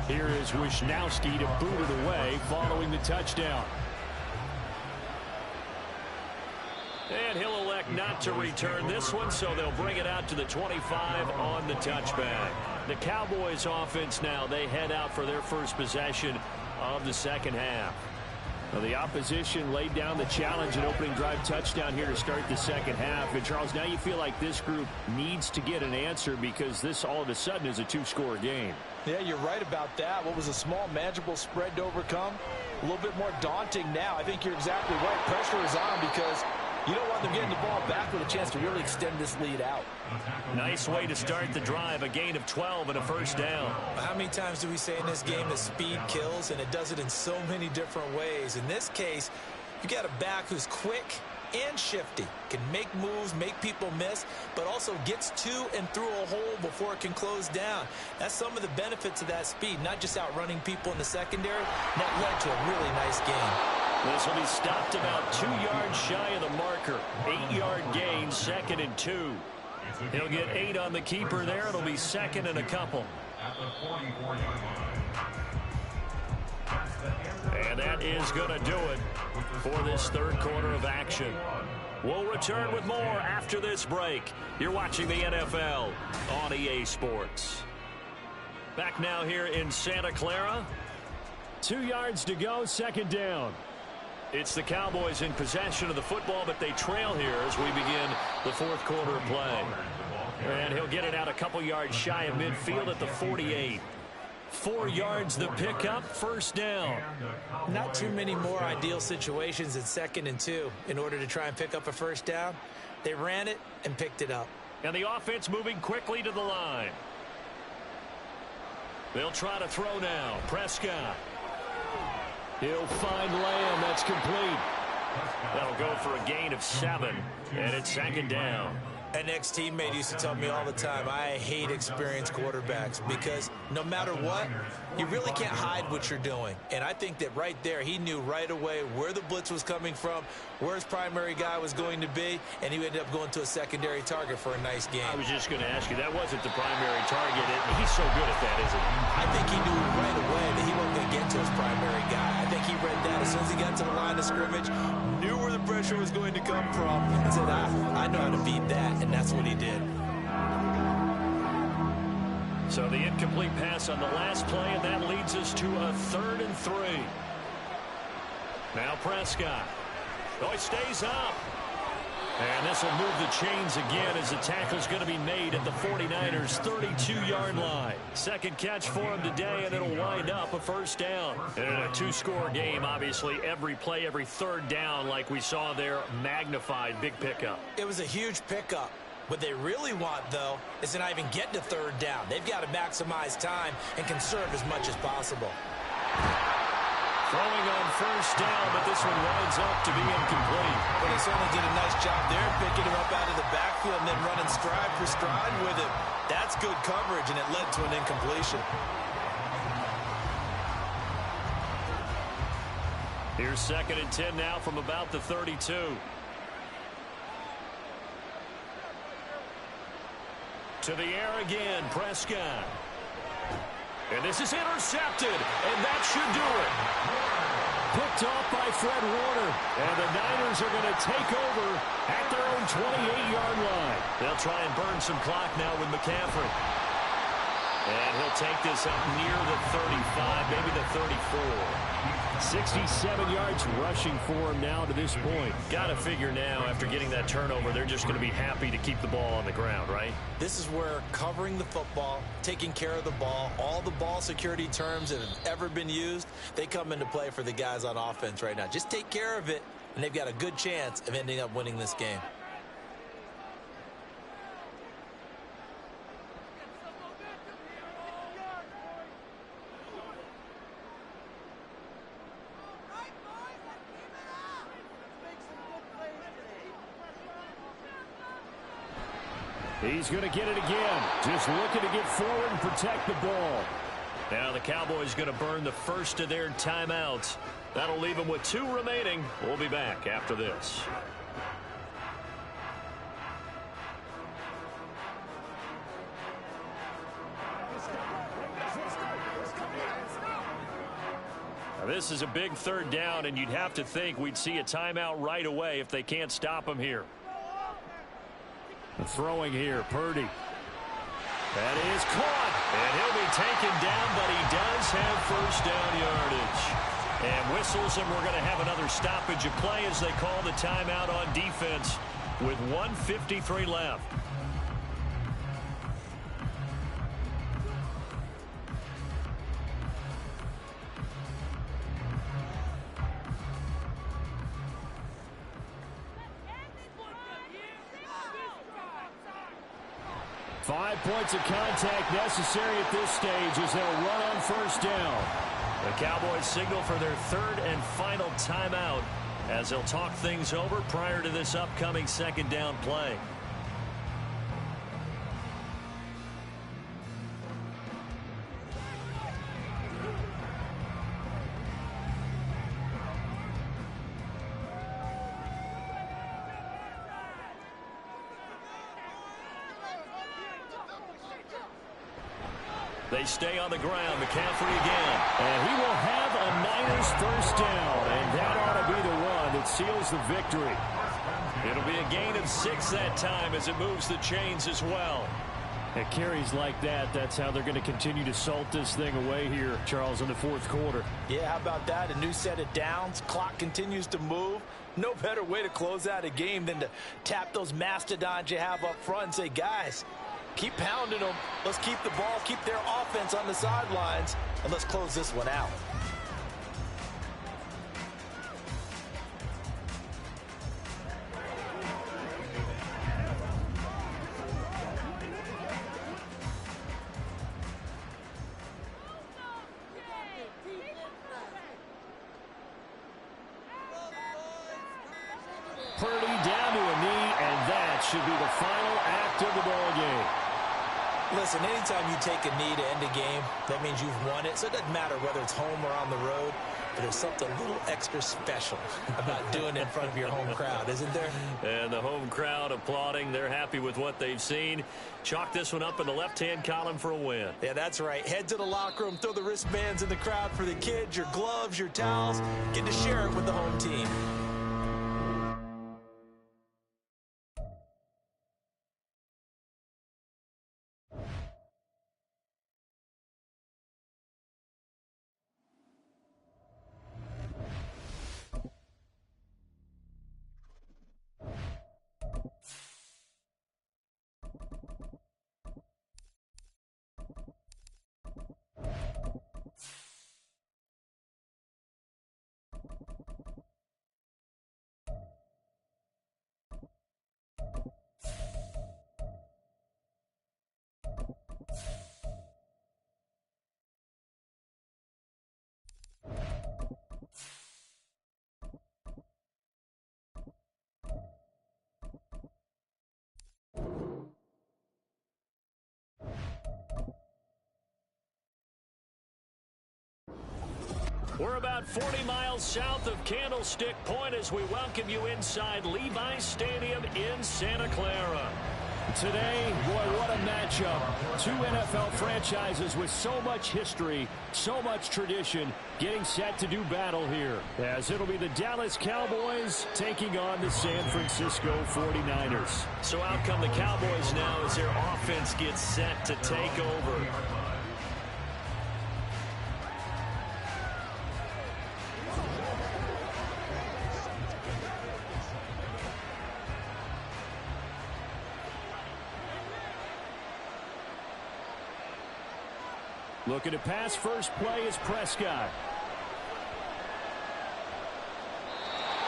Here is Wisnowski to boot it away following the touchdown. And he'll elect not to return this one, so they'll bring it out to the 25 on the touchback. The Cowboys offense now, they head out for their first possession of the second half. Well, the opposition laid down the challenge and opening drive touchdown here to start the second half. And, Charles, now you feel like this group needs to get an answer because this all of a sudden is a two-score game. Yeah, you're right about that. What was a small, manageable spread to overcome? A little bit more daunting now. I think you're exactly right. Pressure is on because you don't want them getting the ball back with a chance to really extend this lead out. Nice way to start the drive. A gain of 12 and a first down. How many times do we say in this game that speed kills, and it does it in so many different ways? In this case, you got a back who's quick and shifty, can make moves, make people miss, but also gets to and through a hole before it can close down. That's some of the benefits of that speed, not just outrunning people in the secondary. That led to a really nice game. This will be stopped about 2 yards shy of the marker. 8-yard gain, 2nd and 2. He'll get 8 on the keeper there. It'll be 2nd and a couple. And that is going to do it for this third quarter of action. We'll return with more after this break. You're watching the NFL on EA Sports. Back now here in Santa Clara. 2 yards to go, second down. It's the Cowboys in possession of the football, but they trail here as we begin the fourth quarter of play. And he'll get it out a couple yards shy of midfield at the 48. 4 yards the pickup, first down. Not too many more ideal situations in 2nd and 2 in order to try and pick up a first down. They ran it and picked it up. And the offense moving quickly to the line. They'll try to throw now. Prescott. He'll find Lamb. That's complete. That'll go for a gain of 7, and it's 2nd down. An ex-teammate used to tell me all the time, I hate experienced quarterbacks because no matter what, you really can't hide what you're doing. And I think that right there, he knew right away where the blitz was coming from, where his primary guy was going to be, and he ended up going to a secondary target for a nice game. I was just going to ask you, that wasn't the primary target. He's so good at that, isn't he? I think he knew right away that he wasn't going to get to his primary guy. I think he read that as soon as he got to the line of scrimmage, knew where the pressure was going to come from, and said, I know how to beat that, and that's what he did. So the incomplete pass on the last play, and that leads us to a 3rd and 3. Now Prescott. Oh, he stays up. And this will move the chains again as the tackle's going to be made at the 49ers' 32-yard line. Second catch for him today, and it'll wind up a first down. And in a two-score game, obviously, every play, every third down, like we saw there, magnified, big pickup. It was a huge pickup. What they really want, though, is to not even get to third down. They've got to maximize time and conserve as much as possible. Throwing on first down, but this one winds up to be incomplete. But they certainly did a nice job there, picking him up out of the backfield and then running stride for stride with him. That's good coverage, and it led to an incompletion. Here's 2nd and 10 now from about the 32. To the air again, Prescott. And this is intercepted, and that should do it. Picked off by Fred Warner, and the Niners Cowboys are going to take over at their own 28-yard line. They'll try and burn some clock now with McCaffrey. And he'll take this up near the 35, maybe the 34. 67 yards rushing for him now to this point. Got to figure now, after getting that turnover, they're just going to be happy to keep the ball on the ground, right? This is where covering the football, taking care of the ball, all the ball security terms that have ever been used, they come into play for the guys on offense right now. Just take care of it, and they've got a good chance of ending up winning this game. He's going to get it again. Just looking to get forward and protect the ball. Now the Cowboys going to burn the first of their timeouts. That'll leave them with 2 remaining. We'll be back after this. Now this is a big 3rd down, and you'd have to think we'd see a timeout right away if they can't stop him here. Throwing here, Purdy. That is caught. And he'll be taken down, but he does have first down yardage. And whistles, and we're going to have another stoppage of play as they call the timeout on defense with 1:53 left. Five points of contact necessary at this stage as they'll run on first down. The Cowboys signal for their 3rd and final timeout as they'll talk things over prior to this upcoming 2nd down play. They stay on the ground. McCaffrey again. And he will have a Niners first down. And that ought to be the one that seals the victory. It'll be a gain of 6 that time as it moves the chains as well. At carries like that, that's how they're going to continue to salt this thing away here, Charles, in the 4th quarter. Yeah, how about that? A new set of downs. Clock continues to move. No better way to close out a game than to tap those mastodons you have up front and say, guys, keep pounding them. Let's keep the ball, keep their offense on the sidelines, and let's close this one out. Purdy down to a knee, and that should be the final act of the ball game. Listen, anytime you take a knee to end a game, that means you've won it. So it doesn't matter whether it's home or on the road, but there's something a little extra special about doing it in front of your home crowd, isn't there? And the home crowd applauding. They're happy with what they've seen. Chalk this one up in the left-hand column for a win. Yeah, that's right. Head to the locker room, throw the wristbands in the crowd for the kids, your gloves, your towels. Get to share it with the home team. We're about 40 miles south of Candlestick Point as we welcome you inside Levi's Stadium in Santa Clara. Today, boy, what a matchup. Two NFL franchises with so much history, so much tradition, getting set to do battle here. As it'll be the Dallas Cowboys taking on the San Francisco 49ers. So out come the Cowboys now as their offense gets set to take over. Looking to pass first play is Prescott.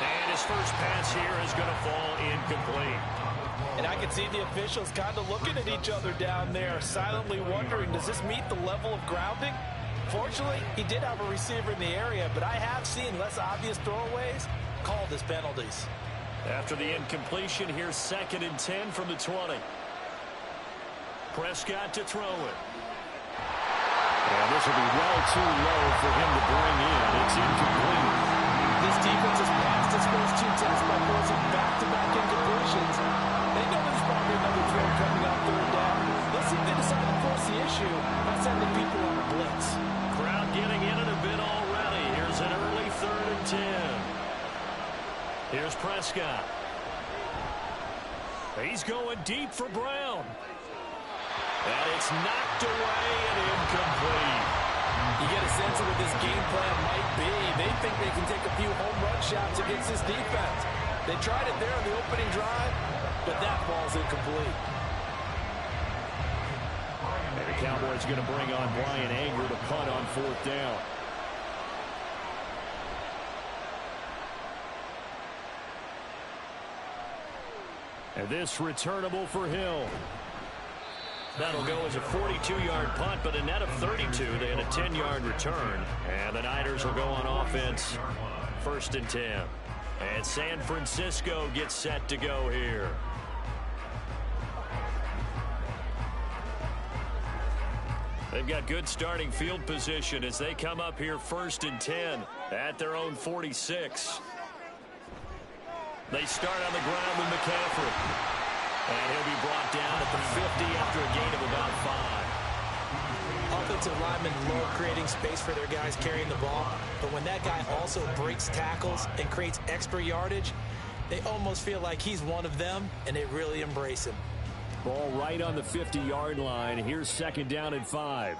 And his first pass here is going to fall incomplete. And I can see the officials kind of looking at each other down there, silently wondering, does this meet the level of grounding? Fortunately, he did have a receiver in the area, but I have seen less obvious throwaways called as penalties. After the incompletion, here's 2nd and 10 from the 20. Prescott to throw it. And this will be well too low for him to bring in. It's incomplete. This defense has passed its first two tests by forcing back-to-back incompletions. They know there's probably another throw coming on 3rd down. Let's see if they decide to force the issue by sending people on the blitz. Crowd getting in it a bit already. Here's an early 3rd and 10. Here's Prescott. He's going deep for Brown. And it's knocked away and incomplete. You get a sense of what this game plan might be. They think they can take a few home run shots against this defense. They tried it there on the opening drive, but that ball's incomplete. And the Cowboys going to bring on Brian Anger to punt on 4th down. And this returnable for Hill. That'll go as a 42-yard punt, but a net of 32. They had a 10-yard return. And the Niners will go on offense. 1st and 10. And San Francisco gets set to go here. They've got good starting field position as they come up here 1st and 10 at their own 46. They start on the ground with McCaffrey. And he'll be brought down at the 50 after a gain of about 5. Offensive linemen love creating space for their guys carrying the ball, but when that guy also breaks tackles and creates extra yardage, they almost feel like he's one of them, and they really embrace him. Ball right on the 50-yard line. Here's 2nd down and 5.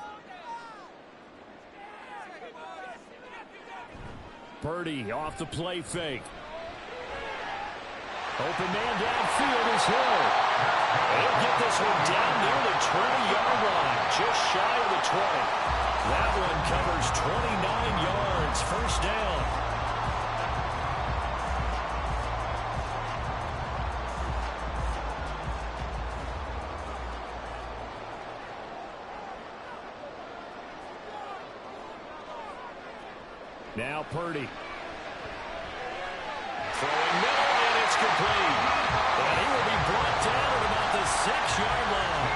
Purdy off the play fake. Open man downfield is Hill. He'll get this one down near the 20-yard line, just shy of the 20. That one covers 29 yards, 1st down. Now Purdy. Throwing middle, and it's complete. And he will be brought down at about the 6-yard line.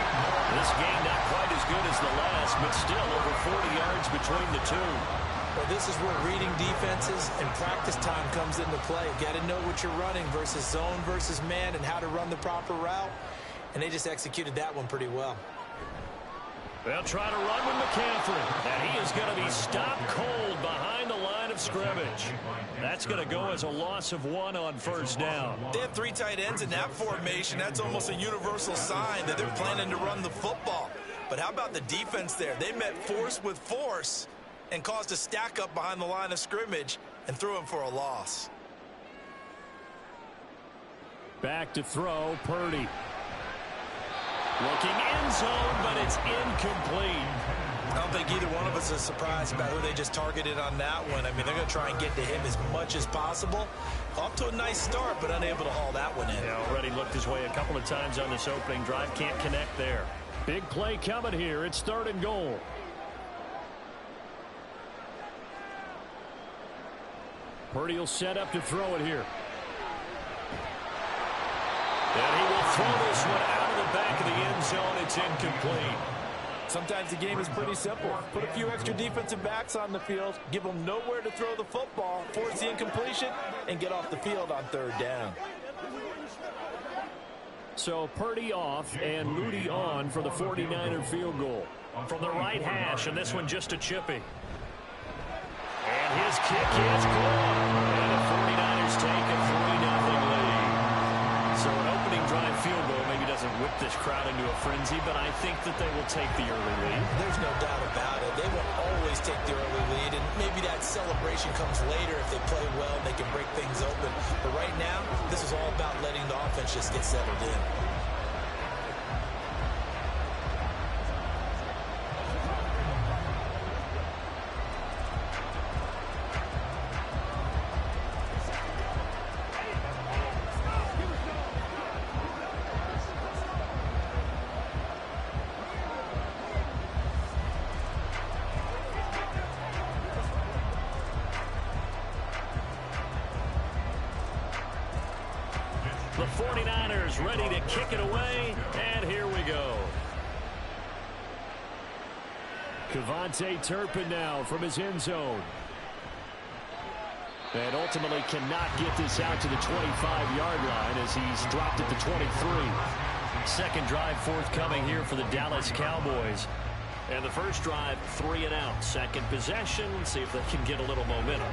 This game not quite as good as the last, but still over 40 yards between the two. Well, this is where reading defenses and practice time comes into play. Got to know what you're running versus zone versus man and how to run the proper route. And they just executed that one pretty well. They'll try to run with McCaffrey. And he is going to be stopped cold behind the line of scrimmage. That's going to go as a loss of 1 on 1st down. They have 3 tight ends in that formation. That's almost a universal sign that they're planning to run the football. But how about the defense there? They met force with force and caused a stack up behind the line of scrimmage and threw him for a loss. Back to throw, Purdy. Looking end zone, but it's incomplete. I don't think either one of us is surprised about who they just targeted on that one. I mean, they're going to try and get to him as much as possible. Off to a nice start, but unable to haul that one in. Yeah, already looked his way a couple of times on this opening drive. Can't connect there. Big play coming here. It's 3rd and goal. Purdy will set up to throw it here. And he will throw this one out of the back of the end zone. It's incomplete. Sometimes the game is pretty simple. Put a few extra defensive backs on the field, give them nowhere to throw the football, force the incompletion, and get off the field on 3rd down. So Purdy off and Moody on for the 49er field goal. From the right hash, and this one just a chippy. And his kick is good. And the 49ers take a 3-0 lead. So an opening drive field goal maybe doesn't whip this crowd into a frenzy, but I think that they will take the early lead. There's no doubt about it. They will always take the early lead, and maybe that celebration comes later if they play well and they can break things open. But right now, this is all about letting the offense just get settled in. The 49ers ready to kick it away, and here we go. KaVontae Turpin now from his end zone. And ultimately cannot get this out to the 25-yard line as he's dropped at the 23. Second drive forthcoming here for the Dallas Cowboys. And the first drive, 3 and out. Second possession, see if they can get a little momentum.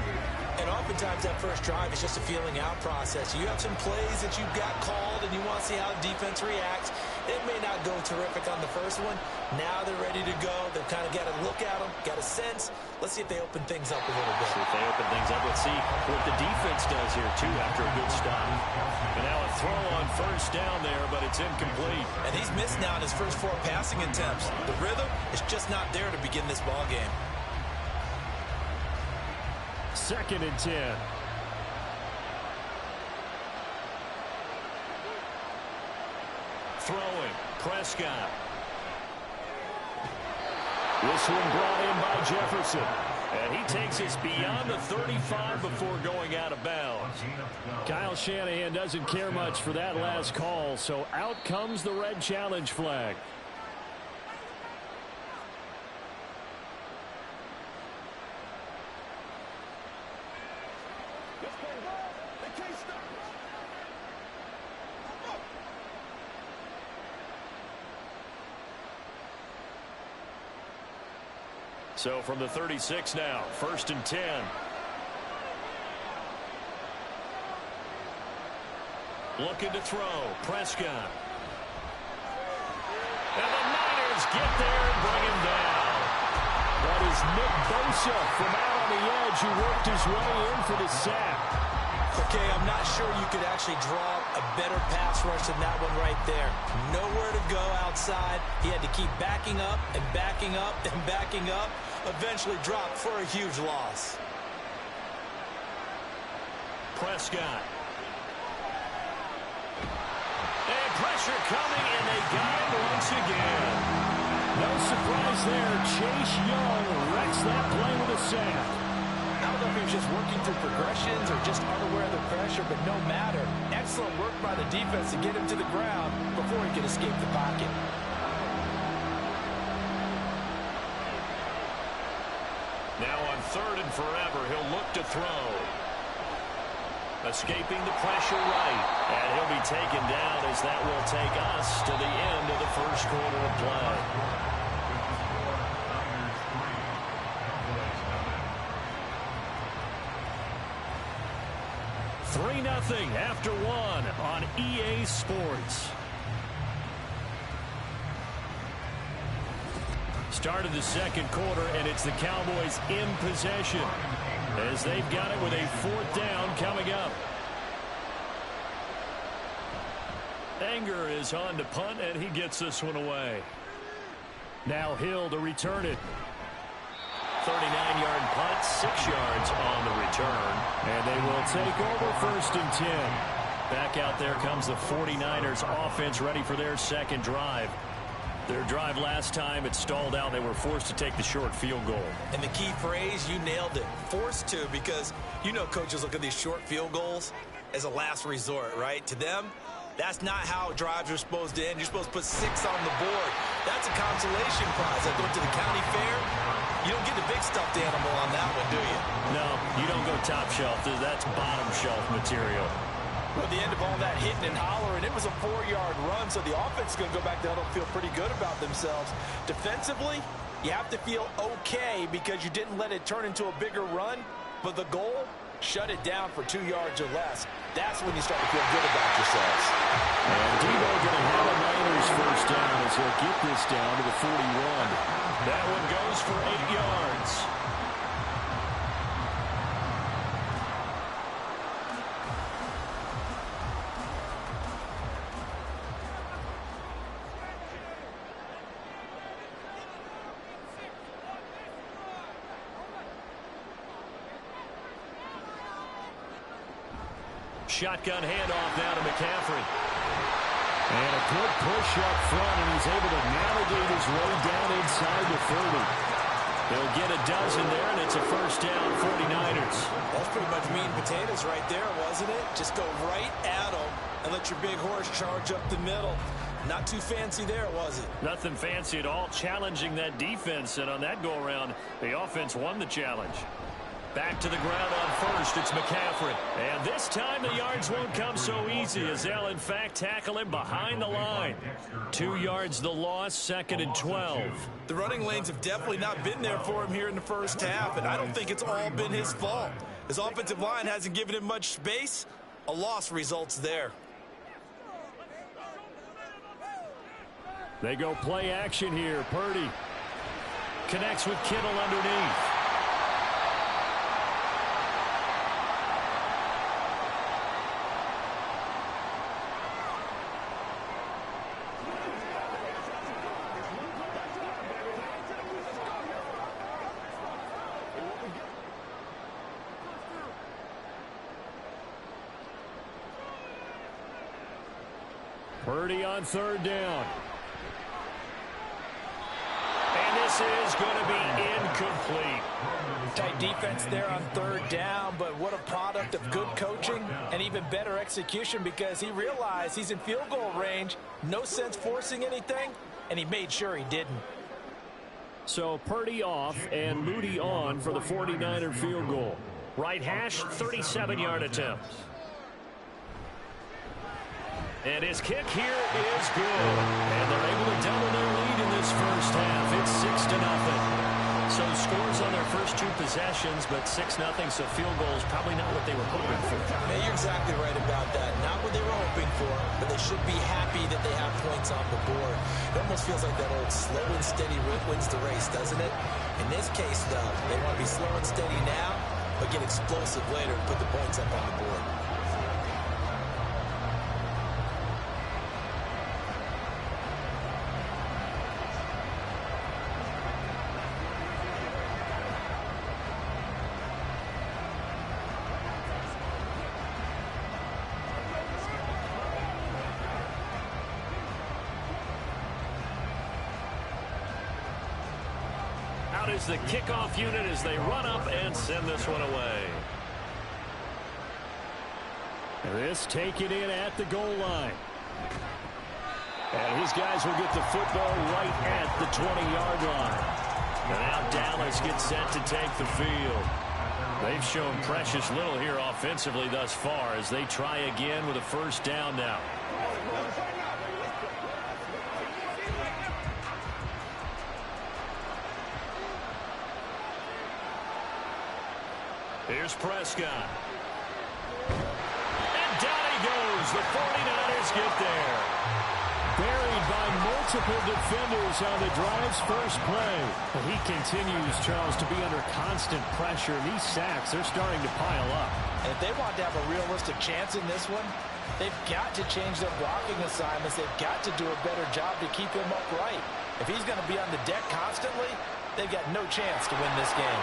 And oftentimes that first drive is just a feeling out process. You have some plays that you've got called and you want to see how the defense reacts. It may not go terrific on the first one. Now they're ready to go. They've kind of got to look at them, got a sense. Let's see if they open things up a little bit. See if they open things up. Let's see what the defense does here, too, after a good stop. And now a throw on first down there, but it's incomplete. And he's missed now in his first 4 passing attempts. The rhythm is just not there to begin this ball game. Second and 10. Throwing, Prescott. This one brought in by Jefferson. And he takes us beyond the 35 before going out of bounds. Kyle Shanahan doesn't care much for that last call, so out comes the red challenge flag. So from the 36 now, first and 10. Looking to throw, Prescott. And the Niners get there and bring him down. That is Nick Bosa from out on the edge who worked his way in for the sack. Okay, I'm not sure you could actually draw a better pass rush than that one right there. Nowhere to go outside. He had to keep backing up and backing up and backing up. Eventually dropped for a huge loss. Prescott. And pressure coming, and they got him once again. No surprise there. Chase Young wrecks that play with a sack. I don't know if he was just working through progressions or just unaware of the pressure, but no matter. Excellent work by the defense to get him to the ground before he could escape the pocket. Now on third and forever, he'll look to throw. Escaping the pressure right. And he'll be taken down as that will take us to the end of the first quarter of play. 3-0 after one on EA Sports. Started the second quarter, and it's the Cowboys in possession as they've got it with a fourth down coming up. Anger is on to punt, and he gets this one away. Now Hill to return it. 39-yard punt, 6 yards on the return. And they will take over first and 10. Back out there comes the 49ers offense ready for their second drive. Their drive last time, it stalled out. They were forced to take the short field goal. And the key phrase, you nailed it, forced to, because you know coaches look at these short field goals as a last resort, right? To them, that's not how drives are supposed to end. You're supposed to put 6 on the board. That's a consolation prize. I went to the county fair. You don't get the big stuffed animal on that one, do you? No, you don't go top shelf. That's bottom shelf material. Well, the end of all that hitting and hollering, it was a 4-yard run, so the offense is going to go back to huddle, feel pretty good about themselves. Defensively, you have to feel okay because you didn't let it turn into a bigger run, but the goal, shut it down for 2 yards or less. That's when you start to feel good about yourselves. And Debo going to have a Niners first down as he'll get this down to the 41. That one goes for 8 yards. Shotgun handoff now to McCaffrey. And a good push up front, and he's able to navigate his way down inside the 30. They'll get a dozen there, and it's a first down, 49ers. That's pretty much meat and potatoes right there, wasn't it? Just go right at them and let your big horse charge up the middle. Not too fancy there, was it? Nothing fancy at all, challenging that defense, and on that go-around, the offense won the challenge. Back to the ground on first, it's McCaffrey. And this time the yards won't come so easy as they'll, in fact, tackle him behind the line. 2 yards the loss, 2nd and 12. The running lanes have definitely not been there for him here in the first half, and I don't think it's all been his fault. His offensive line hasn't given him much space. A loss results there. They go play action here. Purdy connects with Kittle underneath. Purdy on third down. And this is going to be incomplete. Tight defense there on third down, but what a product of good coaching and even better execution because he realized he's in field goal range, no sense forcing anything, and he made sure he didn't. So Purdy off and Moody on for the 49er field goal. Right hash, 37-yard attempt. And his kick here is good. And they're able to double their lead in this first half. It's 6-0. So scores on their first 2 possessions, but 6-0, so field goal is probably not what they were hoping for. Yeah, you're exactly right about that. Not what they were hoping for, but they should be happy that they have points on the board. It almost feels like that old slow and steady wins the race, doesn't it? In this case, though, they want to be slow and steady now, but get explosive later and put the points up on the board. Is the kickoff unit as they run up and send this one away. This taken in at the goal line. And his guys will get the football right at the 20-yard line. And now Dallas gets set to take the field. They've shown precious little here offensively thus far as they try again with a first down now. Here's Prescott. And down he goes. The 49ers get there. Buried by multiple defenders on the drive's first play. But he continues, Charles, to be under constant pressure. And these sacks, they're starting to pile up. And if they want to have a realistic chance in this one, they've got to change their blocking assignments. They've got to do a better job to keep him upright. If he's going to be on the deck constantly, they've got no chance to win this game.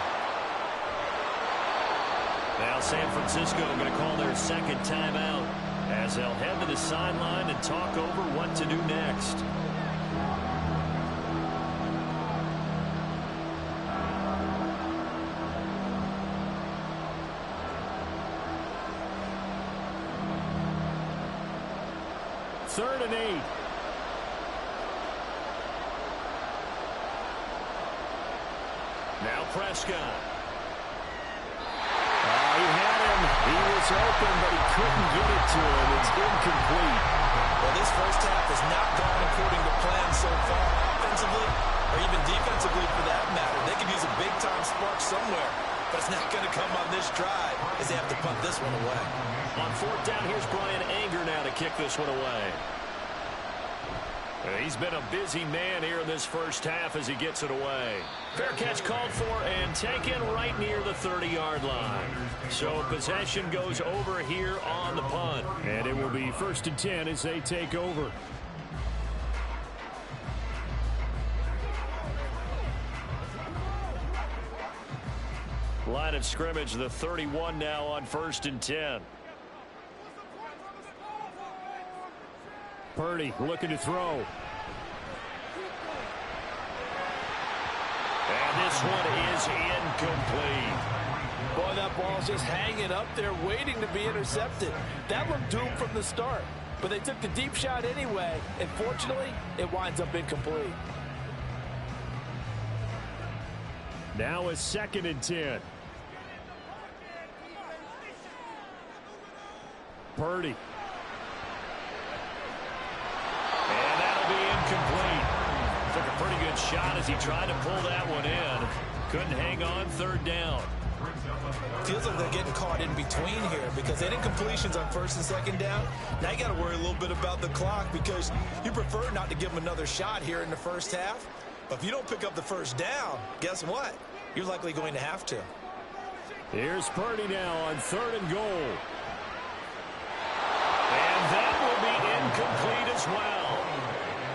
Now San Francisco going to call their second timeout as they'll head to the sideline and talk over what to do next. Third and 8. Now Prescott. He had him. He was open, but he couldn't get it to him. so far, offensively or even defensively for that matter. They could use a big-time spark somewhere, but it's not going to come on this drive as they have to punt this one away. On fourth down, here's Brian Anger now to kick this one away. He's been a busy man here in this first half as he gets it away. Fair catch called for and taken right near the 30-yard line. So possession goes over here on the punt. And it will be 1st and 10 as they take over. Line of scrimmage, the 31 now on 1st and 10. Purdy looking to throw. And this one is incomplete. Boy, that ball's just hanging up there waiting to be intercepted. That looked doomed from the start, but they took the deep shot anyway, and fortunately, it winds up incomplete. Now a 2nd and 10. Purdy. And that'll be incomplete. Took a pretty good shot as he tried to pull that one in. Couldn't hang on 3rd down. Feels like they're getting caught in between here because they didn't completions on 1st and 2nd down. Now you got to worry a little bit about the clock because you prefer not to give them another shot here in the first half. But if you don't pick up the 1st down, guess what? You're likely going to have to. Here's Purdy now on 3rd and goal. And that will be incomplete as well.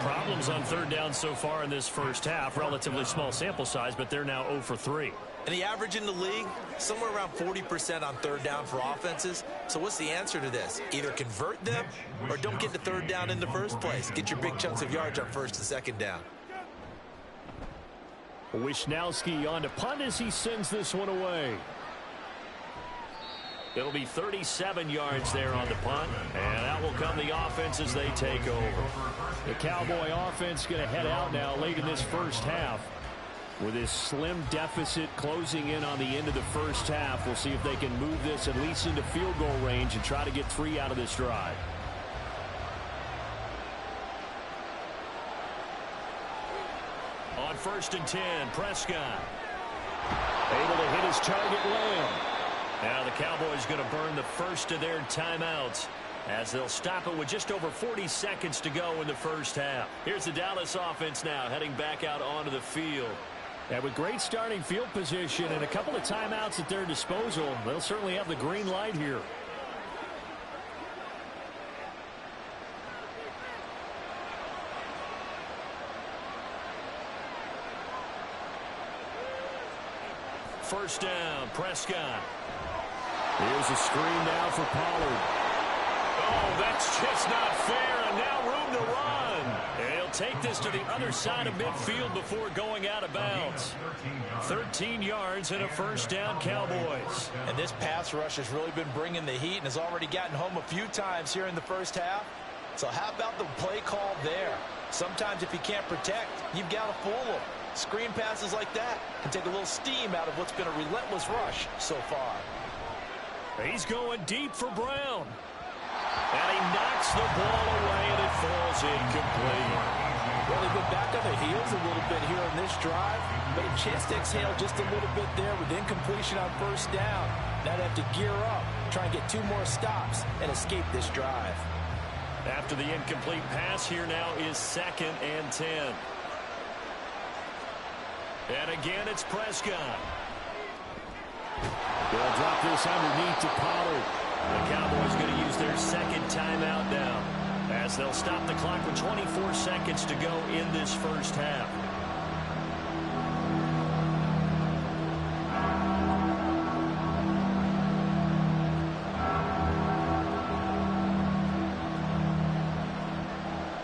Problems on 3rd down so far in this first half. Relatively small sample size, but they're now 0 for 3. And the average in the league, somewhere around 40% on 3rd down for offenses. So what's the answer to this? Either convert them or don't get the 3rd down in the first place. Get your big chunks of yards on 1st and 2nd down. Wisnowski on to punt as he sends this one away. It'll be 37 yards there on the punt, and out will come the offense as they take over. The Cowboy offense going to head out now late in this first half. With this slim deficit closing in on the end of the first half, we'll see if they can move this at least into field goal range and try to get 3 out of this drive. On 1st and 10, Prescott. Able to hit his target Lamb. Now the Cowboys going to burn the first of their timeouts as they'll stop it with just over 40 seconds to go in the first half. Here's the Dallas offense now heading back out onto the field. And with great starting field position and a couple of timeouts at their disposal, they'll certainly have the green light here. First down, Prescott. Here's a screen now for Pollard. Oh, that's just not fair, and now room to run. And he'll take this to the other side of midfield before going out of bounds. 13 yards and a 1st down, Cowboys. And this pass rush has really been bringing the heat and has already gotten home a few times here in the first half. So how about the play call there? Sometimes if you can't protect, you've got to fool them. Screen passes like that can take a little steam out of what's been a relentless rush so far. He's going deep for Brown. And he knocks the ball away, and it falls incomplete. Well, they've been back on their heels a little bit here on this drive, but a chance to exhale just a little bit there with incompletion on 1st down. Now they have to gear up, try and get 2 more stops, and escape this drive. After the incomplete pass, here now is 2nd and 10. And again, it's Prescott. They'll drop this underneath to Pollard. The Cowboys going to use their 2nd timeout now as they'll stop the clock with 24 seconds to go in this first half.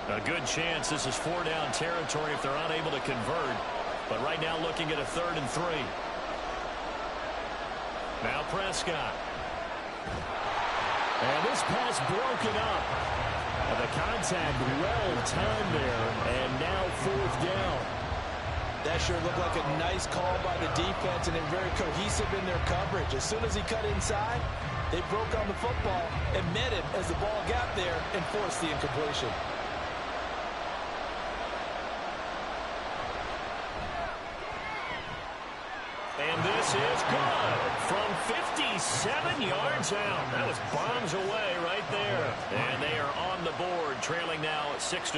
A good chance this is 4-down territory if they're unable to convert. But right now looking at a 3rd and 3. Now Prescott. And this pass broken up. And the contact well timed there. And now 4th down. That sure looked like a nice call by the defense, and they're very cohesive in their coverage. As soon as he cut inside, they broke on the football and met him as the ball got there and forced the incompletion. this is good from 57 yards out. That was bombs away right there. And they are on the board, trailing now at 6-3.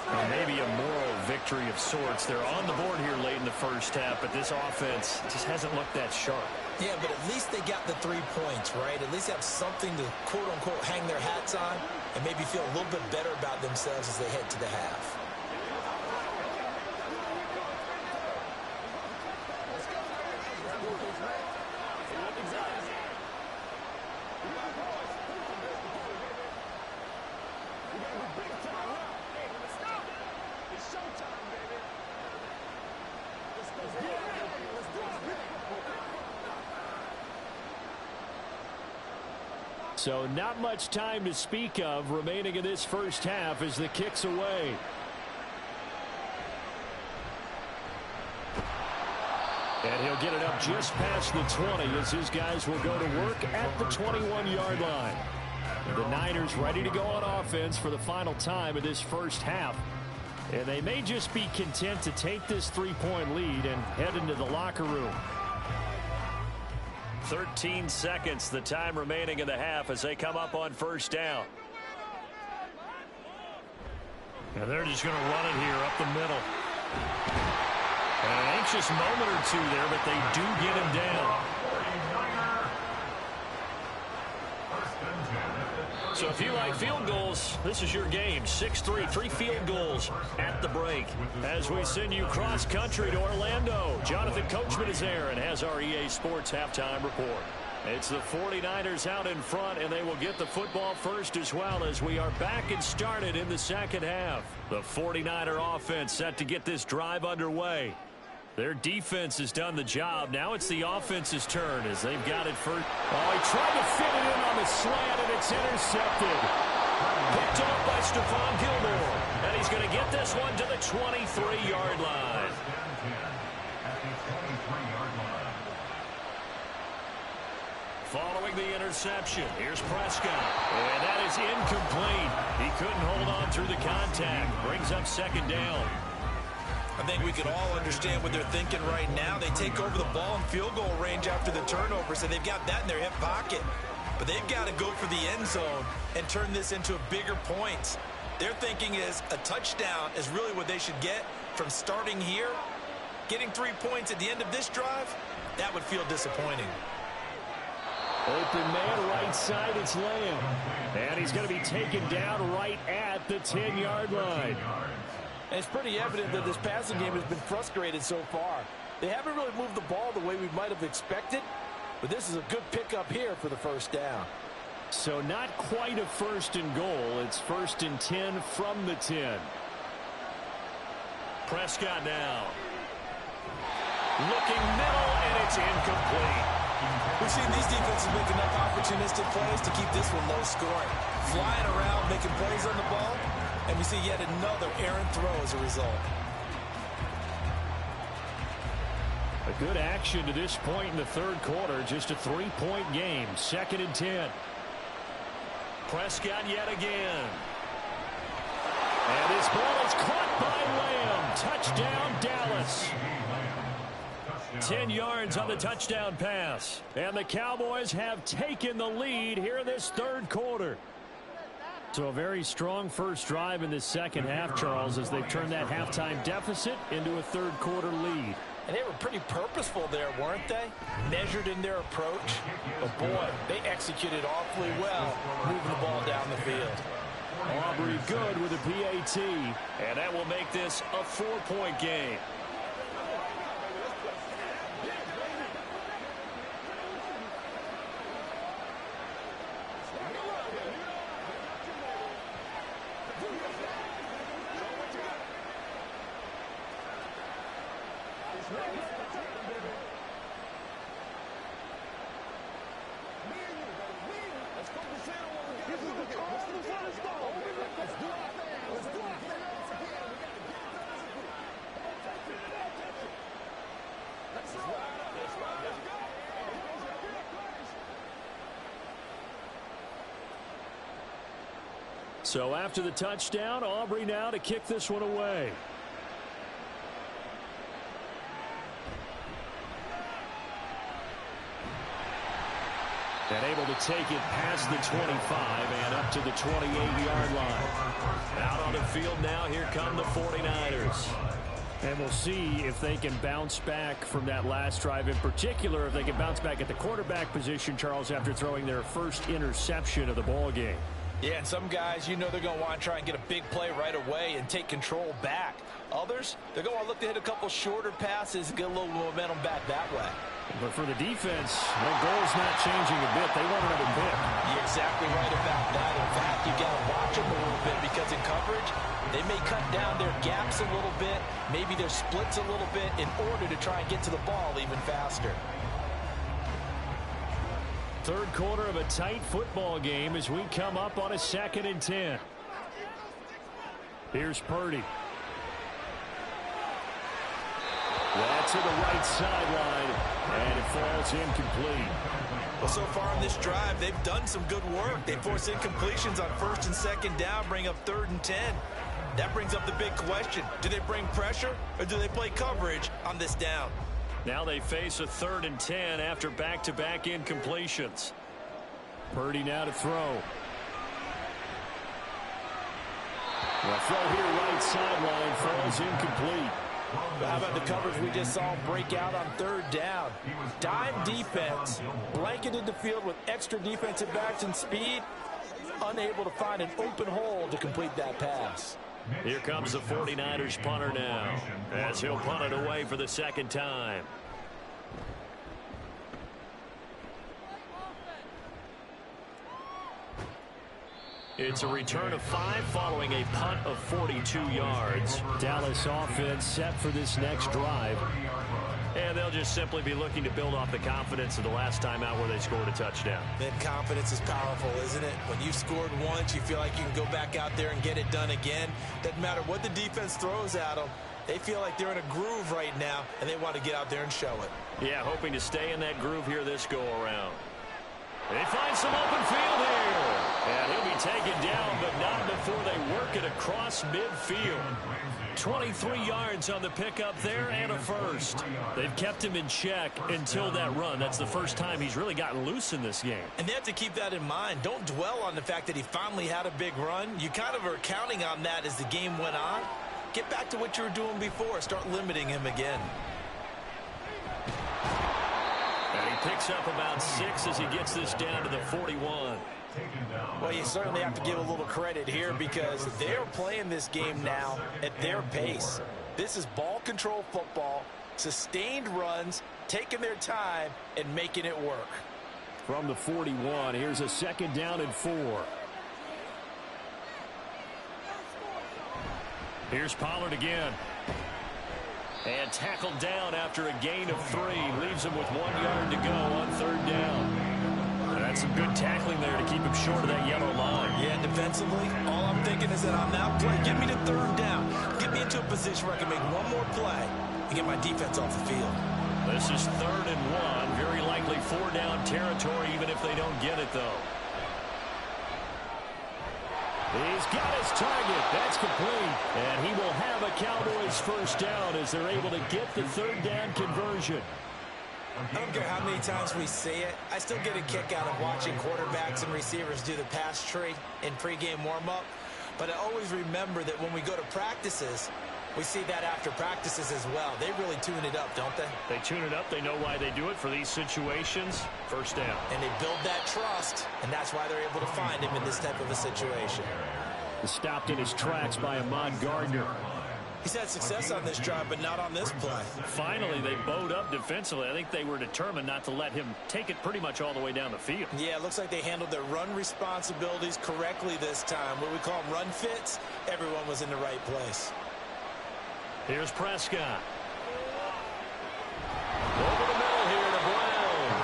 And maybe a moral victory of sorts. They're on the board here late in the first half, but this offense just hasn't looked that sharp. Yeah, but at least they got the 3 points, right? At least have something to, quote-unquote, hang their hats on and maybe feel a little bit better about themselves as they head to the half. So not much time to speak of remaining in this first half as the kick's away. And he'll get it up just past the 20 as his guys will go to work at the 21-yard line. The Niners ready to go on offense for the final time of this first half. And they may just be content to take this 3-point lead and head into the locker room. 13 seconds, the time remaining in the half as they come up on first down. And they're just going to run it here up the middle. And an anxious moment or two there, but they do get him down. So if you like field goals, this is your game. 6-3, 3 field goals at the break. As we send you cross-country to Orlando, Jonathan Coachman is there and has our EA Sports halftime report. It's the 49ers out in front, and they will get the football first as well as we are back and started in the second half. The 49er offense set to get this drive underway. Their defense has done the job. Now it's the offense's turn as they've got it first. Oh, he tried to fit it in on the slant, and it's intercepted. Picked off by Stephon Gilmore. And he's going to get this one to the 23-yard line. Following the interception, here's Prescott. And that is incomplete. He couldn't hold on through the contact. Brings up second down. I think we could all understand what they're thinking right now. They take over the ball in field goal range after the turnover, so they've got that in their hip pocket. But they've got to go for the end zone and turn this into a bigger points. Their thinking is a touchdown is really what they should get from starting here. Getting 3 points at the end of this drive, that would feel disappointing. Open man right side, it's Lamb. And he's going to be taken down right at the 10-yard line. And it's pretty evident that this passing game has been frustrated so far. They haven't really moved the ball the way we might have expected, but this is a good pickup here for the first down. So not quite a first and goal. It's 1st and 10 from the 10. Prescott now. Looking middle, and it's incomplete. We've seen these defenses make enough opportunistic plays to keep this one low scoring. Flying around, making plays on the ball, and we see yet another errant throw as a result. A good action to this point in the third quarter. Just a 3-point game. 2nd and 10. Prescott yet again. And his ball is caught by Lamb. Touchdown, Dallas. 10 yards on the touchdown pass. And the Cowboys have taken the lead here in this third quarter. So a very strong first drive in this second half, Charles, as they've turned that halftime deficit into a third quarter lead. And they were pretty purposeful there, weren't they? Measured in their approach. But boy, they executed awfully well moving the ball down the field. Aubrey good with a PAT. And that will make this a 4-point game. So after the touchdown, Aubrey now to kick this one away. And able to take it past the 25 and up to the 28-yard line. Out on the field now, here come the 49ers. And we'll see if they can bounce back from that last drive. In particular, if they can bounce back at the quarterback position, Charles, after throwing their first interception of the ball game. Yeah, and some guys, you know they're going to want to try and get a big play right away and take control back. Others, they're going to want to look to hit a couple shorter passes and get a little momentum back that way. But for the defense, their goal's not changing a bit. They want another pick. You're exactly right about that. In fact, you've got to watch them a little bit because in coverage, they may cut down their gaps a little bit, maybe their splits a little bit in order to try and get to the ball even faster. Third quarter of a tight football game as we come up on a 2nd and 10. Here's Purdy. That's to the right sideline, and it falls incomplete. Well, so far on this drive, they've done some good work. They force incompletions on 1st and 2nd down, bring up 3rd and 10. That brings up the big question. Do they bring pressure, or do they play coverage on this down? Now they face a 3rd and 10 after back-to-back incompletions. Purdy now to throw. The throw here right sideline falls incomplete. But how about the coverage we just saw break out on 3rd down? Dime defense, blanketed the field with extra defensive backs and speed, unable to find an open hole to complete that pass. Here comes the 49ers punter now, as he'll punt it away for the 2nd time. It's a return of 5 following a punt of 42 yards. Dallas offense set for this next drive. And they'll just simply be looking to build off the confidence of the last time out where they scored a touchdown. Man, confidence is powerful, isn't it? When you've scored once, you feel like you can go back out there and get it done again. Doesn't matter what the defense throws at them. They feel like they're in a groove right now, and they want to get out there and show it. Yeah, hoping to stay in that groove here this go-around. They find some open field here. And he'll be taken down, but not before they work it across midfield. 23 yards on the pickup there and a first. They've kept him in check until that run. That's the first time he's really gotten loose in this game. And they have to keep that in mind. Don't dwell on the fact that he finally had a big run. You kind of are counting on that as the game went on. Get back to what you were doing before. Start limiting him again. And he picks up about 6 as he gets this down to the 41. Well, you certainly have to give a little credit here because they're playing this game now at their pace. This is ball control football, sustained runs, taking their time, and making it work. From the 41, here's a 2nd down and 4. Here's Pollard again. And tackled down after a gain of 3. Leaves him with 1 yard to go on 3rd down. That's some good tackling there to keep him short of that yellow line. Yeah, defensively, all I'm thinking is that on that play, get me to 3rd down. Get me into a position where I can make one more play and get my defense off the field. This is 3rd and 1. Very likely 4-down territory, even if they don't get it, though. He's got his target. That's complete. And he will have a Cowboys first down as they're able to get the 3rd down conversion. I don't care how many times we say it. I still get a kick out of watching quarterbacks and receivers do the pass tree in pregame warm-up. But I always remember that when we go to practices, we see that after practices as well. They really tune it up, don't they? They tune it up. They know why they do it for these situations. First down. And they build that trust, and that's why they're able to find him in this type of a situation. Stopped in his tracks by Ahmad Gardner. He's had success on this drive, but not on this play. Finally, they bowed up defensively. I think they were determined not to let him take it pretty much all the way down the field. Yeah, it looks like they handled their run responsibilities correctly this time. What we call them run fits, everyone was in the right place. Here's Prescott. Over the middle here to Brown.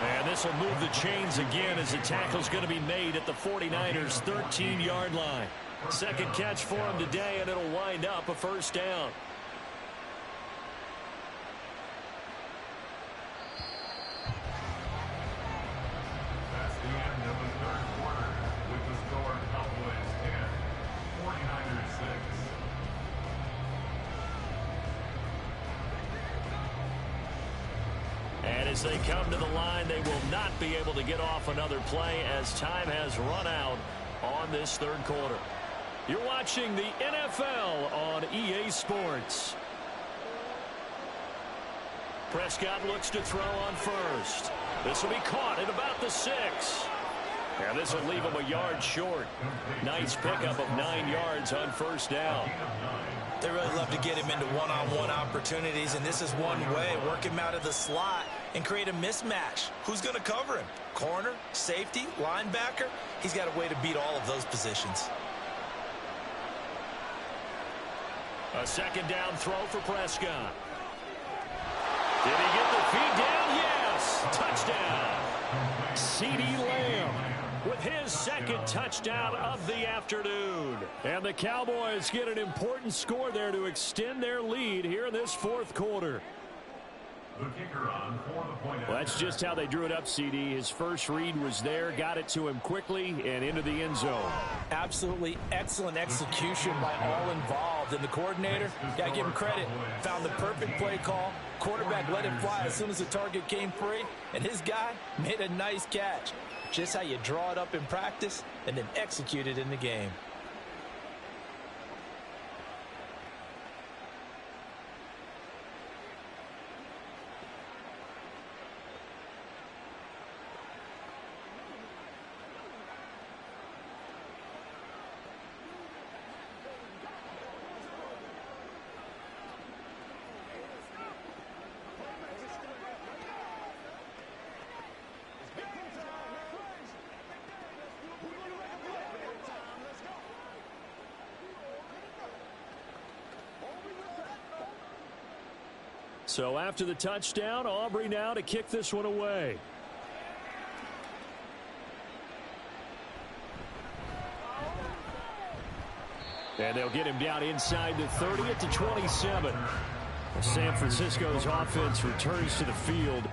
And this will move the chains again as the tackle's going to be made at the 49ers' 13-yard line. 2nd catch for him today, and it'll wind up a first down. That's the end of the 3rd quarter with the score Cowboys 10, 49ers 6. And as they come to the line. They will not be able to get off another play as time has run out on this third quarter. You're watching the NFL on EA Sports. Prescott looks to throw on first. This will be caught at about the 6. And this will leave him a yard short. Nice pickup of 9 yards on first down. They really love to get him into one-on-one opportunities, and this is one way. Work him out of the slot and create a mismatch. Who's going to cover him? Corner, safety, linebacker? He's got a way to beat all of those positions. A second down throw for Prescott. Did he get the feed down? Yes! Touchdown! CeeDee Lamb with his second touchdown of the afternoon. And the Cowboys get an important score there to extend their lead here in this fourth quarter. The kicker on for the point. Well, that's just how they drew it up, CD. His first read was there, got it to him quickly, and into the end zone. Absolutely excellent execution by all involved. And the coordinator, got to give him credit, found the perfect play call. Quarterback let it fly as soon as the target came free, and his guy made a nice catch. Just how you draw it up in practice and then execute it in the game. So after the touchdown, Aubrey now to kick this one away. And they'll get him down inside the 30 at the 27. San Francisco's offense returns to the field.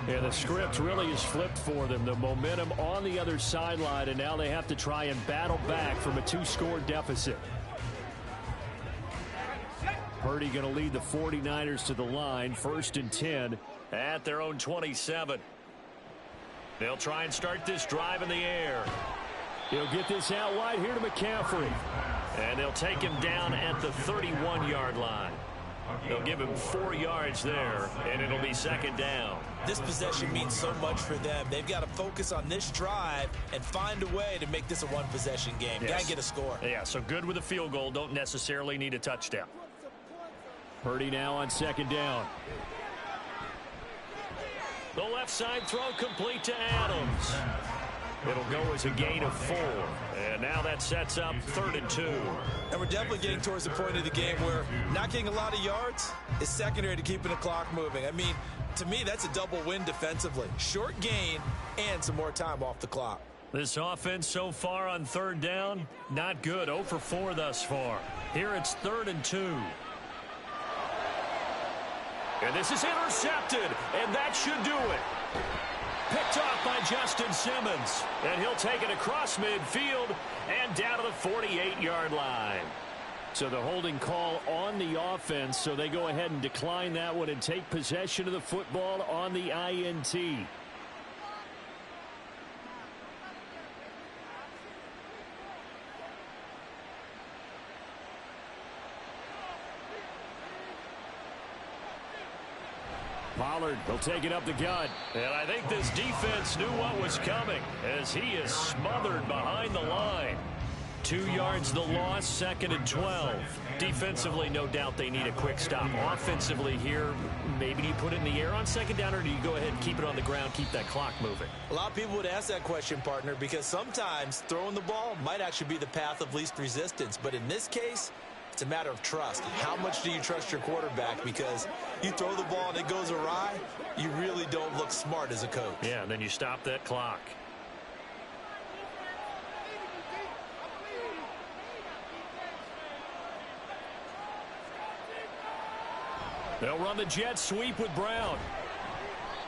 And the script really is flipped for them. The momentum on the other sideline, and now they have to try and battle back from a 2-score deficit. Purdy going to lead the 49ers to the line, 1st and 10 at their own 27. They'll try and start this drive in the air. He'll get this out wide here to McCaffrey. And they'll take him down at the 31-yard line. They'll give him 4 yards there, and it'll be second down. This possession means so much for them. They've got to focus on this drive and find a way to make this a one-possession game. Yes. Got to get a score. Yeah, so good with a field goal. Don't necessarily need a touchdown. Purdy now on second down. The left side throw complete to Adams. It'll go as a gain of 4. And now that sets up 3rd and 2. And we're definitely getting towards the point of the game where not getting a lot of yards is secondary to keeping the clock moving. I mean, to me, that's a double win defensively. Short gain and some more time off the clock. This offense so far on 3rd down, not good. 0 for 4 thus far. Here it's 3rd and 2. And this is intercepted, and that should do it. Picked off by Justin Simmons, and he'll take it across midfield and down to the 48-yard line. So the holding call on the offense, so they go ahead and decline that one and take possession of the football on the INT. Pollard will take it up the gut. And I think this defense knew what was coming as he is smothered behind the line. 2 yards the loss, 2nd and 12. Defensively, no doubt they need a quick stop. Offensively here, maybe you put it in the air on 2nd down, or do you go ahead and keep it on the ground, keep that clock moving? A lot of people would ask that question, partner, because sometimes throwing the ball might actually be the path of least resistance. But in this case, it's a matter of trust. How much do you trust your quarterback? Because you throw the ball and it goes awry, you really don't look smart as a coach. Yeah, and then you stop that clock. They'll run the jet sweep with Brown.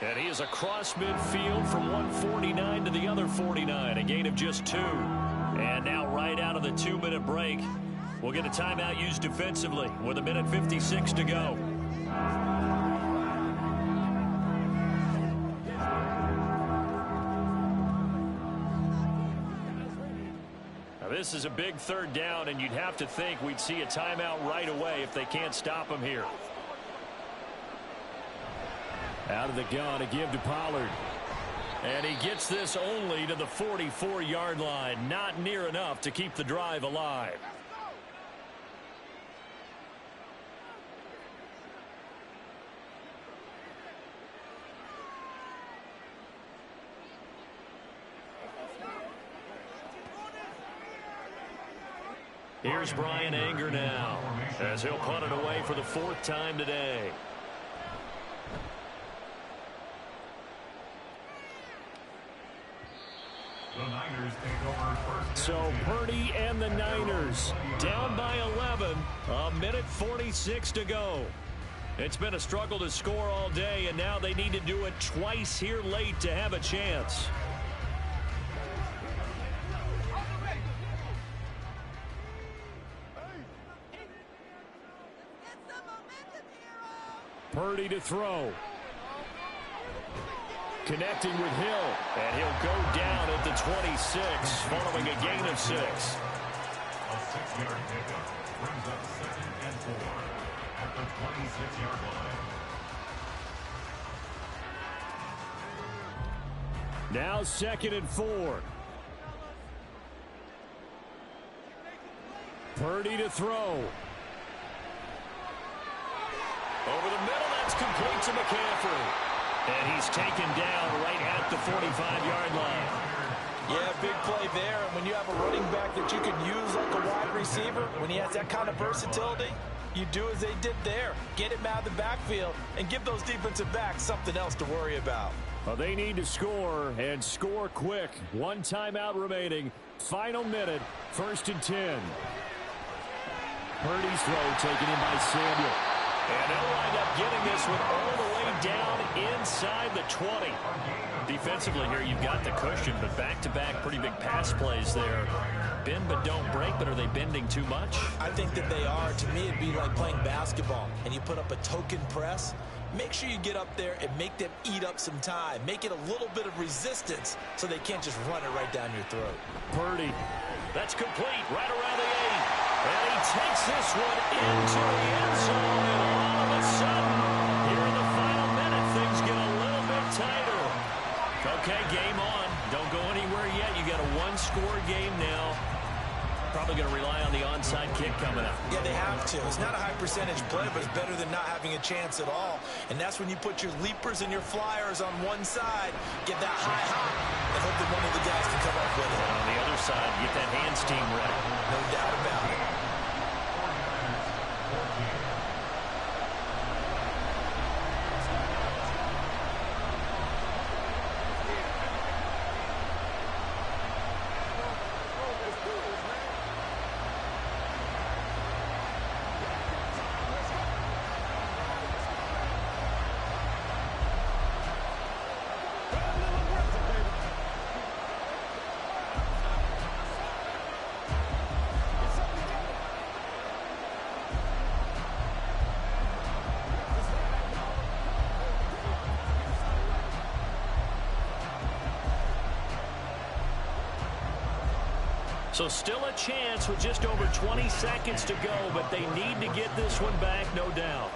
And he is across midfield from 149 to the other 49. A gain of just 2. And now right out of the 2-minute break, we'll get a timeout used defensively with 1:56 to go. This is a big third down, and you'd have to think we'd see a timeout right away if they can't stop him here. Out of the gun to give to Pollard. And he gets this only to the 44-yard line. Not near enough to keep the drive alive. Here's Brian Anger now, as he'll punt it away for the 4th time today. The Niners take over first. So Purdy and the Niners down by 11, a minute 46 to go. It's been a struggle to score all day, and now they need to do it twice here late to have a chance. Purdy to throw. Connecting with Hill. And he'll go down at the 26 following a gain of 6. A 6-yard pickup brings up 2nd and 4 at the 26-yard line. Now 2nd and 4. Purdy to throw. Over the middle, that's complete to McCaffrey. And he's taken down right at the 45-yard line. Yeah, big play there. And when you have a running back that you can use like a wide receiver, when he has that kind of versatility, you do as they did there. Get him out of the backfield and give those defensive backs something else to worry about. Well, they need to score, and score quick. 1 timeout remaining. Final minute, 1st and 10. Purdy's throw taken in by Samuel. And they'll wind up getting this one all the way down inside the 20. Defensively here, you've got the cushion, but back-to-back pretty big pass plays there. Bend but don't break, but are they bending too much? I think that they are. To me, it'd be like playing basketball, and you put up a token press. Make sure you get up there and make them eat up some time. Make it a little bit of resistance so they can't just run it right down your throat. Purdy, that's complete, right around the 8. And he takes this one into the end zone, and all of a sudden, here in the final minute, things get a little bit tighter. Okay, game on. Don't go anywhere yet. You got a 1-score game now. Probably going to rely on the onside kick coming up. Yeah, they have to. It's not a high percentage play, but it's better than not having a chance at all. And that's when you put your leapers and your flyers on one side, get that high hop, and hope that one of the guys can come up with it. On the other side, get that hands team ready. No doubt about it. So still a chance with just over 20 seconds to go, but they need to get this one back, no doubt.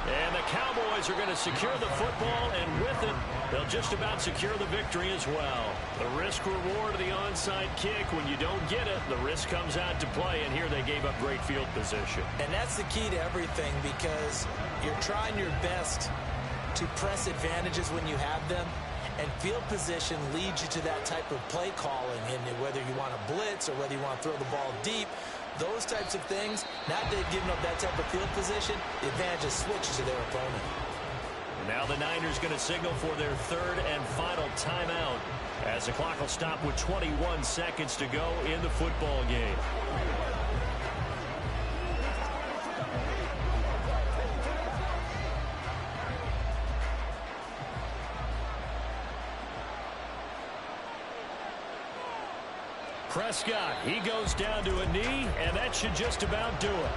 And the Cowboys are going to secure the football, and with it, they'll just about secure the victory as well. The risk-reward of the onside kick, when you don't get it, the risk comes out to play, and here they gave up great field position. And that's the key to everything, because you're trying your best to press advantages when you have them. And field position leads you to that type of play calling, and whether you want to blitz or whether you want to throw the ball deep, those types of things, now that they've given up that type of field position, the advantage is switched to their opponent. Now the Niners going to signal for their 3rd and final timeout as the clock will stop with 21 seconds to go in the football game. Prescott, he goes down to a knee, and that should just about do it.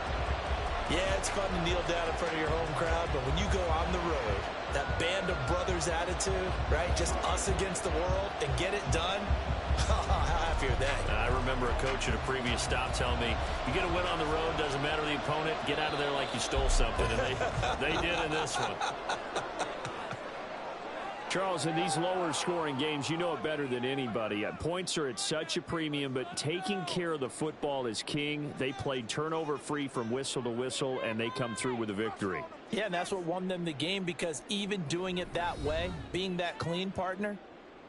Yeah, it's fun to kneel down in front of your home crowd, but when you go on the road, that band of brothers attitude, right, just us against the world, and get it done, how fear then. I remember a coach at a previous stop telling me, you get a win on the road, doesn't matter the opponent, get out of there like you stole something. And they did in this one. Charles, in these lower scoring games, you know it better than anybody. Points are at such a premium, but taking care of the football is king. They played turnover free from whistle to whistle, and they come through with a victory. Yeah, and that's what won them the game, because even doing it that way, being that clean partner,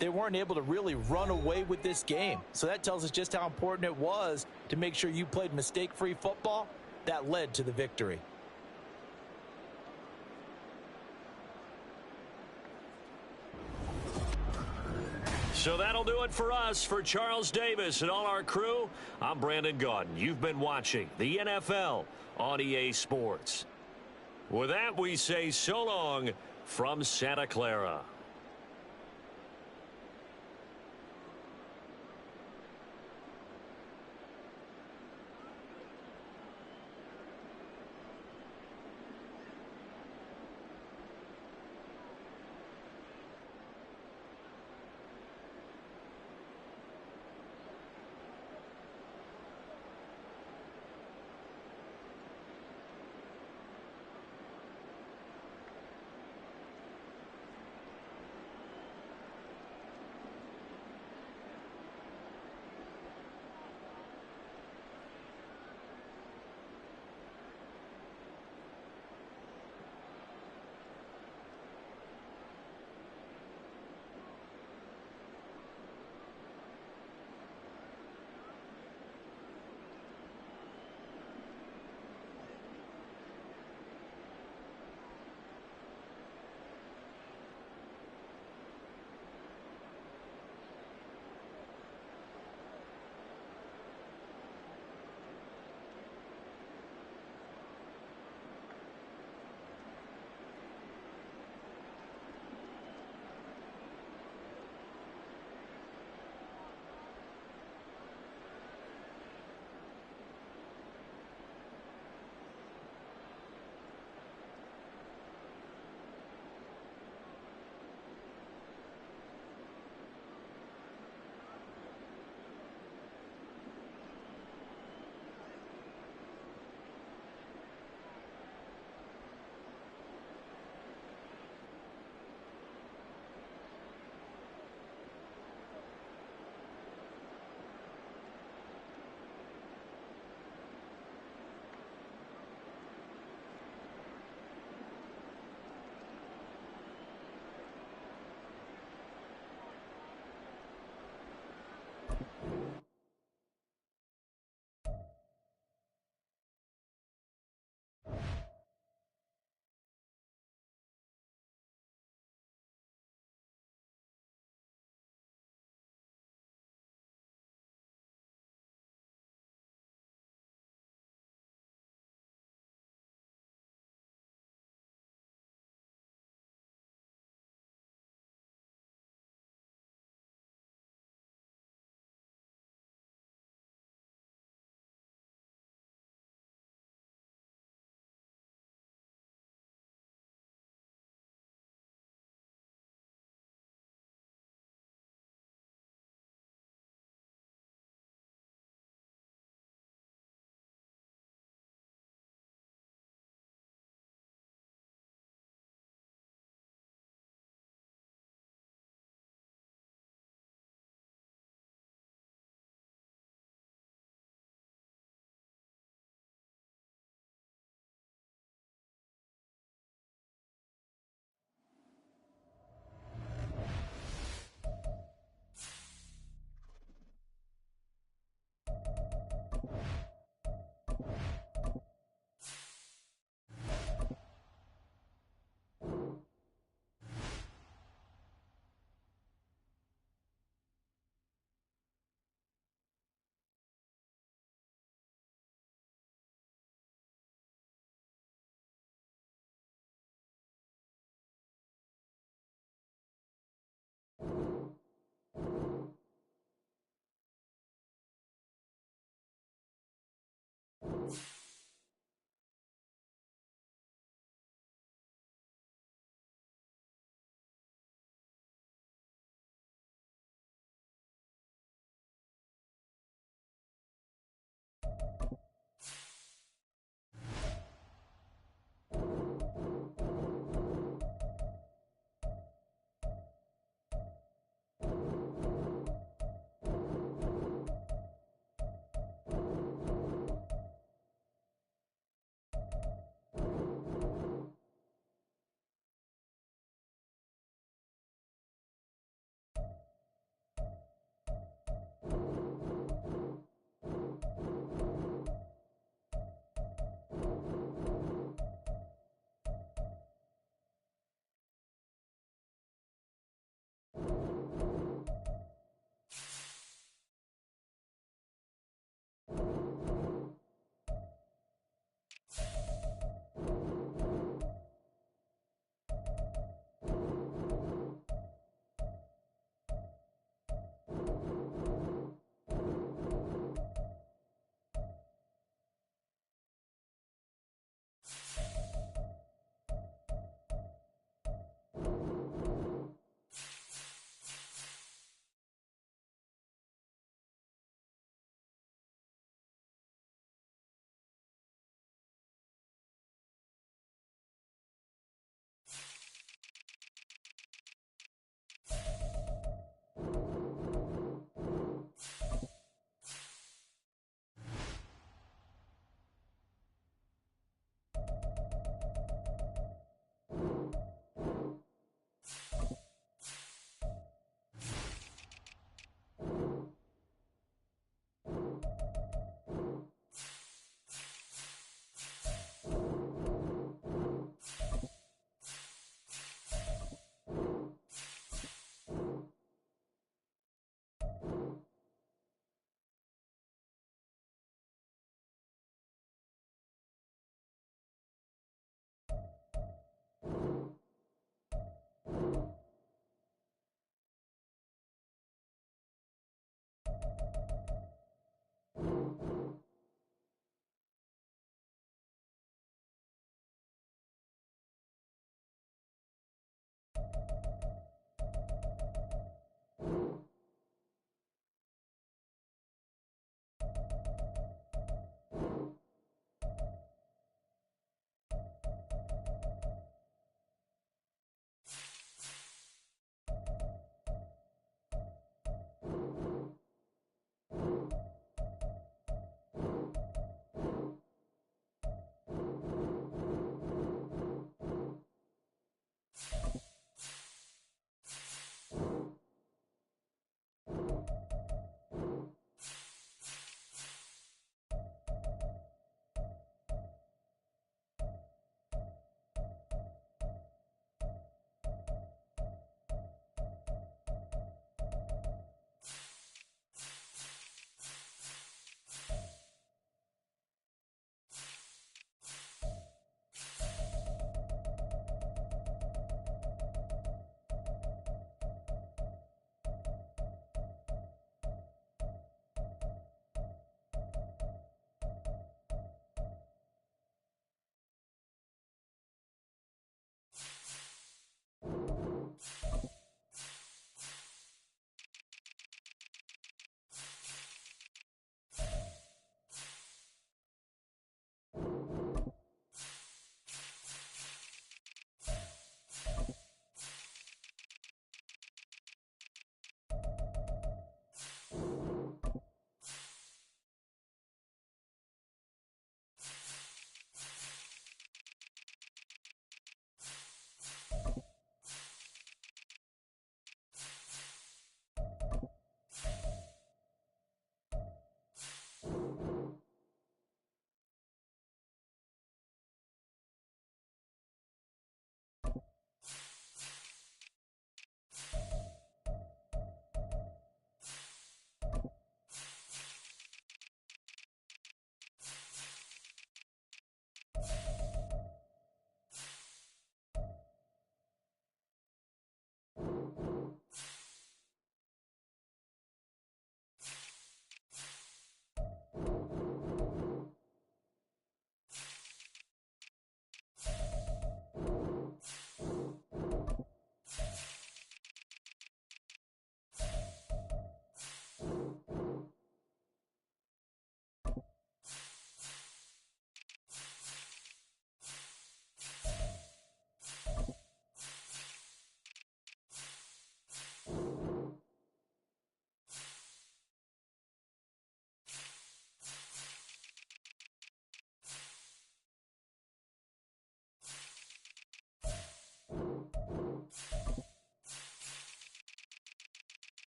they weren't able to really run away with this game. So that tells us just how important it was to make sure you played mistake-free football. That led to the victory. So that'll do it for us. For Charles Davis and all our crew, I'm Brandon Gaudin. You've been watching the NFL on EA Sports. With that, we say so long from Santa Clara.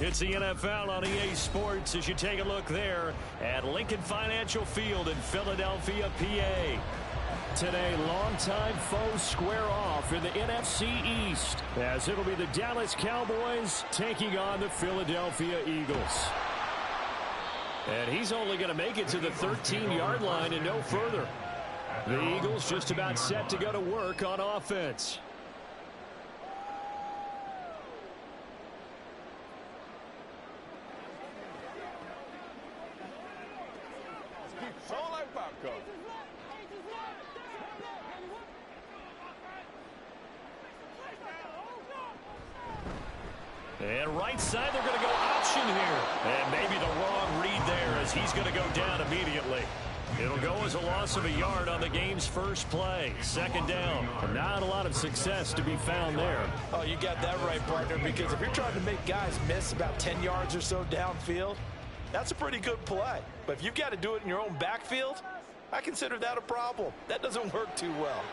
It's the NFL on EA Sports as you take a look there at Lincoln Financial Field in Philadelphia, PA. Today, longtime foes square off in the NFC East as it'll be the Dallas Cowboys taking on the Philadelphia Eagles. And he's only going to make it to the 13-yard line and no further. The Eagles just about set to go to work on offense. And right side, they're going to go option here. And maybe the wrong read there as he's going to go down immediately. It'll go as a loss of a yard on the game's first play. Second down. Not a lot of success to be found there. Oh, you got that right, partner, because if you're trying to make guys miss about 10 yards or so downfield, that's a pretty good play. But if you've got to do it in your own backfield, I consider that a problem. That doesn't work too well.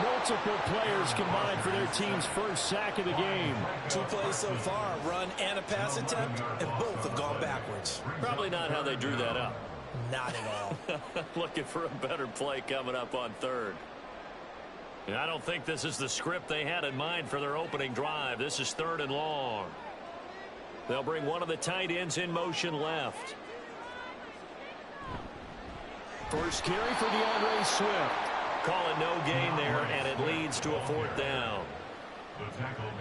Multiple players combined for their team's first sack of the game. 2 plays so far, a run and a pass attempt, and both have gone backwards. Probably not how they drew that up. Not at all. Looking for a better play coming up on third. And I don't think this is the script they had in mind for their opening drive. This is 3rd and long. They'll bring one of the tight ends in motion left. First carry for DeAndre Swift. Call it no gain there, and it leads to a 4th down.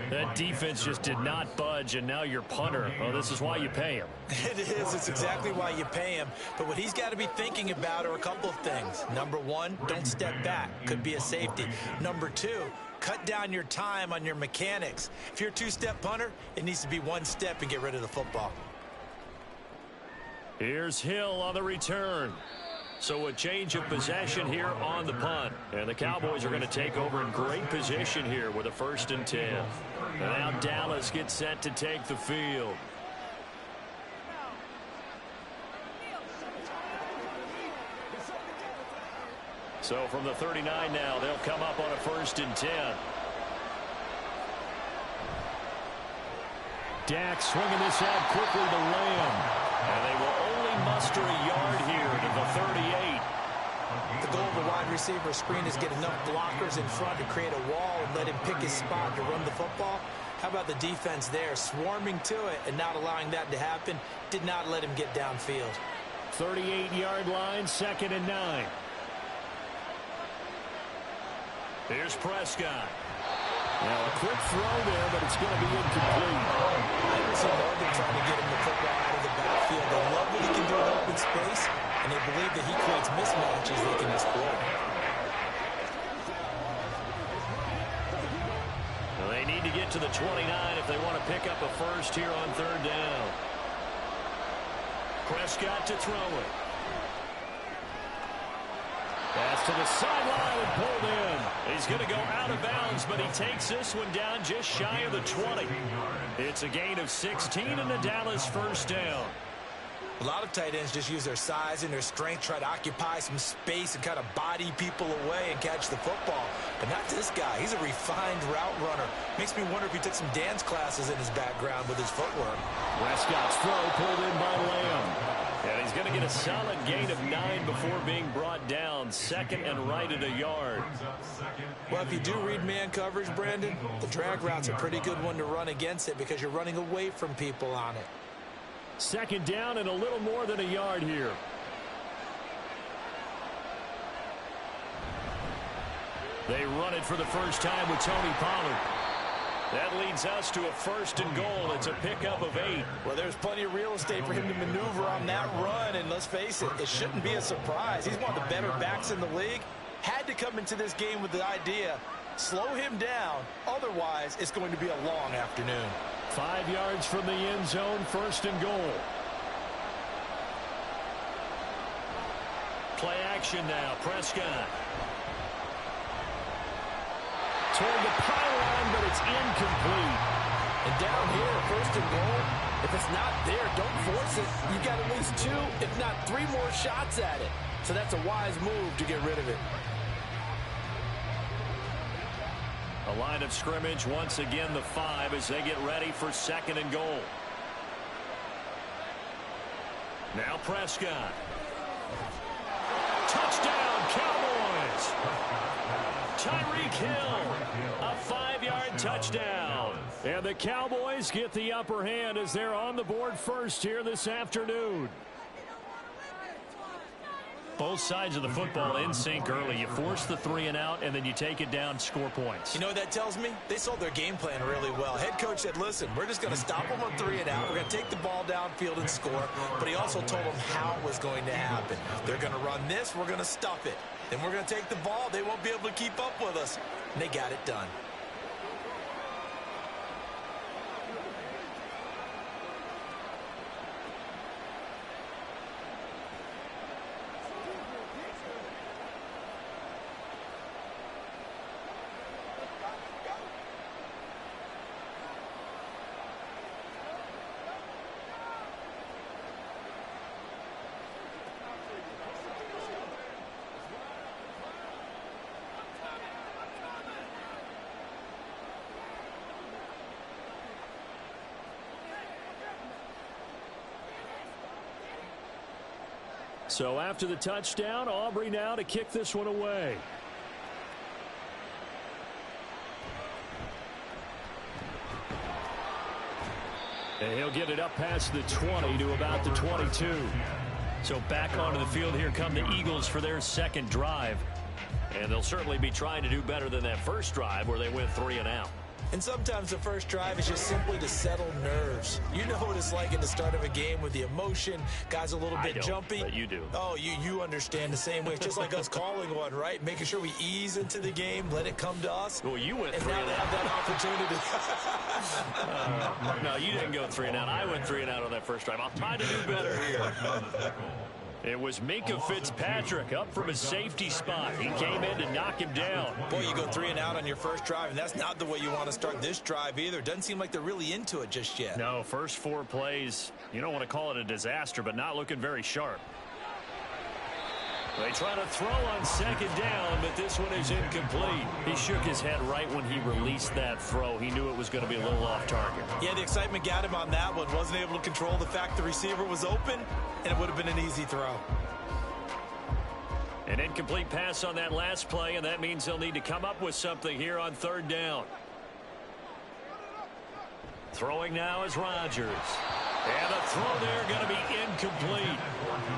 That defense just did not budge, and now your punter. Well, this is why you pay him. It is. It's exactly why you pay him. But what he's got to be thinking about are a couple of things. Number 1, don't step back. Could be a safety. Number 2, cut down your time on your mechanics. If you're a 2-step punter, it needs to be 1 step and get rid of the football. Here's Hill on the return. So a change of possession here on the punt. And the Cowboys are going to take over in great position here with a 1st and 10. And now Dallas gets set to take the field. So from the 39 now, they'll come up on a 1st and 10. Dak swinging this out quickly to Lamb. And they will only muster a yard here to the 38. The goal of a wide receiver screen is get enough blockers in front to create a wall and let him pick his spot to run the football. How about the defense there, swarming to it and not allowing that to happen? Did not let him get downfield. 38-yard line, 2nd and 9. Here's Prescott. Now a quick throw there, but it's going to be incomplete. Henderson Morgan trying to get him the football out of the backfield. They love what he can do in open space, and they believe that he creates mismatches they can exploit. Well, they need to get to the 29 if they want to pick up a 1st here on 3rd down. Prescott to throw it. Pass to the sideline and pulled in. He's going to go out of bounds, but he takes this one down just shy of the 20. It's a gain of 16 and a Dallas 1st down. A lot of tight ends just use their size and their strength, try to occupy some space and kind of body people away and catch the football. But not this guy. He's a refined route runner. Makes me wonder if he took some dance classes in his background with his footwork. Prescott's throw pulled in by Lamb. And he's going to get a solid gain of 9 before being brought down. 2nd and right at a yard. Well, if you do read man coverage, Brandon, the drag route's a pretty good one to run against it because you're running away from people on it. 2nd down and a little more than a yard here. They run it for the first time with Tony Pollard. That leads us to a 1st and goal. It's a pickup of 8. Well, there's plenty of real estate for him to maneuver on that run, and let's face it, it shouldn't be a surprise. He's one of the better backs in the league. Had to come into this game with the idea, slow him down, otherwise it's going to be a long afternoon. 5 yards from the end zone, 1st and goal. Play action now, Prescott. Toward the pylon, but it's incomplete. And down here, 1st and goal, if it's not there, don't force it. You've got at least 2, if not 3 more shots at it. So that's a wise move to get rid of it. A line of scrimmage, once again the 5 as they get ready for 2nd and goal. Now Prescott. Touchdown, Cowboys! Tyreek Hill, a 5-yard touchdown. And the Cowboys get the upper hand as they're on the board first here this afternoon. Both sides of the football in sync early. You force the 3 and out, and then you take it down, score points. You know what that tells me? They sold their game plan really well. Head coach said, listen, we're just going to stop them on 3 and out. We're going to take the ball downfield and score. But he also told them how it was going to happen. They're going to run this. We're going to stuff it. Then we're going to take the ball. They won't be able to keep up with us. And they got it done. So after the touchdown, Aubrey now to kick this one away. And he'll get it up past the 20 to about the 22. So back onto the field here come the Eagles for their 2nd drive. And they'll certainly be trying to do better than that first drive where they went 3 and out. And sometimes the first drive is just simply to settle nerves. You know what it's like at the start of a game with the emotion. Guys a little bit jumpy. But you do. Oh, you understand the same way. It's just like us calling one, right? Making sure we ease into the game, let it come to us. Well, you went 3 and and now they have that out. opportunity. No, you didn't go 3 and out. I went 3 and out on that first drive. I'll try to do better here. It was Minkah Fitzpatrick up from a safety spot. He came in to knock him down. Boy, you go 3 and out on your first drive, and that's not the way you want to start this drive either. Doesn't seem like they're really into it just yet. No, first 4 plays, you don't want to call it a disaster, but not looking very sharp. They try to throw on 2nd down, but this one is incomplete. He shook his head right when he released that throw. He knew it was going to be a little off target. Yeah, the excitement got him on that one. Wasn't able to control the fact the receiver was open, and it would have been an easy throw. An incomplete pass on that last play, and that means they'll need to come up with something here on 3rd down. Throwing now is Rodgers. And the throw there going to be incomplete.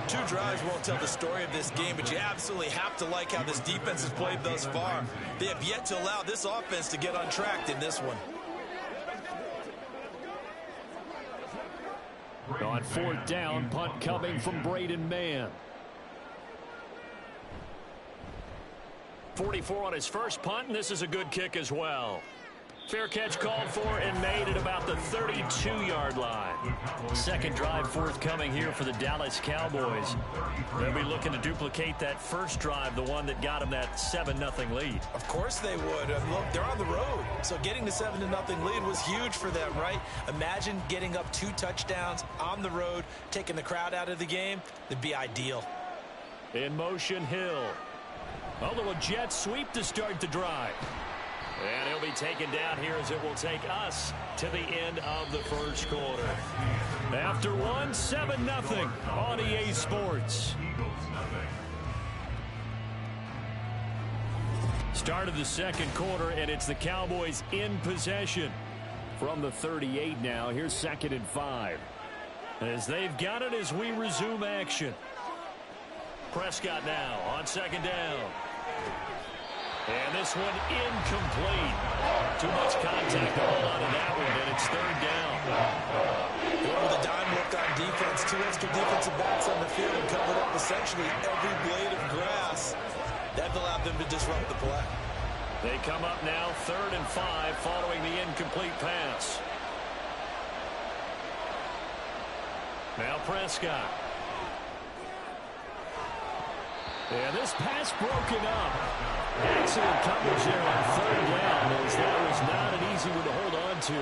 2 drives won't tell the story of this game, but you absolutely have to like how this defense has played thus far. They have yet to allow this offense to get untracked in this one. On 4th down, punt coming from Braden Mann. 44 on his first punt, and this is a good kick as well. Fair catch called for and made at about the 32-yard line. 2nd drive forthcoming here for the Dallas Cowboys. They'll be looking to duplicate that first drive, the one that got them that 7-0 lead. Of course they would. Look, they're on the road, so getting the 7-0 lead was huge for them, right? Imagine getting up 2 touchdowns on the road, taking the crowd out of the game. That'd be ideal. In motion, Hill. A little jet sweep to start the drive. And he'll be taken down here as it will take us to the end of the first quarter. After 1, 7-0 on EA Sports. Start of the 2nd quarter, and it's the Cowboys in possession. From the 38 now, here's 2nd and 5. As they've got it as we resume action. Prescott now on 2nd down. And this one incomplete. Too much contact to hold on to that one, and it's 3rd down. Going with a dime look on defense, 2 extra defensive backs on the field and covered up essentially every blade of grass. That allowed them to disrupt the play. They come up now 3rd and 5 following the incomplete pass. Now Prescott. And this pass broken up. Excellent coverage there on 3rd down, as that was not an easy one to hold on to.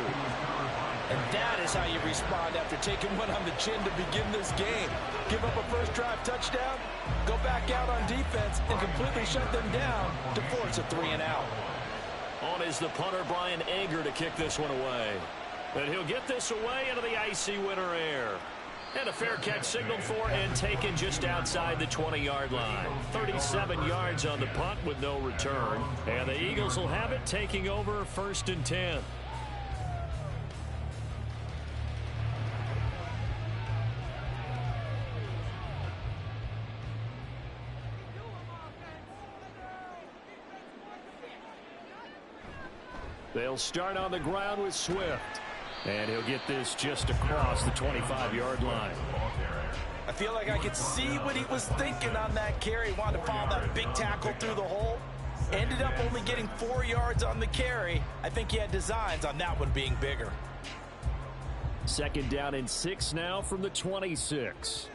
And that is how you respond after taking one on the chin to begin this game. Give up a first drive touchdown, go back out on defense, and completely shut them down to force a 3 and out. On is the punter, Bryan Anger, to kick this one away. And he'll get this away into the icy winter air. And a fair catch signaled for and taken just outside the 20-yard line. 37 yards on the punt with no return. And the Eagles will have it, taking over 1st and 10. They'll start on the ground with Swift. And he'll get this just across the 25-yard line. I feel like I could see what he was thinking on that carry. Wanted to follow that big tackle through the hole. Ended up only getting 4 yards on the carry. I think he had designs on that one being bigger. 2nd down and 6 now from the 26.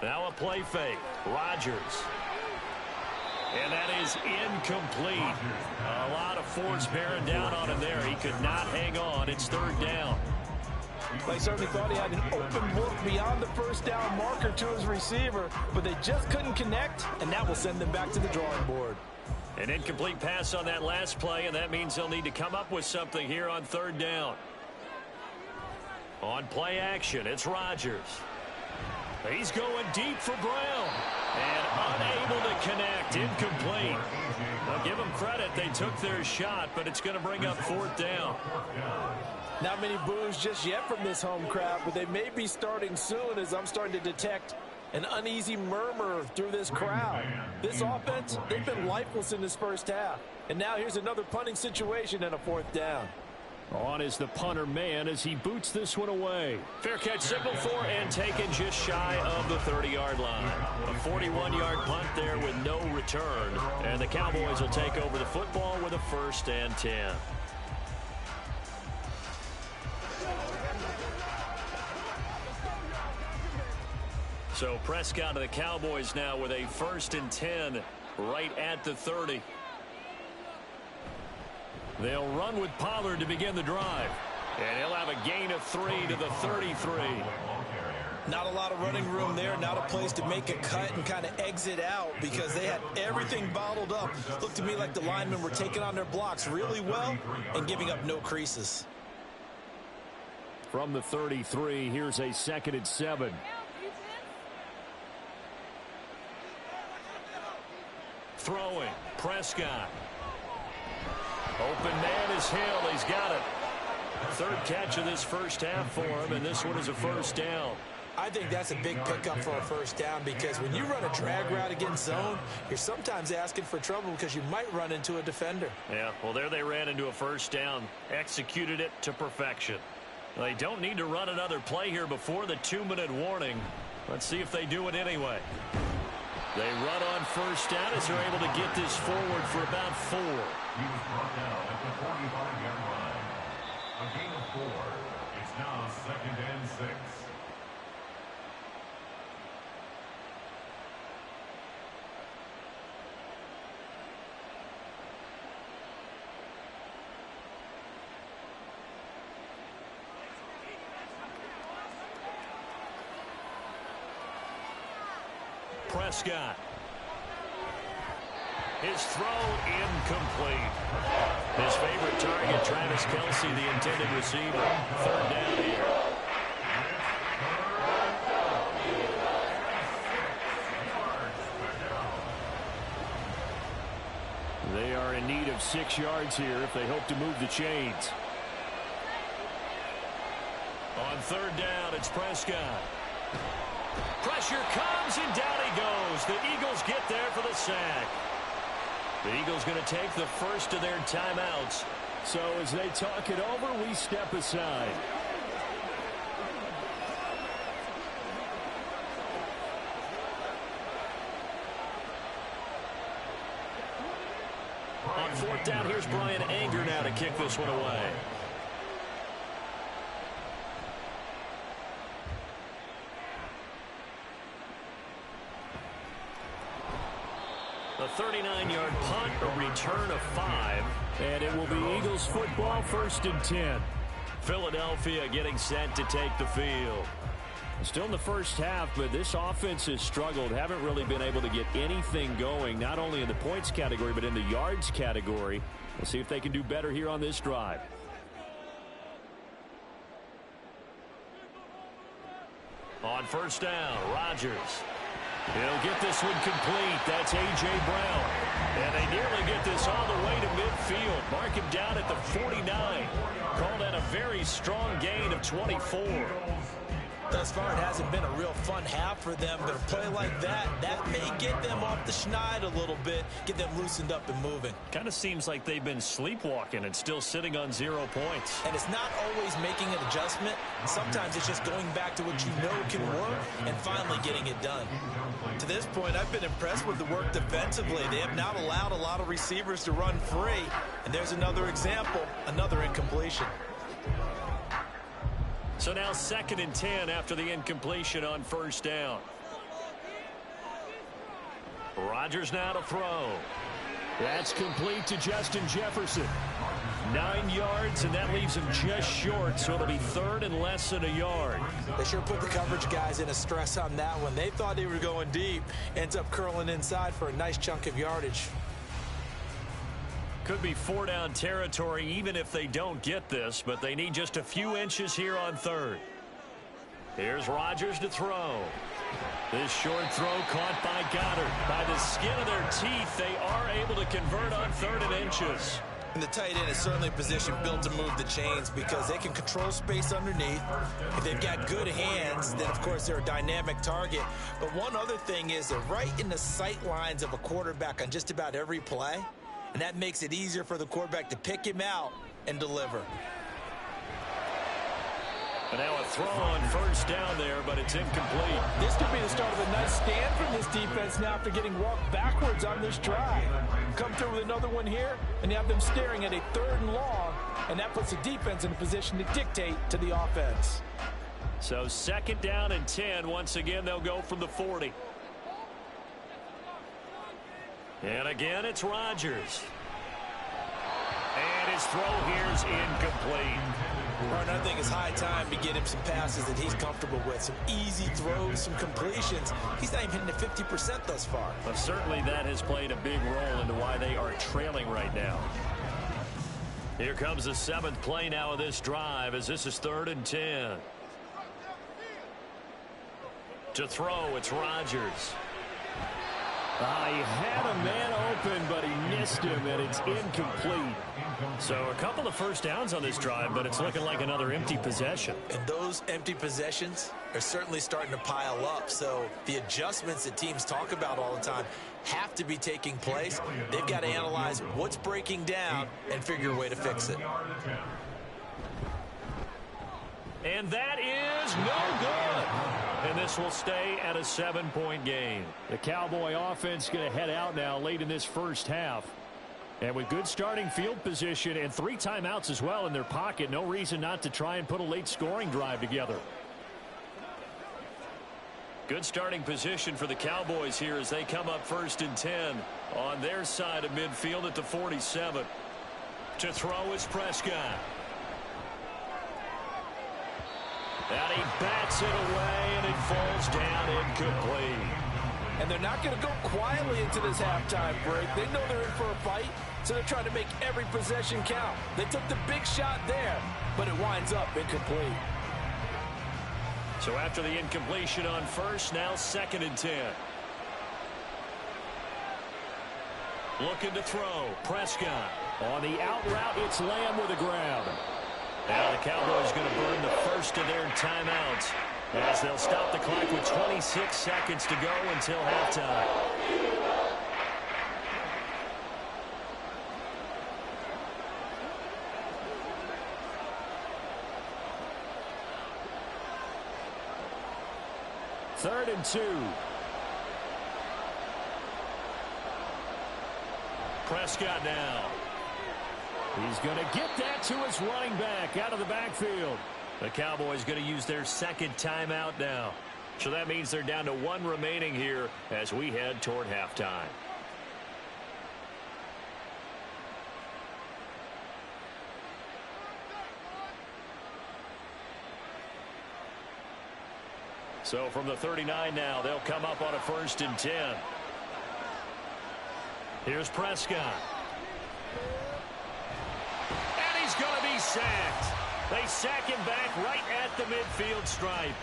Now a play fake. Rodgers. And that is incomplete. A lot of force bearing down on him there. He could not hang on. It's 3rd down. They certainly thought he had an open look beyond the 1st down marker to his receiver, but they just couldn't connect, and that will send them back to the drawing board. An incomplete pass on that last play, and that means they'll need to come up with something here on 3rd down. On play action, it's Rodgers. He's going deep for Brown. And unable to connect. Incomplete. I'll give them credit. They took their shot, but it's going to bring up 4th down. Not many boos just yet from this home crowd, but they may be starting soon as I'm starting to detect an uneasy murmur through this crowd. This offense, they've been lifeless in this 1st half. And now here's another punting situation and a 4th down. On is the punter man as he boots this one away. Fair catch signaled for and taken just shy of the 30-yard line. A 41-yard punt there with no return. And the Cowboys will take over the football with a 1st and 10. So Prescott of the Cowboys now with a 1st and 10 right at the 30. They'll run with Pollard to begin the drive. And he'll have a gain of 3 to the 33. Not a lot of running room there. Not a place to make a cut and kind of exit out because they had everything bottled up. Looked to me like the linemen were taking on their blocks really well and giving up no creases. From the 33, here's a 2nd and 7. Throwing, Prescott. Open man is Hill. He's got it. 3rd catch of this 1st half for him, and this one is a 1st down. I think that's a big pickup for a 1st down because when you run a drag route against zone, you're sometimes asking for trouble because you might run into a defender. Yeah, well, there they ran into a 1st down, executed it to perfection. They don't need to run another play here before the 2-minute warning. Let's see if they do it anyway. They run on 1st down as they're able to get this forward for about 4. He was brought down at the 45-yard line. A gain of 4. It's now 2nd and 6. Prescott. His throw incomplete. His favorite target, Travis Kelce, the intended receiver. 3rd down here. They are in need of 6 yards here if they hope to move the chains. On 3rd down, it's Prescott. Pressure comes, and down he goes. The Eagles get there for the sack. The Eagles going to take the first of their timeouts. So as they talk it over, we step aside. On 4th down, here's Bryan Anger now to kick this one away. A 39-yard punt, a return of 5, and it will be Eagles football 1st and 10. Philadelphia getting set to take the field. Still in the first half, but this offense has struggled. Haven't really been able to get anything going, not only in the points category, but in the yards category. We'll see if they can do better here on this drive. On first down, Rodgers. He'll get this one complete. That's A.J. Brown. And they nearly get this all the way to midfield. Mark him down at the 49. Call that a very strong gain of 24. Thus far, it hasn't been a real fun half for them, but a play like that may get them off the schneid a little bit, get them loosened up and moving. Kind of seems like they've been sleepwalking and still sitting on 0 points. And it's not always making an adjustment. Sometimes it's just going back to what you know can work and finally getting it done. To this point, I've been impressed with the work defensively. They have not allowed a lot of receivers to run free. And there's another example, another incompletion. So now 2nd and 10 after the incompletion on first down. Rodgers now to throw. That's complete to Justin Jefferson. 9 yards, and that leaves him just short, so it'll be 3rd and less than a yard. They sure put the coverage guys in a stress on that one. They thought they were going deep. Ends up curling inside for a nice chunk of yardage. Could be 4-down territory even if they don't get this, but they need just a few inches here on 3rd. Here's Rodgers to throw. This short throw caught by Goddard. By the skin of their teeth, they are able to convert on 3rd and inches. And the tight end is certainly a position built to move the chains because they can control space underneath. If they've got good hands, then, of course, they're a dynamic target. But one other thing is they're right in the sight lines of a quarterback on just about every play. And that makes it easier for the quarterback to pick him out and deliver. And now a throw on first down there, but it's incomplete. This could be the start of a nice stand from this defense now after getting walked backwards on this drive. Come through with another one here, and you have them staring at a 3rd and long, and that puts the defense in a position to dictate to the offense. So 2nd down and 10. Once again, they'll go from the 40. And again, it's Rodgers. And his throw here is incomplete. Well, I think it's high time to get him some passes that he's comfortable with. Some easy throws, some completions. He's not even hitting the 50% thus far. But certainly that has played a big role into why they are trailing right now. Here comes the 7th play now of this drive as this is 3rd and 10. To throw, it's Rodgers. He had a man open, but he missed him, and it's incomplete. So a couple of first downs on this drive, but it's looking like another empty possession. And those empty possessions are certainly starting to pile up. So the adjustments that teams talk about all the time have to be taking place. They've got to analyze what's breaking down and figure a way to fix it. And that is no good. And this will stay at a 7-point game. The Cowboy offense going to head out now late in this first half. And with good starting field position and 3 timeouts as well in their pocket, no reason not to try and put a late scoring drive together. Good starting position for the Cowboys here as they come up 1st and 10 on their side of midfield at the 47. To throw is Prescott. And he bats it away, and it falls down incomplete. And they're not going to go quietly into this halftime break. They know they're in for a fight, so they're trying to make every possession count. They took the big shot there, but it winds up incomplete. So after the incompletion on first, now 2nd and 10. Looking to throw, Prescott. On the out route, it's Lamb with a grab. Now the Cowboys going to burn the first of their timeouts as they'll stop the clock with 26 seconds to go until halftime. Third and 2. Prescott now. He's going to get that to his running back out of the backfield. The Cowboys going to use their 2nd timeout now. So that means they're down to 1 remaining here as we head toward halftime. So from the 39 now, they'll come up on a 1st and 10. Here's Prescott. And he's going to be sacked. They sack him back right at the midfield stripe.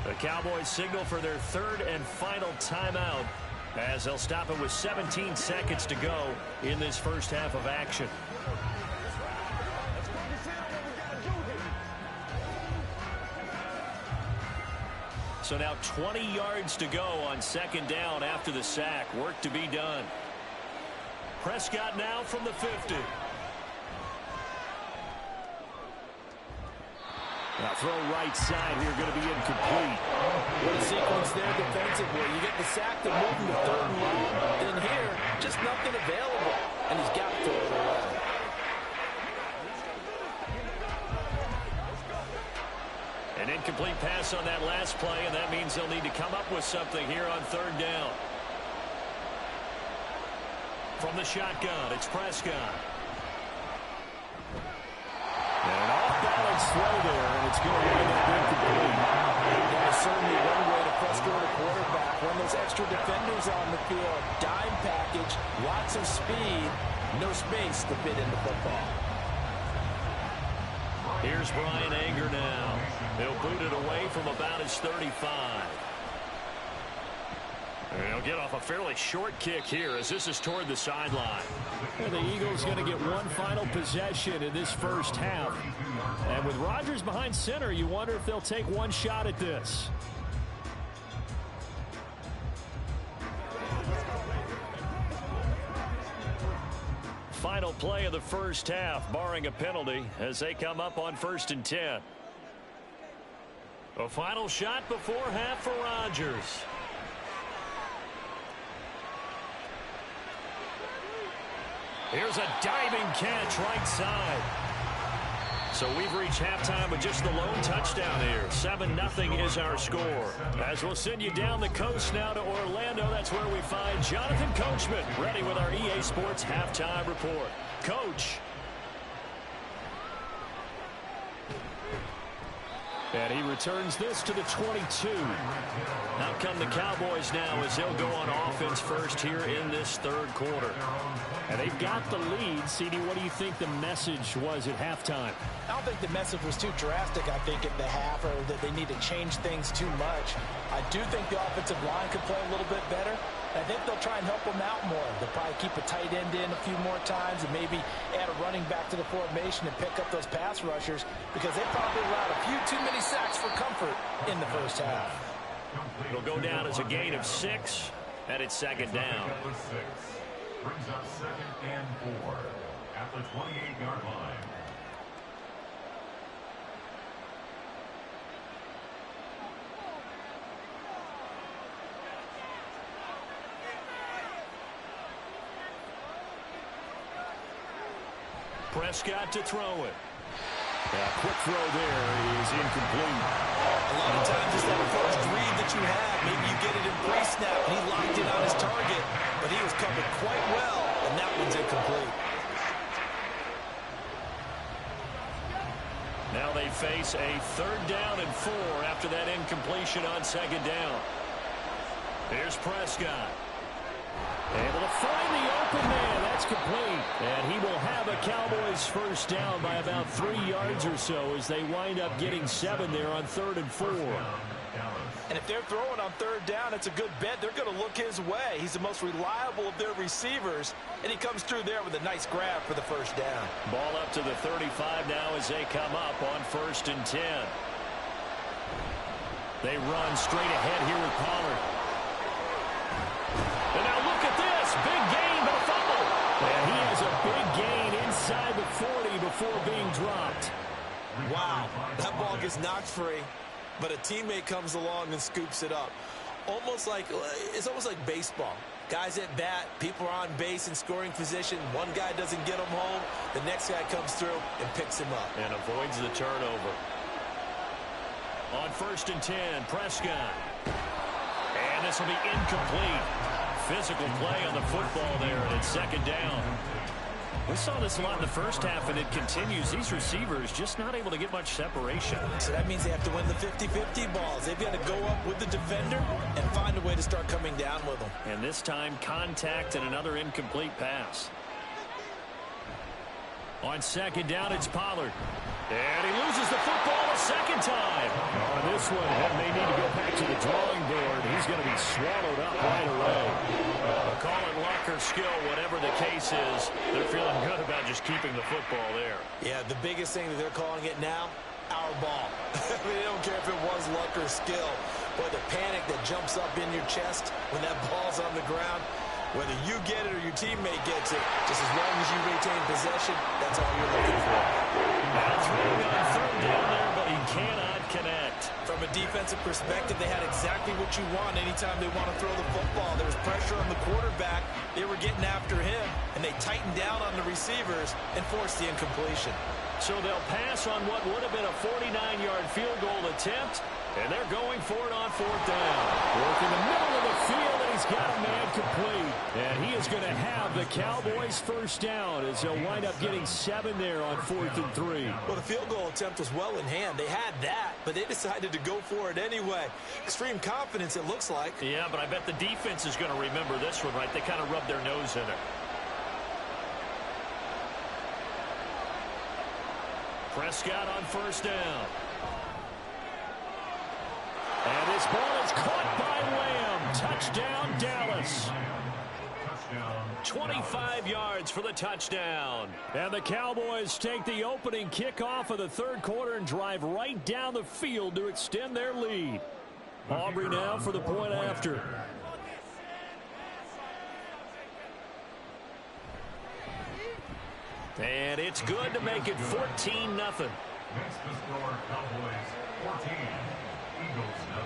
The Cowboys signal for their 3rd and final timeout as they'll stop it with 17 seconds to go in this first half of action. So now 20 yards to go on 2nd down after the sack. Work to be done. Prescott now from the 50. Now throw right side here, going to be incomplete. What a sequence there defensively. You get the sack to move him to 3rd and long. Then here, just nothing available. And he's got to throw it away. An incomplete pass on that last play, and that means they'll need to come up with something here on 3rd down. From the shotgun, it's Prescott. And an off-balance throw there, and it's going to wind up incomplete. That is certainly one way to frustrate a quarterback. When those extra defenders on the field, dime package, lots of speed, no space to fit into football. Here's Brian Anger now. He'll boot it away from about his 35. And he'll get off a fairly short kick here as this is toward the sideline. And the Eagles going to get one final possession in this first half. And with Rodgers behind center, you wonder if they'll take one shot at this. Final play of the first half, barring a penalty, as they come up on 1st and 10. A final shot before half for Rodgers. Here's a diving catch right side. So we've reached halftime with just the lone touchdown here. 7-0 is our score. As we'll send you down the coast now to Orlando, that's where we find Jonathan Coachman ready with our EA Sports halftime report. Coach. And he returns this to the 22. Out come the Cowboys now as they'll go on offense first here in this 3rd quarter. And they've got the lead. CD, what do you think the message was at halftime? I don't think the message was too drastic, I think, at the half, or that they need to change things too much. I do think the offensive line could play a little bit better. I think they'll try and help them out more. They'll probably keep a tight end in a few more times and maybe add a running back to the formation and pick up those pass rushers because they probably allowed a few too many sacks for comfort in the first half. It'll go down as a gain of 6, and it's 2nd down. Brings up 2nd and 4 at the 28-yard line. Prescott to throw it. A quick throw there is incomplete. A lot of times it's that first read that you have. Maybe you get it in pre-snap, and he locked in on his target, but he was covered quite well, and that one's incomplete. Now they face a 3rd down and 4 after that incompletion on 2nd down. Here's Prescott. Able to find the open man. That's complete. And he will have a Cowboys first down by about 3 yards or so as they wind up getting 7 there on 3rd and 4. And if they're throwing on 3rd down, it's a good bet. They're going to look his way. He's the most reliable of their receivers. And he comes through there with a nice grab for the first down. Ball up to the 35 now as they come up on 1st and 10. They run straight ahead here with Pollard. And now look at this. Big gain, but a fumble. And he has a big gain inside the 40 before being dropped. Wow, that ball gets knocked free, but a teammate comes along and scoops it up. It's almost like baseball. Guys at bat, people are on base in scoring position. One guy doesn't get him home. The next guy comes through and picks him up. And avoids the turnover. On 1st and 10, Prescott. And this will be incomplete. Physical play on the football there, and it's 2nd down. We saw this a lot in the first half, and it continues. These receivers just not able to get much separation. So that means they have to win the 50-50 balls. They've got to go up with the defender and find a way to start coming down with them. And this time, contact and another incomplete pass. On second down, it's Pollard. And he loses the football a second time. On this one, that may need to go back to the drawing board. He's going to be swallowed up right away. Call it luck or skill, whatever the case is. They're feeling good about just keeping the football there. Yeah, the biggest thing that they're calling it now, our ball. They don't care if it was luck or skill. Boy, the panic that jumps up in your chest when that ball's on the ground, whether you get it or your teammate gets it, just as long as you retain possession, that's all you're looking for. Now throwing on third down there, but he cannot connect. From a defensive perspective, they had exactly what you want anytime they want to throw the football. There was pressure on the quarterback. They were getting after him, and they tightened down on the receivers and forced the incompletion. So they'll pass on what would have been a 49-yard field goal attempt, and they're going for it on fourth down. Working the middle of the field, and he's got a man complete. And he is going to have the Cowboys first down as they'll wind up getting 7 there on 4th and 3. Well, the field goal attempt was well in hand. They had that, but they decided to go for it anyway. Extreme confidence, it looks like. Yeah, but I bet the defense is going to remember this one, right? They kind of rubbed their nose in it. Prescott on first down. And this ball is caught by Lamb. Touchdown, Dallas. 25 yards for the touchdown. And the Cowboys take the opening kickoff of the third quarter and drive right down the field to extend their lead. Aubrey now for the point after. And it's good to make it 14-0. Next to score, Cowboys 14, Eagles 0.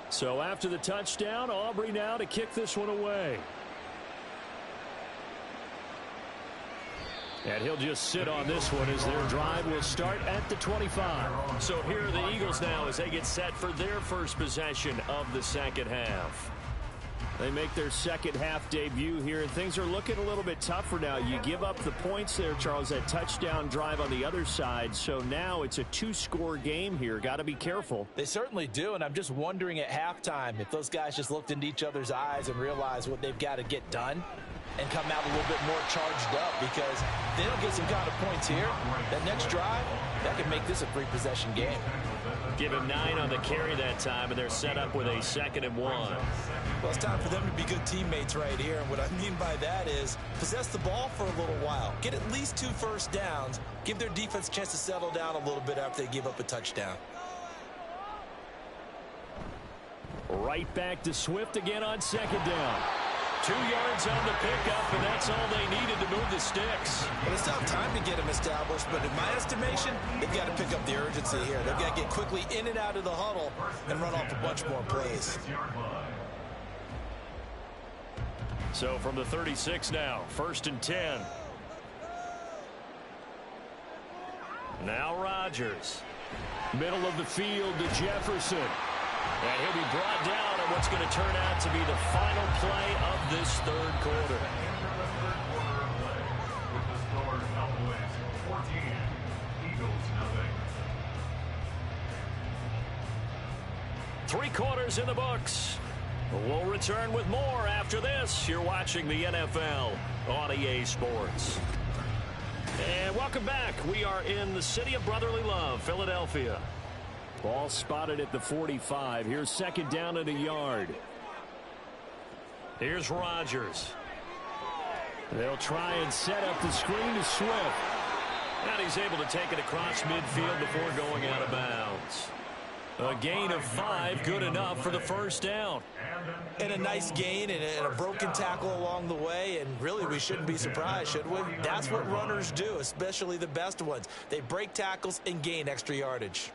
So after the touchdown, Aubrey now to kick this one away. And he'll just sit on this one as their drive will start at the 25. So here are the Eagles now as they get set for their first possession of the second half. They make their second half debut here, and things are looking a little bit tougher now. You give up the points there, Charles, that touchdown drive on the other side. So now it's a 2-score game here. Got to be careful. They certainly do, and I'm just wondering at halftime if those guys just looked into each other's eyes and realized what they've got to get done and come out a little bit more charged up, because if they don't get some kind of points here, that next drive, that could make this a 3-possession game. Give him 9 on the carry that time, and they're set up with a 2nd and 1. Well, it's time for them to be good teammates right here, and what I mean by that is possess the ball for a little while, get at least 2 first downs, give their defense a chance to settle down a little bit after they give up a touchdown. Right back to Swift again on 2nd down. 2 yards on the pickup, and that's all they needed to move the sticks. Well, it's not time to get them established, but in my estimation, they've got to pick up the urgency here. They've got to get quickly in and out of the huddle and run off a bunch more plays. So from the 36 now, 1st and 10. Now Rodgers. Middle of the field to Jefferson. And he'll be brought down on what's going to turn out to be the final play of this third quarter. Three quarters in the books. We'll return with more after this. You're watching the NFL on EA Sports. And welcome back. We are in the city of brotherly love, Philadelphia. Ball spotted at the 45. Here's 2nd down and a yard. Here's Rodgers. They'll try and set up the screen to Swift. And he's able to take it across midfield before going out of bounds. A gain of 5, good enough for the first down. And a nice gain and a broken tackle along the way, and really we shouldn't be surprised, should we? That's what runners do, especially the best ones. They break tackles and gain extra yardage.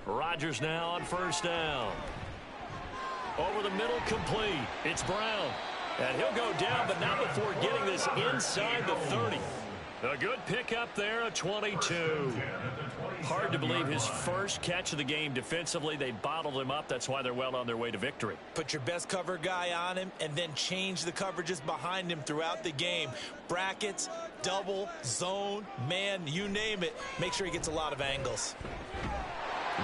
Rodgers now on first down. Over the middle, complete. It's Brown. And he'll go down, but not before getting this inside the 30. A good pickup there, a 22. Hard to believe his first catch of the game defensively. They bottled him up. That's why they're well on their way to victory. Put your best cover guy on him and then change the coverages behind him throughout the game. Brackets, double, zone, man, you name it. Make sure he gets a lot of angles.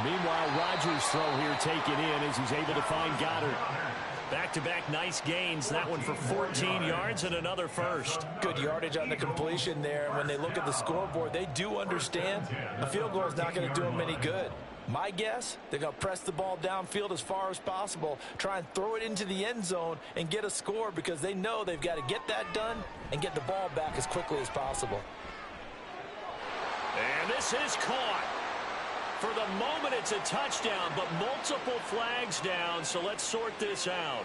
Meanwhile, Rodgers' throw here taken in as he's able to find Goddard. Back-to-back nice gains. That one for 14 yards and another first. Good yardage on the completion there. And when they look at the scoreboard, they do understand a field goal is not going to do them any good. My guess, they're going to press the ball downfield as far as possible, try and throw it into the end zone and get a score because they know they've got to get that done and get the ball back as quickly as possible. And this is caught. For the moment, it's a touchdown, but multiple flags down, so let's sort this out.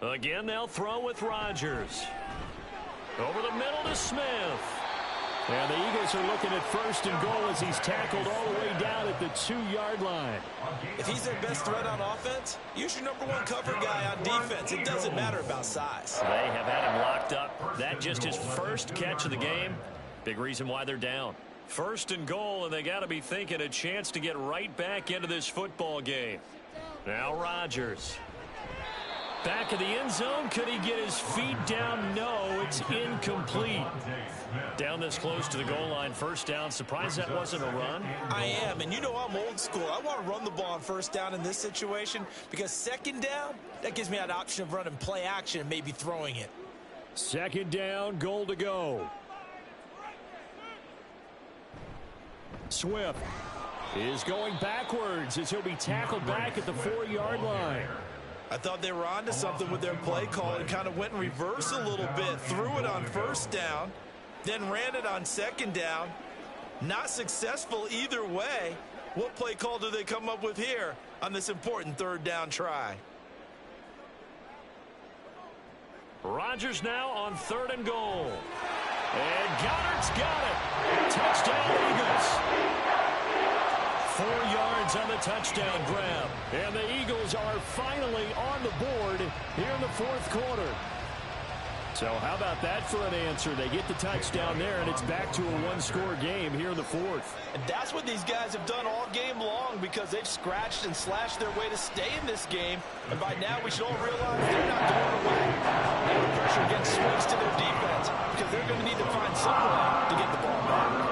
Again, they'll throw with Rodgers. Over the middle to Smith. And the Eagles are looking at first and goal as he's tackled all the way down at the 2-yard line. If he's their best threat on offense, use your #1 cover guy on defense. It doesn't matter about size. They have had him locked up. That just his first catch of the game. Big reason why they're down. First and goal, and they got to be thinking a chance to get right back into this football game. Now Rodgers. Back of the end zone. Could he get his feet down? No, it's incomplete. Down this close to the goal line. First down. Surprised that wasn't a run? I am, and you know I'm old school. I want to run the ball on first down in this situation because second down, that gives me an option of running play action and maybe throwing it. Second down, goal to go. Swift is going backwards as he'll be tackled back at the 4-yard line. I thought they were onto something with their play call and kind of went in reverse a little bit. Threw it on first down, then ran it on second down. Not successful either way. What play call do they come up with here on this important third down try? Rodgers now on 3rd and goal. And Goddard's got it. Touchdown, Eagles. 4 yards on the touchdown grab. And the Eagles are finally on the board here in the 4th quarter. So how about that for an answer? They get the touchdown there, and it's back to a 1-score game here in the 4th. And that's what these guys have done all game long because they've scratched and slashed their way to stay in this game. And by now we should all realize they're not going away. Now the pressure again swings to their defense because they're going to need to find some way to get the ball back.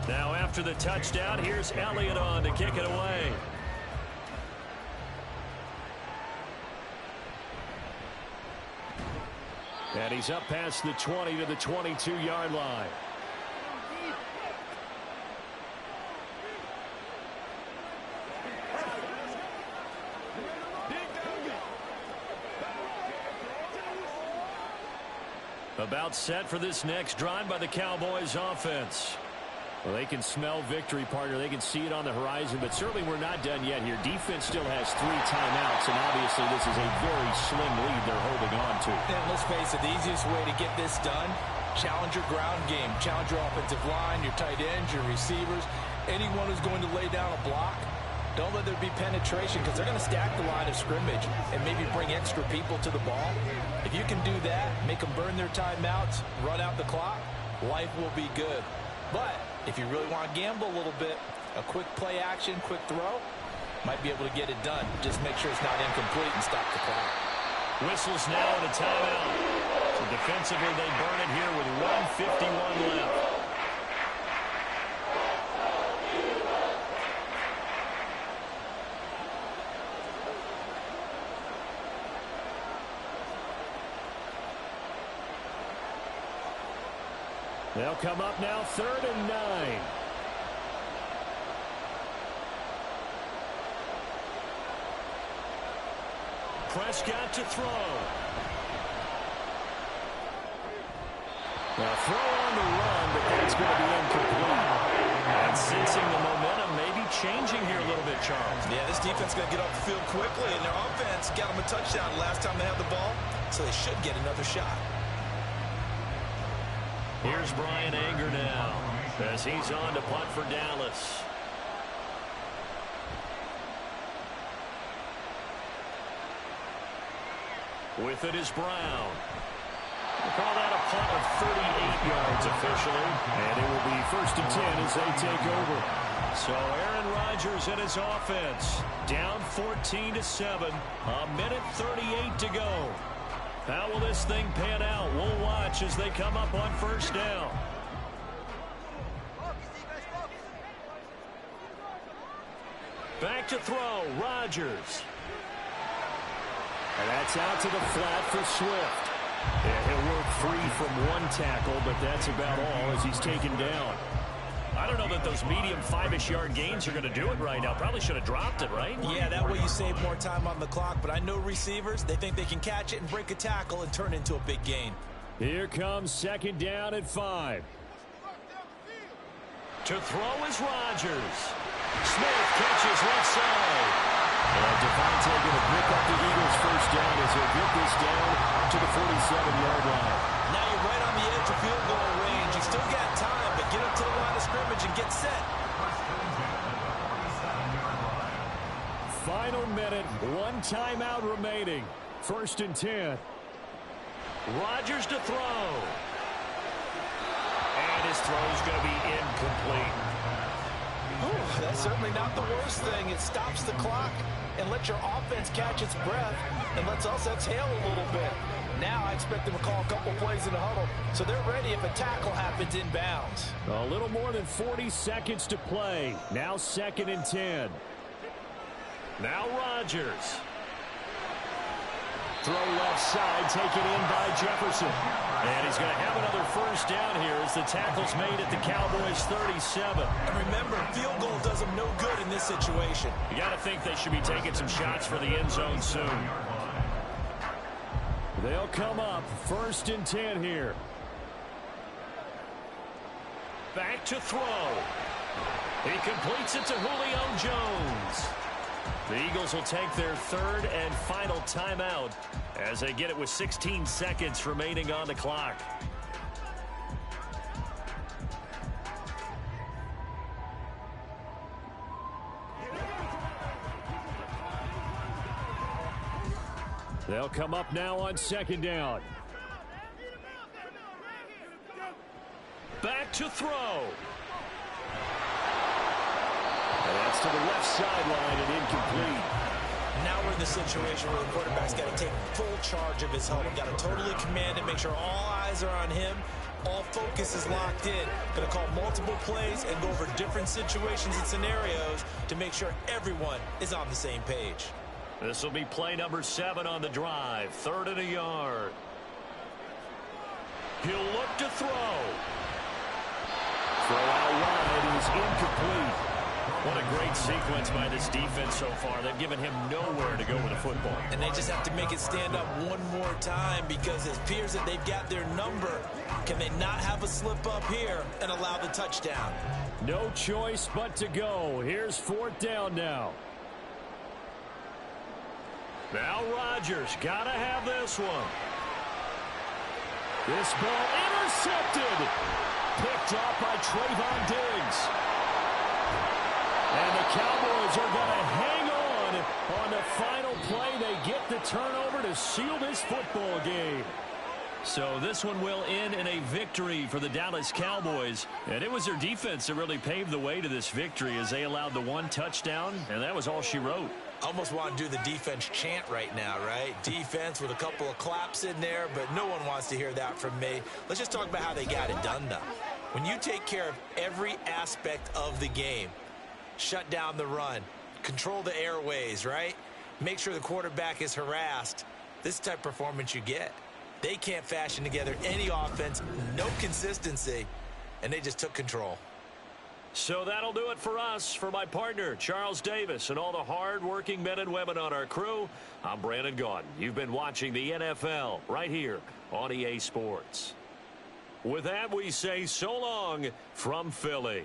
Now after the touchdown, here's Elliott on to kick it away. And he's up past the 20 to the 22-yard line. About set for this next drive by the Cowboys offense. Well, they can smell victory, partner. They can see it on the horizon, but certainly we're not done yet here. Defense still has 3 timeouts, and obviously this is a very slim lead they're holding on to. And let's face it, the easiest way to get this done, challenge your ground game. Challenge your offensive line, your tight ends, your receivers, anyone who's going to lay down a block. Don't let there be penetration because they're going to stack the line of scrimmage and maybe bring extra people to the ball. If you can do that, make them burn their timeouts, run out the clock, life will be good. But if you really want to gamble a little bit, a quick play action, quick throw, might be able to get it done. Just make sure it's not incomplete and stop the clock. Whistles now and a timeout. So defensively, they burn it here with 1:51 left. They'll come up now, 3rd and 9. Prescott to throw. Now throw on the run, but that's going to be incomplete. And sensing the momentum maybe changing here a little bit, Charles. Yeah, this defense is going to get off the field quickly, and their offense got them a touchdown last time they had the ball, so they should get another shot. Here's Brian Anger now as he's on to punt for Dallas. With it is Brown. We'll call that a punt of 38 yards officially. And it will be 1st and 10 as they take over. So Aaron Rodgers and his offense down 14-7. A minute 38 to go. How will this thing pan out? We'll watch as they come up on 1st down. Back to throw, Rodgers. And that's out to the flat for Swift. Yeah, he'll work free from one tackle, but that's about all as he's taken down. I don't know that those medium 5-ish yard gains are going to do it right now. Probably should have dropped it, right? Yeah, that way you save more time on the clock. But I know receivers, they think they can catch it and break a tackle and turn it into a big gain. Here comes 2nd down at 5. To throw is Rodgers. Smith catches left side. And Devontae going to pick up the Eagles' 1st down as he'll get this down to the 47-yard line. Now you're right on the edge of field goal range. You still got time, but get up to the line of scrimmage and get set. Final minute, 1 timeout remaining. 1st and 10. Rodgers to throw. And his throw's going to be incomplete. Ooh, that's certainly not the worst thing. It stops the clock and lets your offense catch its breath and lets us exhale a little bit. Now I expect them to call a couple plays in the huddle, so they're ready if a tackle happens inbounds. A little more than 40 seconds to play. Now 2nd and 10. Now Rodgers. Throw left side, taken in by Jefferson. And he's going to have another 1st down here as the tackle's made at the Cowboys' 37. And remember, field goal does them no good in this situation. You got to think they should be taking some shots for the end zone soon. They'll come up 1st and 10 here. Back to throw. He completes it to Julio Jones. The Eagles will take their 3rd and final timeout as they get it with 16 seconds remaining on the clock. They'll come up now on 2nd down. Back to throw. And that's to the left sideline and incomplete. Now we're in the situation where the quarterback's got to take full charge of his huddle. Got to totally command it, make sure all eyes are on him. All focus is locked in. Going to call multiple plays and go over different situations and scenarios to make sure everyone is on the same page. This will be play number 7 on the drive. 3rd and a yard. He'll look to throw. Throw out wide is incomplete. What a great sequence by this defense so far. They've given him nowhere to go with the football. And they just have to make it stand up one more time because it appears that they've got their number. Can they not have a slip up here and allow the touchdown? No choice but to go. Here's 4th down now. Now Rodgers got to have this one. This ball intercepted. Picked off by Trayvon Diggs. And the Cowboys are going to hang on the final play. They get the turnover to seal this football game. So this one will end in a victory for the Dallas Cowboys. And it was their defense that really paved the way to this victory as they allowed the 1 touchdown, and that was all she wrote. Almost want to do the defense chant right now, right? Defense with a couple of claps in there, but no one wants to hear that from me. Let's just talk about how they got it done, though. When you take care of every aspect of the game, shut down the run, control the airways, right? Make sure the quarterback is harassed. This type of performance you get. They can't fashion together any offense, no consistency, and they just took control. So that'll do it for us. For my partner, Charles Davis, and all the hard-working men and women on our crew, I'm Brandon Gaudin. You've been watching the NFL right here on EA Sports. With that, we say so long from Philly.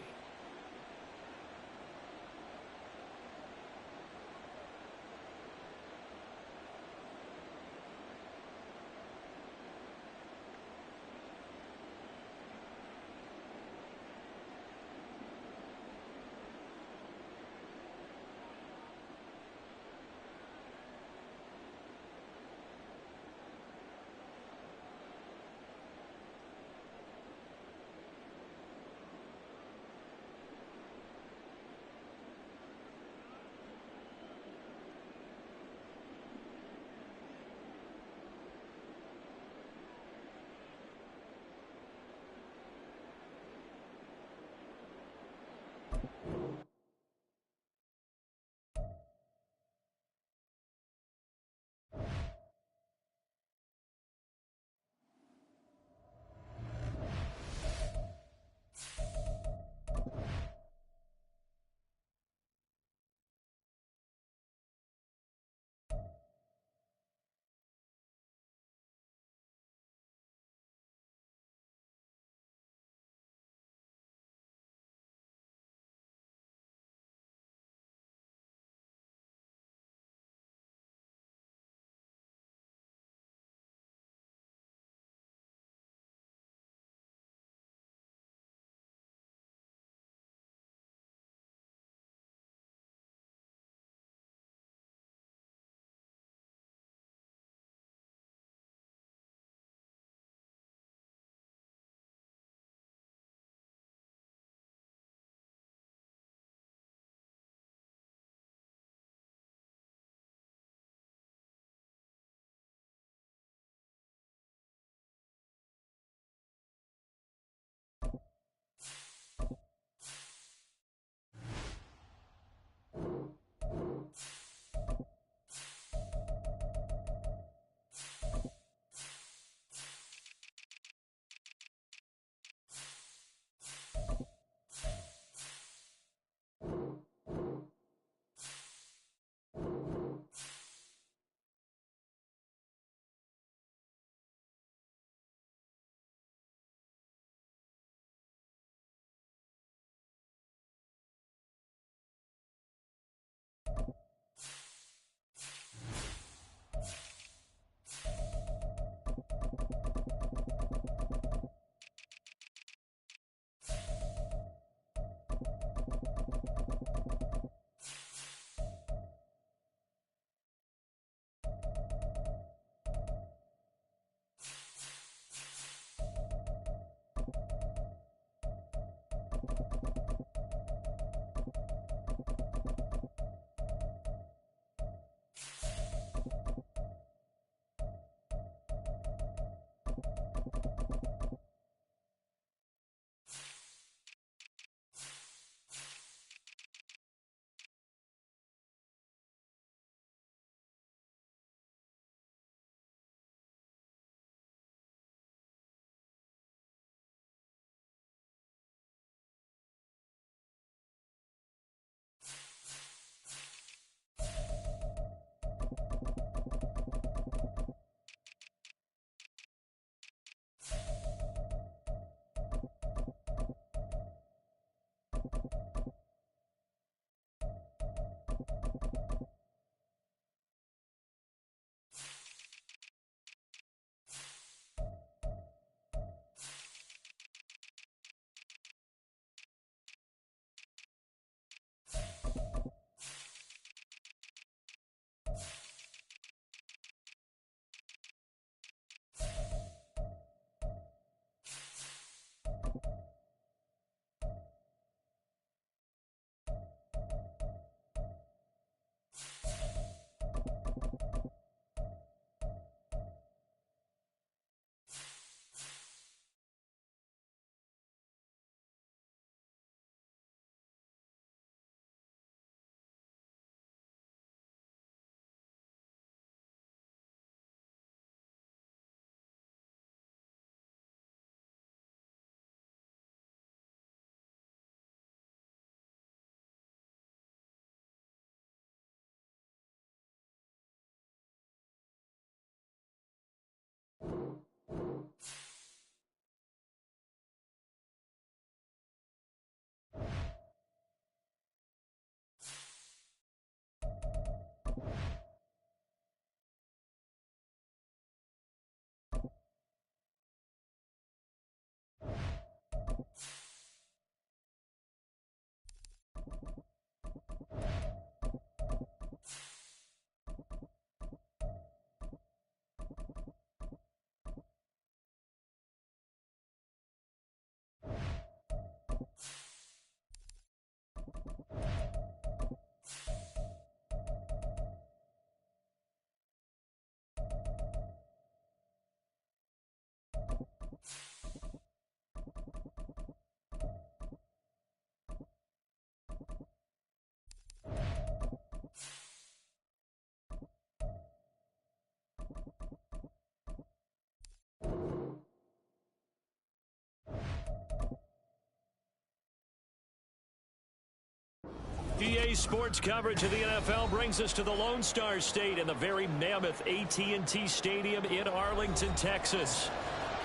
EA Sports coverage of the NFL brings us to the Lone Star State and the very mammoth AT&T Stadium in Arlington, Texas.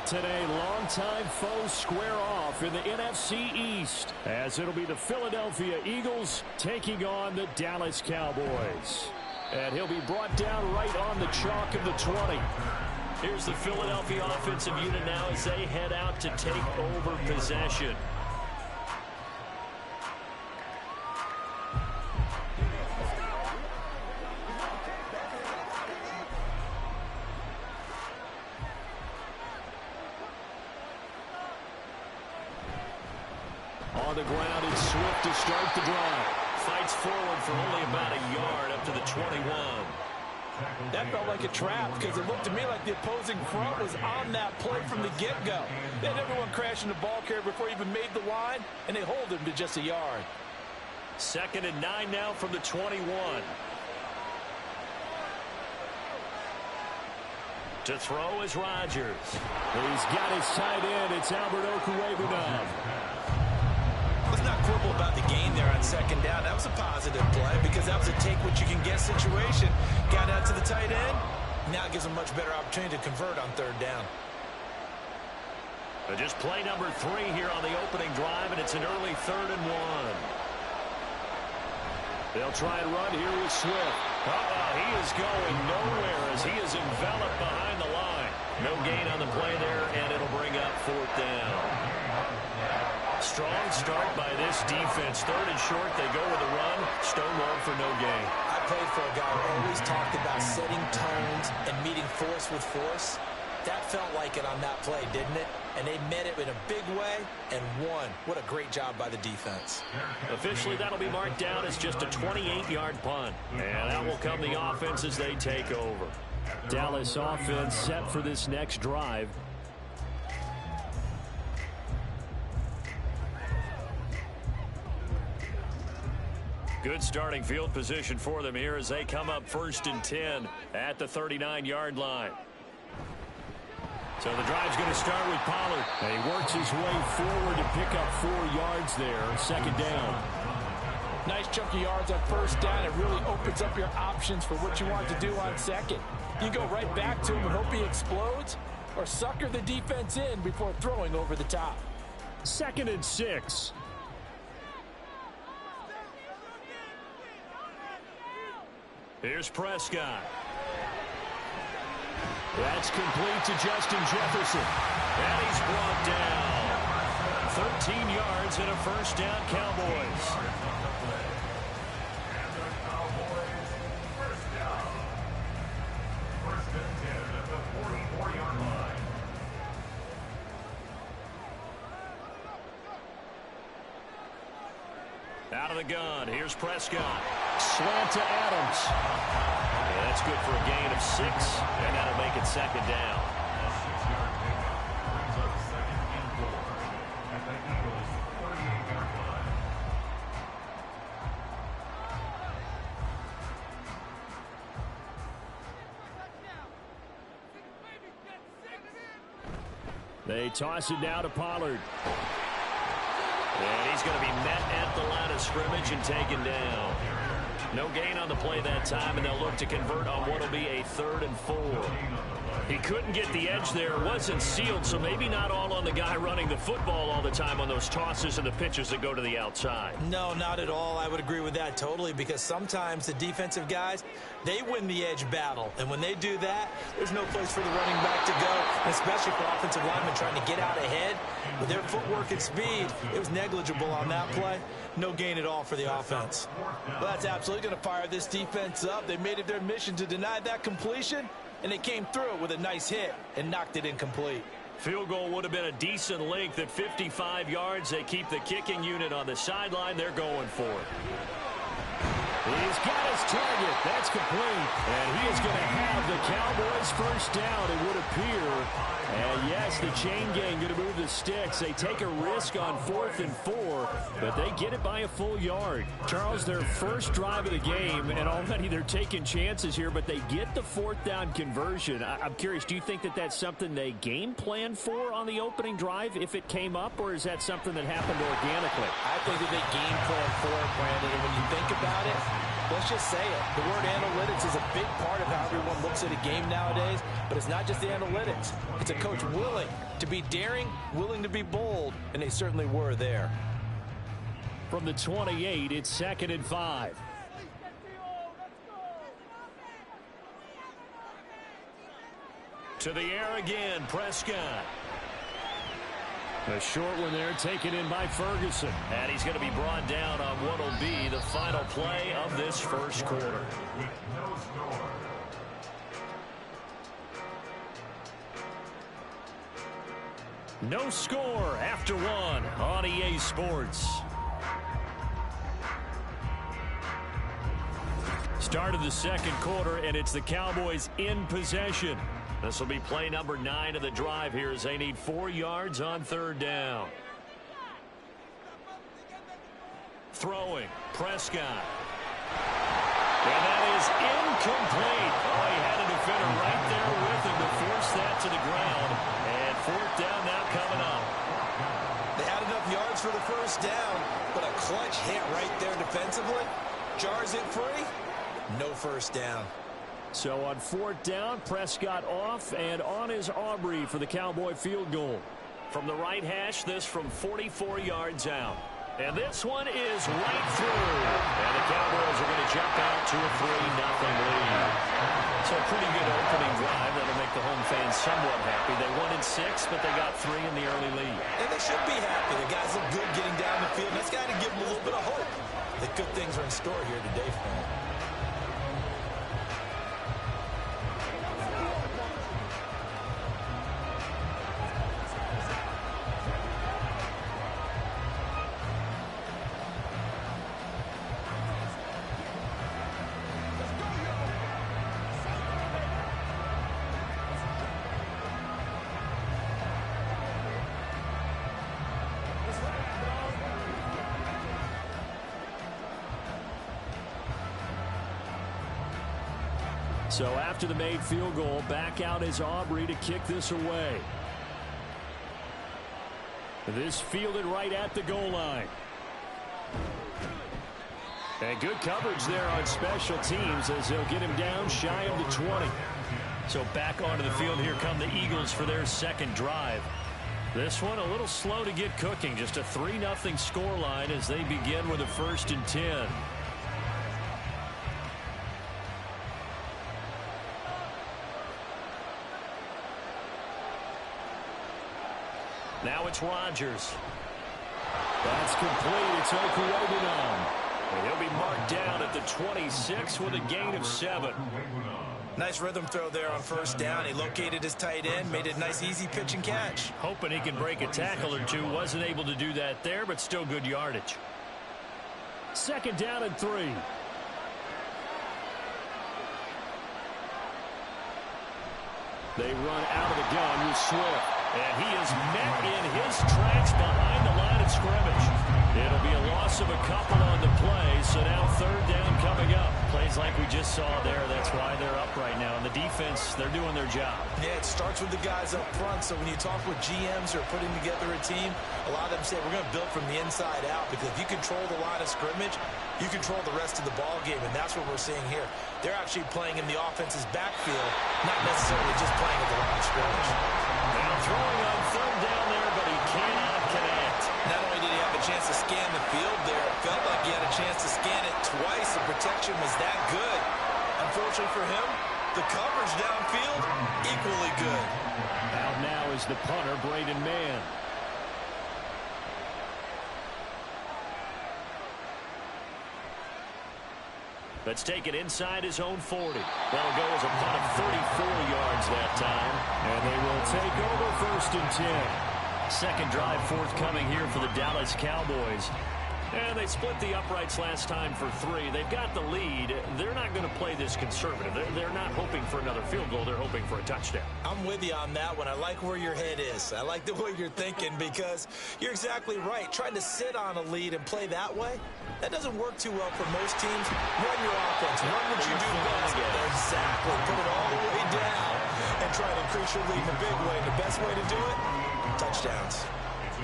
Today, longtime foes square off in the NFC East, as it'll be the Philadelphia Eagles taking on the Dallas Cowboys. And he'll be brought down right on the chalk of the 20. Here's the Philadelphia offensive unit now as they head out to take over possession. On the ground, it's Swift to start the drive. Fights forward for only about a yard up to the 21. That felt like a trap because it looked to me like the opposing front was on that play from the get-go. They had everyone crashing the ball carrier before he even made the line, and they hold him to just a yard. 2nd and 9 now from the 21. To throw is Rodgers. He's got his tight end. It's Albert Okwuegbunam. Let's not quibble about the gain there on 2nd down. That was a positive play because that was a take-what-you-can-get situation. Got out to the tight end. Now it gives them a much better opportunity to convert on 3rd down. Just play number 3 here on the opening drive, and it's an early 3rd and 1. They'll try and run here with Swift. He is going nowhere as he is enveloped behind the line. No gain on the play there, and it'll bring up 4th down. Strong start by this defense. 3rd and short, they go with a run. Stonewalled for no gain. I played for a guy who always talked about setting tones and meeting force with force. That felt like it on that play, didn't it? And they met it in a big way and won. What a great job by the defense. Officially, that'll be marked down as just a 28-yard punt. And out will come the offense as they take over. Dallas offense set for this next drive. Good starting field position for them here as they come up 1st and 10 at the 39-yard line. So the drive's going to start with Pollard. And he works his way forward to pick up 4 yards there. 2nd down. Nice chunky yards on 1st down. It really opens up your options for what you want to do on 2nd. You go right back to him and hope he explodes, or sucker the defense in before throwing over the top. 2nd and 6. Here's Prescott. That's complete to Justin Jefferson. And he's brought down. 13 yards and a 1st down, Cowboys. Out of the gun, here's Prescott. Slant to Adams. Yeah, that's good for a gain of 6, and that'll make it 2nd down. They toss it now to Pollard. And he's going to be met at the line of scrimmage and taken down. No gain on the play that time, and they'll look to convert on what will be a 3rd and 4. He couldn't get the edge there. Wasn't sealed, so maybe not all on the guy running the football all the time on those tosses and the pitches that go to the outside. No, not at all. I would agree with that totally, because sometimes the defensive guys, they win the edge battle. And when they do that, there's no place for the running back to go, especially for offensive linemen trying to get out ahead. With their footwork and speed, it was negligible on that play. No gain at all for the offense. Well, that's absolutely going to fire this defense up. They made it their mission to deny that completion, and they came through it with a nice hit and knocked it incomplete. Field goal would have been a decent length at 55 yards. They keep the kicking unit on the sideline. They're going for it. He's got his target. That's complete. And he is going to have the Cowboys 1st down, it would appear. And yes, the chain gang going to move the sticks. They take a risk on 4th and 4, but they get it by a full yard. Charles, their first drive of the game, and already they're taking chances here, but they get the 4th down conversion. I'm curious, do you think that that's something they game plan for on the opening drive if it came up, or is that something that happened organically? I think that they game plan for it Brandon, and when you think about it, let's just say it. The word analytics is a big part of how everyone looks at a game nowadays, but it's not just the analytics. It's a coach willing to be daring, willing to be bold, and they certainly were there. From the 28, it's 2nd and 5. To the air again, Prescott. A short one there, taken in by Ferguson. And he's going to be brought down on what will be the final play of this first quarter. No score after one on EA Sports. Start of the second quarter, and it's the Cowboys in possession. This will be play number 9 of the drive here as they need 4 yards on 3rd down. Throwing, Prescott. And that is incomplete. Oh, he had a defender right there with him to force that to the ground. And 4th down now coming up. They had enough yards for the first down, but a clutch hit right there defensively. Jars it free. No first down. So on 4th down, Prescott off, and on is Aubrey for the Cowboy field goal. From the right hash, this from 44 yards out. And this one is right through. And the Cowboys are going to jump out to a 3-0 lead. So a pretty good opening drive. That'll make the home fans somewhat happy. They won in 6, but they got 3 in the early lead. And they should be happy. The guys look good getting down the field. That's got to give them a little bit of hope that good things are in store here today for them. So after the made field goal, back out is Aubrey to kick this away. This fielded right at the goal line. And good coverage there on special teams as they'll get him down shy of the 20. So back onto the field, here come the Eagles for their second drive. This one a little slow to get cooking. Just a 3-0 scoreline as they begin with a 1st and 10. Now it's Rodgers. That's complete. It's Okuobunom. And he'll be marked down at the 26 with a gain of 7. Nice rhythm throw there on 1st down. He located his tight end, made a nice easy pitch and catch. Hoping he can break a tackle or two. Wasn't able to do that there, but still good yardage. 2nd down and 3. They run out of the gun with Swift. And he is met in his tracks behind the line of scrimmage. It'll be a loss of a couple on the play, so now 3rd down coming up. Plays like we just saw there, that's why they're up right now. And the defense, they're doing their job. Yeah, it starts with the guys up front, so when you talk with GMs who are putting together a team, a lot of them say we're going to build from the inside out, because if you control the line of scrimmage, you control the rest of the ball game, and that's what we're seeing here. They're actually playing in the offense's backfield, not necessarily just playing at the line of scrimmage. Now throwing on 3rd down there, but he cannot connect. Not only did he have a chance to scan the field there, it felt like he had a chance to scan it twice. The protection was that good. Unfortunately for him, the coverage downfield, equally good. Out now is the punter, Braden Mann. Let's take it inside his own 40. That'll go as a punt of 34 yards that time. And they will take over 1st and 10. Second drive forthcoming here for the Dallas Cowboys. And they split the uprights last time for 3. They've got the lead. They're not going to play this conservative. They're not hoping for another field goal. They're hoping for a touchdown. I'm with you on that one. I like where your head is. I like the way you're thinking, because you're exactly right. Trying to sit on a lead and play that way, that doesn't work too well for most teams. Run your offense. Run what you do best. Exactly. Put it all the way down and try to increase your lead in a big way. The best way to do it, touchdowns.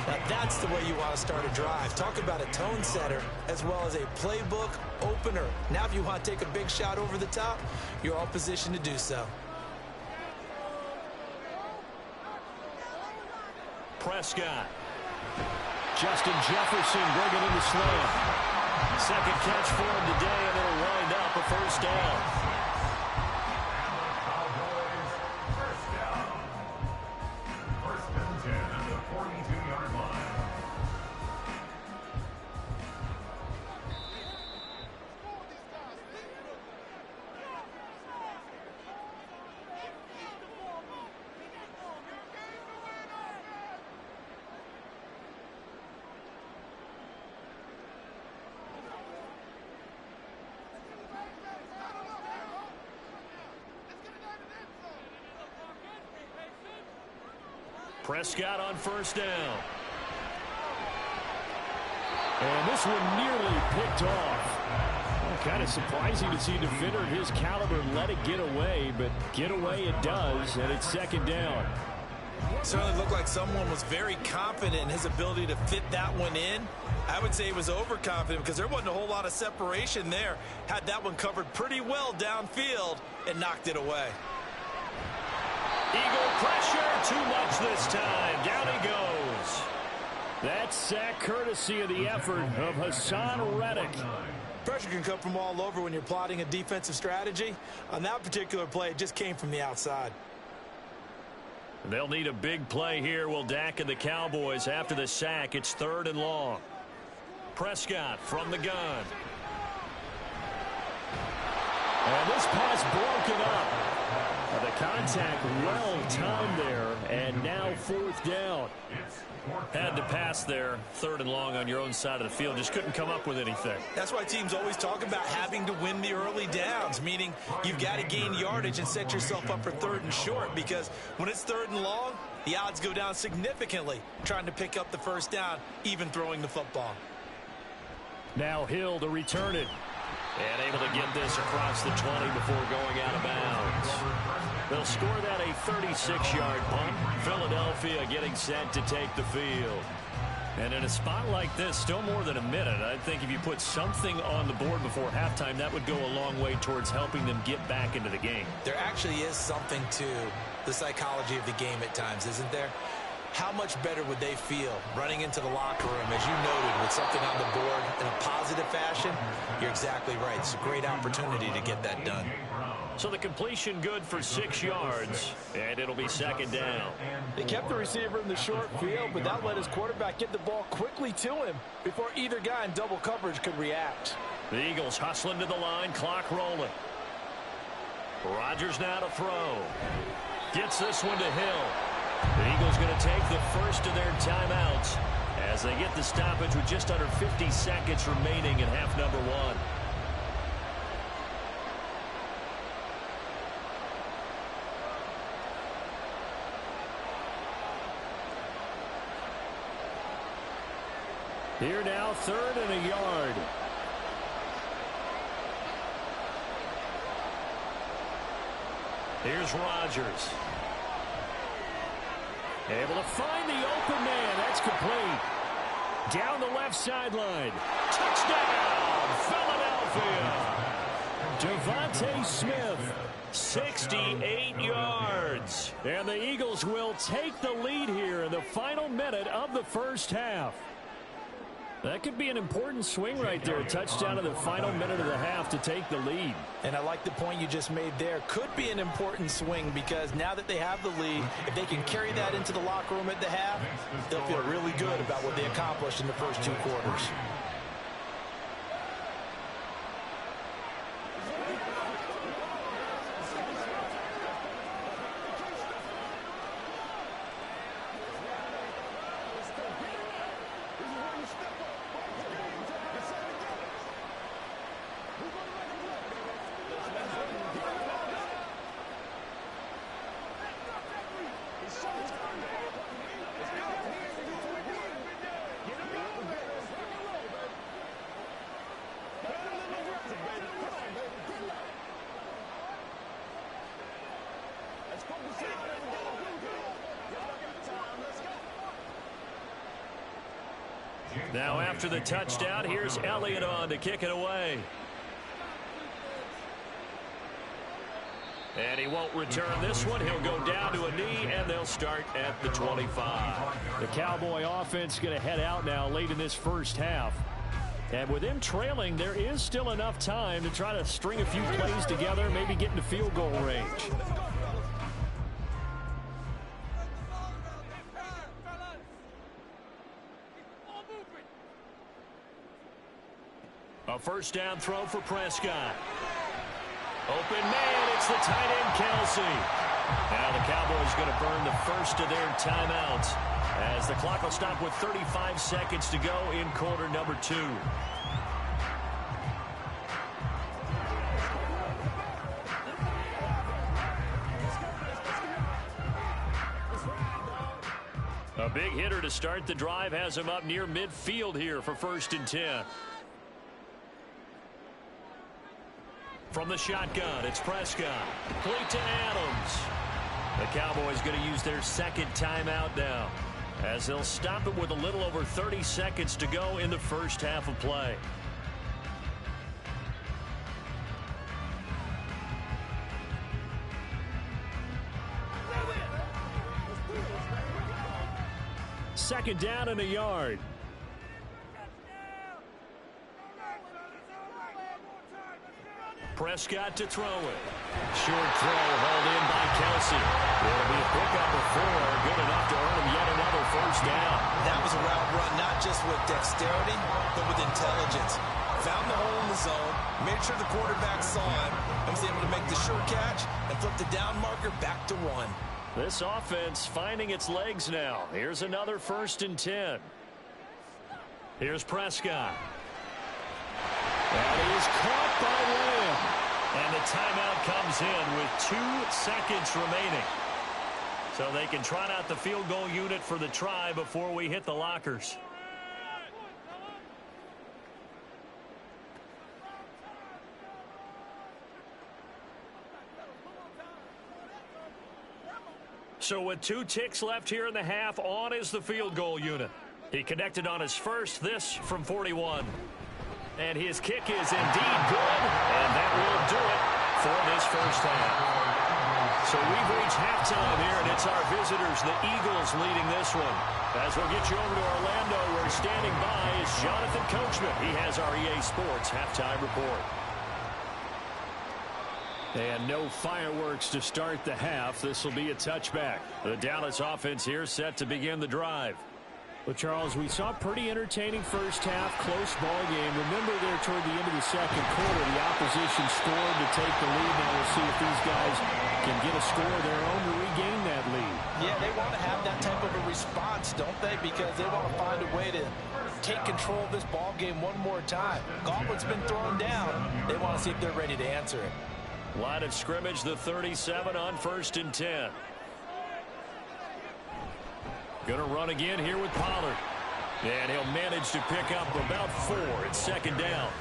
Now that's the way you want to start a drive. Talk about a tone setter as well as a playbook opener. Now if you want to take a big shot over the top, you're all positioned to do so. Prescott. Justin Jefferson bringing in the slam. Second catch for him today, and it'll wind up a first down. Prescott on first down. And this one nearly picked off. Well, kind of surprising to see a defender of his caliber let it get away, but get away it does, and it's second down. Certainly looked like someone was very confident in his ability to fit that one in. I would say he was overconfident because there wasn't a whole lot of separation there. Had that one covered pretty well downfield and knocked it away. Eagle pressure, too much this time. Down he goes. That sack courtesy of the effort of Hassan Reddick. Pressure can come from all over when you're plotting a defensive strategy. On that particular play, it just came from the outside. They'll need a big play here, will Dak and the Cowboys. After the sack, it's 3rd and long. Prescott from the gun. And this pass broken up. The contact well timed there, and now 4th down. Had to pass there, 3rd and long on your own side of the field. Just couldn't come up with anything. That's why teams always talk about having to win the early downs, meaning you've got to gain yardage and set yourself up for 3rd and short, because when it's 3rd and long, the odds go down significantly trying to pick up the first down, even throwing the football. Now Hill to return it. And able to get this across the 20 before going out of bounds. They'll score that a 36-yard punt. Philadelphia getting set to take the field. And in a spot like this, still more than a minute, I think if you put something on the board before halftime, that would go a long way towards helping them get back into the game. There actually is something to the psychology of the game at times, isn't there? How much better would they feel running into the locker room, as you noted, with something on the board in a positive fashion? You're exactly right. It's a great opportunity to get that done. So the completion good for 6 yards, and it'll be 2nd down. They kept the receiver in the short field, but that let his quarterback get the ball quickly to him before either guy in double coverage could react. The Eagles hustling to the line, clock rolling. Rodgers now to throw. Gets this one to Hill. The Eagles going to take the first of their timeouts as they get the stoppage with just under 50 seconds remaining in half number 1. Here now, 3rd and a yard. Here's Rodgers. Able to find the open man. That's complete. Down the left sideline. Touchdown, Philadelphia. Devontae Smith, 68 yards. And the Eagles will take the lead here in the final minute of the first half. That could be an important swing right there. Touchdown in the final minute of the half to take the lead. And I like the point you just made there. Could be an important swing because now that they have the lead, if they can carry that into the locker room at the half, they'll feel really good about what they accomplished in the first 2 quarters. Now after the touchdown, here's Elliott on to kick it away. And he won't return this one. He'll go down to a knee, and they'll start at the 25. The Cowboy offense going to head out now late in this first half. And with them trailing, there is still enough time to try to string a few plays together, maybe get into field goal range. A first down throw for Prescott. Open man, it's the tight end, Kelsey. Now the Cowboys going to burn the first of their timeouts as the clock will stop with 35 seconds to go in quarter number 2. A big hitter to start the drive has him up near midfield here for 1st and 10. From the shotgun, it's Prescott. Complete to Adams. The Cowboys going to use their second timeout now, as they'll stop it with a little over 30 seconds to go in the first half of play. Second down and a yard. Prescott to throw it. Short throw hauled in by Kelsey. It'll be a pickup of 4. Good enough to earn him yet another first down. That was a route run, not just with dexterity, but with intelligence. Found the hole in the zone, made sure the quarterback saw him, and was able to make the sure catch and flip the down marker back to 1. This offense finding its legs now. Here's another 1st and 10. Here's Prescott. That is caught by Lamb. And the timeout comes in with 2 seconds remaining. So they can trot out the field goal unit for the try before we hit the lockers. So with 2 ticks left here in the half, on is the field goal unit. He connected on his first, this from 41. And his kick is indeed good, and that will do it for this first half. So we've reached halftime here, and it's our visitors, the Eagles, leading this one. As we'll get you over to Orlando, where standing by is Jonathan Coachman. He has our EA Sports halftime report. And no fireworks to start the half. This will be a touchback. The Dallas offense here set to begin the drive. Well, Charles, we saw a pretty entertaining first half, close ball game. Remember there toward the end of the second quarter, the opposition scored to take the lead. Now we'll see if these guys can get a score of their own to regain that lead. Yeah, they want to have that type of a response, don't they? Because they want to find a way to take control of this ball game one more time. Gauntlet's been thrown down. They want to see if they're ready to answer it. Line of scrimmage, the 37 on 1st and 10. Going to run again here with Pollard. And he'll manage to pick up about 4. It's 2nd down.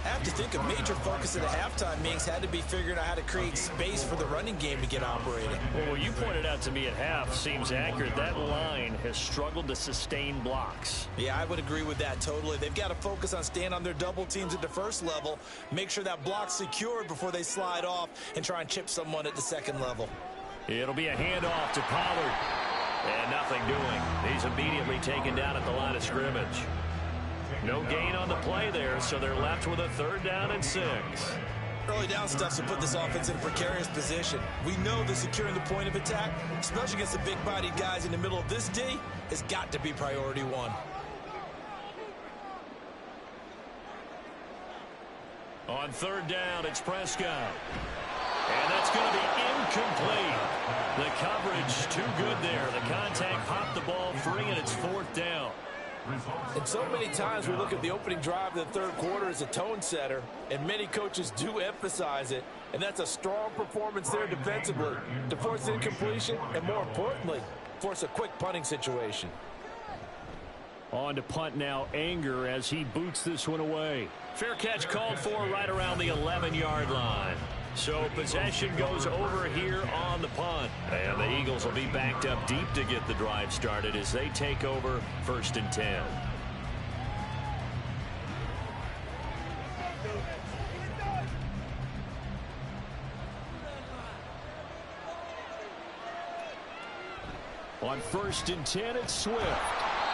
I have to think a major focus of the halftime meetings had to be figuring out how to create space for the running game to get operating. Well, what you pointed out to me at half seems accurate. That line has struggled to sustain blocks. Yeah, I would agree with that totally. They've got to focus on staying on their double teams at the first level, make sure that block's secured before they slide off and try and chip someone at the second level. It'll be a handoff to Pollard. And nothing doing. He's immediately taken down at the line of scrimmage. No gain on the play there, so they're left with a 3rd down and 6. Early down stuff to put this offense in a precarious position. We know that securing the point of attack, especially against the big-bodied guys in the middle of this D, has got to be priority 1. On 3rd down, it's Prescott. And that's going to be incomplete. The coverage too good there. The contact popped the ball free, and it's 4th down. And so many times we look at the opening drive of the 3rd quarter as a tone setter, and many coaches do emphasize it, and that's a strong performance there defensively to force incompletion and, more importantly, force a quick punting situation. On to punt now, Anger, as he boots this one away. Fair catch called for right around the 11-yard line. So possession goes over here on the punt. And the Eagles will be backed up deep to get the drive started as they take over 1st and 10. On 1st and 10, it's Swift.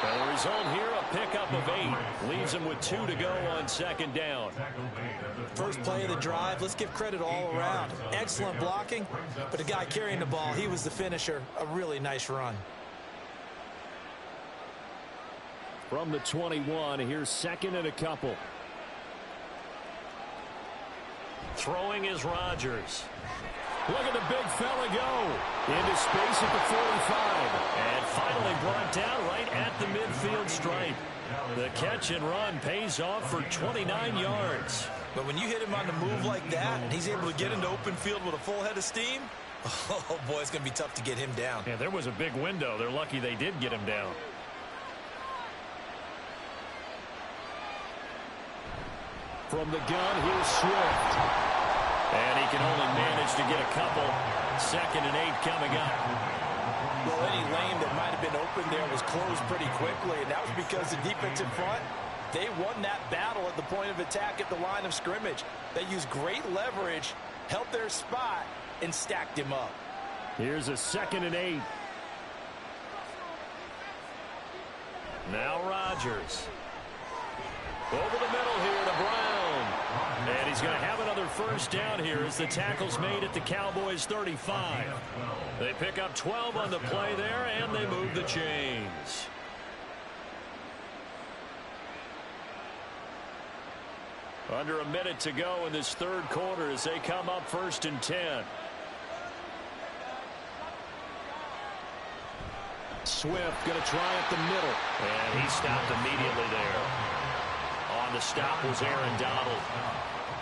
And the result here, a pickup of 8. Leaves him with 2 to go on 2nd down. First play of the drive, let's give credit all around. Excellent blocking, but the guy carrying the ball, he was the finisher. A really nice run. From the 21, here's 2nd and a couple. Throwing is Rodgers. Look at the big fella go into space at the 45. And finally brought down right at the midfield stripe. The catch and run pays off for 29 yards. But when you hit him on the move like that, and he's able to get into open field with a full head of steam, oh boy, it's going to be tough to get him down. Yeah, there was a big window. They're lucky they did get him down. From the gun, here's Swift. And he can only manage to get a couple. 2nd and 8 coming up. Well, any lane that might have been open there was closed pretty quickly, and that was because the defense in front, they won that battle at the point of attack at the line of scrimmage. They used great leverage, held their spot, and stacked him up. Here's a 2nd and 8. Now Rodgers. Over the middle here to Brown. And he's going to have another first down here as the tackle's made at the Cowboys 35. They pick up 12 on the play there, and they move the chains. Under a minute to go in this 3rd quarter as they come up 1st and 10. Swift going to try up the middle. And he stopped immediately there. On the stop was Aaron Donald.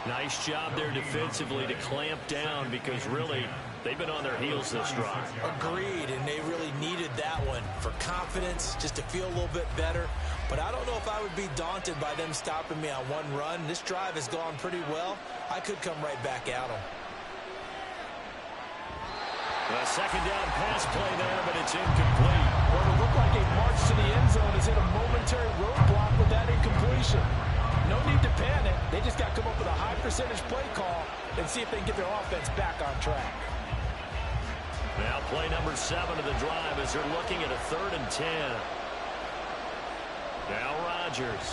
Nice job there defensively to clamp down because really they've been on their heels this drive. Agreed, and they really needed that one for confidence, just to feel a little bit better. But I don't know if I would be daunted by them stopping me on one run. This drive has gone pretty well. I could come right back at them. A 2nd down pass play there, but it's incomplete. Well, it looked like a march to the end zone has hit a momentary roadblock with that incompletion. No need to panic. They just got to come up with a high percentage play call and see if they can get their offense back on track. Now play number 7 of the drive as they're looking at a 3rd and 10. Now Rodgers.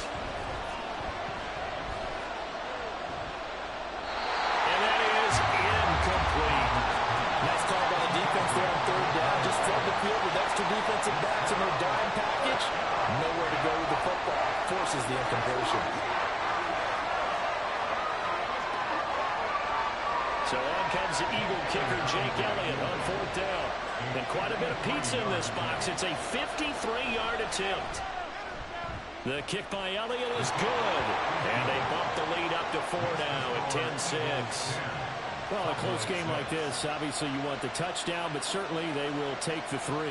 And that is incomplete. Nice call by the defense there on 3rd down. Just flood the field with extra defensive backs in their dime package. Nowhere to go with the football. Forces the incompletion. So on comes the Eagle kicker, Jake Elliott, on 4th down. And quite a bit of pizza in this box. It's a 53-yard attempt. The kick by Elliott is good. And they bump the lead up to 4 now at 10-6. Well, a close game like this, obviously you want the touchdown, but certainly they will take the 3.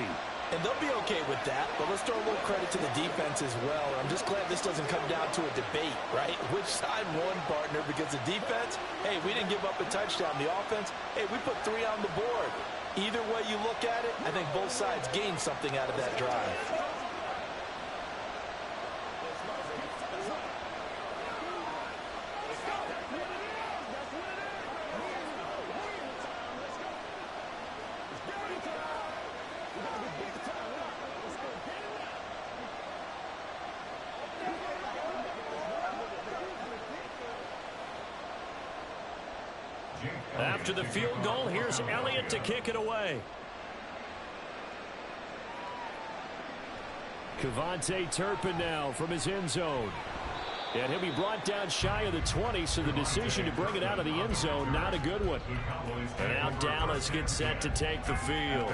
And they'll be okay with that, but let's throw a little credit to the defense as well. I'm just glad this doesn't come down to a debate, right? Which side won, partner? Because the defense, hey, we didn't give up a touchdown. The offense, hey, we put 3 on the board. Either way you look at it, I think both sides gained something out of that drive. After the field goal, here's Elliott to kick it away. Kevontae Turpin now from his end zone. And he'll be brought down shy of the 20, so the decision to bring it out of the end zone, not a good one. And now Dallas gets set to take the field.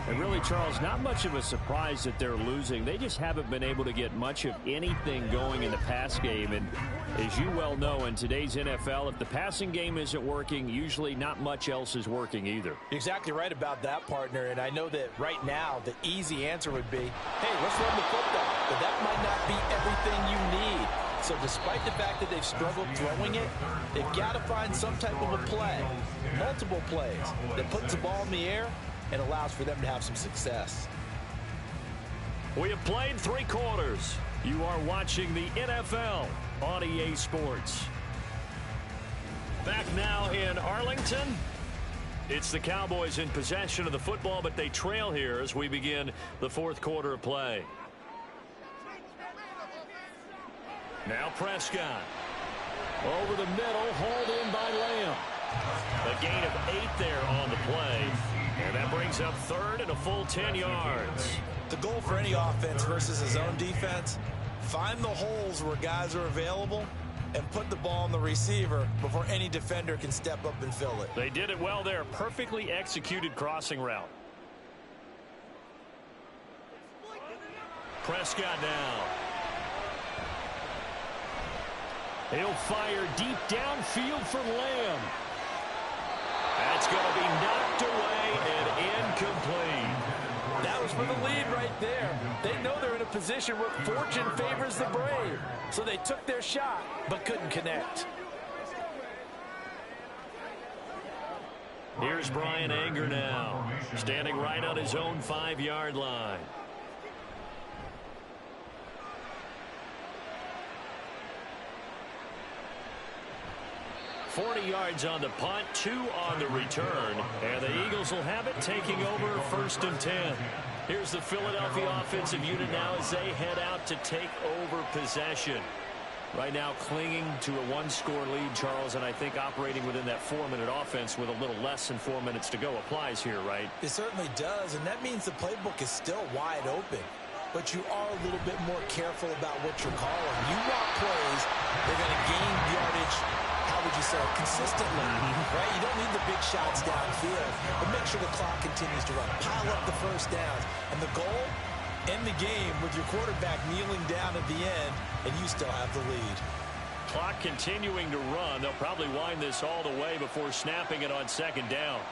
And really, Charles, not much of a surprise that they're losing. They just haven't been able to get much of anything going in the pass game. And as you well know, in today's NFL, if the passing game isn't working, usually not much else is working either. You're exactly right about that, partner. And I know that right now the easy answer would be, hey, let's run the football. But that might not be everything you need. So despite the fact that they've struggled throwing it, they've got to find some type of a play, multiple plays, that puts the ball in the air and allows for them to have some success. We have played 3 quarters. You are watching the NFL on EA Sports. Back now in Arlington. It's the Cowboys in possession of the football, but they trail here as we begin the fourth quarter of play. Now Prescott. Over the middle, hauled in by Lamb. A gain of 8 there on the play. And that brings up third and a full 10 yards. The goal for any offense versus his own defense, find the holes where guys are available and put the ball on the receiver before any defender can step up and fill it. They did it well there. Perfectly executed crossing route. Prescott now. He'll fire deep downfield for Lamb. That's going to be knocked away and incomplete. That was for the lead right there. They know they're in a position where fortune favors the brave. So they took their shot, but couldn't connect. Here's Bryan Anger now, standing right on his own 5-yard line. $40 yards on the punt, 2 on the return, and the Eagles will have it, taking over 1st and 10. Here's the Philadelphia offensive unit now as they head out to take over possession. Right now clinging to a 1-score lead, Charles, and I think operating within that 4-minute offense with a little less than 4 minutes to go applies here, right? It certainly does, and that means the playbook is still wide open. But you are a little bit more careful about what you're calling. You want plays, they're going to gain yardage, how would you say, consistently, right? You don't need the big shots downfield, but make sure the clock continues to run. Pile up the first downs. And the goal, end the game with your quarterback kneeling down at the end, and you still have the lead. Clock continuing to run. They'll probably wind this all the way before snapping it on 2nd down.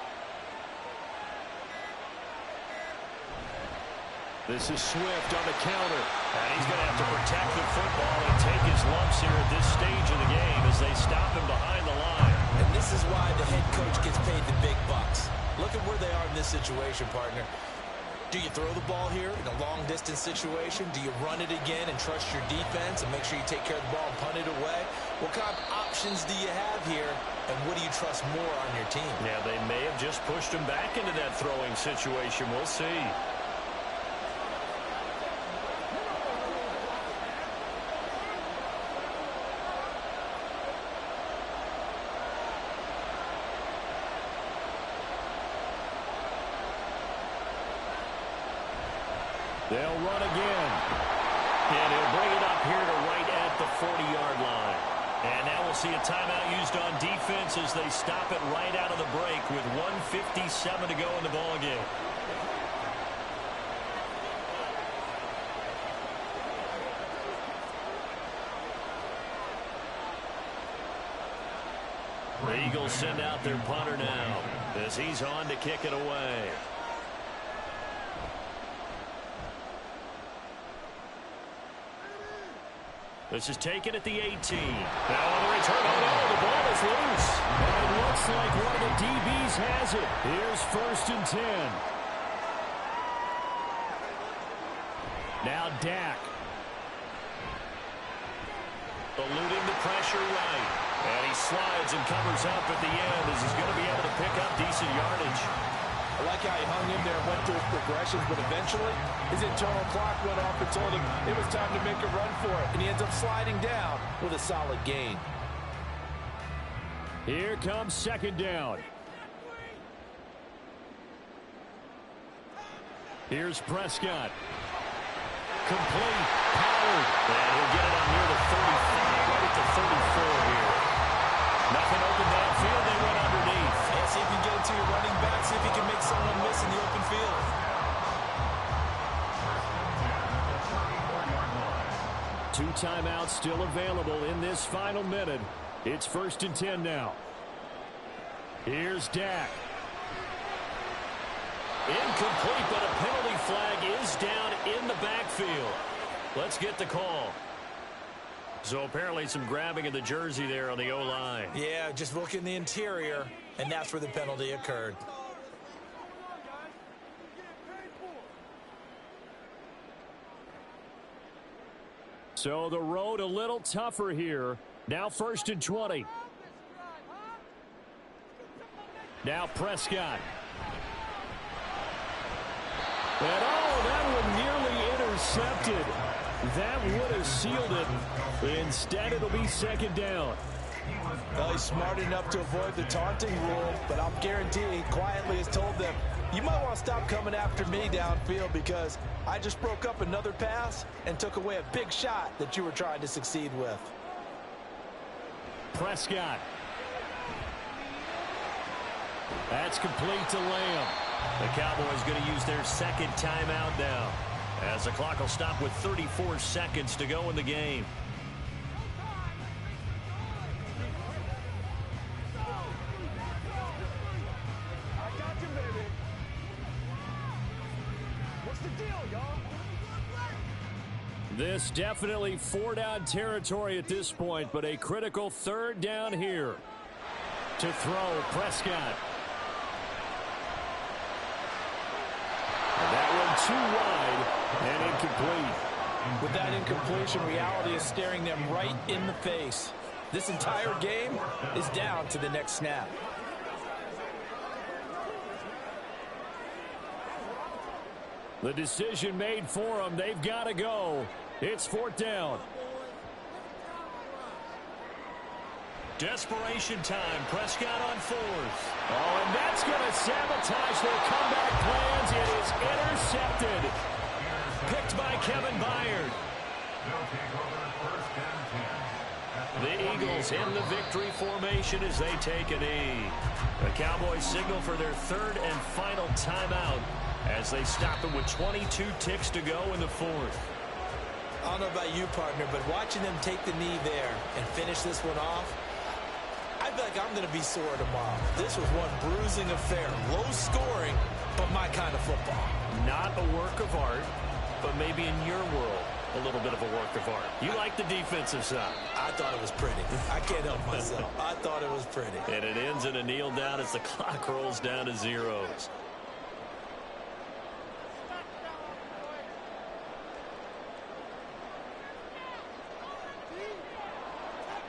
This is Swift on the counter. And he's going to have to protect the football and take his lumps here at this stage of the game as they stop him behind the line. And this is why the head coach gets paid the big bucks. Look at where they are in this situation, partner. Do you throw the ball here in a long-distance situation? Do you run it again and trust your defense and make sure you take care of the ball and punt it away? What kind of options do you have here, and what do you trust more on your team? Yeah, they may have just pushed him back into that throwing situation. We'll see. They'll run again. And he'll bring it up here to right at the 40-yard line. And now we'll see a timeout used on defense as they stop it right out of the break with 1:57 to go in the ballgame. The Eagles send out their punter now as he's on to kick it away. This is taken at the 18. Now on the return. Oh, no, the ball is loose. And it looks like one of the DBs has it. Here's 1st and 10. Now Dak. Eluding the pressure right. And he slides and covers up at the end as he's going to be able to pick up decent yardage. I like how he hung in there and went through his progressions, but eventually his internal clock went off and told him it was time to make a run for it, and he ends up sliding down with a solid gain. Here comes 2nd down. Here's Prescott. Complete. Pollard. And he'll get it on near the 35, right at the 34 here. Nothing open downfield. They went underneath. Yeah, see if you can get it to your running back. See if you can make someone miss in the open field. Two timeouts still available in this final minute. It's 1st and 10 now. Here's Dak. Incomplete, but a penalty flag is down in the backfield. Let's get the call. So apparently some grabbing of the jersey there on the O-line. Yeah, just look in the interior, and that's where the penalty occurred. So the road a little tougher here. Now 1st and 20. Now Prescott. And that one nearly intercepted. That would have sealed it. Instead, it'll be second down. Well, he's smart enough to avoid the taunting rule, but I'm guaranteeing he quietly has told them, you might want to stop coming after me downfield because I just broke up another pass and took away a big shot that you were trying to succeed with. Prescott. That's complete to Lamb. The Cowboys going to use their second timeout now, as the clock will stop with 34 seconds to go in the game. I got you, baby. What's the deal, y'all? This definitely four-down territory at this point, but a critical third down here. To throw, Prescott. And that one too wide and incomplete. With that incompletion, reality is staring them right in the face. This entire game is down to the next snap. The decision made for them. They've got to go. It's fourth down. Desperation time. Prescott on fourth. Oh, and that's going to sabotage their comeback plans. It is intercepted. Picked by Kevin Byard. The Eagles in the victory formation as they take a knee. The Cowboys signal for their third and final timeout as they stop it with 22 ticks to go in the fourth. I don't know about you, partner, but watching them take the knee there and finish this one off, I feel like I'm going to be sore tomorrow. This was one bruising affair. Low scoring, but my kind of football. Not a work of art, but maybe in your world, a little bit of a work of art. You like the defensive side. I thought it was pretty. I can't help myself. I thought it was pretty. And it ends in a kneel down as the clock rolls down to zeros.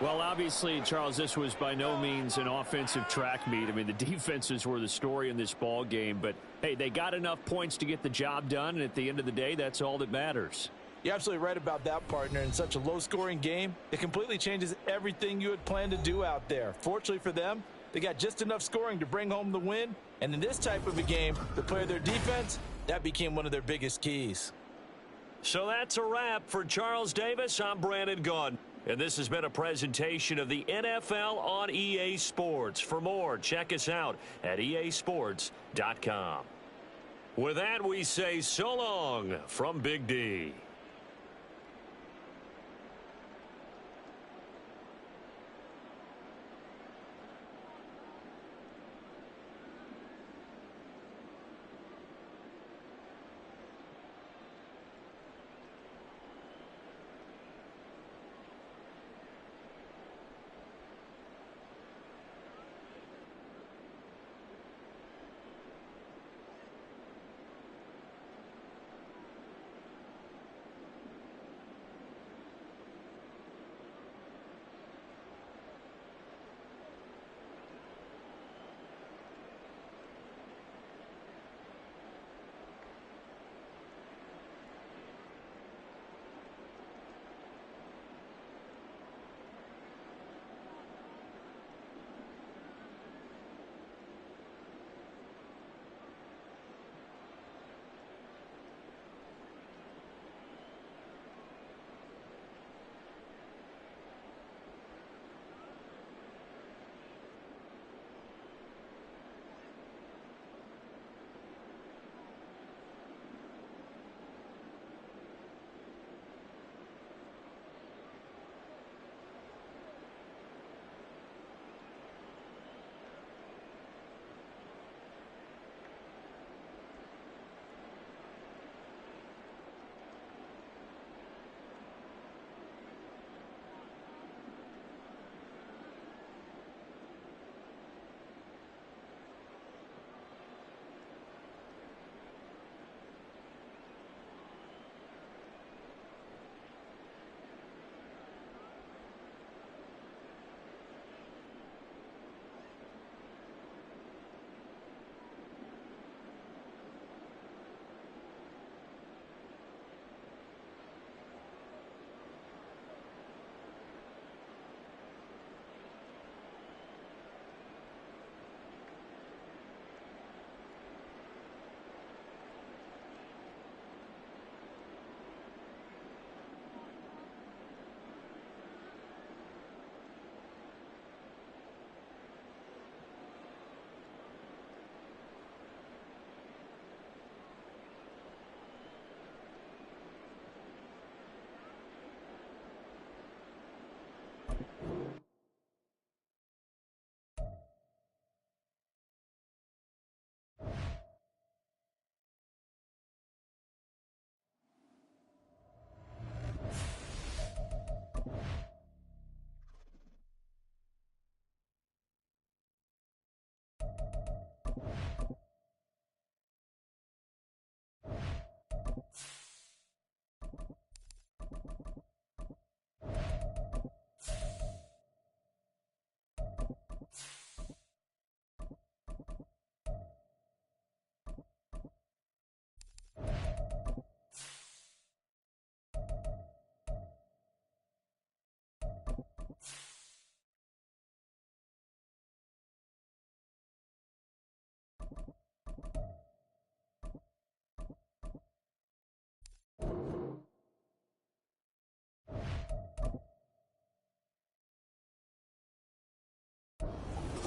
Well, obviously, Charles, this was by no means an offensive track meet. I mean, the defenses were the story in this ball game. But, hey, they got enough points to get the job done. And at the end of the day, that's all that matters. You're absolutely right about that, partner. In such a low-scoring game, it completely changes everything you had planned to do out there. Fortunately for them, they got just enough scoring to bring home the win. And in this type of a game, to play their defense, that became one of their biggest keys. So that's a wrap for Charles Davis. I'm Brandon Gaudin. And this has been a presentation of the NFL on EA Sports. For more, check us out at easports.com. With that, we say so long from Big D.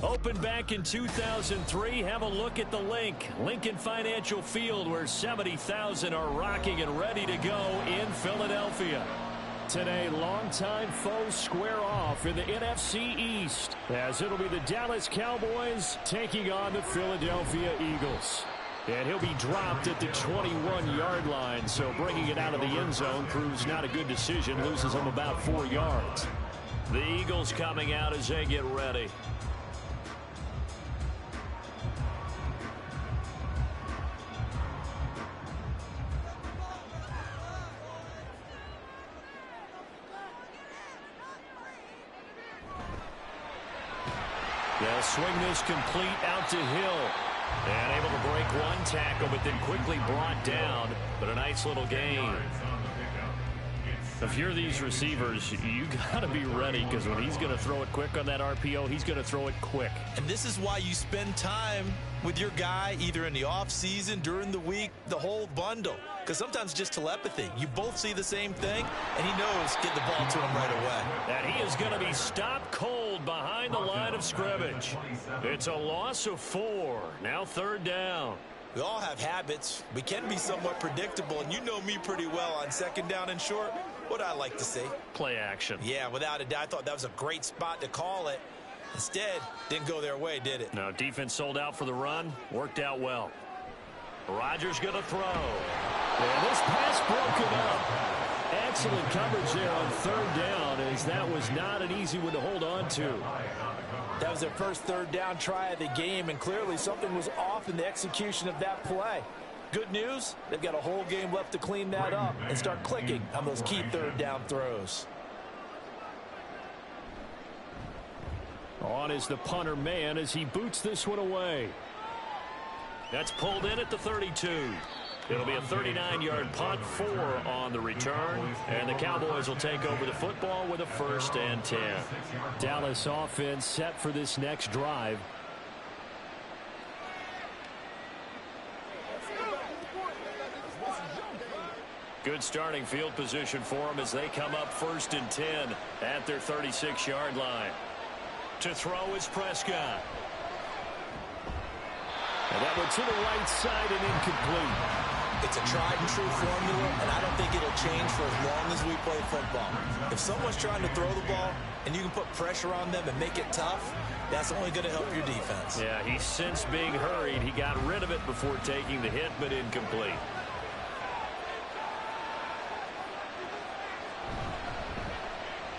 Opened back in 2003, have a look at the link. Lincoln Financial Field, where 70,000 are rocking and ready to go in Philadelphia. Today, longtime foes square off in the NFC East, as it'll be the Dallas Cowboys taking on the Philadelphia Eagles. And he'll be dropped at the 21-yard line, so bringing it out of the end zone proves not a good decision, loses him about 4 yards. The Eagles coming out as they get ready. They'll swing this complete out to Hill. And able to break one tackle, but then quickly brought down. But a nice little gain. If you're these receivers, you got to be ready, because when he's going to throw it quick on that RPO, he's going to throw it quick. And this is why you spend time with your guy, either in the offseason, during the week, the whole bundle. Because sometimes it's just telepathy. You both see the same thing, and he knows get the ball to him right away. And he is going to be stopped cold behind the line of scrimmage. It's a loss of 4. Now 3rd down. We all have habits. We can be somewhat predictable, and you know me pretty well on 2nd down and short. What I like to see. Play action. Yeah, without a doubt. I thought that was a great spot to call it. Instead, didn't go their way, did it? No, defense sold out for the run. Worked out well. Rodgers going to throw. And this pass broken up. Excellent coverage there on 3rd down, as that was not an easy one to hold on to. That was their first 3rd down try of the game, and clearly something was off in the execution of that play. Good news, they've got a whole game left to clean that up and start clicking on those key 3rd down throws. On is the punter man as he boots this one away. That's pulled in at the 32. It'll be a 39-yard punt, 4 on the return, and the Cowboys will take over the football with a 1st and 10. Dallas offense set for this next drive. Good starting field position for them as they come up 1st and 10 at their 36-yard line. To throw is Prescott. And that one to the right side and incomplete. It's a tried-and-true formula, and I don't think it'll change for as long as we play football. If someone's trying to throw the ball and you can put pressure on them and make it tough, that's only going to help your defense. Yeah, he sensed being hurried. He got rid of it before taking the hit, but incomplete.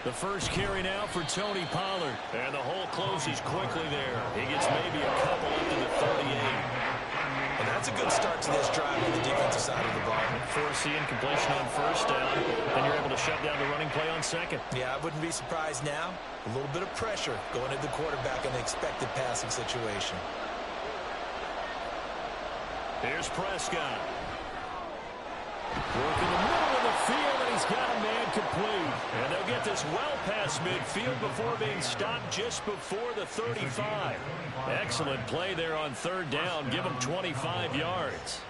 The first carry now for Tony Pollard. And the hole closes quickly there. He gets maybe a couple into the 38. And that's a good start to this drive on the defensive side of the ball. Force the incompletion on 1st down, and you're able to shut down the running play on 2nd. Yeah, I wouldn't be surprised now. A little bit of pressure going at the quarterback in the expected passing situation. Here's Prescott. Working the middle of the field, and he's got a man complete. And they'll get this well past midfield before being stopped just before the 35. Excellent play there on 3rd down. Give him 25 yards.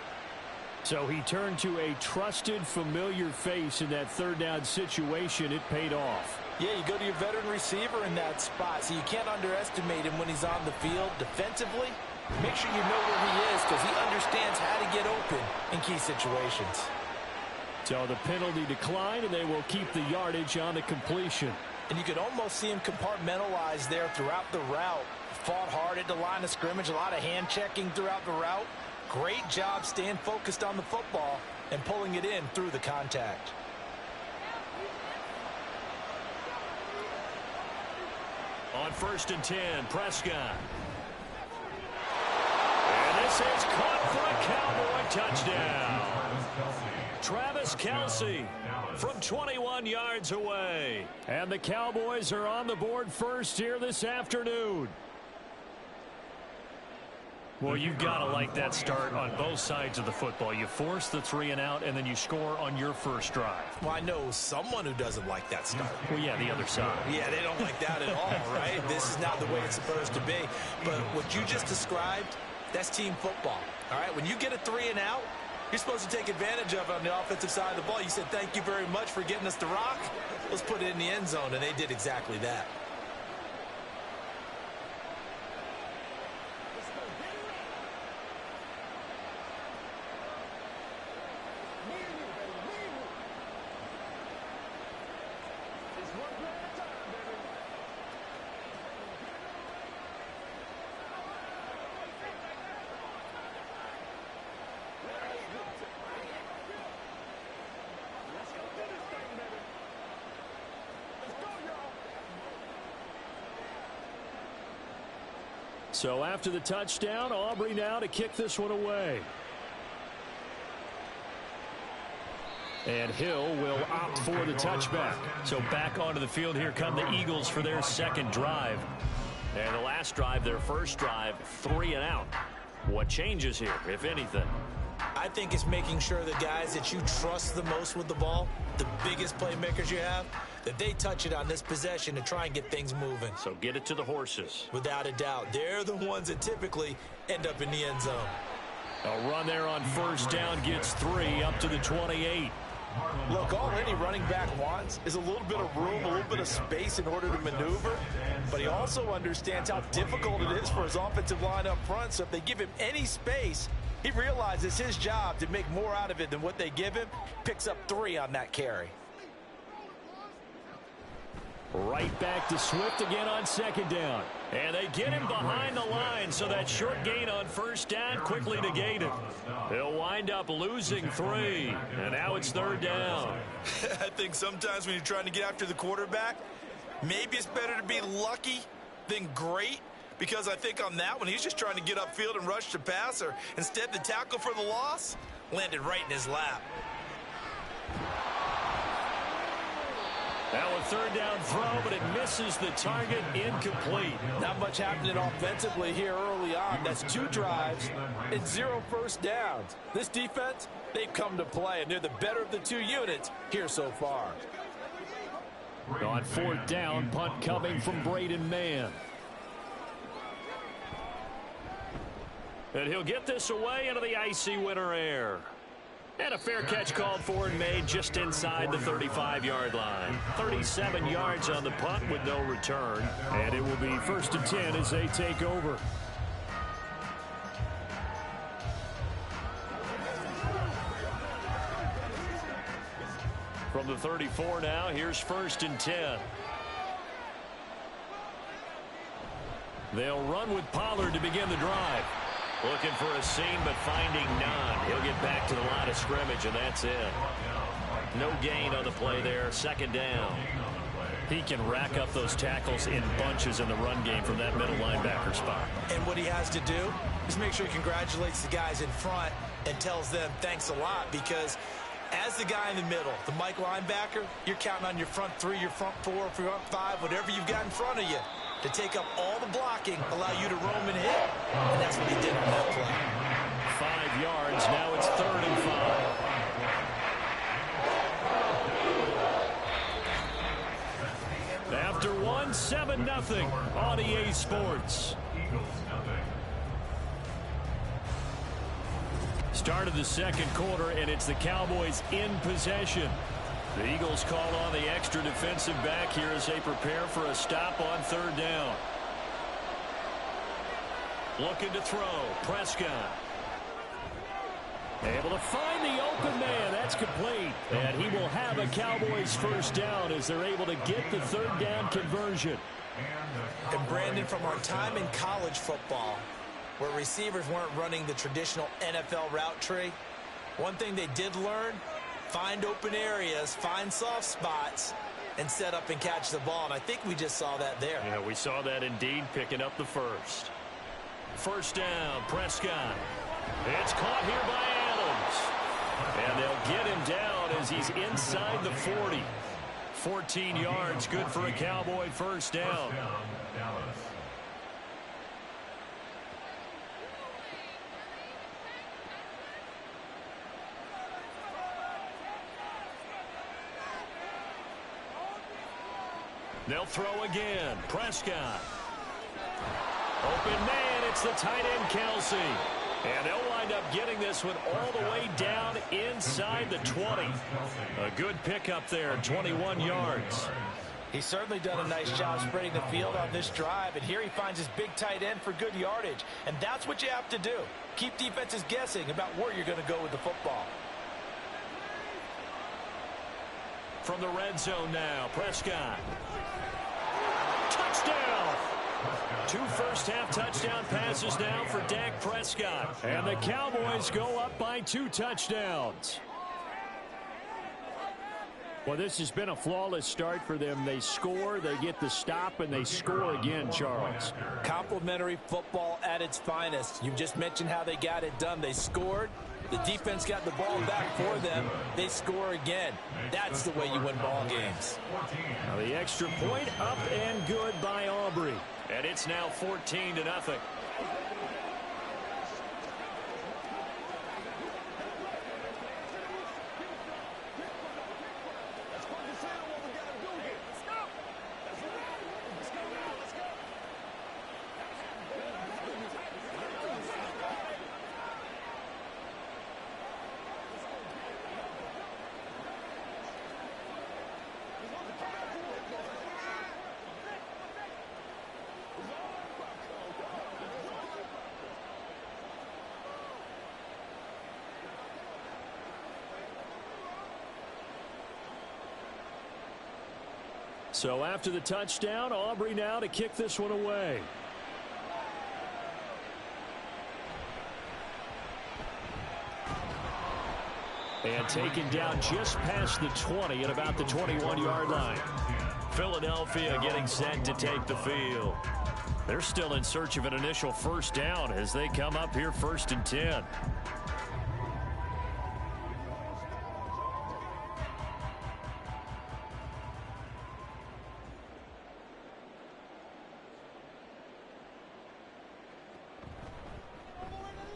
So he turned to a trusted, familiar face in that 3rd down situation. It paid off. Yeah, you go to your veteran receiver in that spot, so you can't underestimate him when he's on the field defensively. Make sure you know where he is, because he understands how to get open in key situations. So the penalty declined, and they will keep the yardage on the completion. And you could almost see him compartmentalize there throughout the route. Fought hard at the line of scrimmage, a lot of hand checking throughout the route. Great job staying focused on the football and pulling it in through the contact. On 1st and 10, Prescott. And this is caught for a Cowboy touchdown. Travis Kelce from 21 yards away. And the Cowboys are on the board first here this afternoon. Well, you've got to like that start on both sides of the football. You force the 3 and out, and then you score on your first drive. Well, I know someone who doesn't like that start. Well, yeah, the other side. Yeah, they don't like that at all, right? This is not the way it's supposed to be. But what you just described, that's team football, all right? When you get a 3 and out, you're supposed to take advantage of it on the offensive side of the ball. You said, thank you very much for getting us the rock. Let's put it in the end zone, and they did exactly that. So after the touchdown, Aubrey now to kick this one away. And Hill will opt for the touchback. So back onto the field here come the Eagles for their second drive. And the last drive, their first drive, 3 and out. What changes here, if anything? I think it's making sure the guys that you trust the most with the ball, the biggest playmakers you have, that they touch it on this possession to try and get things moving. So get it to the horses. Without a doubt. They're the ones that typically end up in the end zone. A run there on first down gets 3 up to the 28. Look, all any running back wants is a little bit of room, a little bit of space in order to maneuver. But he also understands how difficult it is for his offensive line up front. So if they give him any space, he realizes his job to make more out of it than what they give him. Picks up 3 on that carry. Right back to Swift again on second down. And they get him behind the line, so that short gain on first down quickly negated. He'll wind up losing 3, and now it's third down. I think sometimes when you're trying to get after the quarterback, maybe it's better to be lucky than great, because I think on that one, he's just trying to get upfield and rush the passer. Instead, the tackle for the loss landed right in his lap. Now a third down throw, but it misses the target, incomplete. Not much happening offensively here early on. That's 2 drives and 0 first downs. This defense, they've come to play, and they're the better of the 2 units here so far. On fourth down, punt coming from Braden Mann. And he'll get this away into the icy winter air. And a fair catch called for and made just inside the 35-yard line. 37 yards on the punt with no return. And it will be 1st and 10 as they take over. From the 34 now, here's 1st and 10. They'll run with Pollard to begin the drive. Looking for a seam, but finding none. He'll get back to the line of scrimmage, and that's it. No gain on the play there. 2nd down. He can rack up those tackles in bunches in the run game from that middle linebacker spot. And what he has to do is make sure he congratulates the guys in front and tells them thanks a lot, because as the guy in the middle, the Mike linebacker, you're counting on your front 3, your front 4, front 5, whatever you've got in front of you, to take up all the blocking, allow you to roam and hit. And that's what he did on that play. 5 yards. Now it's 3rd and 5. After 1, 7-0 on EA Sports. Start of the second quarter, and it's the Cowboys in possession. The Eagles call on the extra defensive back here as they prepare for a stop on 3rd down. Looking to throw. Prescott. Able to find the open man. That's complete. And he will have a Cowboys 1st down as they're able to get the 3rd down conversion. And Brandon, from our time in college football, where receivers weren't running the traditional NFL route tree, one thing they did learn: find open areas, find soft spots, and set up and catch the ball. And I think we just saw that there. Yeah, we saw that indeed, picking up the first. 1st down, Prescott. It's caught here by Adams. And they'll get him down as he's inside the 40. 14 yards, good for a Cowboy 1st down. They'll throw again. Prescott. Open man. It's the tight end, Kelce. And they'll wind up getting this one all the way down inside the 20. A good pickup there, 21 yards. He's certainly done a nice job spreading the field on this drive. And here he finds his big tight end for good yardage. And that's what you have to do. Keep defenses guessing about where you're going to go with the football. From the red zone now, Prescott. Touchdown! 2 first-half touchdown passes now for Dak Prescott. And the Cowboys go up by 2 touchdowns. Well, this has been a flawless start for them. They score, they get the stop, and they score again, Charles. Complimentary football at its finest. You just mentioned how they got it done. They scored. The defense got the ball back for them. They score again. That's the way you win ball games. Now the extra point up and good by Aubrey. And it's now 14-0. So after the touchdown, Aubrey now to kick this one away. And taken down just past the 20 at about the 21-yard line. Philadelphia getting set to take the field. They're still in search of an initial first down as they come up here 1st and 10.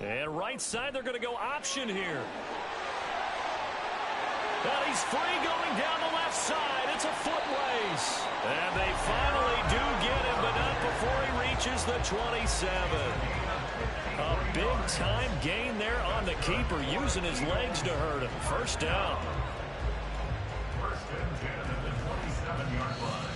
And right side, they're going to go option here. And he's free going down the left side. It's a foot race. And they finally do get him, but not before he reaches the 27. A big-time gain there on the keeper, using his legs to hurt him. First down. First and 10 at the 27-yard line.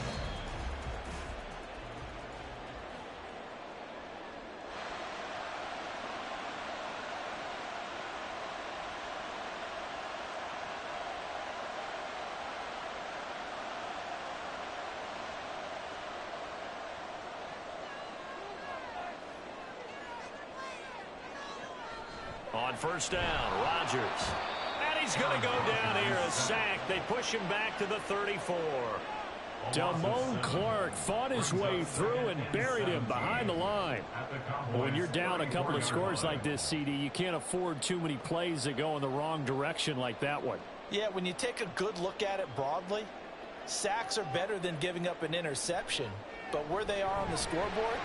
On first down, Rodgers. And he's going to go down here, a sack. They push him back to the 34. Damone Clark fought his way through and buried him behind the line. When you're down a couple of scores like this, CD, you can't afford too many plays that go in the wrong direction like that one. Yeah, when you take a good look at it broadly, sacks are better than giving up an interception. But where they are on the scoreboard,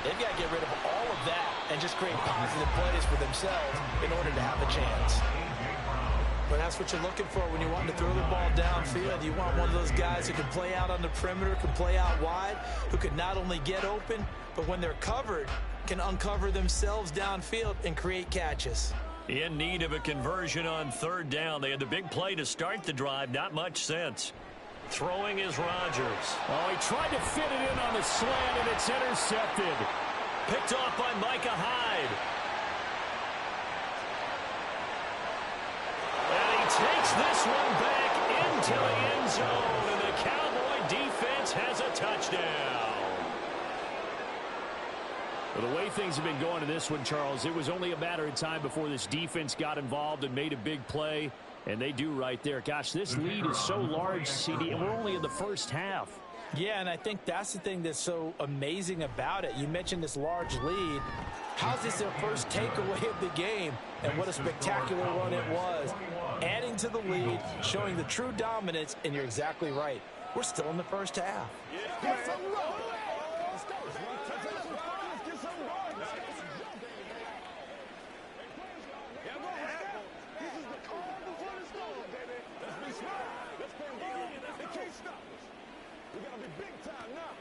they've got to get rid of all of that and just create positive plays for themselves in order to have a chance. But that's what you're looking for when you want to throw the ball downfield. You want one of those guys who can play out on the perimeter, can play out wide, who can not only get open, but when they're covered, can uncover themselves downfield and create catches. In need of a conversion on third down. They had the big play to start the drive. Not much sense. Throwing is Rodgers. Oh, he tried to fit it in on the slant, and it's intercepted. Picked off by Micah Hyde. And he takes this one back into the end zone, and the Cowboy defense has a touchdown. Well, the way things have been going in this one, Charles, it was only a matter of time before this defense got involved and made a big play. And they do right there. Gosh, this lead is so large, CD, and we're only in the first half. Yeah, and I think that's the thing that's so amazing about it. You mentioned this large lead. How's this their first takeaway of the game? And what a spectacular run it was. Adding to the lead, showing the true dominance, and you're exactly right. We're still in the first half. We gotta be big time now.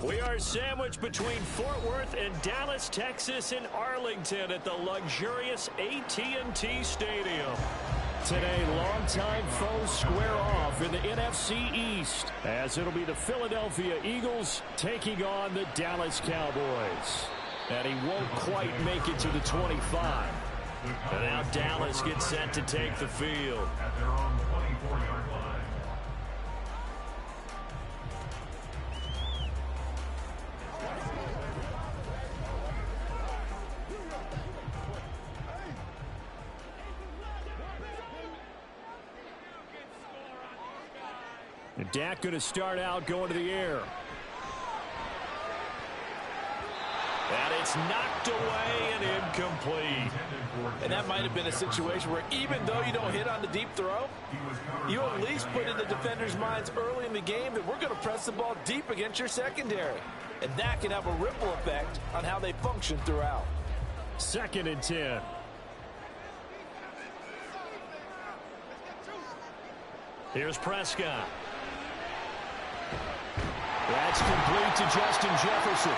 We are sandwiched between Fort Worth and Dallas, Texas, and Arlington at the luxurious AT&T Stadium. Today, longtime foes square off in the NFC East, as it'll be the Philadelphia Eagles taking on the Dallas Cowboys. And he won't quite make it to the 25. And now Dallas gets set to take the field. At their own 24-yard line. And Dak going to start out going to the air. And it's knocked away and incomplete. And that might have been a situation where even though you don't hit on the deep throw, you at least put in the defender's minds early in the game that we're going to press the ball deep against your secondary. And that can have a ripple effect on how they function throughout. 2nd and 10. Here's Prescott. That's complete to Justin Jefferson.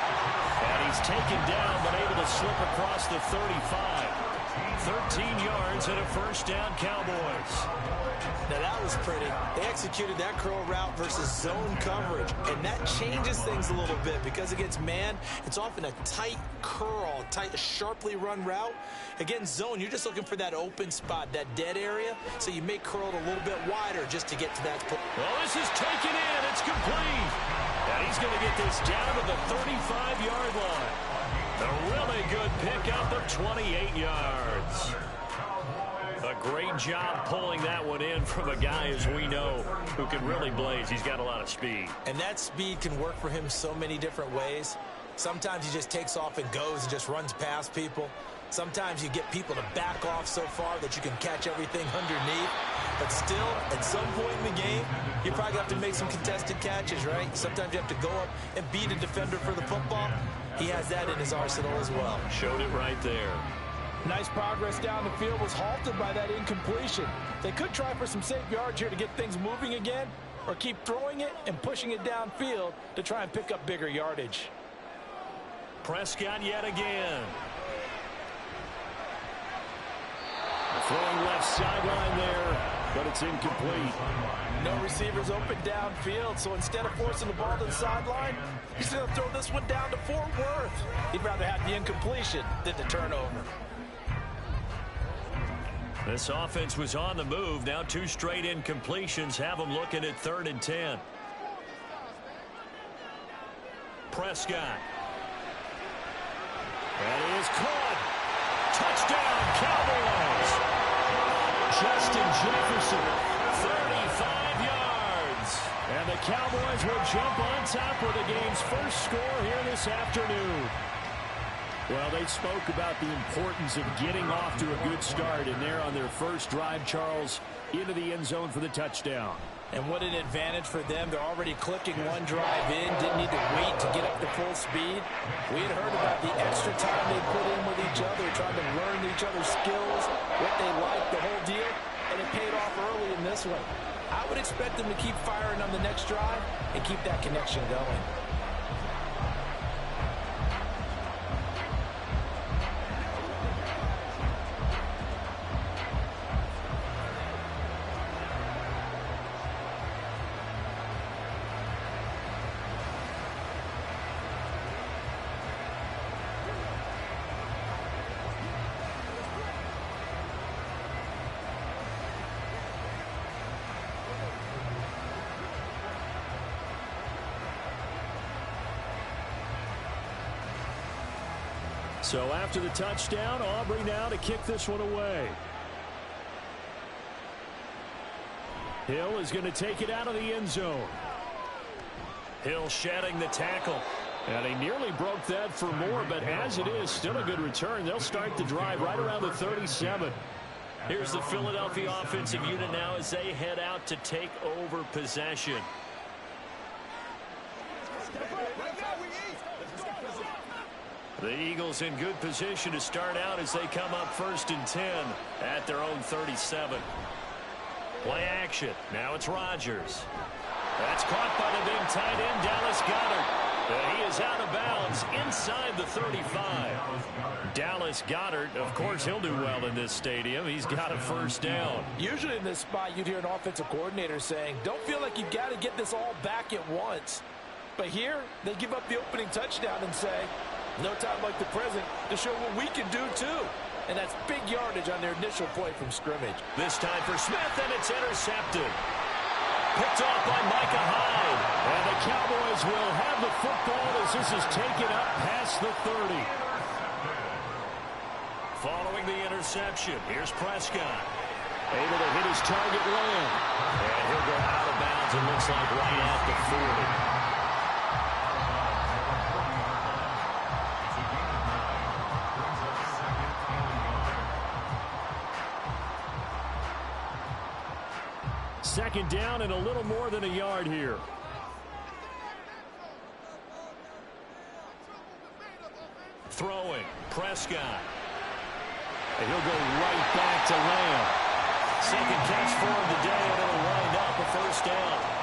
And he's taken down but able to slip across the 35. 13 yards and a first down, Cowboys. Now that was pretty. They executed that curl route versus zone coverage, and that changes things a little bit because against man, it's often a tight curl, tight, sharply run route. Against zone, you're just looking for that open spot, that dead area, so you may curl it a little bit wider just to get to that. Well, this is taken in. It's complete. And he's going to get this down to the 35-yard line. A really good pickup of 28 yards. A great job pulling that one in from a guy, as we know, who can really blaze. He's got a lot of speed. And that speed can work for him so many different ways. Sometimes he just takes off and goes and just runs past people. Sometimes you get people to back off so far that you can catch everything underneath. But still, at some point in the game, you probably have to make some contested catches, right? Sometimes you have to go up and beat a defender for the football. He has that in his arsenal as well. Showed it right there. Nice progress down the field was halted by that incompletion. They could try for some safe yards here to get things moving again, or keep throwing it and pushing it downfield to try and pick up bigger yardage. Prescott yet again. Throwing left sideline there, but it's incomplete. No receivers open downfield, so instead of forcing the ball to the sideline, he's going to throw this one down to Fort Worth. He'd rather have the incompletion than the turnover. This offense was on the move. Now 2 straight incompletions have them looking at 3rd and 10. Prescott. That is caught. Touchdown, Cowboys. Justin Jefferson, 35 yards. And the Cowboys will jump on top with the game's first score here this afternoon. Well, they spoke about the importance of getting off to a good start, and they're on their first drive, Charles, into the end zone for the touchdown. And what an advantage for them. They're already clicking one drive in, didn't need to wait to get up to full speed. We had heard about the extra time they put in with each other, trying to learn each other's skills, what they like, the whole deal, and it paid off early in this one. I would expect them to keep firing on the next drive and keep that connection going. So after the touchdown, Aubrey now to kick this one away. Hill is going to take it out of the end zone. Hill shedding the tackle. And he nearly broke that for more, but as it is, still a good return. They'll start the drive right around the 37. Here's the Philadelphia offensive unit now as they head out to take over possession. The Eagles in good position to start out as they come up 1st and 10 at their own 37. Play action. Now it's Rodgers. That's caught by the big tight end, Dallas Goedert. He is out of bounds inside the 35. Dallas Goedert, of course, he'll do well in this stadium. He's got a first down. Usually in this spot, you'd hear an offensive coordinator saying, don't feel like you've got to get this all back at once. But here, they give up the opening touchdown and say, no time like the present to show what we can do too. And that's big yardage on their initial play from scrimmage. This time for Smith, and it's intercepted. Picked off by Micah Hyde. And the Cowboys will have the football as this is taken up past the 30. Following the interception, here's Prescott. Able to hit his target Lamb. And he'll go out of bounds, it looks like right at the 40. Second down and a little more than a yard here. Throwing, Prescott. And he'll go right back to Lamb. Second catch for him today, and it'll wind up a first down.